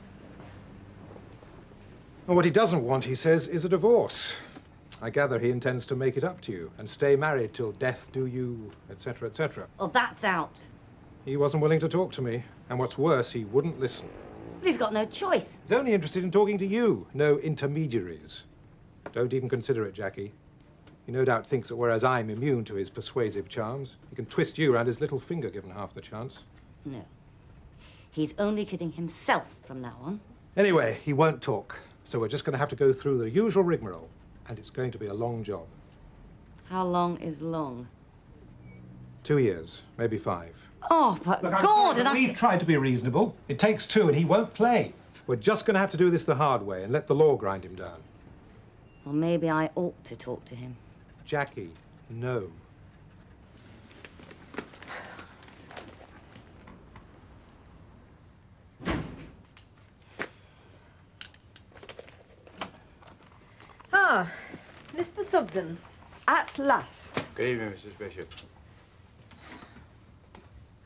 Well, what he doesn't want, he says, is a divorce. I gather he intends to make it up to you and stay married till death do you, etc., etc. Well, that's out. He wasn't willing to talk to me, and what's worse, he wouldn't listen. But he's got no choice. He's only interested in talking to you, no intermediaries. Don't even consider it, Jackie. He no doubt thinks that whereas I'm immune to his persuasive charms, he can twist you around his little finger given half the chance. No. He's only kidding himself from now on. Anyway, he won't talk, so we're just going to have to go through the usual rigmarole, and it's going to be a long job. How long is long? 2 years, maybe 5. Oh, but Look, God, we've tried to be reasonable. It takes 2, and he won't play. We're just going to have to do this the hard way and let the law grind him down. Well, maybe I ought to talk to him. Jackie, no. Ah, Mr. Sugden, at last. Good evening, Mrs. Bishop.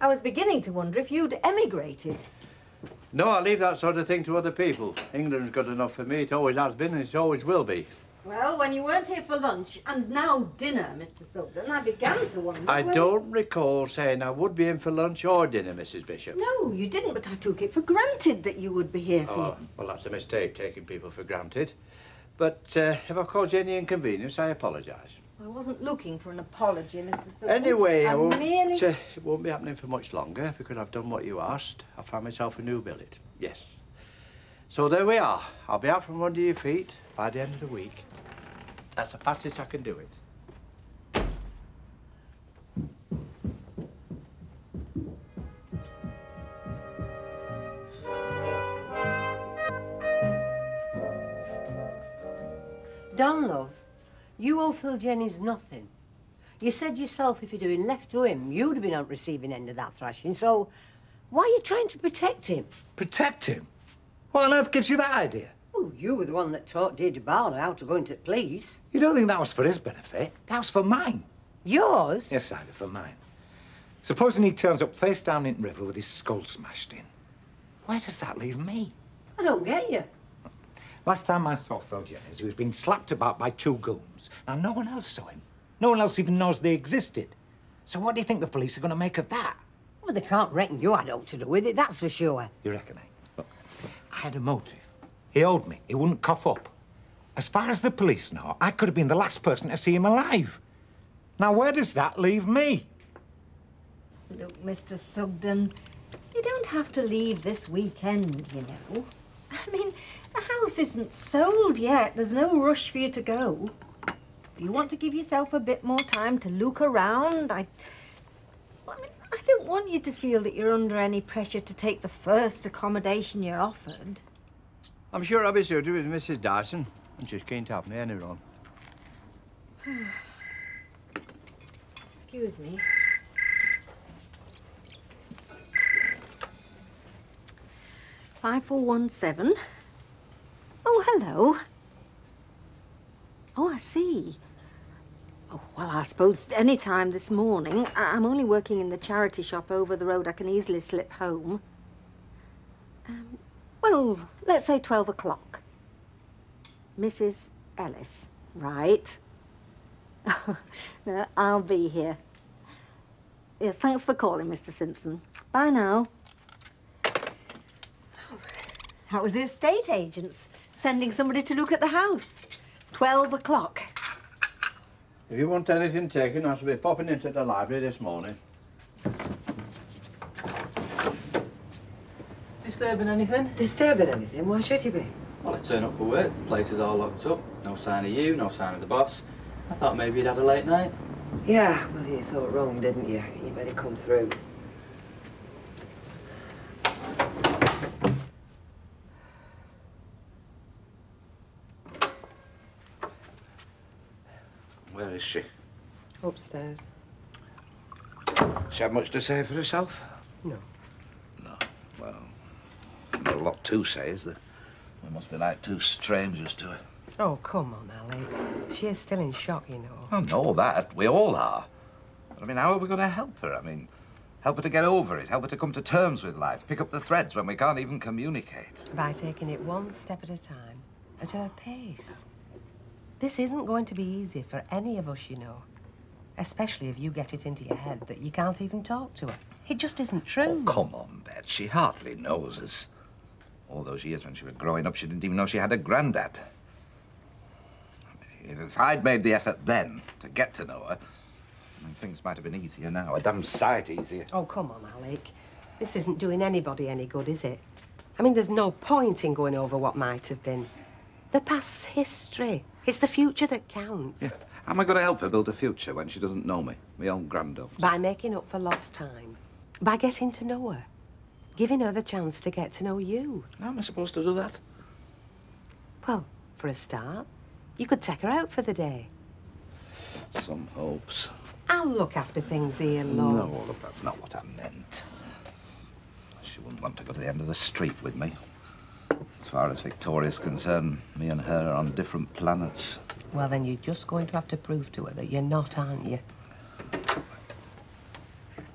I was beginning to wonder if you'd emigrated. No, I leave that sort of thing to other people. England's good enough for me. It always has been and it always will be. Well, when you weren't here for lunch, and now dinner, Mr. Sugden, I began to wonder... I don't recall saying I would be in for lunch or dinner, Mrs. Bishop. No, you didn't, but I took it for granted that you would be here for... Oh, well, that's a mistake, taking people for granted. But if I've caused you any inconvenience, I apologise. I wasn't looking for an apology, Mr. Sugden. Anyway, I merely... it won't be happening for much longer because I've done what you asked. I found myself a new billet. Yes. So there we are. I'll be out from under your feet by the end of the week. That's the fastest I can do it. Don, love, you owe Phil Jennings nothing. You said yourself if you'd have been left to him, you'd have been on receiving end of that thrashing, so why are you trying to protect him? Protect him? What on earth gives you that idea? Well, you were the one that taught Deirdre Barlow how to go into the police. You don't think that was for his benefit? That was for mine. Yours? Yes, Ida, for mine. Supposing he turns up face down in river with his skull smashed in. Where does that leave me? I don't get you. Last time I saw Phil Jennings, he was being slapped about by 2 goons. Now, no one else saw him. No one else even knows they existed. So what do you think the police are going to make of that? Well, they can't reckon you had aught to do with it, that's for sure. You reckon, eh? Look, I had a motive. He owed me. He wouldn't cough up. As far as the police know, I could have been the last person to see him alive. Now, where does that leave me? Look, Mr. Sugden, You don't have to leave this weekend, you know. I mean, the house isn't sold yet. There's no rush for you to go. If you want to give yourself a bit more time to look around, I don't want you to feel that you're under any pressure to take the first accommodation you're offered. I'm sure I'll be suited with Mrs. Dyson, and she's keen to have me anyway. Excuse me. $5417. Oh, hello. Oh, I see. Oh, well, I suppose any time this morning. I'm only working in the charity shop over the road. I can easily slip home. Well, let's say 12 o'clock. Mrs. Ellis, right? No, I'll be here. Yes, thanks for calling, Mr. Simpson. Bye now. That was the estate agents sending somebody to look at the house. 12 o'clock. If you want anything taken, I shall be popping into the library this morning. Disturbing anything? Disturbing anything? Why should you be? Well, I turn up for work. The place is all locked up. No sign of you, no sign of the boss. I thought maybe you'd had a late night. Yeah, well, you thought wrong, didn't you? You better come through. Where is she? Upstairs. She had much to say for herself? No. No. Well, there's not a lot to say, is there? We must be like two strangers to her. Oh, come on, Ali. She is still in shock, you know. I know that. We all are. But, I mean, how are we going to help her? I mean, help her to get over it, help her to come to terms with life, pick up the threads when we can't even communicate. By taking it one step at a time, at her pace. This isn't going to be easy for any of us, you know. Especially if you get it into your head that you can't even talk to her. It just isn't true. Oh, come on, Bet. She hardly knows us. All those years when she was growing up, she didn't even know she had a granddad. I mean, if I'd made the effort then to get to know her, I mean, things might have been easier now, a damn sight easier. Oh, come on, Alec. This isn't doing anybody any good, is it? I mean, there's no point in going over what might have been. The past's history. It's the future that counts. Yeah. How am I going to help her build a future when she doesn't know me, my own granddaughter? By making up for lost time. By getting to know her. Giving her the chance to get to know you. How am I supposed to do that? Well, for a start, you could take her out for the day. Some hopes. I'll look after things here, love. No, look, that's not what I meant. She wouldn't want to go to the end of the street with me. As far as Victoria's concerned, me and her are on different planets. Well, then you're just going to have to prove to her that you're not, aren't you?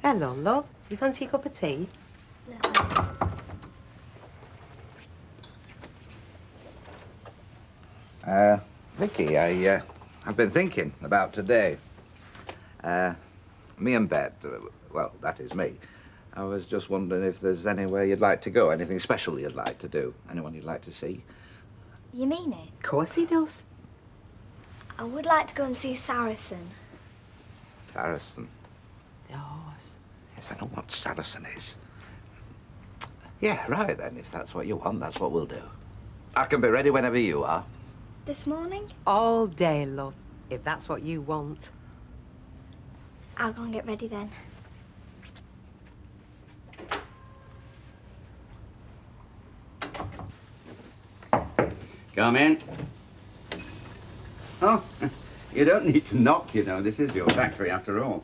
Hello, love. You fancy a cup of tea? Vicky, I've been thinking about today. Me and Bet, well, that is me. I was just wondering if there's anywhere you'd like to go, anything special you'd like to do, anyone you'd like to see. You mean it? Of course he does. I would like to go and see Saracen. Saracen? Yours. Yes, I know what Saracen is. Yeah, right then, if that's what you want, that's what we'll do. I can be ready whenever you are. This morning? All day, love, if that's what you want. I'll go and get ready then. Come in. Oh, you don't need to knock, you know. This is your factory, after all.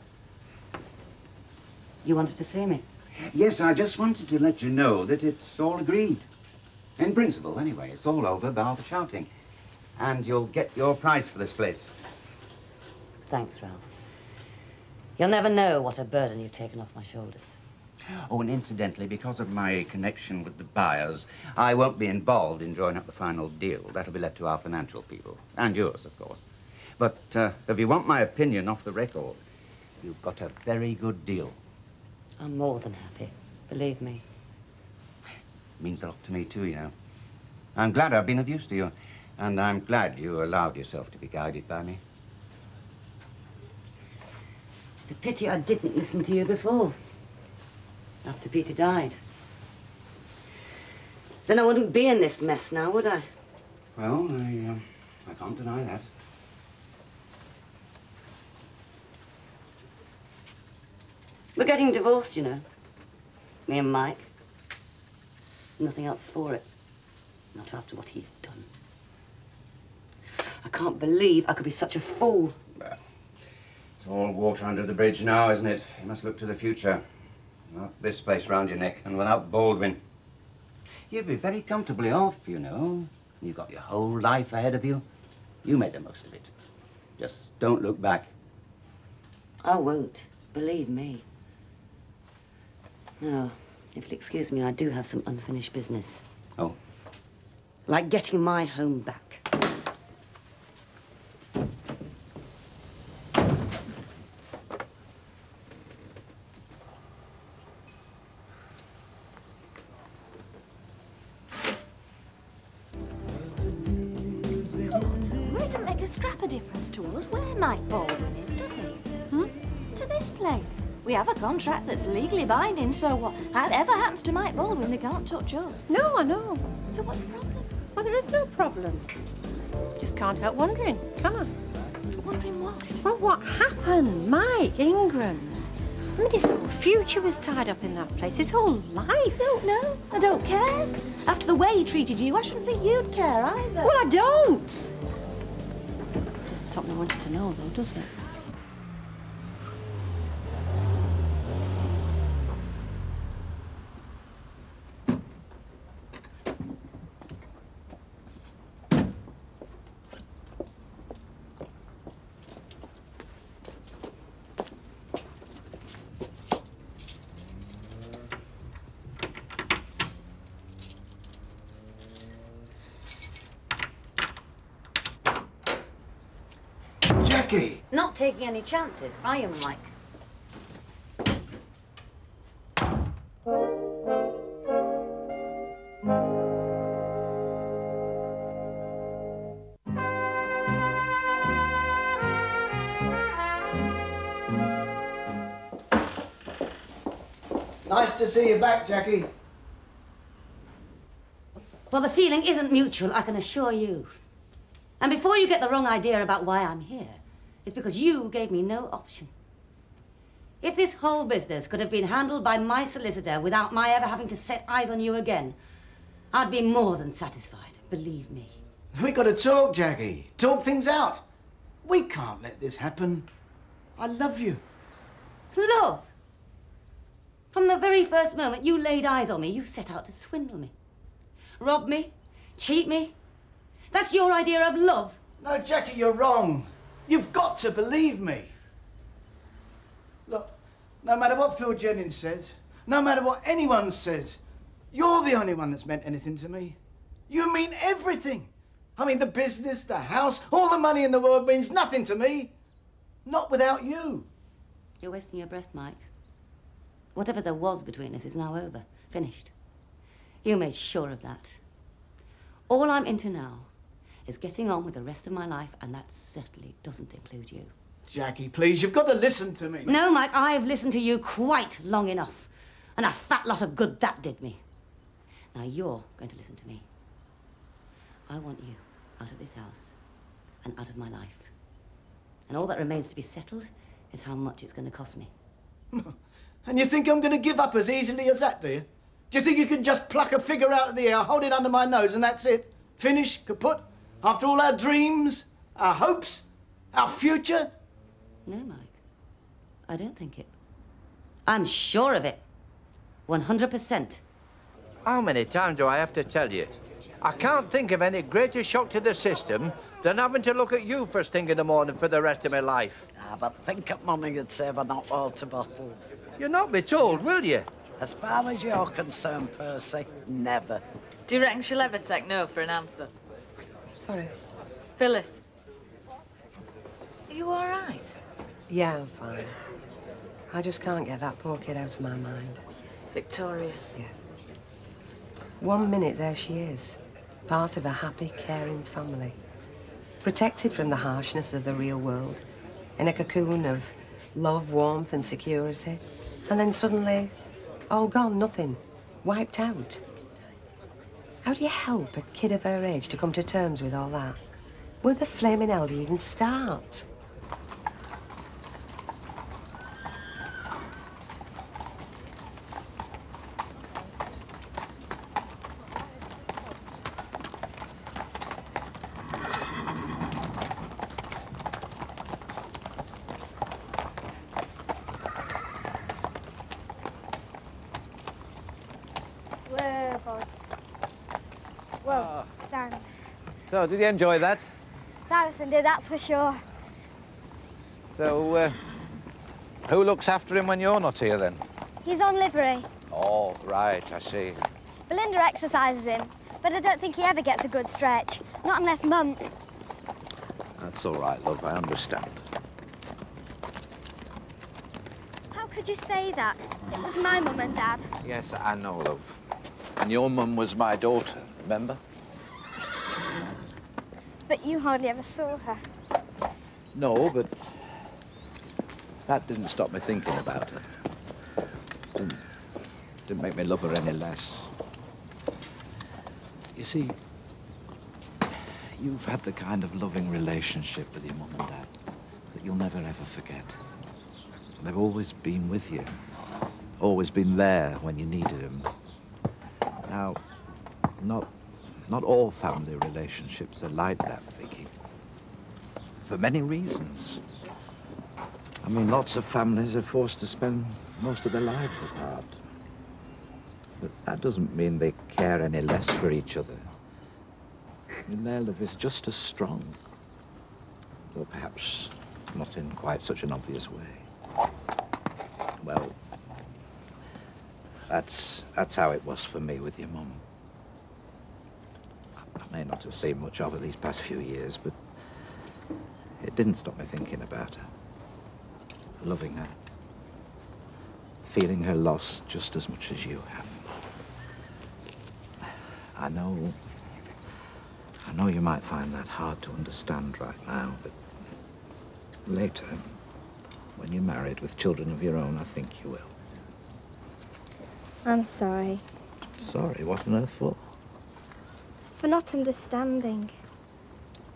You wanted to see me? Yes, I just wanted to let you know that it's all agreed. In principle, anyway. It's all over, bar the shouting. And you'll get your price for this place. Thanks, Ralph. You'll never know what a burden you've taken off my shoulders. Oh, and incidentally, because of my connection with the buyers, I won't be involved in drawing up the final deal. That'll be left to our financial people. And yours, of course. But if you want my opinion off the record, you've got a very good deal. I'm more than happy, believe me. It means a lot to me, too, you know. I'm glad I've been of use to you, and I'm glad you allowed yourself to be guided by me. It's a pity I didn't listen to you before, after Peter died. Then I wouldn't be in this mess now, would I? Well, I can't deny that. We're getting divorced, you know. Me and Mike. Nothing else for it. Not after what he's done. I can't believe I could be such a fool. Well, it's all water under the bridge now, isn't it? You must look to the future. Not this place round your neck, and without Baldwin. You'd be very comfortably off, you know. You've got your whole life ahead of you. You made the most of it. Just don't look back. I won't. Believe me. No, if you'll excuse me, I do have some unfinished business. Oh? Like getting my home back. Wouldn't make a scrap of difference to us where Mike Baldwin is, does he? To this place. We have a contract that's legally binding, so whatever happens to Mike Baldwin, they can't touch us. No, I know. So what's the problem? Well, there is no problem. Just can't help wondering, can I? Wondering what? Well, what happened? Mike Ingram's. I mean, his whole future was tied up in that place, his whole life. Don't know. I don't care. After the way he treated you, I shouldn't think you'd care either. Well, I don't. Doesn't stop me wanting to know, though, does it? Jackie! Not taking any chances, are you, Mike? Nice to see you back, Jackie. Well, the feeling isn't mutual, I can assure you. And before you get the wrong idea about why I'm here, it's because you gave me no option. If this whole business could have been handled by my solicitor without my ever having to set eyes on you again, I'd be more than satisfied, believe me. We got to talk, Jackie. Talk things out. We can't let this happen. I love you. Love? From the very first moment you laid eyes on me, you set out to swindle me. Rob me? Cheat me? That's your idea of love? No, Jackie, you're wrong. You've got to believe me. Look, no matter what Phil Jennings says, no matter what anyone says, you're the only one that's meant anything to me. You mean everything. I mean, the business, the house, all the money in the world means nothing to me. Not without you. You're wasting your breath, Mike. Whatever there was between us is now over. Finished. You made sure of that. All I'm into now is getting on with the rest of my life, and that certainly doesn't include you. Jackie, please, you've got to listen to me. No, Mike, I've listened to you quite long enough. And a fat lot of good that did me. Now you're going to listen to me. I want you out of this house and out of my life. And all that remains to be settled is how much it's going to cost me. And you think I'm going to give up as easily as that, do you? Do you think you can just pluck a figure out of the air, hold it under my nose, and that's it? Finish, kaput? After all our dreams, our hopes, our future? No, Mike. I don't think it. I'm sure of it. 100%. How many times do I have to tell you? I can't think of any greater shock to the system than having to look at you first thing in the morning for the rest of my life. Ah, but think of money you'd save on hot water bottles. You'll not be told, will you? As far as you're concerned, Percy, never. Do you reckon she'll ever take no for an answer? Sorry. Phyllis. Are you all right? Yeah, I'm fine. I just can't get that poor kid out of my mind. Victoria. Yeah. 1 minute, there she is. Part of a happy, caring family. Protected from the harshness of the real world. In a cocoon of love, warmth and security. And then suddenly, all gone, nothing. Wiped out. How do you help a kid of her age to come to terms with all that? Where the flaming hell do you even start? Whoa, boy. Whoa, stand. So, did you enjoy that? Saracen did, that's for sure. So, who looks after him when you're not here, then? He's on livery. Oh, right, I see. Belinda exercises him, but I don't think he ever gets a good stretch. Not unless Mum... That's all right, love, I understand. How could you say that? It was my Mum and Dad. Yes, I know, love. And your mum was my daughter, remember? But you hardly ever saw her. No, but that didn't stop me thinking about her. Didn't make me love her any less. You see, you've had the kind of loving relationship with your mum and dad that you'll never ever forget. They've always been with you, always been there when you needed them. Now, not all family relationships are like that, Vicky. For many reasons. I mean, lots of families are forced to spend most of their lives apart. But that doesn't mean they care any less for each other. I mean, their love is just as strong. Though perhaps not in quite such an obvious way. Well, that's how it was for me with your mum. I may not have seen much of her these past few years, but it didn't stop me thinking about her. Loving her. Feeling her loss just as much as you have. I know you might find that hard to understand right now, but later, when you're married with children of your own, I think you will. I'm sorry. Sorry, what on earth for? For not understanding.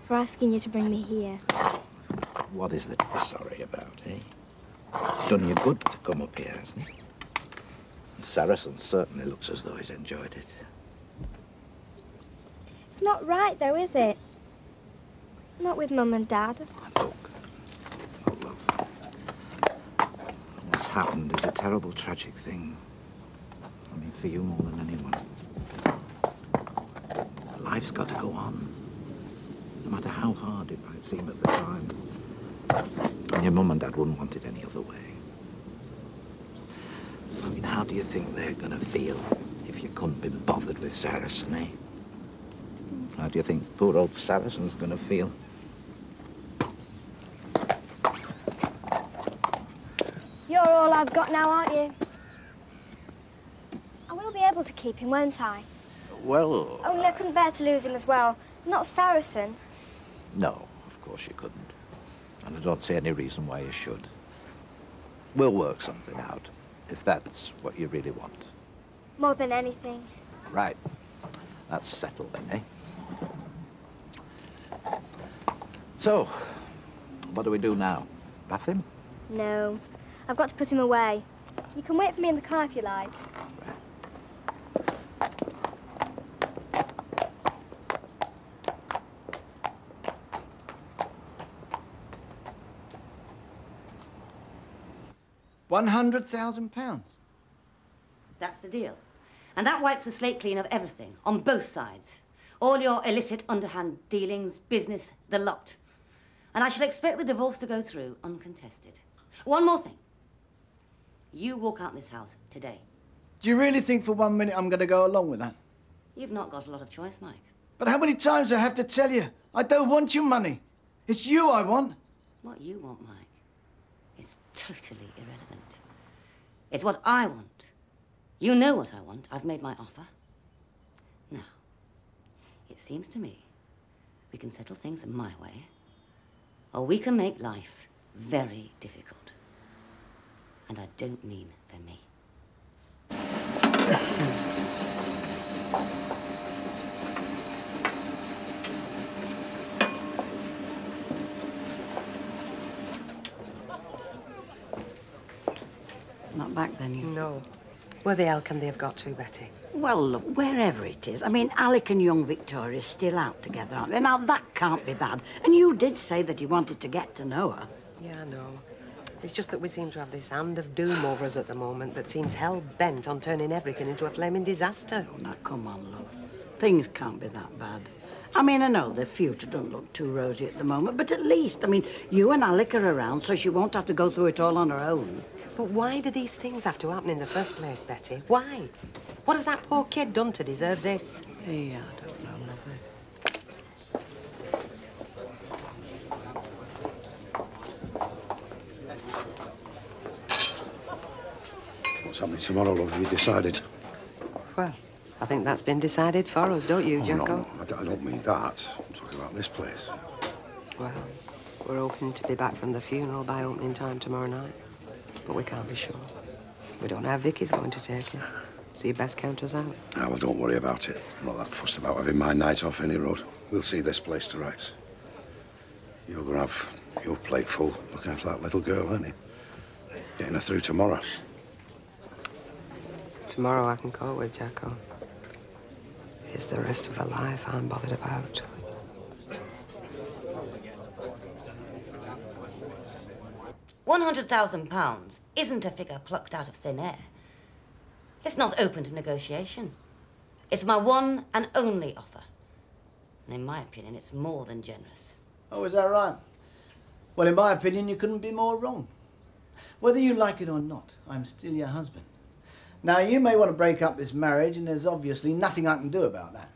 For asking you to bring me here. What is there to be sorry about, eh? It's done you good to come up here, hasn't it? And Saracen certainly looks as though he's enjoyed it. It's not right, though, is it? Not with Mum and Dad. What's happened is a terrible, tragic thing. I mean, for you more than anyone. Life's got to go on, no matter how hard it might seem at the time. And your Mum and Dad wouldn't want it any other way. I mean, how do you think they're going to feel if you couldn't be bothered with Saracen, eh? How do you think poor old Saracen's going to feel? You're all I've got now, aren't you? I will be able to keep him, won't I? Well... Only I couldn't bear to lose him as well. Not Saracen. No, of course you couldn't. And I don't see any reason why you should. We'll work something out, if that's what you really want. More than anything. Right. That's settled then, eh? So, what do we do now? Bath him? No. I've got to put him away. You can wait for me in the car if you like. £100,000. That's the deal. And that wipes the slate clean of everything, on both sides. All your illicit underhand dealings, business, the lot. And I shall expect the divorce to go through uncontested. One more thing. You walk out this house today. Do you really think for 1 minute I'm going to go along with that? You've not got a lot of choice, Mike. But how many times do I have to tell you? I don't want your money. It's you I want. What you want, Mike, is totally irrelevant. It's what I want. You know what I want. I've made my offer. Now, it seems to me we can settle things my way, or we can make life very difficult. And I don't mean for me. Not back then, you? No. Where the hell can they have got to, Betty? Well, look, wherever it is. I mean, Alec and young Victoria are still out together, aren't they? Now, that can't be bad. And you did say that you wanted to get to know her. Yeah, I know. It's just that we seem to have this hand of doom over us at the moment that seems hell-bent on turning everything into a flaming disaster. Oh, now, come on, love. Things can't be that bad. I mean, I know the future don't look too rosy at the moment, but at least, I mean, you and Alec are around, so she won't have to go through it all on her own. But why do these things have to happen in the first place, Betty? Why? What has that poor kid done to deserve this? Yeah, I don't know, lovey. What's happening tomorrow, love? Have you decided? Well, I think that's been decided for us, don't you, Jacko? No, I don't mean that. I'm talking about this place. Well, we're hoping to be back from the funeral by opening time tomorrow night. But we can't be sure. We don't know how Vicky's going to take it. So you best count us out. Ah, well, don't worry about it. I'm not that fussed about having my night off any road. We'll see this place to rights. You're going to have your plate full looking after that little girl, aren't you? Getting her through tomorrow. Tomorrow I can cope with, Jacko. It's the rest of her life I'm bothered about. £100,000 isn't a figure plucked out of thin air. It's not open to negotiation. It's my one and only offer. And in my opinion, it's more than generous. Oh, is that right? Well, in my opinion, you couldn't be more wrong. Whether you like it or not, I'm still your husband. Now, you may want to break up this marriage, and there's obviously nothing I can do about that.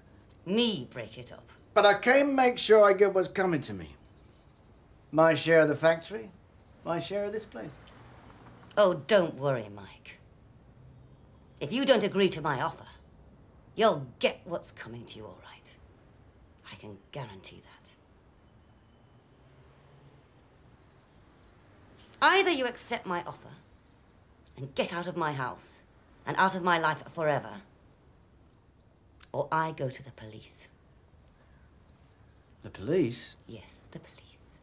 Me break it up? But I can make sure I get what's coming to me. My share of the factory, my share of this place. Oh, don't worry, Mike. If you don't agree to my offer, you'll get what's coming to you all right. I can guarantee that. Either you accept my offer and get out of my house and out of my life forever, or I go to the police. The police? Yes, the police.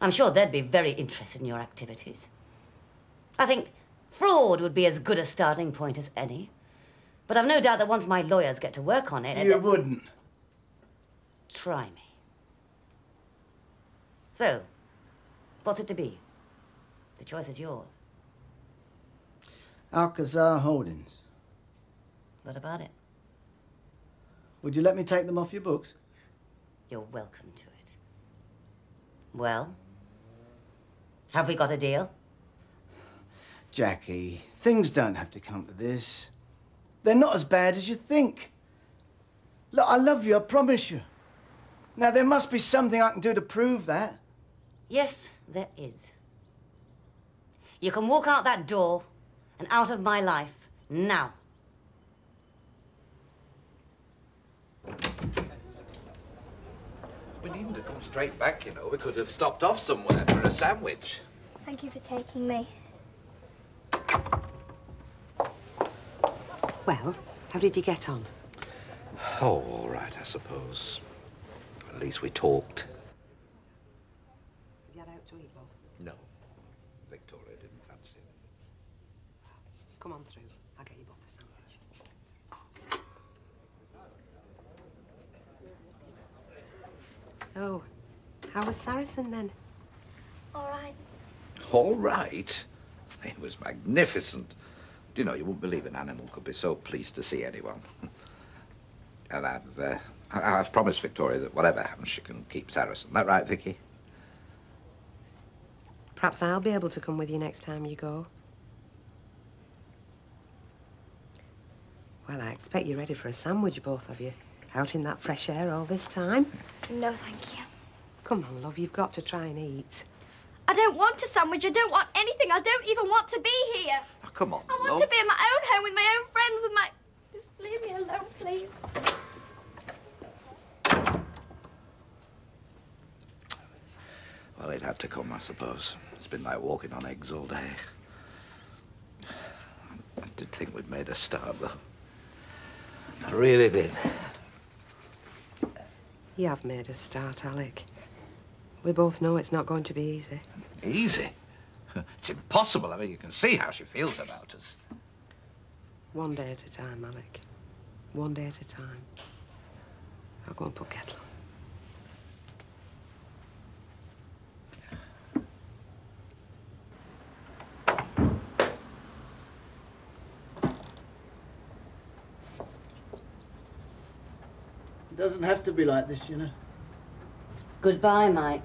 I'm sure they'd be very interested in your activities. I think fraud would be as good a starting point as any. But I've no doubt that once my lawyers get to work on it... You wouldn't. Try me. So, what's it to be? The choice is yours. Alcazar Holdings. What about it? Would you let me take them off your books? You're welcome to it. Well, have we got a deal? Jackie, things don't have to come to this. They're not as bad as you think. Look, I love you, I promise you. Now, there must be something I can do to prove that. Yes, there is. You can walk out that door and out of my life now. We needn't have come straight back, you know. We could have stopped off somewhere for a sandwich. Thank you for taking me. Well, how did you get on? Oh, all right, I suppose. At least we talked. You had out to eat, both? No. Victoria didn't fancy it. Come on through. I'll get you both a sandwich. So, how was Saracen then? All right. All right. It was magnificent. Do you know, you wouldn't believe an animal could be so pleased to see anyone. And I've promised Victoria that whatever happens, she can keep Saracen. That right, Vicky? Perhaps I'll be able to come with you next time you go. Well, I expect you're ready for a sandwich, both of you. Out in that fresh air all this time. No, thank you. Come on, love, you've got to try and eat. I don't want a sandwich. I don't want anything. I don't even want to be here. Oh, come on, I want to be in my own home with my own friends, with my... Just leave me alone, please. Well, it had to come, I suppose. It's been like walking on eggs all day. I did think we'd made a start, though. I really did. You have made a start, Alec. We both know it's not going to be easy. Easy? It's impossible. I mean, you can see how she feels about us. One day at a time, Alec. One day at a time. I'll go and put kettle on. It doesn't have to be like this, you know. Goodbye, Mike.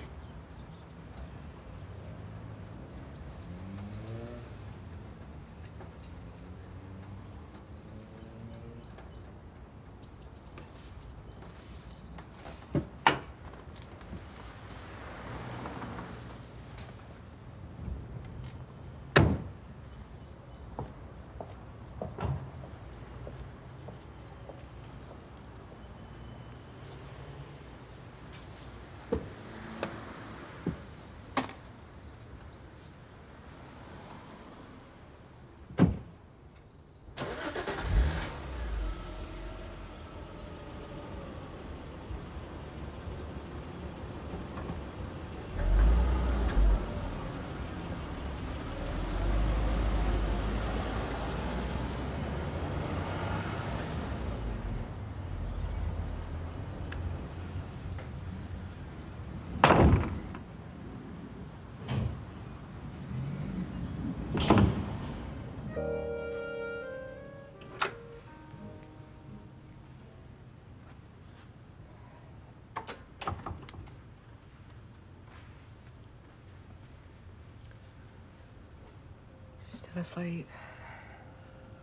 Still asleep.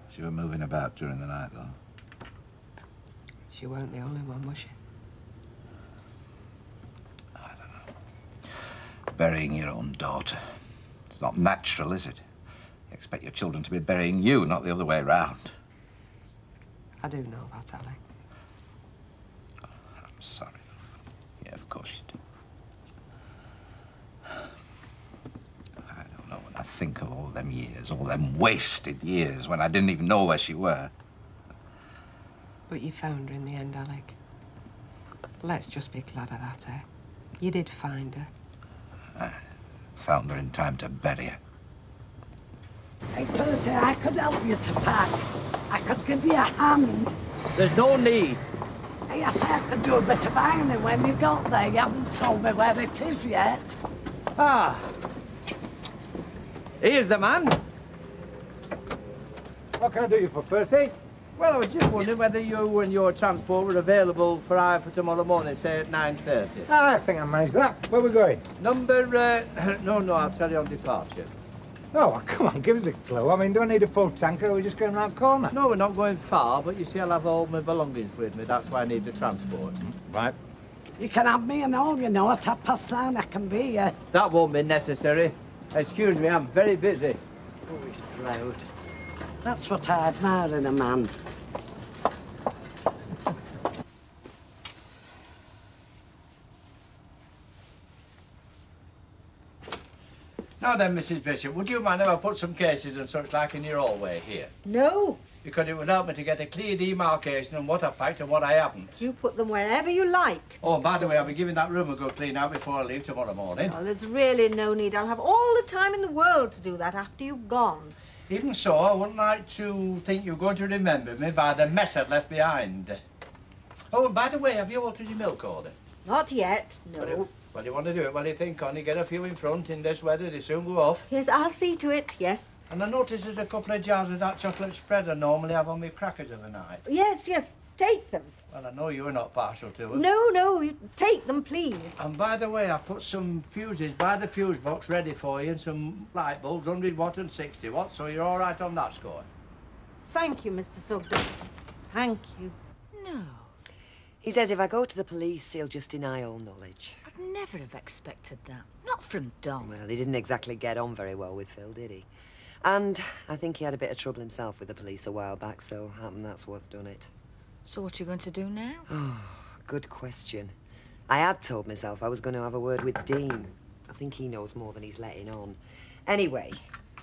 She were moving about during the night, though. She weren't the only one, was she? Burying your own daughter. It's not natural, is it? You expect your children to be burying you, not the other way round. I do know that, Alec. I'm sorry. Yeah, of course you do. I don't know, when I think of all them years, all them wasted years when I didn't even know where she were. But you found her in the end, Alec. Let's just be glad of that, eh? You did find her. I found her in time to bury her. Hey, Percy, I could help you to pack. I could give you a hand. There's no need. Hey, I said I could do a bit of ironing when you got there. You haven't told me where it is yet. Ah. Here's the man. What can I do you for, Percy? Well, I was just wondering whether you and your transport were available for hire for tomorrow morning, say at 9:30. I think I managed that. Where are we going? Number, no, I'll tell you on departure. Oh, come on, give us a clue. I mean, do I need a full tanker or are we just going round the corner? No, we're not going far, but you see, I'll have all my belongings with me. That's why I need the transport. Right. You can have me and all, you know. At 9:30 I can be here. That won't be necessary. Excuse me, I'm very busy. Oh, he's proud. That's what I admire in a man. Now then, Mrs. Bishop, would you mind if I put some cases and such like in your hallway here? No. Because it would help me to get a clear demarcation on what I've packed and what I haven't. You put them wherever you like. Oh, by the way, I'll be giving that room a good clean out before I leave tomorrow morning. Oh, there's really no need. I'll have all the time in the world to do that after you've gone. Even so, I wouldn't like to think you're going to remember me by the mess I've left behind. Oh, and by the way, have you altered your milk order? Not yet, no. Well, you want to do it while you think on. You get a few in front. In this weather, they soon go off. Yes, I'll see to it, yes. And I notice there's a couple of jars of that chocolate spread I normally have on my crackers of a night. Yes, yes, take them. Well, I know you're not partial to them. No, you take them, please. And by the way, I put some fuses by the fuse box ready for you and some light bulbs, 100 watt and 60 watt, so you're all right on that score. Thank you, Mr. Sugden. Thank you. No. He says if I go to the police, he'll just deny all knowledge. I'd never have expected that. Not from Don. Well, he didn't exactly get on very well with Phil, did he? And I think he had a bit of trouble himself with the police a while back, so that's what's done it. So what are you going to do now? Oh, good question. I had told myself I was going to have a word with Dean. I think he knows more than he's letting on. Anyway,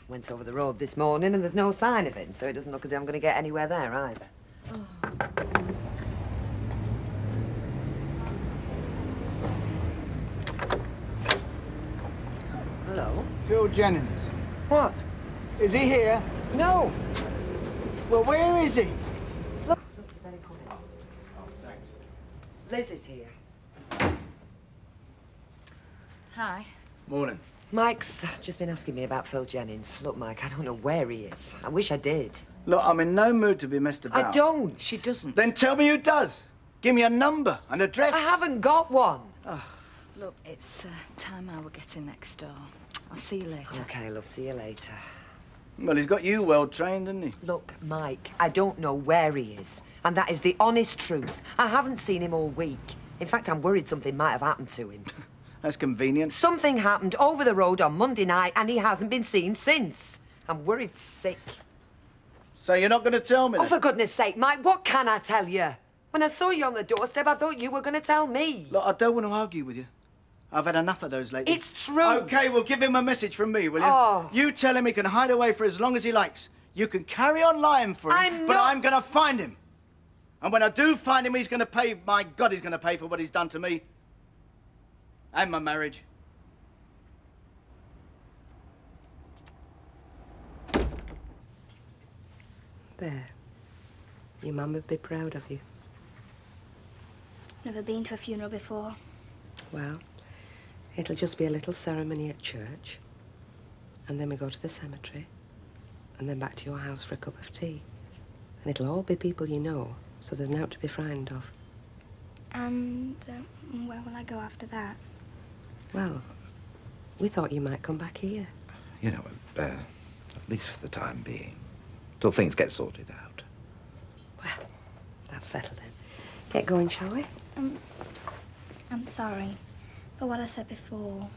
went over the road this morning and there's no sign of him, so it doesn't look as if I'm going to get anywhere there either. Oh. Hello? Phil Jennings. What? Is he here? No. Well, where is he? Look, you better come in. Oh, thanks. Liz is here. Hi. Morning. Mike's just been asking me about Phil Jennings. Look, Mike, I don't know where he is. I wish I did. Look, I'm in no mood to be messed about. I don't. She doesn't. Then tell me who does. Give me a number, an address. I haven't got one. Oh, look, it's time I were getting next door. I'll see you later. Okay, love, see you later. Well, he's got you well trained, hasn't he? Look, Mike, I don't know where he is. And that is the honest truth. I haven't seen him all week. In fact, I'm worried something might have happened to him. That's convenient. Something happened over the road on Monday night and he hasn't been seen since. I'm worried sick. So you're not going to tell me Oh, then? for goodness sake, Mike, what can I tell you? When I saw you on the doorstep, I thought you were going to tell me. Look, I don't want to argue with you. I've had enough of those lately. It's true. OK, well, give him a message from me, will you? Oh. You tell him he can hide away for as long as he likes. You can carry on lying for him, but I'm going to find him. And when I do find him, he's going to pay, my God, he's going to pay for what he's done to me. And my marriage. There. Your mum would be proud of you. Never been to a funeral before. Well, it'll just be a little ceremony at church. And then we go to the cemetery. And then back to your house for a cup of tea. And it'll all be people you know, so there's naught to be frightened of. And where will I go after that? Well, we thought you might come back here. You know, at least for the time being, till things get sorted out. Well, that's settled then. Get going, shall we? I'm sorry for what I said before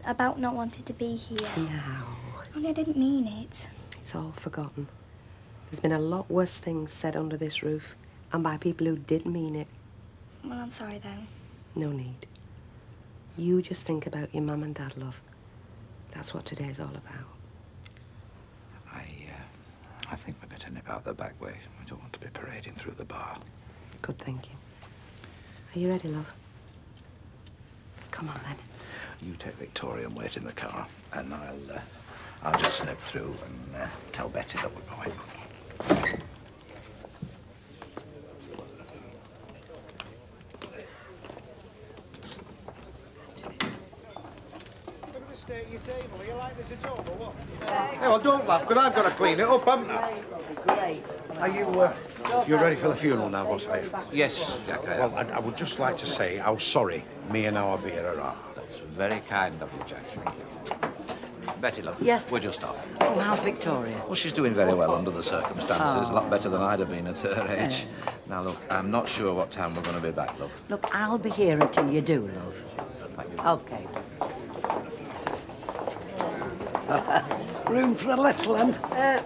about not wanting to be here. No. Only I didn't mean it. It's all forgotten. There's been a lot worse things said under this roof, and by people who did mean it. Well, I'm sorry then. No need. You just think about your mum and dad, love. That's what today's all about. I think we better nip out the back way. I don't want to be parading through the bar. Good thinking. Are you ready, love? Come on, then. You take Victoria and wait in the car, and I'll just snip through and tell Betty that we're going. State your table. Are you like this at all, or what? Hey, well, don't laugh, because I've got to clean it up, haven't I? Are you ready for the funeral now, boss? Yes, Jack, I am. Well, I would just like to say how sorry me and our Vera are. That's very kind of you, Jack. Thank you. Betty, love. Yes? We're just off. Oh, how's Victoria? Well, she's doing very well under the circumstances. A lot better than I'd have been at her age. Now, look, I'm not sure what time we're going to be back, love. Look, I'll be here until you do, love. Thank you. OK. Room for a little one?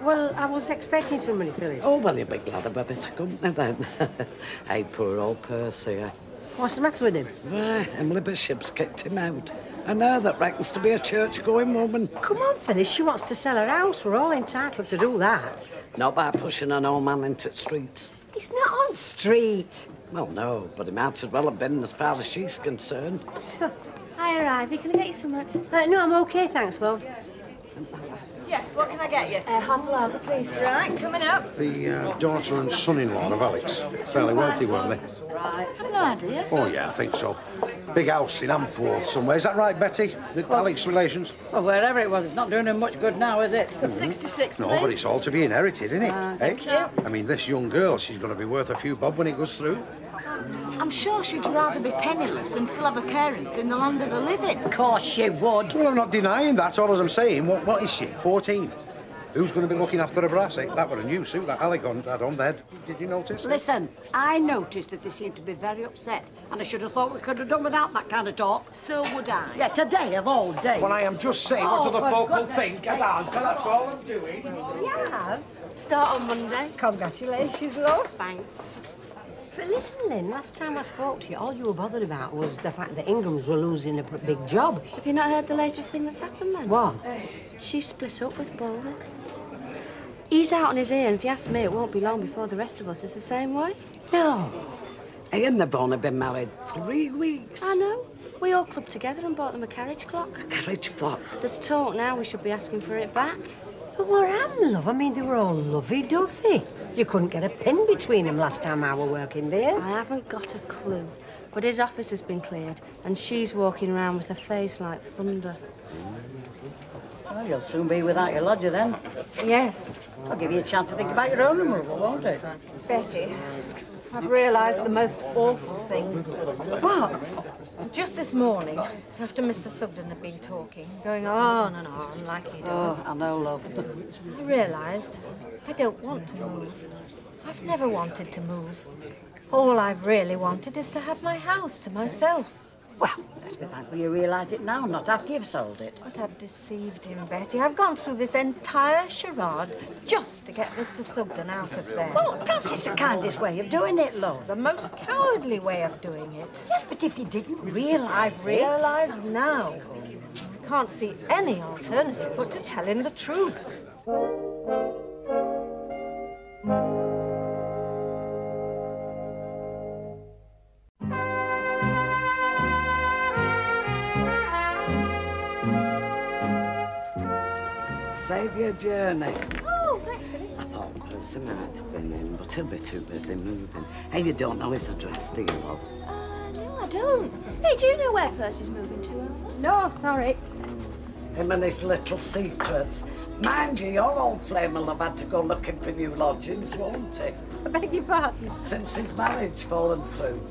Well, I was expecting somebody, Phyllis. Oh, well, you'll be glad of a bit of company then. Hey, poor old Percy. What's the matter with him? Well, Emily Bishop's kicked him out. And her that reckons to be a church-going woman. Come on, Phyllis, she wants to sell her house. We're all entitled to do that. Not by pushing an old man into the streets. He's not on street. Well, no, but he might as well have been as far as she's concerned. Hi, Ivy. Can I get you something? No, I'm OK, thanks, love. Yes, what can I get you? Half a lager, please. Right, coming up. The daughter and son-in-law of Alex. Fairly wealthy, weren't they? Right. I've no idea. Oh, yeah, I think so. Big house in Amforth somewhere. Is that right, Betty? The Alex relations? Well, wherever it was, it's not doing him much good now, is it? 66, No, please. but it's all to be inherited, isn't it? thank you. I mean, this young girl, she's going to be worth a few bob when it goes through. I'm sure she'd rather be penniless and still have her parents in the land of the living. Of course she would. Well, I'm not denying that. All as I'm saying, what is she? 14? Who's going to be looking after her brass? That was a new suit that Alec had on there. Did you notice? Listen, I noticed that they seemed to be very upset, and I should have thought we could have done without that kind of talk. So would I. Yeah, today of all days. Well, I am just saying, what do the folk will think? Get on, that's all I'm doing. Yeah. Start on Monday. Congratulations, love. Thanks. But listen, Lynn, last time I spoke to you, all you were bothered about was the fact that Ingrams were losing a big job. Have you not heard the latest thing that's happened then? What? She split up with Baldwin. He's out on his ear, and if you ask me, it won't be long before the rest of us is the same way. No. Hey, and they've only been married 3 weeks. I know. We all clubbed together and bought them a carriage clock. A carriage clock? There's talk now we should be asking for it back. But what happened, love? I mean, they were all lovey-dovey. You couldn't get a pin between them last time I were working there. I haven't got a clue. But his office has been cleared, and she's walking around with a face like thunder. Well, you'll soon be without your lodger then. Yes. I'll give you a chance to think about your own removal, won't it? Betty, I've realised the most awful thing. What? Just this morning, after Mr. Sugden had been talking, going on and on like he does. Oh, I know, love. I realised I don't want to move. I've never wanted to move. All I've really wanted is to have my house to myself. Well, let's be thankful you realise it now, not after you've sold it. But I've deceived him, Betty. I've gone through this entire charade just to get Mr. Sugden out of there. Well, perhaps it's the kindest way of doing it, love. It's the most cowardly way of doing it. Yes, but if you didn't realise I've realised now. I can't see any alternative but to tell him the truth. Save your journey. Oh, thanks, Phyllis. I thought Lucy might have been in, but he'll be too busy moving. Hey, you don't know his address, do you, love? No, I don't. Hey, do you know where Percy's moving to, Elma? No, sorry. Him and his little secrets. Mind you, your old flame will have had to go looking for new lodgings, won't he? I beg your pardon? Since his marriage fallen through.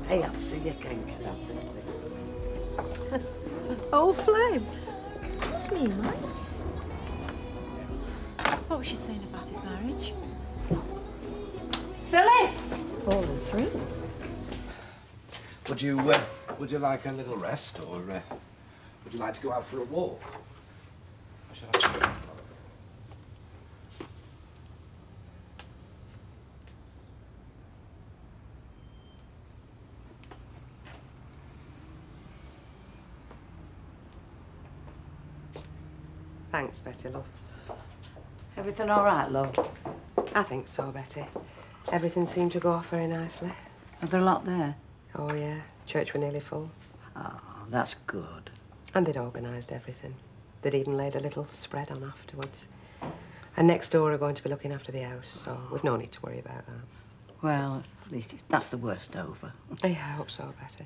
Hey, I'll see you again, kiddo. Old flame. What's me, Mike? What was she saying about his marriage? Phyllis! Fallen through. Would you like a little rest, or would you like to go out for a walk? Or shall I... Thanks, Betty, love. Everything all right, love? I think so, Betty. Everything seemed to go off very nicely. Are there a lot there? Oh, yeah. Church were nearly full. Oh, that's good. And they'd organised everything. They'd even laid a little spread on afterwards. And next door are going to be looking after the house, so we've no need to worry about that. Well, at least that's the worst over. Yeah, I hope so, Betty.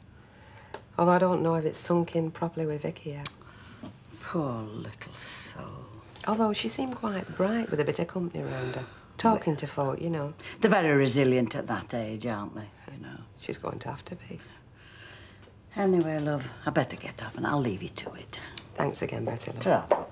Although I don't know if it's sunk in properly with Vicky yet. Poor little soul. Although she seemed quite bright with a bit of company around her. Talking to folk, you know. They're very resilient at that age, aren't they? You know. She's going to have to be. Anyway, love, I better get off and I'll leave you to it. Thanks again, Betty, love. Ta-ra.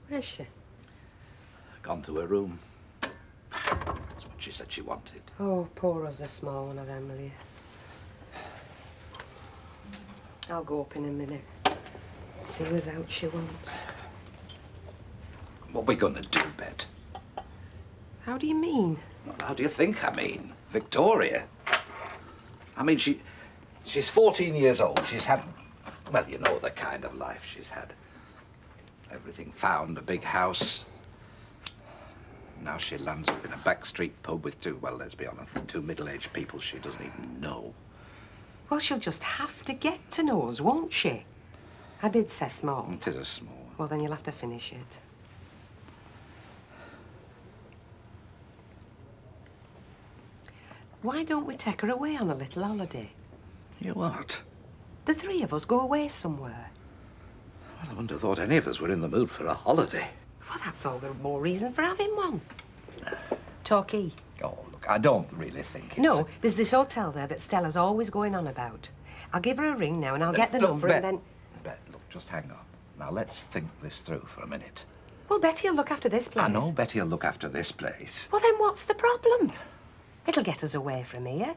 Where is she? Gone to her room. That's what she said she wanted. Oh, pour us a small one of them, will you? I'll go up in a minute. See who's out she wants. What are we gonna do, Bet? How do you mean? Well, how do you think I mean? Victoria. I mean, she's 14 years old. She's had, well, you know the kind of life she's had. Everything found, a big house. Now she lands up in a backstreet pub with two, well, let's be honest, two middle-aged people she doesn't even know. Well, she'll just have to get to know us, won't she? I did say small. It is a small one. Well, then you'll have to finish it. Why don't we take her away on a little holiday? You what? The three of us go away somewhere. Well, I wouldn't have thought any of us were in the mood for a holiday. Well, that's all the more reason for having one. Torquay. Oh, look, I don't really think it's... No, there's this hotel there that Stella's always going on about. I'll give her a ring now and I'll get the Look, number Bet, and then... Bet, look, just hang on. Now, let's think this through for a minute. Well, Betty'll look after this place. I know Betty'll look after this place. Well, then what's the problem? It'll get us away from here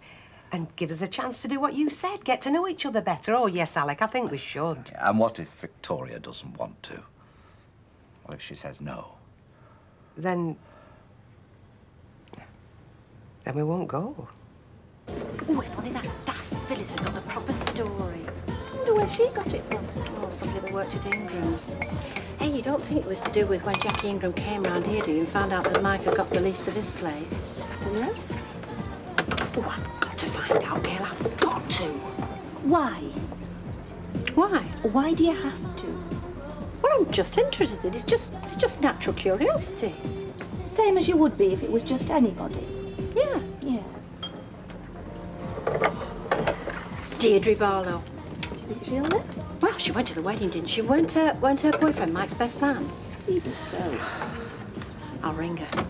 and give us a chance to do what you said, get to know each other better. Oh, yes, Alec, I think we should. And what if Victoria doesn't want to? What if she says no? Then Then we won't go. Oh, if only that daft Phyllis had got the proper story. I wonder where she got it from. Oh, somebody that worked at Ingram's. Hey, you don't think it was to do with when Jackie Ingram came round here, do you, and found out that Mike had got the lease to this place? I don't know. Oh, I've got to find out, Gail. I've got to. Why? Why? Why do you have to? Well, I'm just interested. It's just natural curiosity. Same as you would be if it was just anybody. Yeah. Yeah. Deirdre Barlow. Do you think she'll live? Well, she went to the wedding, didn't she? Weren't her boyfriend Mike's best man? Even so. I'll ring her.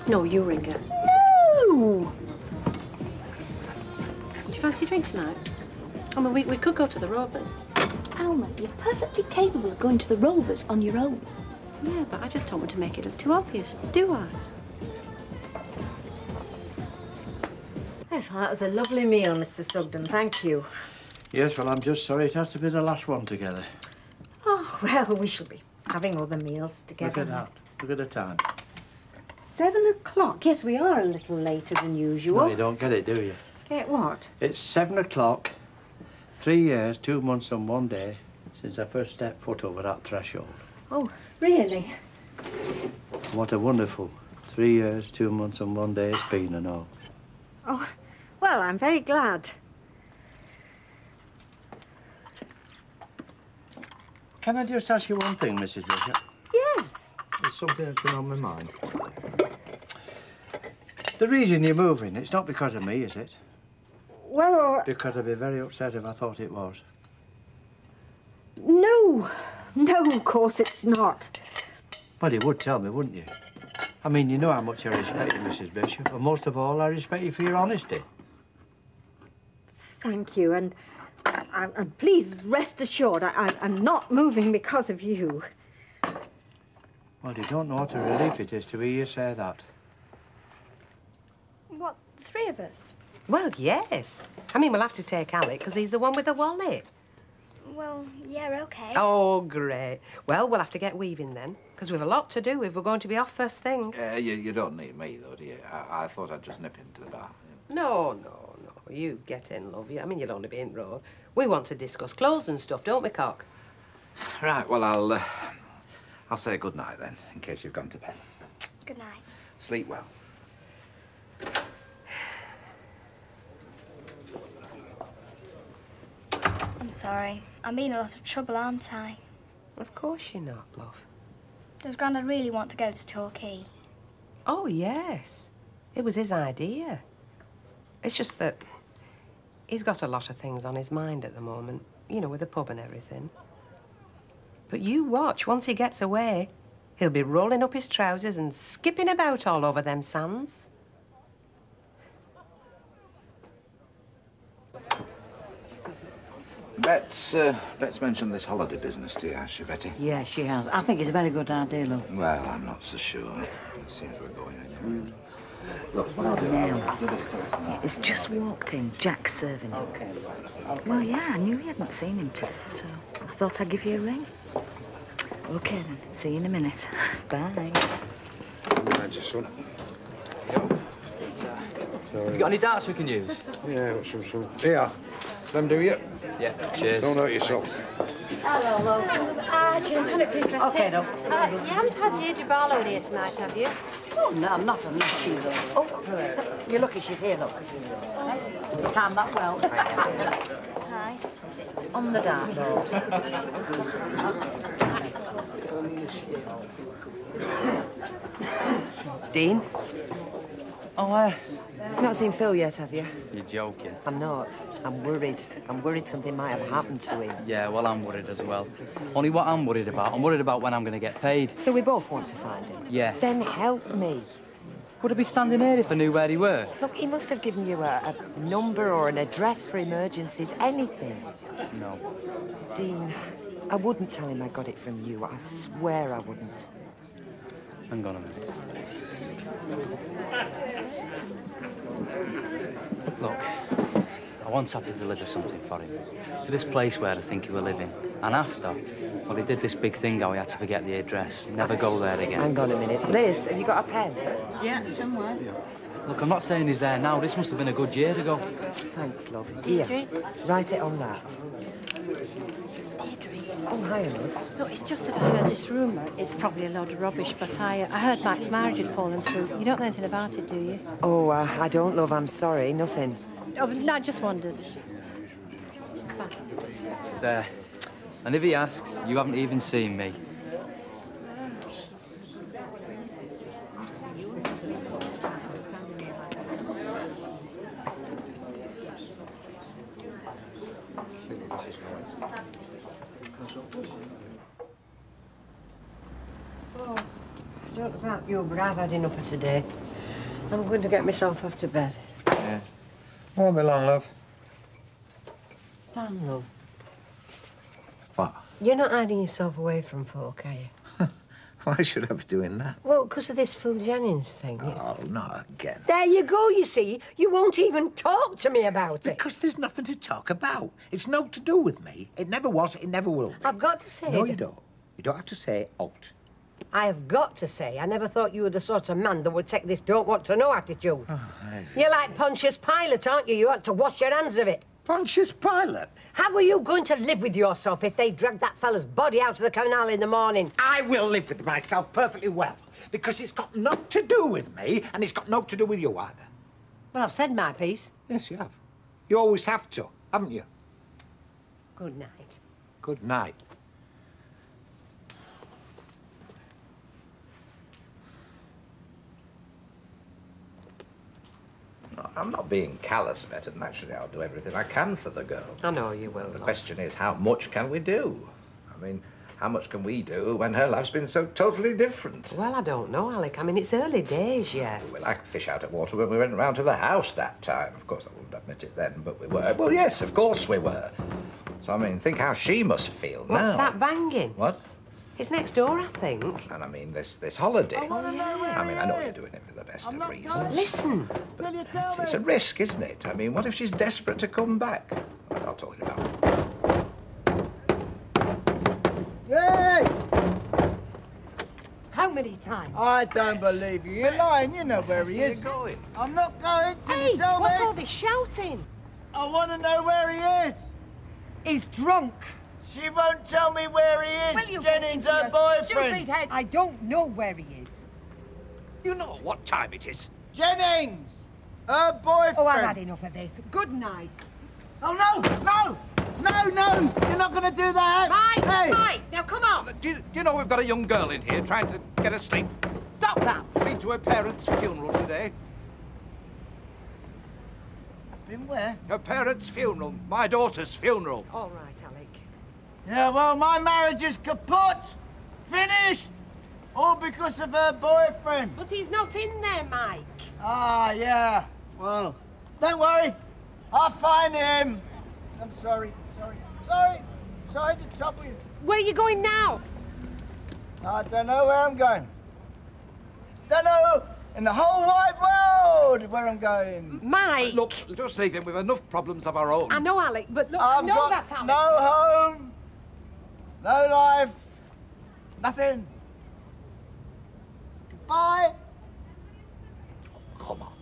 No, you ring her. No! Do you fancy a drink tonight? I mean, we could go to the Rovers. Alma, you're perfectly capable of going to the Rovers on your own. Yeah, but I just don't want to make it look too obvious, do I? Yes, well, that was a lovely meal, Mr. Sugden. Thank you. Yes, well, I'm just sorry it has to be the last one together. Oh, well, we shall be having all the meals together. Look at that. Look at the time. 7 o'clock. Yes, we are a little later than usual. No, you don't get it, do you? Get what? It's 7 o'clock, 3 years, 2 months and 1 day since I first stepped foot over that threshold. Oh, really? What a wonderful 3 years, 2 months and 1 day it's been and all. Oh, well, I'm very glad. Can I just ask you one thing, Mrs. Bishop? Yes. There's something that's been on my mind. The reason you're moving, it's not because of me, is it? Well, Because I'd be very upset if I thought it was. no. No, of course it's not. Well, you would tell me, wouldn't you? I mean, you know how much I respect you, Mrs. Bishop, and most of all, I respect you for your honesty. Thank you, and please rest assured, I'm not moving because of you. Well, you don't know what a relief it is to hear you say that. What, the three of us? Well, yes. I mean, we'll have to take Alec, because he's the one with the wallet. Well, yeah, okay. Oh, great. Well, we'll have to get weaving then, because we've a lot to do if we're going to be off first thing. You don't need me, though, do you? I thought I'd just nip into the bar. No. You get in, love. I mean, you'll only be in road. We want to discuss clothes and stuff, don't we, Cock? Right, well, I'll say good night then, in case you've gone to bed. Good night. Sleep well. I'm sorry. I'm in a lot of trouble, aren't I? Of course you're not, love. Does Grandad really want to go to Torquay? Oh, yes. It was his idea. It's just that he's got a lot of things on his mind at the moment, you know, with the pub and everything. But you watch, once he gets away, he'll be rolling up his trousers and skipping about all over them sands. Bet's mentioned this holiday business to you, has she, Betty? Yeah, she has. I think it's a very good idea, love. Well, I'm not so sure. It seems we're going anywhere. Look, what I'll do, I'll do this to her. He's just walked in. Jack's serving him. Okay. Well, yeah, I knew you hadn't seen him today, so I thought I'd give you a ring. Okay, then. See you in a minute. Bye. Mind your son. Have you got any darts we can use? Yeah, got some. Here, them do you? Yeah, cheers. Don't hurt yourself. Hello, love. Gin and tonic, please, Betty. Okay, love. You haven't had Deirdre Barlow in here tonight, have you? Oh, no, not unless she's... Oh, you're lucky she's here, look. Time that well. Hi. On the dartboard. Dean? Oh, You've not seen Phil yet, have you? You're joking. I'm not. I'm worried. I'm worried something might have happened to him. Yeah, well, I'm worried as well. Only what I'm worried about when I'm going to get paid. So we both want to find him? Yeah. Then help me. Would I be standing here if I knew where he were? Look, he must have given you a number or an address for emergencies, anything. No. Dean, I wouldn't tell him I got it from you. I swear I wouldn't. Hang on a minute. Look, I once had to deliver something for him. To this place where I think he were living. And after, well, he did this big thing how he had to forget the address. Never go there again. Hang on a minute. Liz, have you got a pen? Yeah, somewhere. Look, I'm not saying he's there now. This must have been a good year ago. Thanks, love. Deirdre? Here, write it on that. Deirdre. Oh, hiya, love. No, it's just that I heard this rumour. It's probably a load of rubbish, but I heard Mike's marriage had fallen through. You don't know anything about it, do you? Oh, I don't, love. I'm sorry. Nothing. Oh, no, I just wondered. There. And if he asks, you haven't even seen me. Oh, I don't know about you, but I've had enough for today. I'm going to get myself off to bed. Yeah. Won't be long, love. Dan, love. What? You're not hiding yourself away from folk, are you? Why should I be doing that? Well, because of this Phil Jennings thing. Oh, not again. There you go, you see. You won't even talk to me about it. Because there's nothing to talk about. It's no to do with me. It never was, it never will be. I've got to say... No, you don't. You don't have to say ought. I have got to say, I never thought you were the sort of man that would take this don't-want-to-know attitude. You're like Pontius Pilate, aren't you? You ought to wash your hands of it. Pontius Pilate? How are you going to live with yourself if they drag that fella's body out of the canal in the morning? I will live with myself perfectly well, because it's got naught to do with me, and it's got naught to do with you either. Well, I've said my piece. Yes, you have. You always have to, haven't you? Good night. Good night. I'm not being callous about it, and naturally I'll do everything I can for the girl. I know you will. The question is, how much can we do? I mean, how much can we do when her life's been so totally different? Well, I don't know, Alec. I mean, it's early days yet. Well, I could fish out of water when we went round to the house that time. Of course, I wouldn't admit it then, but we were. Well, yes, of course we were. So, I mean, think how she must feel now. What's that banging? What? It's next door, I think. And I mean, this holiday. Oh, yeah. I mean, I know you're doing it for the best of reasons. Listen. But it's a risk, isn't it? I mean, what if she's desperate to come back? I'll talk about it. Hey! How many times? I don't believe you. You're lying. You know where he is. Where are you going? I'm not going till Hey, you tell what's me. all this shouting? I want to know where he is. He's drunk. She won't tell me where he is. Will you Jennings, get into her your boyfriend. stupid head? I don't know where he is. You know what time it is. Jennings, her boyfriend. Oh, I've had enough of this. Good night. Oh, no, no, no, no. You're not going to do that. Mike, Hey. Mike, now come on. Do you know we've got a young girl in here trying to get asleep? Stop that. Been to her parents' funeral today. Been where? Her parents' funeral. My daughter's funeral. All right, Alec. Yeah, well, my marriage is kaput. Finished. All because of her boyfriend. But he's not in there, Mike. Ah, yeah. Well, don't worry. I'll find him. I'm sorry. Sorry to trouble you. Where are you going now? I don't know where I'm going. Don't know in the whole wide world where I'm going. Mike. Look, just leave him. We've enough problems of our own. I know, Alec, but look, I've I know got that's Alec. no home, no life, nothing. Goodbye. Come on.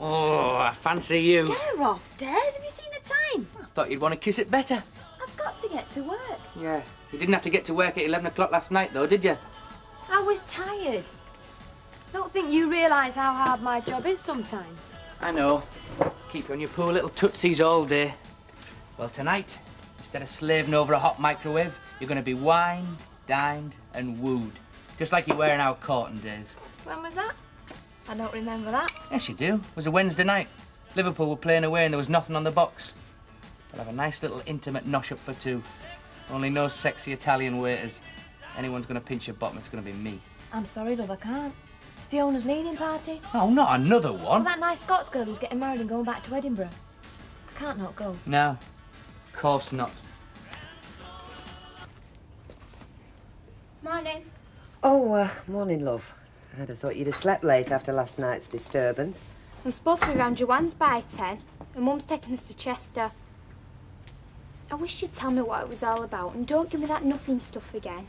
Oh, I fancy you. Get off, Des. Have you seen the time? I thought you'd want to kiss it better. I've got to get to work. Yeah. You didn't have to get to work at 11 o'clock last night, though, did you? I was tired. Don't think you realise how hard my job is sometimes. I know. Keep you on your poor little tootsies all day. Well, tonight, instead of slaving over a hot microwave, you're going to be wined, dined and wooed. Just like you were in our courting days. When was that? I don't remember that. Yes, you do. It was a Wednesday night. Liverpool were playing away and there was nothing on the box. We'll have a nice little intimate nosh-up for two. Only no sexy Italian waiters. Anyone's going to pinch your bottom, it's going to be me. I'm sorry, love, I can't. It's Fiona's leaving party. Oh, not another one. Well, that nice Scots girl who's getting married and going back to Edinburgh. I can't not go. No, of course not. Morning. Oh, morning, love. I'd have thought you'd have slept late after last night's disturbance. I'm supposed to be round Joanne's by 10, and Mum's taking us to Chester. I wish you'd tell me what it was all about, and don't give me that nothing stuff again.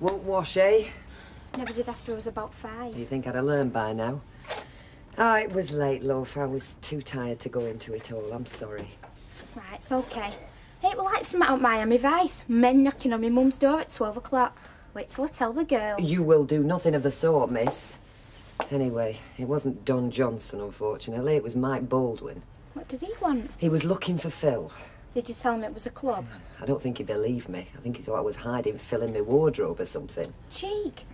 Won't wash, eh? Never did after I was about 5. Do you think I'd have learned by now? Oh, it was late, love. I was too tired to go into it all. I'm sorry. Right, it's okay. Hey, it was like some out Miami Vice. Men knocking on my mum's door at 12 o'clock. Wait till I tell the girls. You will do nothing of the sort, miss. Anyway, it wasn't Don Johnson, unfortunately. It was Mike Baldwin. What did he want? He was looking for Phil. Did you tell him it was a club? I don't think he believed me. I think he thought I was hiding Phil in my wardrobe or something. Cheek.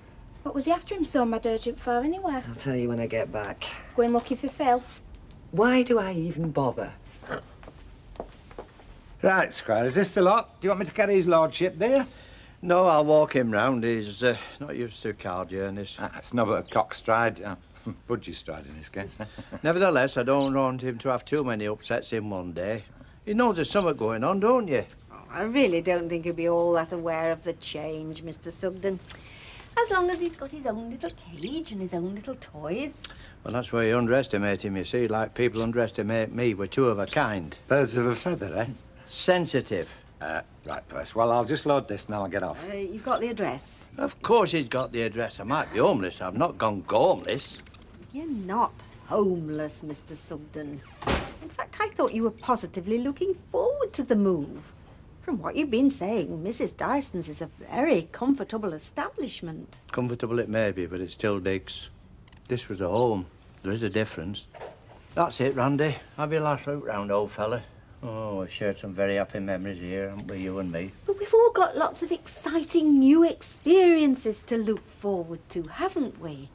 What was he after him so mad urgent for anyway? I'll tell you when I get back. Going looking for Phil? Why do I even bother? Right, Squire, is this the lot? Do you want me to carry his lordship there? No, I'll walk him round. He's not used to car journeys. It's not but a cock stride. Budgie stride in this case. Nevertheless, I don't want him to have too many upsets in one day. He knows there's something going on, don't you? Oh, I really don't think he'll be all that aware of the change, Mr. Sugden. As long as he's got his own little cage and his own little toys. Well, that's where you underestimate him, you see, like people underestimate me. We're two of a kind. Birds of a feather, eh? Sensitive. Right, Percy. Well, I'll just load this and I'll get off. You've got the address? Of course he's got the address. I might be homeless. I've not gone gormless. You're not homeless, Mr. Sugden. In fact, I thought you were positively looking forward to the move. From what you've been saying, Mrs. Dyson's is a very comfortable establishment. Comfortable it may be, but it still digs. This was a home. There is a difference. That's it, Randy. Have your last look round, old fella. Oh, we've shared some very happy memories here, haven't we, you and me? But we've all got lots of exciting new experiences to look forward to, haven't we?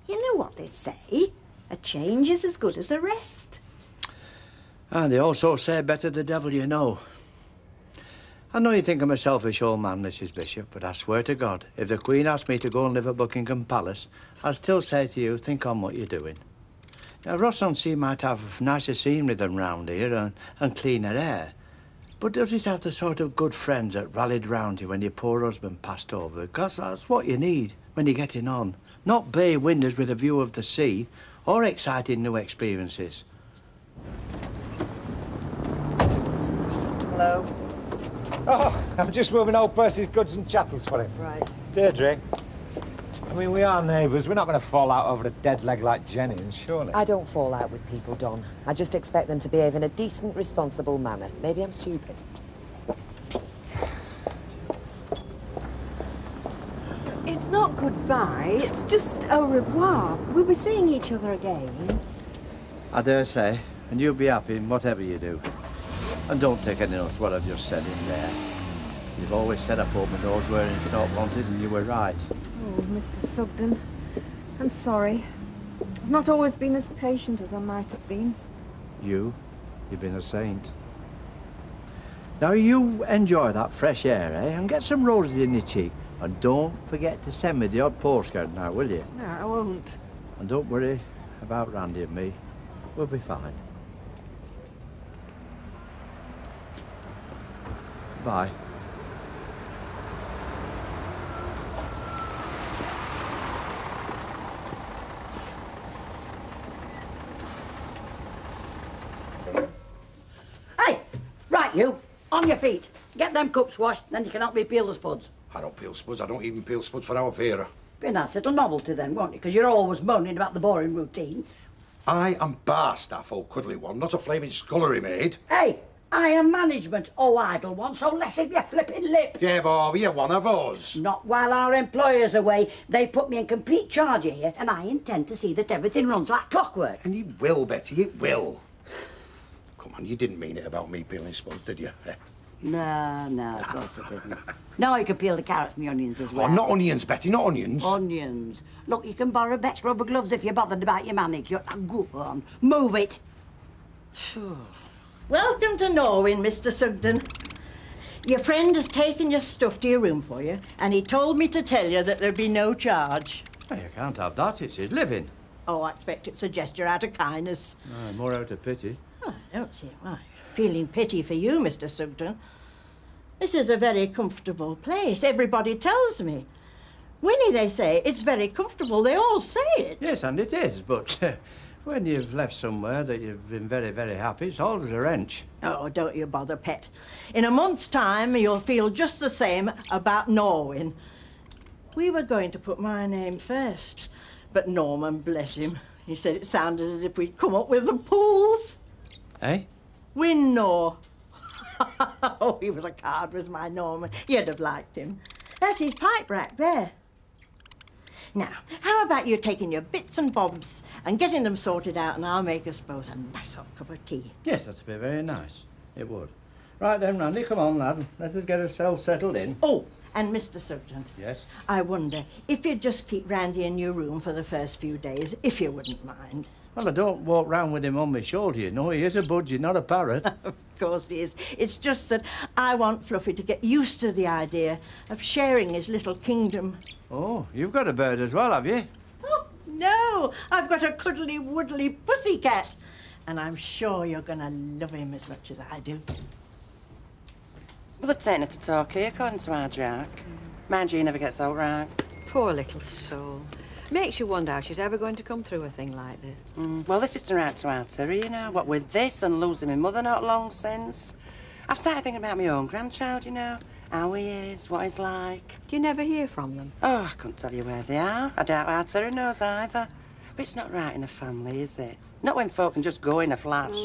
You know what they say. A change is as good as a rest. And they also say better the devil you know. I know you think I'm a selfish old man, Mrs. Bishop, but I swear to God, if the Queen asked me to go and live at Buckingham Palace, I'd still say to you, think on what you're doing. Now, Ross-on-Sea might have nicer scenery than round here and cleaner air, but does it have the sort of good friends that rallied round you when your poor husband passed over? Because that's what you need when you're getting on. Not bay windows with a view of the sea or exciting new experiences. Hello? Oh, I'm just moving old Percy's goods and chattels for him. Right. Deirdre, I mean, we are neighbours. We're not going to fall out over a dead leg like Jennings, surely. I don't fall out with people, Don. I just expect them to behave in a decent, responsible manner. Maybe I'm stupid. It's not goodbye, it's just au revoir. We'll be seeing each other again. I dare say, and you'll be happy in whatever you do. And don't take any notice what I've just said in there. You've always said I've opened doors where it's not wanted, and you were right. Oh, Mr. Sugden, I'm sorry. I've not always been as patient as I might have been. You've been a saint. Now you enjoy that fresh air, eh? And get some roses in your cheek. And don't forget to send me the odd postcard now, will you? No, I won't. And don't worry about Randy and me. We'll be fine. Bye. Hey, right, you. On your feet. Get them cups washed, then you can help me peel the spuds. I don't peel spuds. I don't even peel spuds for our Vera. Be a nice little novelty then, won't it? Because you're always moaning about the boring routine. I am bar staff, old cuddly one, not a flaming scullery maid. Hey, I am management, oh idle one, so less of your flipping lip. Give over, you're one of us. Not while our employer's away. They put me in complete charge here, and I intend to see that everything runs like clockwork. And it will, Betty, it will. Come on, you didn't mean it about me peeling spuds, did you? Eh? No, of course I didn't. No, you can peel the carrots and the onions as well. Oh, not onions, Betty, not onions. Onions. Look, you can borrow Bet's rubber gloves if you're bothered about your manicure. Now, go on, move it. Welcome to Norwin, Mr. Sugden. Your friend has taken your stuff to your room for you, and he told me to tell you that there'd be no charge. Hey, you can't have that. It's his living. Oh, I expect it's a gesture out of kindness. More out of pity. Oh, I don't see why. Feeling pity for you, Mr. Sugden. This is a very comfortable place. Everybody tells me. Winnie, they say, it's very comfortable. They all say it. Yes, and it is, but when you've left somewhere that you've been very, very happy, it's always a wrench. Oh, don't you bother, Pet. In a month's time, you'll feel just the same about Norwin. We were going to put my name first, but Norman, bless him, he said it sounded as if we'd come up with the pools. Eh? Winnor. Oh, he was a card, was my Norman. You'd have liked him. That's his pipe rack there. Now, how about you taking your bits and bobs and getting them sorted out, and I'll make us both a nice hot cup of tea. Yes, that'd be very nice. It would. Right then, Randy, come on, lad. Let us get ourselves settled in. Oh, and Mr. Sugden. Yes? I wonder if you'd just keep Randy in your room for the first few days, if you wouldn't mind. Well, I don't walk round with him on my shoulder, you know. He is a budgie, not a parrot. Of course he is. It's just that I want Fluffy to get used to the idea of sharing his little kingdom. Oh, you've got a bird as well, have you? Oh, no, I've got a cuddly-woodly pussycat. And I'm sure you're going to love him as much as I do. Well, they're taking her to talk here, according to our Jack. Mind you, he never gets out right. Poor little soul. Makes you wonder how she's ever going to come through a thing like this. Well, this is to write to our Terry, you know. What with this and losing my mother not long since. I've started thinking about my own grandchild, you know. How he is, what he's like. Do you never hear from them? Oh, I couldn't tell you where they are. I doubt our Terry knows either. But it's not right in a family, is it? Not when folk can just go in a flash.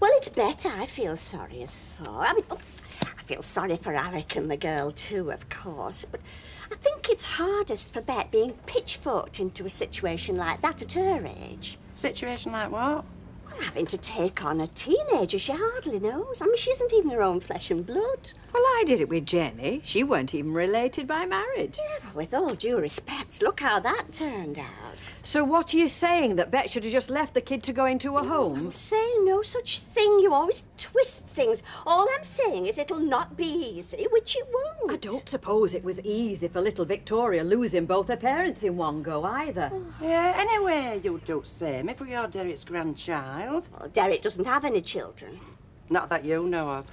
Well, it's better. I feel sorry as for. I mean, I feel sorry for Alec and the girl too, of course. But I think it's hardest for Bet being pitchforked into a situation like that at her age. Situation like what? Well, having to take on a teenager she hardly knows. I mean, she isn't even her own flesh and blood. Well, I did it with Jenny. She weren't even related by marriage. Yeah, but with all due respect, look how that turned out. So what are you saying, that Bet should have just left the kid to go into a home? I'm saying no such thing. You always twist things. All I'm saying is it'll not be easy, which it won't. I don't suppose it was easy for little Victoria losing both her parents in one go, either. Yeah, anyway, you don't say him if we are Derrick's grandchild. Well, Derrick doesn't have any children. Not that you know of.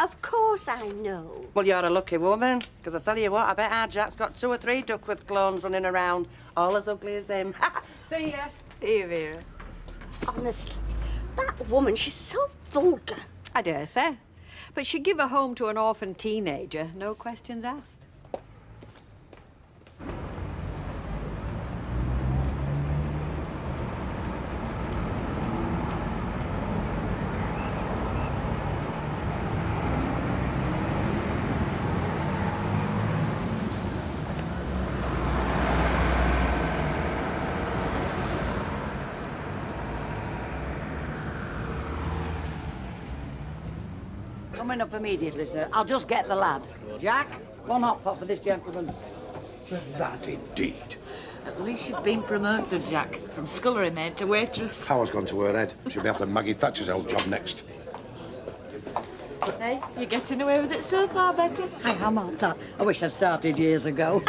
Of course I know. Well, you're a lucky woman, because I tell you what, I bet our Jack's got 2 or 3 Duckworth clones running around, all as ugly as him. See ya. See you, Vera. Honestly, that woman, she's so vulgar. I dare say. But she'd give a home to an orphan teenager, no questions asked. Coming up immediately, sir. I'll just get the lad. Jack, 1 hot pot for this gentleman. The lad, indeed. At least you've been promoted, Jack, from scullery maid to waitress. Power's gone to her head. She'll be after Maggie Thatcher's old job next. Hey, you're getting away with it so far, Betty. I am, aren't I? I wish I'd started years ago.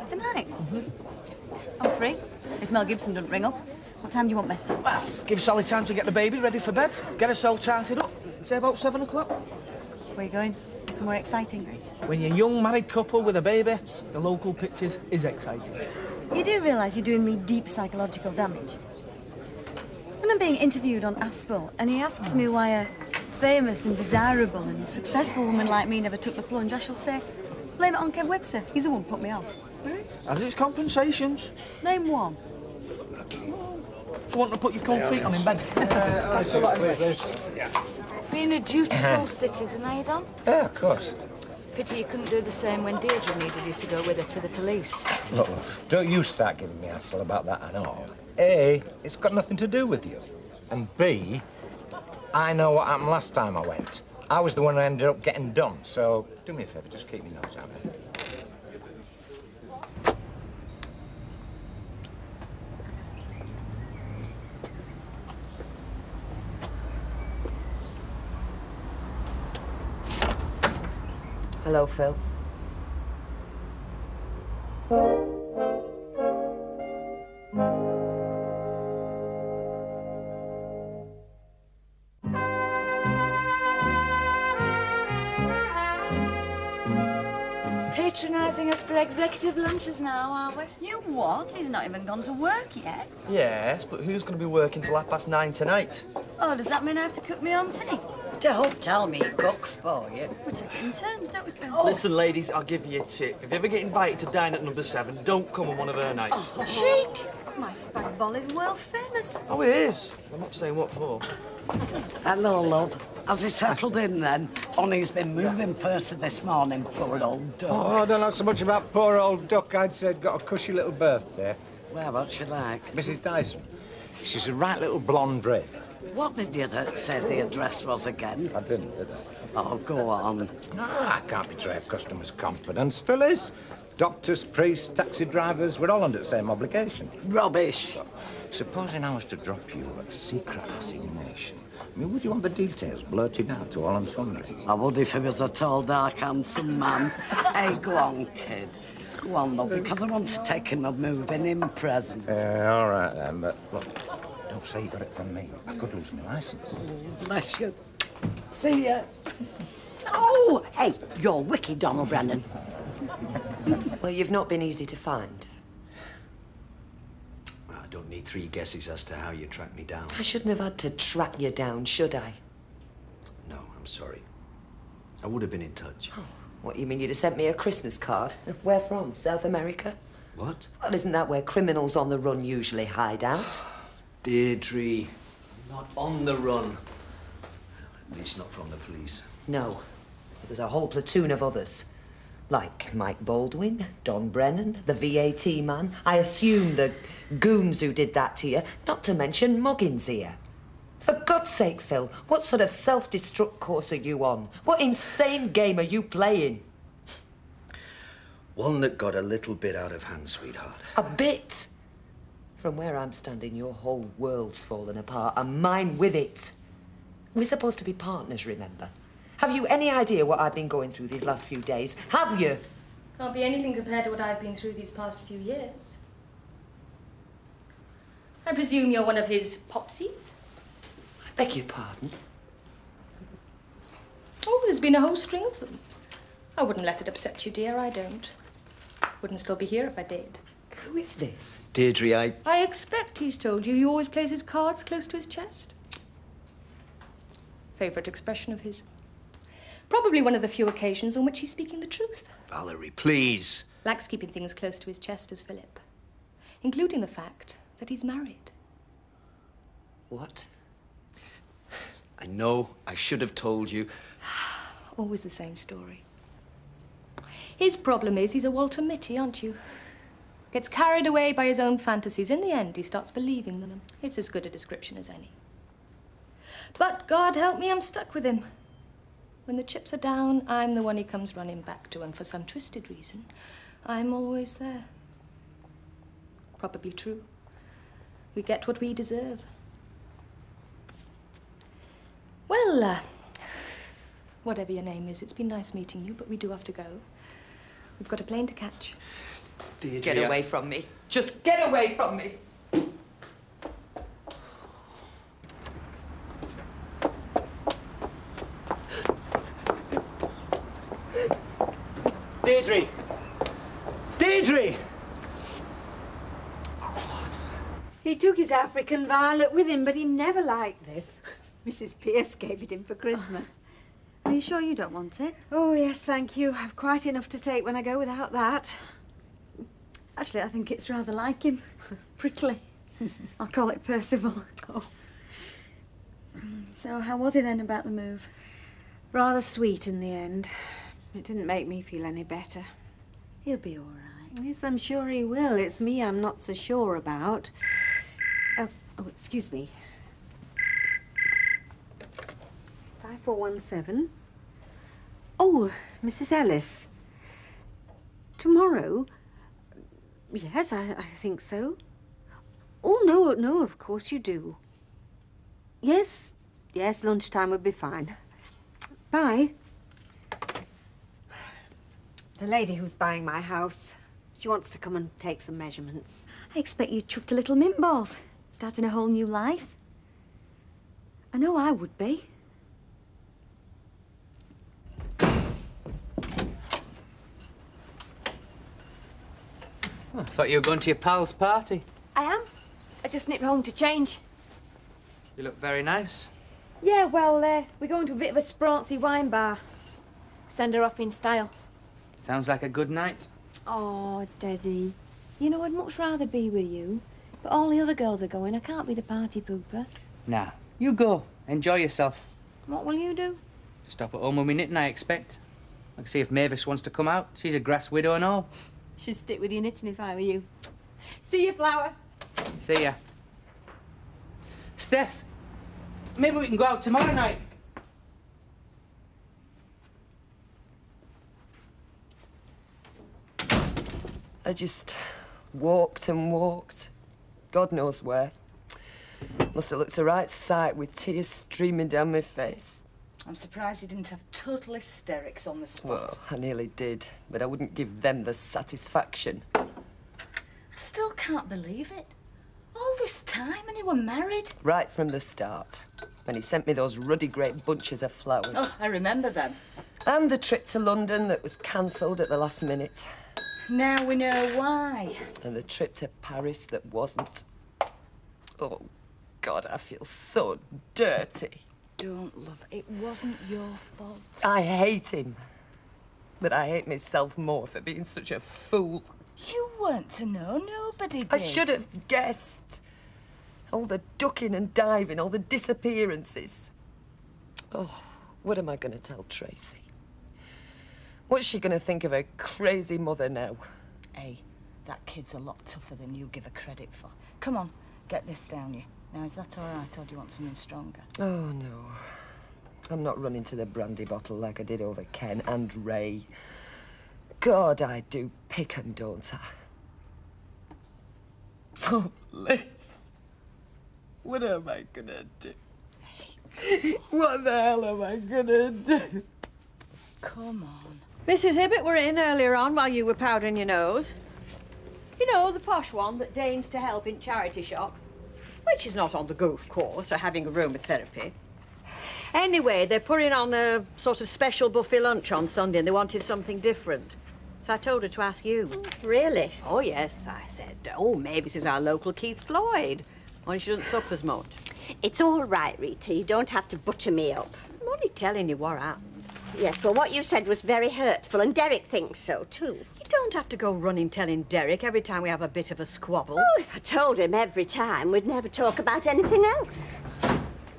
Tonight? I'm free. If Mel Gibson doesn't ring up. What time do you want me? Well, give Sally time to get the baby ready for bed. Get herself tidied up. Say about 7 o'clock. Where are you going? Somewhere exciting? When you're a young married couple with a baby, the local pictures is exciting. You do realise you're doing me deep psychological damage? When I'm being interviewed on Aspel and he asks me why a famous and desirable and successful woman like me never took the plunge, I shall say, blame it on Kev Webster. He's the one who put me off. As its compensations. Name one. If you want to put your cold feet on in bed. Being a dutiful citizen, are you, Don? Yeah, of course. Pity you couldn't do the same when Deirdre needed you to go with her to the police. Look, don't you start giving me hassle about that at all. A, it's got nothing to do with you. And B, I know what happened last time I went. I was the one who ended up getting done, so do me a favour, just keep your nose out of it. Hello, Phil. Patronising us for executive lunches now, are we? You what? He's not even gone to work yet. Yes, but who's going to be working till 9:30 tonight? Oh, does that mean I have to cook my own tea? Don't tell me he cooks for you. We take it in turns, don't we, Phil? Listen, ladies, I'll give you a tip. If you ever get invited to dine at number 7, don't come on one of her nights. Oh, cheek! My spag bol is world famous. Oh, it is? I'm not saying what for. Hello, love. Has he settled in then? Honey's been moving person this morning, poor old duck. Oh, I don't know so much about poor old duck. I'd say I'd got a cushy little birthday. Well, what's she like? Mrs. Dyson. She's a right little blonde rip. What did you say the address was again? I didn't, did I? Oh, go on. No, I can't betray a customer's confidence, Phyllis. Doctors, priests, taxi drivers, we're all under the same obligation. Rubbish. Supposing I was to drop you a secret assignation, I mean, would you want the details blurted out to all and sundry? I would if he was a tall, dark, handsome man. Hey, go on, kid. Go on, love, because I want to take him a moving in present. All right, then, but look, don't say you got it from me. I could lose my licence. Bless you. See ya. Oh, hey, you're wicked, Donald Brennan. Well, you've not been easy to find. I don't need 3 guesses as to how you tracked me down. I shouldn't have had to track you down, should I? No, I'm sorry. I would have been in touch. Oh, what, you mean you'd have sent me a Christmas card? Where from? South America? What? Well, isn't that where criminals on the run usually hide out? Deirdre, I'm not on the run. At least not from the police. No. There's a whole platoon of others. Like Mike Baldwin, Don Brennan, the VAT man. I assume the goons who did that to you, not to mention Muggins here. For God's sake, Phil, what sort of self-destruct course are you on? What insane game are you playing? One that got a little bit out of hand, sweetheart. A bit? From where I'm standing, your whole world's fallen apart, and mine with it. We're supposed to be partners, remember? Have you any idea what I've been going through these last few days? Have you? Can't be anything compared to what I've been through these past few years. I presume you're one of his popsies? I beg your pardon? Oh, there's been a whole string of them. I wouldn't let it upset you, dear, I don't. Wouldn't still be here if I did. Who is this? Deirdre, I expect he's told you he always plays his cards close to his chest. Favourite expression of his. Probably one of the few occasions on which he's speaking the truth. Valerie, please. Likes keeping things close to his chest as Philip. Including the fact that he's married. What? I know I should have told you. Always the same story. His problem is he's a Walter Mitty, aren't you? Gets carried away by his own fantasies. In the end, he starts believing them. It's as good a description as any. But God help me, I'm stuck with him. When the chips are down, I'm the one he comes running back to, and for some twisted reason, I'm always there. Probably true. We get what we deserve. Well, whatever your name is, it's been nice meeting you, but we do have to go. We've got a plane to catch. Deirdre, Get away from me. Just get away from me. Deirdre! Deirdre! He took his African violet with him, but he never liked this. Mrs. Pierce gave it him for Christmas. Are you sure you don't want it? Oh, yes, thank you. I've quite enough to take when I go without that. Actually, I think it's rather like him. Prickly. I'll call it Percival. Oh. So how was it then about the move? Rather sweet in the end. It didn't make me feel any better. He'll be all right. Yes, I'm sure he will. It's me I'm not so sure about. Oh, excuse me. 5 5417. Oh, Mrs. Ellis. Tomorrow? Yes, I think so. Oh, no, of course you do. Yes, lunchtime would be fine. Bye. The lady who's buying my house, she wants to come and take some measurements. I expect you chuffed a little mint balls, starting a whole new life. I know I would be. Oh, I thought you were going to your pal's party. I am. I just nipped home to change. You look very nice. Yeah, well, we're going to a bit of a sprancy wine bar. Send her off in style. Sounds like a good night. Oh, Desi. You know, I'd much rather be with you. But all the other girls are going. I can't be the party pooper. Nah, you go. Enjoy yourself. What will you do? Stop at home with me knitting, I expect. I can see if Mavis wants to come out. She's a grass widow and all. Should stick with your knitting if I were you. See you, Flower. See ya. Steph, maybe we can go out tomorrow night. I just walked and walked. God knows where. Must have looked a right sight with tears streaming down my face. I'm surprised you didn't have total hysterics on the spot. Well, I nearly did, but I wouldn't give them the satisfaction. I still can't believe it. All this time and you were married? Right from the start, when he sent me those ruddy great bunches of flowers. Oh, I remember them. And the trip to London that was cancelled at the last minute. Now we know why. And the trip to Paris that wasn't. Oh, God, I feel so dirty. Don't, love. It wasn't your fault. I hate him. But I hate myself more for being such a fool. You weren't to know. Nobody did. I should have guessed. All the ducking and diving, all the disappearances. Oh, what am I going to tell Tracy? What's she going to think of her crazy mother now? Hey, that kid's a lot tougher than you give her credit for. Come on, get this down you. Now, is that all right, or do you want something stronger? Oh, no. I'm not running to the brandy bottle like I did over Ken and Ray. God, I do pick 'em, don't I? Oh, Liz. What am I gonna do? What the hell am I gonna do? Come on. Mrs. Hibbert were in earlier on while you were powdering your nose. You know, the posh one that deigns to help in charity shop. Which is not on the go, of course, or having aromatherapy. Anyway, they're putting on a sort of special buffet lunch on Sunday and they wanted something different. So I told her to ask you. Really? Oh, yes, I said. Oh, maybe this is our local Keith Floyd. Only she doesn't sup as much. It's all right, Rita. You don't have to butter me up. I'm only telling you what happened. Yes, well, what you said was very hurtful, and Derek thinks so, too. You don't have to go running telling Derek every time we have a bit of a squabble. Oh, if I told him every time, we'd never talk about anything else.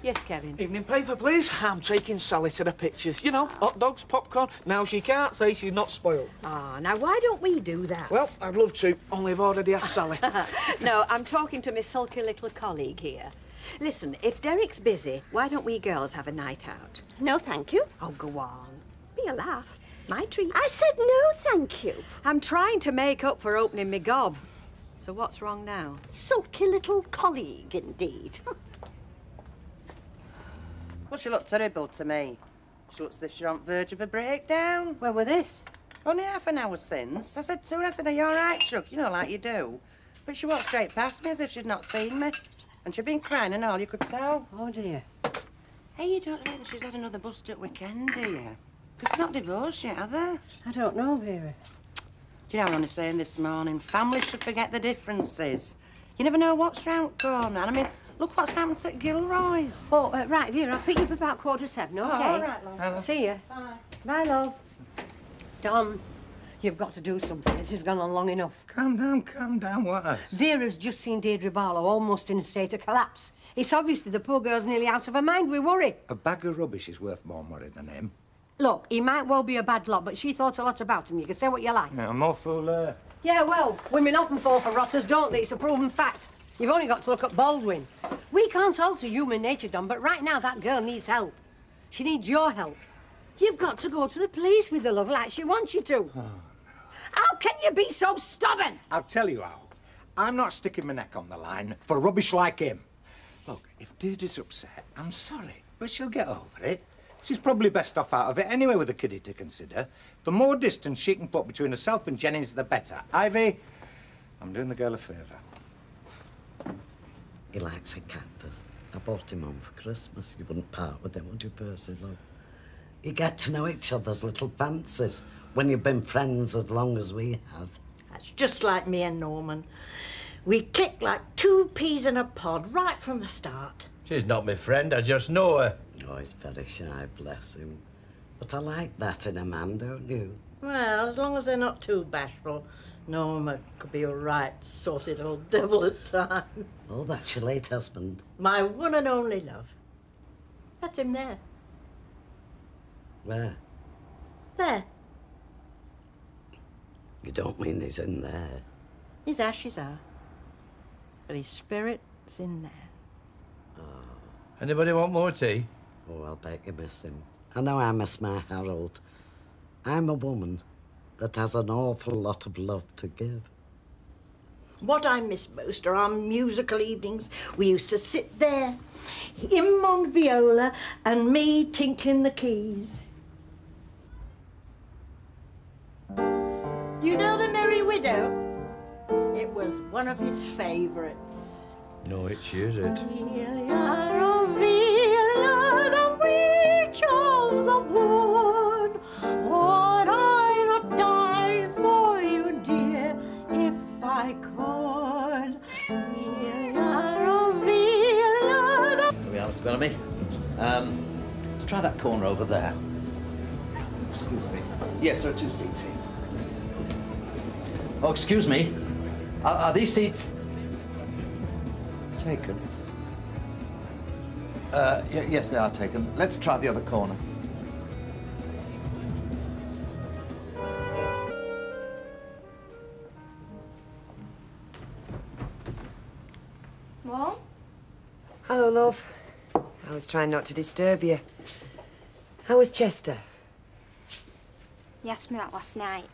Yes, Kevin? Evening paper, please. I'm taking Sally to the pictures. You know, hot dogs, popcorn. Now she can't say she's not spoiled. Ah, now why don't we do that? Well, I'd love to, only I've already asked Sally. No, I'm talking to my sulky little colleague here. Listen, if Derek's busy, why don't we girls have a night out? No, thank you. Oh, go on. Be a laugh. My treat. I said no, thank you. I'm trying to make up for opening my gob. So what's wrong now? Sulky little colleague, indeed. Well, she looked terrible to me. She looks as if she's on the verge of a breakdown. Where were this? Only half an hour since. I said to her, I said, are you all right, Chuck? You know, like you do. But she walked straight past me as if she'd not seen me. And she'd been crying and all, you could tell. Oh, dear. Hey, you don't reckon she's had another bust-up weekend, do you? Because they're not divorced yet, are they? I don't know, Vera. Do you know, I was only saying this morning, families should forget the differences. You never know what's round the corner. And I mean, look what's happened at Gilroy's. Oh, right, Vera, I'll pick you up about 7:15, okay? Oh, all right, love. See you. Bye. Bye, love. Tom, you've got to do something. This has gone on long enough. Calm down, what? Vera's just seen Deirdre Barlow almost in a state of collapse. It's obviously the poor girl's nearly out of her mind. We worry. A bag of rubbish is worth more money than him. Look, he might well be a bad lot, but she thought a lot about him. You can say what you like. Yeah, more fool her. Yeah, well, women often fall for rotters, don't they? It's a proven fact. You've only got to look at Baldwin. We can't alter human nature, Don, but right now that girl needs help. She needs your help. You've got to go to the police with her, love, like she wants you to. Oh. How can you be so stubborn? I'll tell you how. I'm not sticking my neck on the line for rubbish like him. Look, if Deirdre's upset, I'm sorry, but she'll get over it. She's probably best off out of it anyway with a kiddie to consider. The more distance she can put between herself and Jennings, the better. Ivy, I'm doing the girl a favour. He likes a cactus. I bought him one for Christmas. You wouldn't part with him, would you, Percy, love? You get to know each other's little fancies when you've been friends as long as we have. That's just like me and Norman. We click like two peas in a pod right from the start. She's not my friend, I just know her. Oh, he's very shy, bless him. But I like that in a man, don't you? Well, as long as they're not too bashful. Norma could be a right saucy little devil at times. Oh, that's your late husband. My one and only love. That's him there. Where? There. You don't mean he's in there? His ashes are. But his spirit's in there. Anybody want more tea? Oh, I'll bet you miss him. I know I miss my Harold. I'm a woman that has an awful lot of love to give. What I miss most are our musical evenings. We used to sit there, him on viola and me tinkling the keys. You know The Merry Widow? It was one of his favourites. No, it's yours, it. Ophelia, the witch of the wood, would I not die for you, dear, if I could? Ophelia, Here we are, Mr. Bellamy. Let's try that corner over there. Excuse me. Yes, there are 2 seats here. Oh, excuse me. Are these seats taken? Yes, they are taken. Let's try the other corner. What? Hello, love. I was trying not to disturb you. How was Chester? You asked me that last night.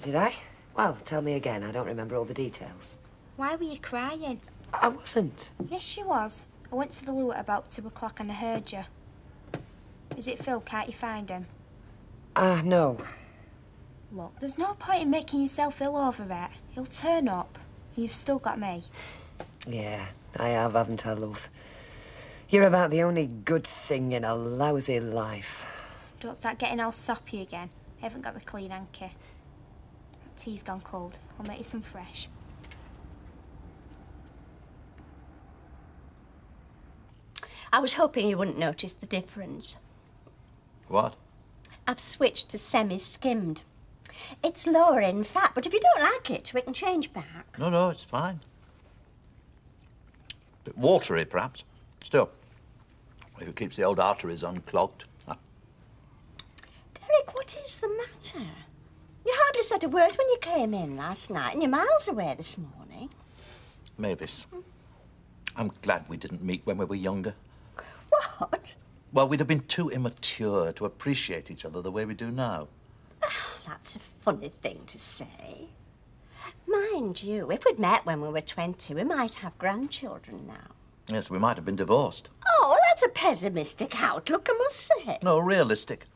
Did I? Well, tell me again. I don't remember all the details. Why were you crying? I wasn't. Yes, she was. I went to the loo at about 2 o'clock and I heard you. Is it Phil? Can't you find him? No. Look, there's no point in making yourself ill over it. He'll turn up. You've still got me. Yeah, I have, haven't I, love? You're about the only good thing in a lousy life. Don't start getting all soppy again. I haven't got my clean hanky. Tea's gone cold. I'll make you some fresh. I was hoping you wouldn't notice the difference. What? I've switched to semi-skimmed. It's lower in fat, but if you don't like it, we can change back. No, it's fine. Bit watery, perhaps. Still, if it keeps the old arteries unclogged. Derek, what is the matter? You hardly said a word when you came in last night, and you're miles away this morning. Mavis, I'm glad we didn't meet when we were younger. What? Well, we'd have been too immature to appreciate each other the way we do now. That's a funny thing to say. Mind you, if we'd met when we were 20, we might have grandchildren now. Yes, we might have been divorced. Oh, that's a pessimistic outlook, I must say. No, realistic.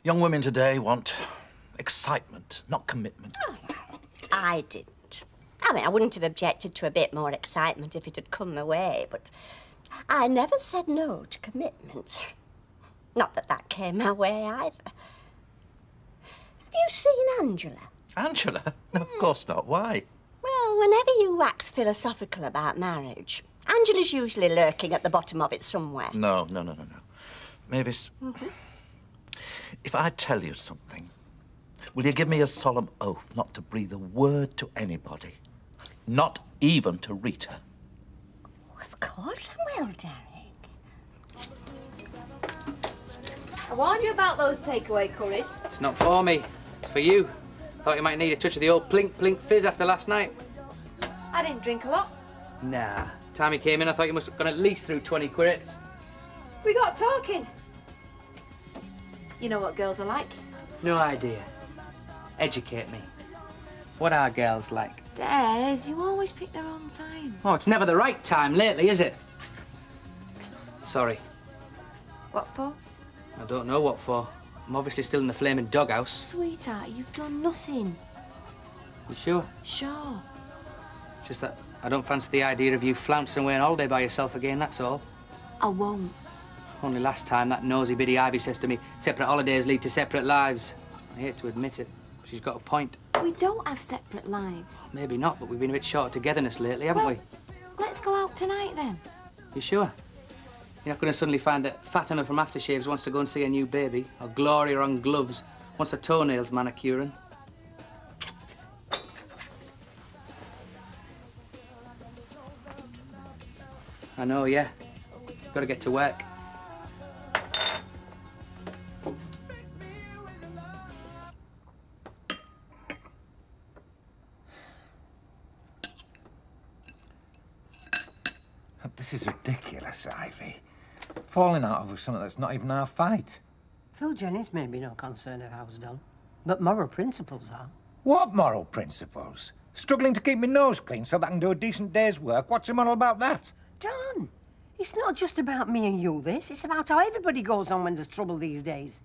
Young women today want excitement, not commitment. Oh, I didn't. I mean, I wouldn't have objected to a bit more excitement if it had come my way, but I never said no to commitment. Not that that came my way either. Have you seen Angela? Angela? No, of course not. Why? Well, whenever you wax philosophical about marriage, Angela's usually lurking at the bottom of it somewhere. No. Mavis, Mm-hmm. if I tell you something, will you give me a solemn oath not to breathe a word to anybody? Not even to Rita? Of course I will, Derek. I warned you about those takeaway curries. It's not for me. It's for you. Thought you might need a touch of the old plink fizz after last night. I didn't drink a lot. Nah. Time you came in, I thought you must have gone at least through 20 quirets. We got talking. You know what girls are like? No idea. Educate me. What are girls like? Des, you always pick the wrong time. Oh, it's never the right time lately, is it? Sorry. What for? I don't know what for. I'm obviously still in the flaming doghouse. Sweetheart, you've done nothing. You sure? Sure. It's just that I don't fancy the idea of you flouncing away on holiday by yourself again, that's all. I won't. Only last time that nosy biddy Ivy says to me, separate holidays lead to separate lives. I hate to admit it. She's got a point. We don't have separate lives. Maybe not, but we've been a bit short of togetherness lately, haven't we? Let's go out tonight then. You sure? You're not going to suddenly find that Fatima from Aftershaves wants to go and see a new baby, or Gloria on Gloves wants her toenails manicuring. I know, yeah. Got to get to work. This is ridiculous, Ivy. Falling out over something that's not even our fight. Phil Jennings may be no concern of how's done, but moral principles are. What moral principles? Struggling to keep my nose clean so that I can do a decent day's work? What's immoral about that? Don, it's not just about me and you, this. It's about how everybody goes on when there's trouble these days.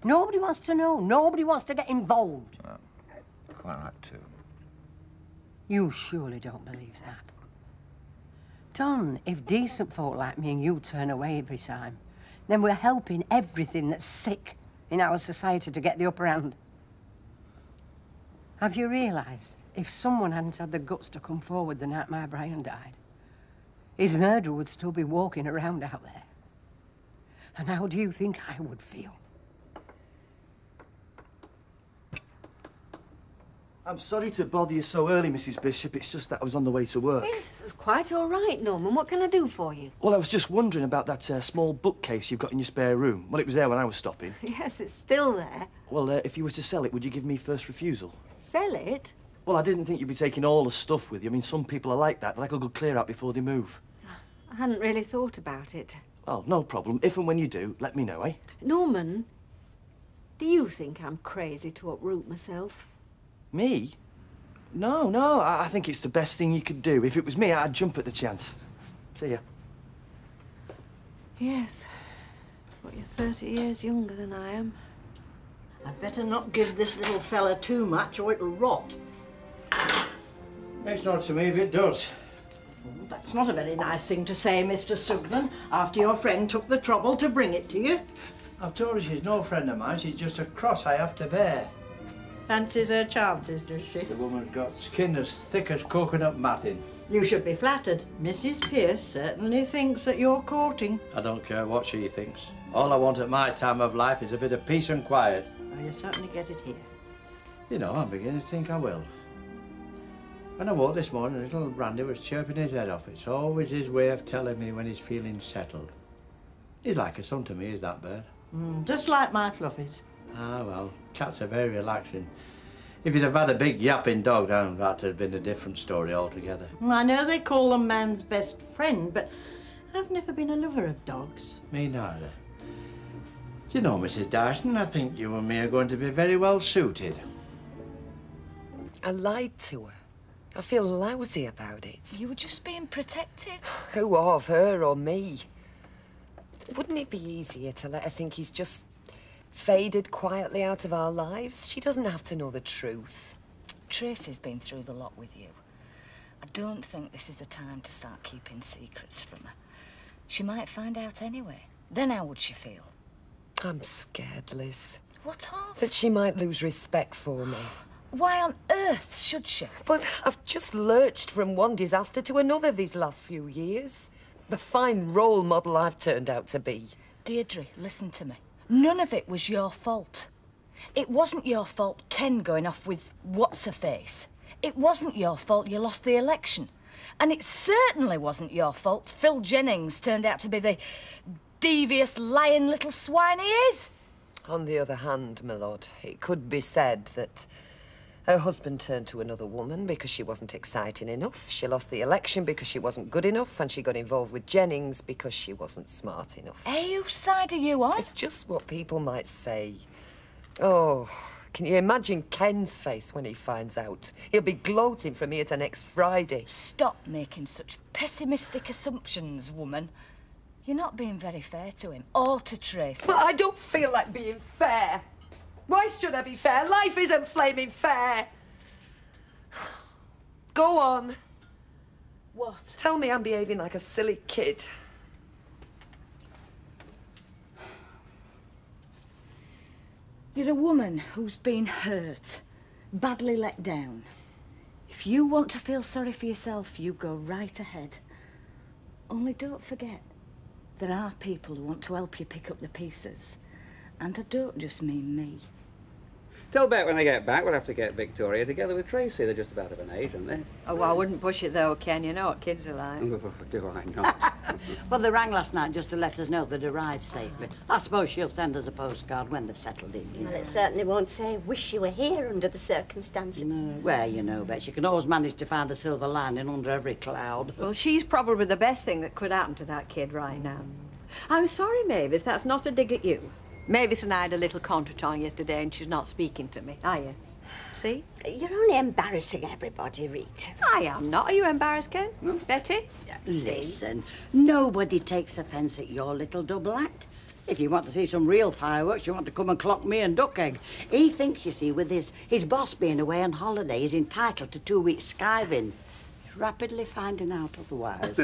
Nobody wants to know. Nobody wants to get involved. Quite right, too. You surely don't believe that. Don, if decent folk like me and you turn away every time, then we're helping everything that's sick in our society to get the upper hand. Have you realised, if someone hadn't had the guts to come forward the night my Brian died, his murderer would still be walking around out there? And how do you think I would feel? I'm sorry to bother you so early, Mrs. Bishop. It's just that I was on the way to work. Yes, it's quite all right, Norman. What can I do for you? Well, I was just wondering about that small bookcase you've got in your spare room. Well, it was there when I was stopping. Yes, it's still there. Well, if you were to sell it, would you give me first refusal? Sell it? Well, I didn't think you'd be taking all the stuff with you. I mean, some people are like that. They like a good clear out before they move. I hadn't really thought about it. Well, no problem. If and when you do, let me know, eh? Norman, do you think I'm crazy to uproot myself? Me? No, I think it's the best thing you could do. If it was me, I'd jump at the chance. See ya. Yes, but you're 30 years younger than I am. I'd better not give this little fella too much or it'll rot. Makes no odds to me if it does. Well, that's not a very nice thing to say, Mr. Sugden, after your friend took the trouble to bring it to you. I've told her she's no friend of mine. She's just a cross I have to bear. Fancies her chances, does she? The woman's got skin as thick as coconut matting. You should be flattered. Mrs. Pierce certainly thinks that you're courting. I don't care what she thinks. All I want at my time of life is a bit of peace and quiet. Well, you certainly get it here. You know, I'm beginning to think I will. When I woke this morning, little Randy was chirping his head off. It's always his way of telling me when he's feeling settled. He's like a son to me, is that bird. Just like my fluffies. Ah, well, cats are very relaxing. If he'd have had a big yapping dog, then that would have been a different story altogether. I know they call them man's best friend, but I've never been a lover of dogs. Me neither. Do you know, Mrs. Dyson, I think you and me are going to be very well suited. I lied to her. I feel lousy about it. You were just being protective. Who of, her or me? Wouldn't it be easier to let her think he's just faded quietly out of our lives? She doesn't have to know the truth. Tracy's been through the lot with you. I don't think this is the time to start keeping secrets from her. She might find out anyway. Then how would she feel? I'm scared, Liz. What of? That she might lose respect for me. Why on earth should she? But I've just lurched from one disaster to another these last few years. The fine role model I've turned out to be. Deirdre, listen to me. None of it was your fault. It wasn't your fault Ken going off with what's-her-face. It wasn't your fault you lost the election. And it certainly wasn't your fault Phil Jennings turned out to be the devious, lying little swine he is. On the other hand, my lord, it could be said that Her husband turned to another woman because she wasn't exciting enough. She lost the election because she wasn't good enough, and she got involved with Jennings because she wasn't smart enough. Hey, whose side are you on? It's just what people might say. Oh, can you imagine Ken's face when he finds out? He'll be gloating from here to next Friday. Stop making such pessimistic assumptions, woman. You're not being very fair to him, or to Tracy. But I don't feel like being fair. Why should I be fair? Life isn't flaming fair. Go on. What? Tell me I'm behaving like a silly kid. You're a woman who's been hurt, badly let down. If you want to feel sorry for yourself, you go right ahead. Only don't forget, there are people who want to help you pick up the pieces. And I don't just mean me. Tell Bet when they get back we'll have to get Victoria together with Tracy. They're just about of an age, aren't they? Oh, well, I wouldn't push it though, Ken. You know what kids are like. Do I not? Well, they rang last night just to let us know they'd arrived safely. I suppose she'll send us a postcard when they've settled in. Well, it certainly won't say, wish you were here under the circumstances. No. Well, you know, Bet, she can always manage to find a silver lining under every cloud. Well, she's probably the best thing that could happen to that kid right now. I'm sorry, Mavis, that's not a dig at you. Mavis and I had a little contretemps yesterday and she's not speaking to me, are you? See? You're only embarrassing everybody, Rita. I am not. Are you embarrassed, Ken? No. Betty? Listen, nobody takes offence at your little double act. If you want to see some real fireworks, you want to come and clock me and Duck Egg. He thinks, you see, with his boss being away on holiday, he's entitled to 2 weeks skiving. He's rapidly finding out otherwise.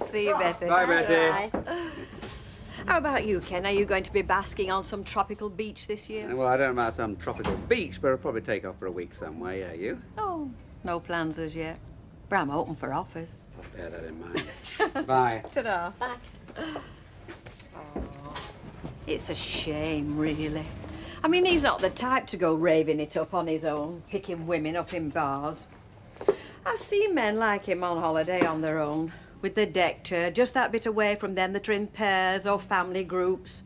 See you, Betty. Bye, Betty. Bye. How about you, Ken? Are you going to be basking on some tropical beach this year? Well, I don't know about some tropical beach, but I'll probably take off for a week somewhere, yeah, you? Oh, no plans as yet. But I'm open for offers. I'll bear that in mind. Bye. Ta-da. Bye. It's a shame, really. I mean, he's not the type to go raving it up on his own, picking women up in bars. I've seen men like him on holiday on their own, with their deck chair, just that bit away from them that are in pairs or family groups,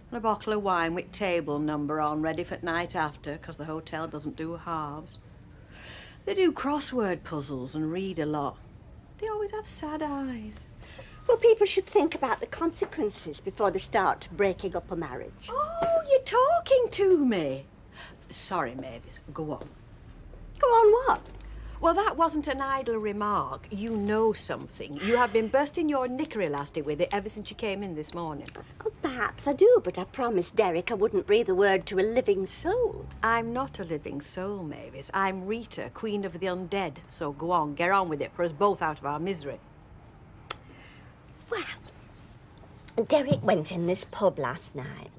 and a bottle of wine with table number on, ready for night after, because the hotel doesn't do halves. They do crossword puzzles and read a lot. They always have sad eyes. Well, people should think about the consequences before they start breaking up a marriage. Oh, you're talking to me. Sorry, Mavis. Go on. Go on what? Well, that wasn't an idle remark. You know something. You have been bursting your knicker elastic with it ever since you came in this morning. Oh, perhaps I do, but I promised Derek I wouldn't breathe a word to a living soul. I'm not a living soul, Mavis. I'm Rita, Queen of the Undead. So go on, get on with it, for us both out of our misery. Well, Derek went in this pub last night.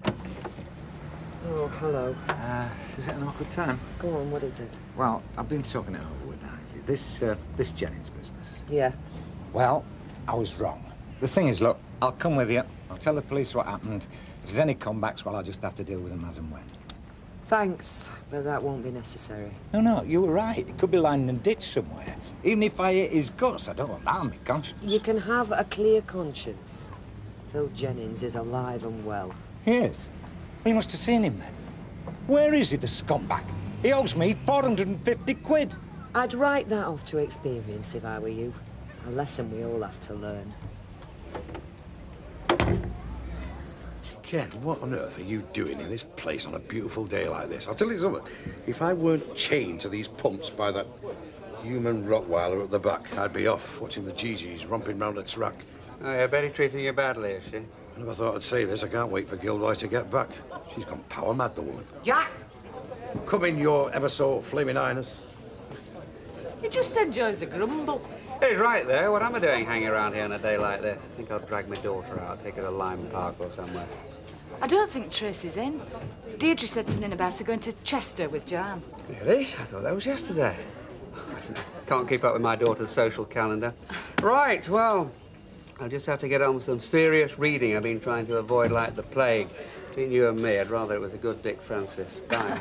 Oh, hello. Is it an awkward time? Go on, what is it? Well, I've been talking it over with Ivy. This Jennings business. Yeah. Well, I was wrong. The thing is, look, I'll come with you. I'll tell the police what happened. If there's any comebacks, well, I'll just have to deal with them as and when. Thanks, but that won't be necessary. No, you were right. It could be lying in a ditch somewhere. Even if I hit his guts, I don't want that on my conscience. You can have a clear conscience. Phil Jennings is alive and well. He is? Well, you must have seen him then. Where is he, the scumbag? He owes me 450 quid. I'd write that off to experience if I were you. A lesson we all have to learn. Ken, what on earth are you doing in this place on a beautiful day like this? I'll tell you something. If I weren't chained to these pumps by that human Rottweiler at the back, I'd be off watching the Gigi's romping round a track. Oh, yeah, Betty treating you badly, is she? I never thought I'd say this. I can't wait for Gilroy to get back. She's gone power mad, the woman. Jack! Come in, your ever so flaming highness. He just enjoys a grumble. He's right there. What am I doing hanging around here on a day like this? I think I'll drag my daughter out, take her to Lyme Park or somewhere. I don't think Tracy's in. Deirdre said something about her going to Chester with Jan. Really? I thought that was yesterday. Can't keep up with my daughter's social calendar. Right, well, I'll just have to get on with some serious reading I've been trying to avoid like the plague. Between you and me, I'd rather it was a good Dick Francis. Bye.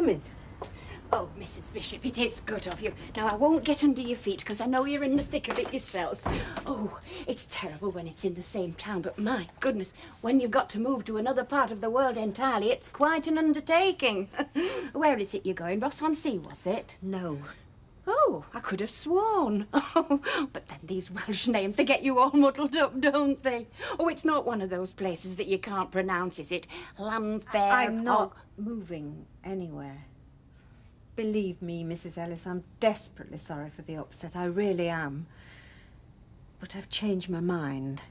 coming. Oh, Mrs. Bishop, it is good of you. Now, I won't get under your feet because I know you're in the thick of it yourself. Oh, it's terrible when it's in the same town, but my goodness, when you've got to move to another part of the world entirely, it's quite an undertaking. Where is it you're going? Ross-on-Sea, was it? No. Oh, I could have sworn. Oh, but then these Welsh names, they get you all muddled up, don't they? Oh, it's not one of those places that you can't pronounce, is it? Llanfair? I'm not moving anywhere. Believe me, Mrs. Ellis, I'm desperately sorry for the upset. I really am. But I've changed my mind.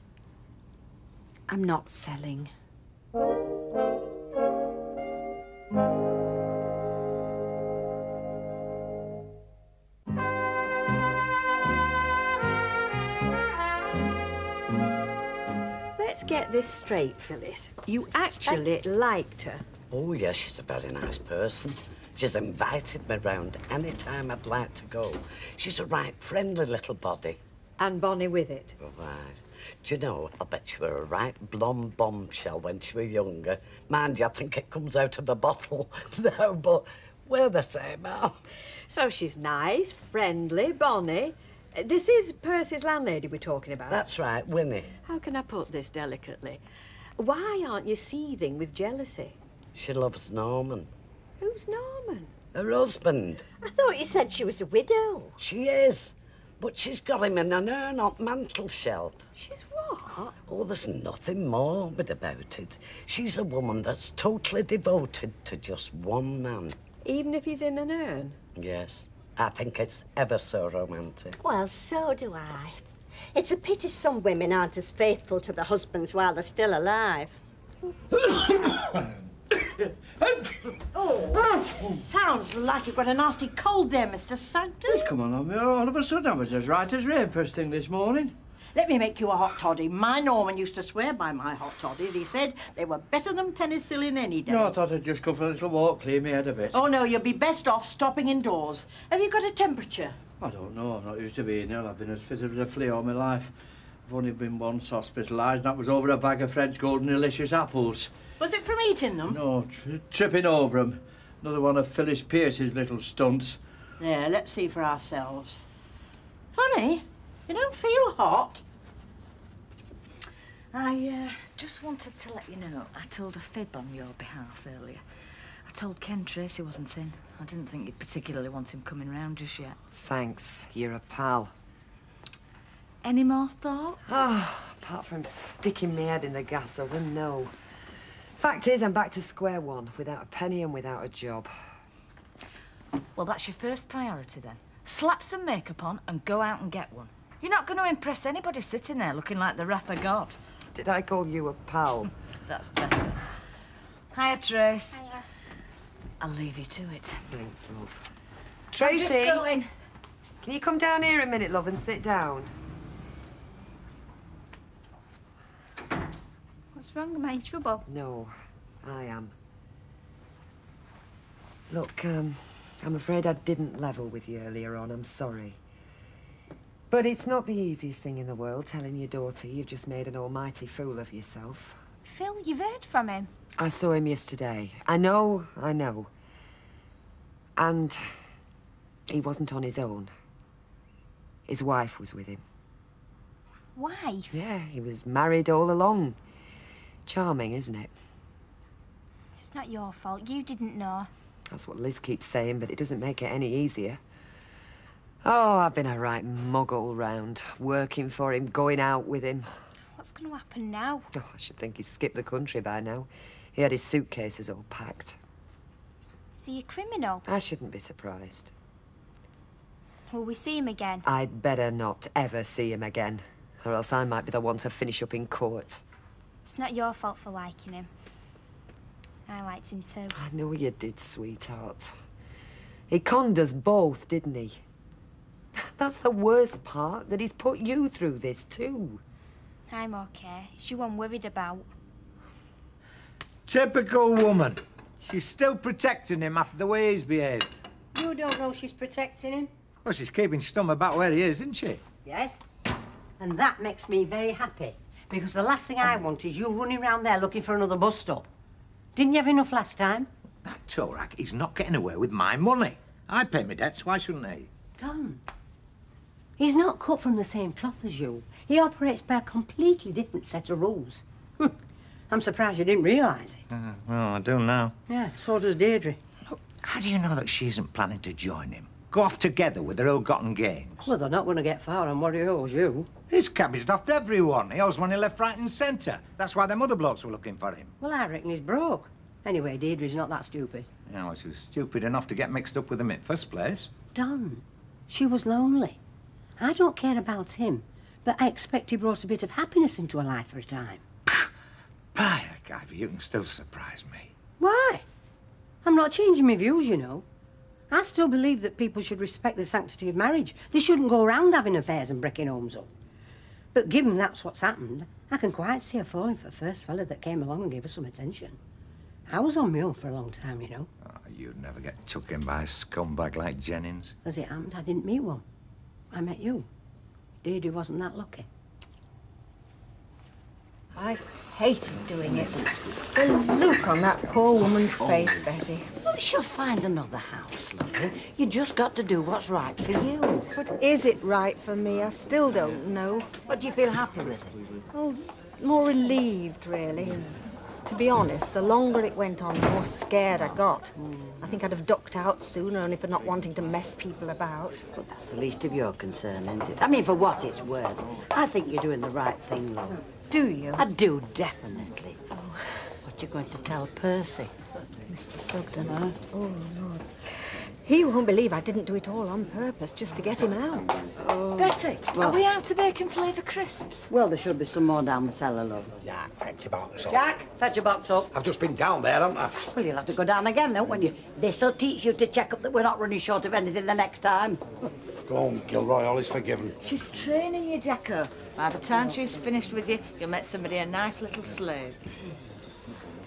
I'm not selling. Let's get this straight, Phyllis. You actually liked her. Oh, yes, she's a very nice person. She's invited me round any time I'd like to go. She's a right friendly little body. And bonny with it. Right. Do you know, I bet she were a right blonde bombshell when she were younger. Mind you, I think it comes out of the bottle now, but we're the same now. So she's nice, friendly, bonny. This is Percy's landlady we're talking about. That's right, Winnie. How can I put this delicately? Why aren't you seething with jealousy? She loves Norman. Who's Norman? Her husband. I thought you said she was a widow. She is. But she's got him in an urn on mantel shelf. She's what? Oh, there's nothing morbid about it. She's a woman that's totally devoted to just one man. Even if he's in an urn? Yes. I think it's ever so romantic. Well, so do I. It's a pity some women aren't as faithful to their husbands while they're still alive. Oh, sounds like you've got a nasty cold there, Mr. Sanctus. It's come on me all of a sudden. I was as right as rain first thing this morning. Let me make you a hot toddy. My Norman used to swear by my hot toddies. He said they were better than penicillin any day. No, I thought I'd just go for a little walk, clear my head a bit. Oh, no, you'll be best off stopping indoors. Have you got a temperature? I don't know. I'm not used to being ill. I've been as fit as a flea all my life. I've only been once hospitalised, and that was over a bag of French golden delicious apples. Was it from eating them? No, tripping over them. Another one of Phyllis Pierce's little stunts. There, let's see for ourselves. Funny, you don't feel hot. I just wanted to let you know I told a fib on your behalf earlier. I told Ken Tracy wasn't in. I didn't think you'd particularly want him coming round just yet. Thanks, you're a pal. Any more thoughts? Oh, apart from sticking my head in the gas oven, no. Fact is, I'm back to square one, without a penny and without a job. Well, that's your first priority then. Slap some makeup on and go out and get one. You're not going to impress anybody sitting there looking like the wrath of God. Did I call you a pal? That's better. Hiya, Trace. Hiya. I'll leave you to it. Thanks, love. I'm Tracy! just going. Can you come down here a minute, love, and sit down? What's wrong? Am I in trouble? No, I am. Look, I'm afraid I didn't level with you earlier on. I'm sorry. But it's not the easiest thing in the world telling your daughter you've just made an almighty fool of yourself. Phil, you've heard from him. I saw him yesterday. I know. And he wasn't on his own. His wife was with him. Wife? Yeah, he was married all along. Charming, isn't it? It's not your fault. You didn't know. That's what Liz keeps saying, but it doesn't make it any easier. Oh, I've been a right mug all round, working for him, going out with him. What's going to happen now? Oh, I should think he's skipped the country by now. He had his suitcases all packed. Is he a criminal? I shouldn't be surprised. Will we see him again? I'd better not ever see him again, or else I might be the one to finish up in court. It's not your fault for liking him. I liked him too. I know you did, sweetheart. He conned us both, didn't he? That's the worst part, that he's put you through this too. I'm okay. It's you I'm worried about. Typical woman. She's still protecting him after the way he's behaved. You don't know she's protecting him? Well, she's keeping stum about where he is, isn't she? Yes. And that makes me very happy. Because the last thing I want is you running around there looking for another bus stop. Didn't you have enough last time? That Torak is not getting away with my money. I pay my debts, why shouldn't he? Tom, he's not cut from the same cloth as you. He operates by a completely different set of rules. I'm surprised you didn't realise it. Well, I do now. Yeah, so does Deirdre. Look, how do you know that she isn't planning to join him? Go off together with their ill-gotten gains? Well, they're not going to get far on what he owes you. This cabbage off everyone. He owes money left, right and centre. That's why them other blokes were looking for him. Well, I reckon he's broke. Anyway, Deirdre's not that stupid. Yeah, well, she was stupid enough to get mixed up with him in the first place. Don, she was lonely. I don't care about him, but I expect he brought a bit of happiness into her life for a time. By the God, you can still surprise me. Why? I'm not changing my views, you know. I still believe that people should respect the sanctity of marriage. They shouldn't go around having affairs and breaking homes up. But given that's what's happened, I can quite see her falling for the first fella that came along and gave her some attention. I was on my own for a long time, you know. Oh, you'd never get took in by a scumbag like Jennings. As it happened, I didn't meet one. I met you. Deirdre wasn't that lucky. I hated doing it. The look on that poor woman's face, Betty. Well, she'll find another house, lovely. You just got to do what's right for you. But is it right for me? I still don't know. But do you feel happy with it? Oh, more relieved, really. To be honest, the longer it went on, the more scared I got. I think I'd have ducked out sooner, only for not wanting to mess people about. Well, that's the least of your concern, isn't it? I mean, for what it's worth. I think you're doing the right thing, love. Do you? I do, definitely. Oh. What you going to tell Percy? Mr. Sugden, huh? Oh, Lord. He won't believe I didn't do it all on purpose, just to get him out. Oh. Betty, Well- are we out of bacon flavour crisps? Well, there should be some more down the cellar, love. Jack, fetch your box up. Jack, fetch your box up. I've just been down there, haven't I? Well, you'll have to go down again, then, won't you? This'll teach you to check up that we're not running short of anything the next time. Go on, Gilroy, all is forgiven. She's training you, Jacko. By the time she's finished with you, you'll make somebody a nice little slave.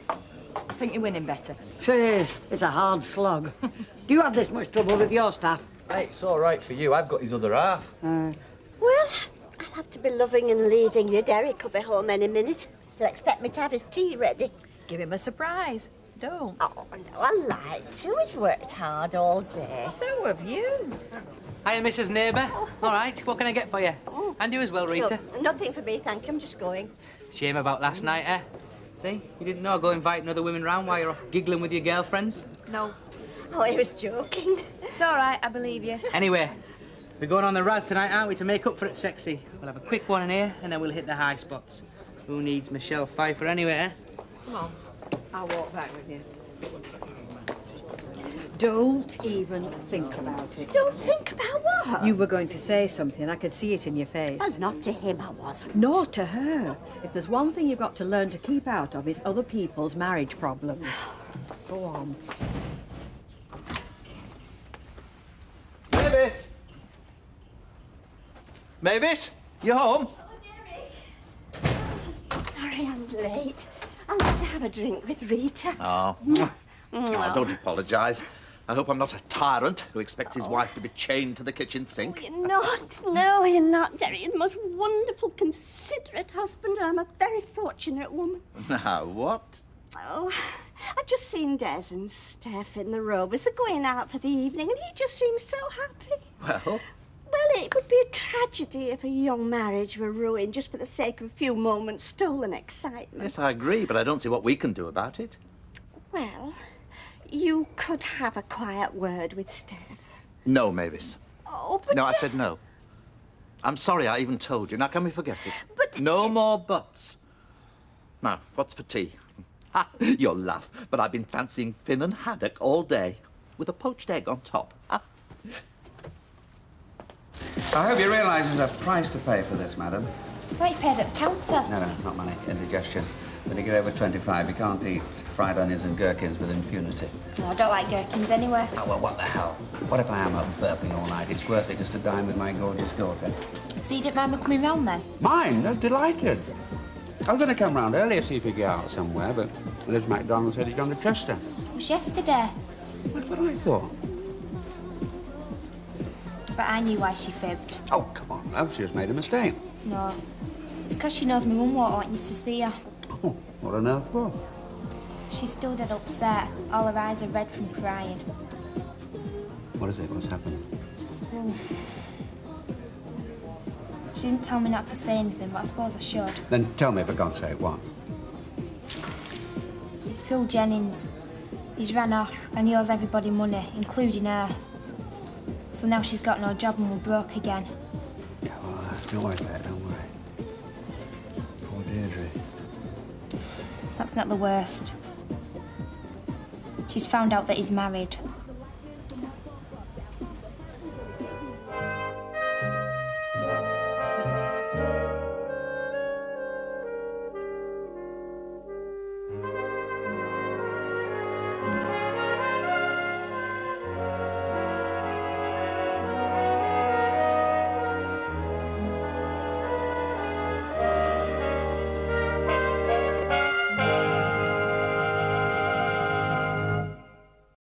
I think you're winning better. Cheers. It's a hard slog. Do you have this much trouble with your staff? Hey, it's all right for you. I've got his other half. Well, I'll have to be loving and leaving you. Derek will be home any minute. He'll expect me to have his tea ready. Give him a surprise. Don't. Oh, no, I like to. He's worked hard all day. So have you. Hiya, Mrs. Neighbour. All right, what can I get for you? And you as well, Rita. No, nothing for me, thank you. I'm just going. Shame about last night, eh? See, you didn't know I'd go inviting other women round while you're off giggling with your girlfriends? No. Oh, he was joking. It's all right, I believe you. Anyway, we're going on the Raz tonight, aren't we, to make up for it sexy? We'll have a quick one in here, and then we'll hit the high spots. Who needs Michelle Pfeiffer anyway, eh? Come on, I'll walk back with you. Don't even think about it. Don't think about what? You were going to say something. I could see it in your face. Well, not to him, I wasn't. Nor to her. If there's one thing you've got to learn to keep out of, it's other people's marriage problems. Go on. Mavis! Mavis, you home? Sorry I'm late. I like to have a drink with Rita. Oh. Oh, don't apologise. I hope I'm not a tyrant who expects his wife to be chained to the kitchen sink. You're not. No, you're not, Derek. You're the most wonderful, considerate husband, and I'm a very fortunate woman. Now, what? Oh, I've just seen Des and Steph in the Rovers. They're going out for the evening, and he just seems so happy. Well? Well, it would be a tragedy if a young marriage were ruined just for the sake of a few moments' stolen excitement. Yes, I agree, but I don't see what we can do about it. Well, you could have a quiet word with Steph. No, Mavis. Oh, but... No, I said no. I'm sorry I even told you. Now, can we forget it? But... No more buts. Now, what's for tea? Ha! You'll laugh, but I've been fancying Finn and haddock all day, with a poached egg on top. Ha! I hope you realise there's a price to pay for this, madam. What you paid at the counter? No, not money, indigestion. When you get over 25, you can't eat fried onions and gherkins with impunity. No, I don't like gherkins anyway. Oh, well, what the hell? What if I am up burping all night? It's worth it just to dine with my gorgeous daughter. So you didn't mind me coming round then? Mine? No, delighted. I was going to come round earlier, see if you get out somewhere, but Liz MacDonald said he'd gone to Chester. It was yesterday. That's what I thought. But I knew why she fibbed. Oh, come on, love, she just made a mistake. No, it's because she knows my mum won't want you to see her. Oh, what on earth for? She She's still dead upset. All her eyes are red from crying. What is it? What's happening? Ooh. She didn't tell me not to say anything, but I suppose I should. Then tell me, for God's sake, what? It's Phil Jennings. He's ran off and he owes everybody money, including her. So now she's got no job and we're broke again. Yeah, well, don't worry about it, don't worry. Poor Deirdre. That's not the worst. She's found out that he's married.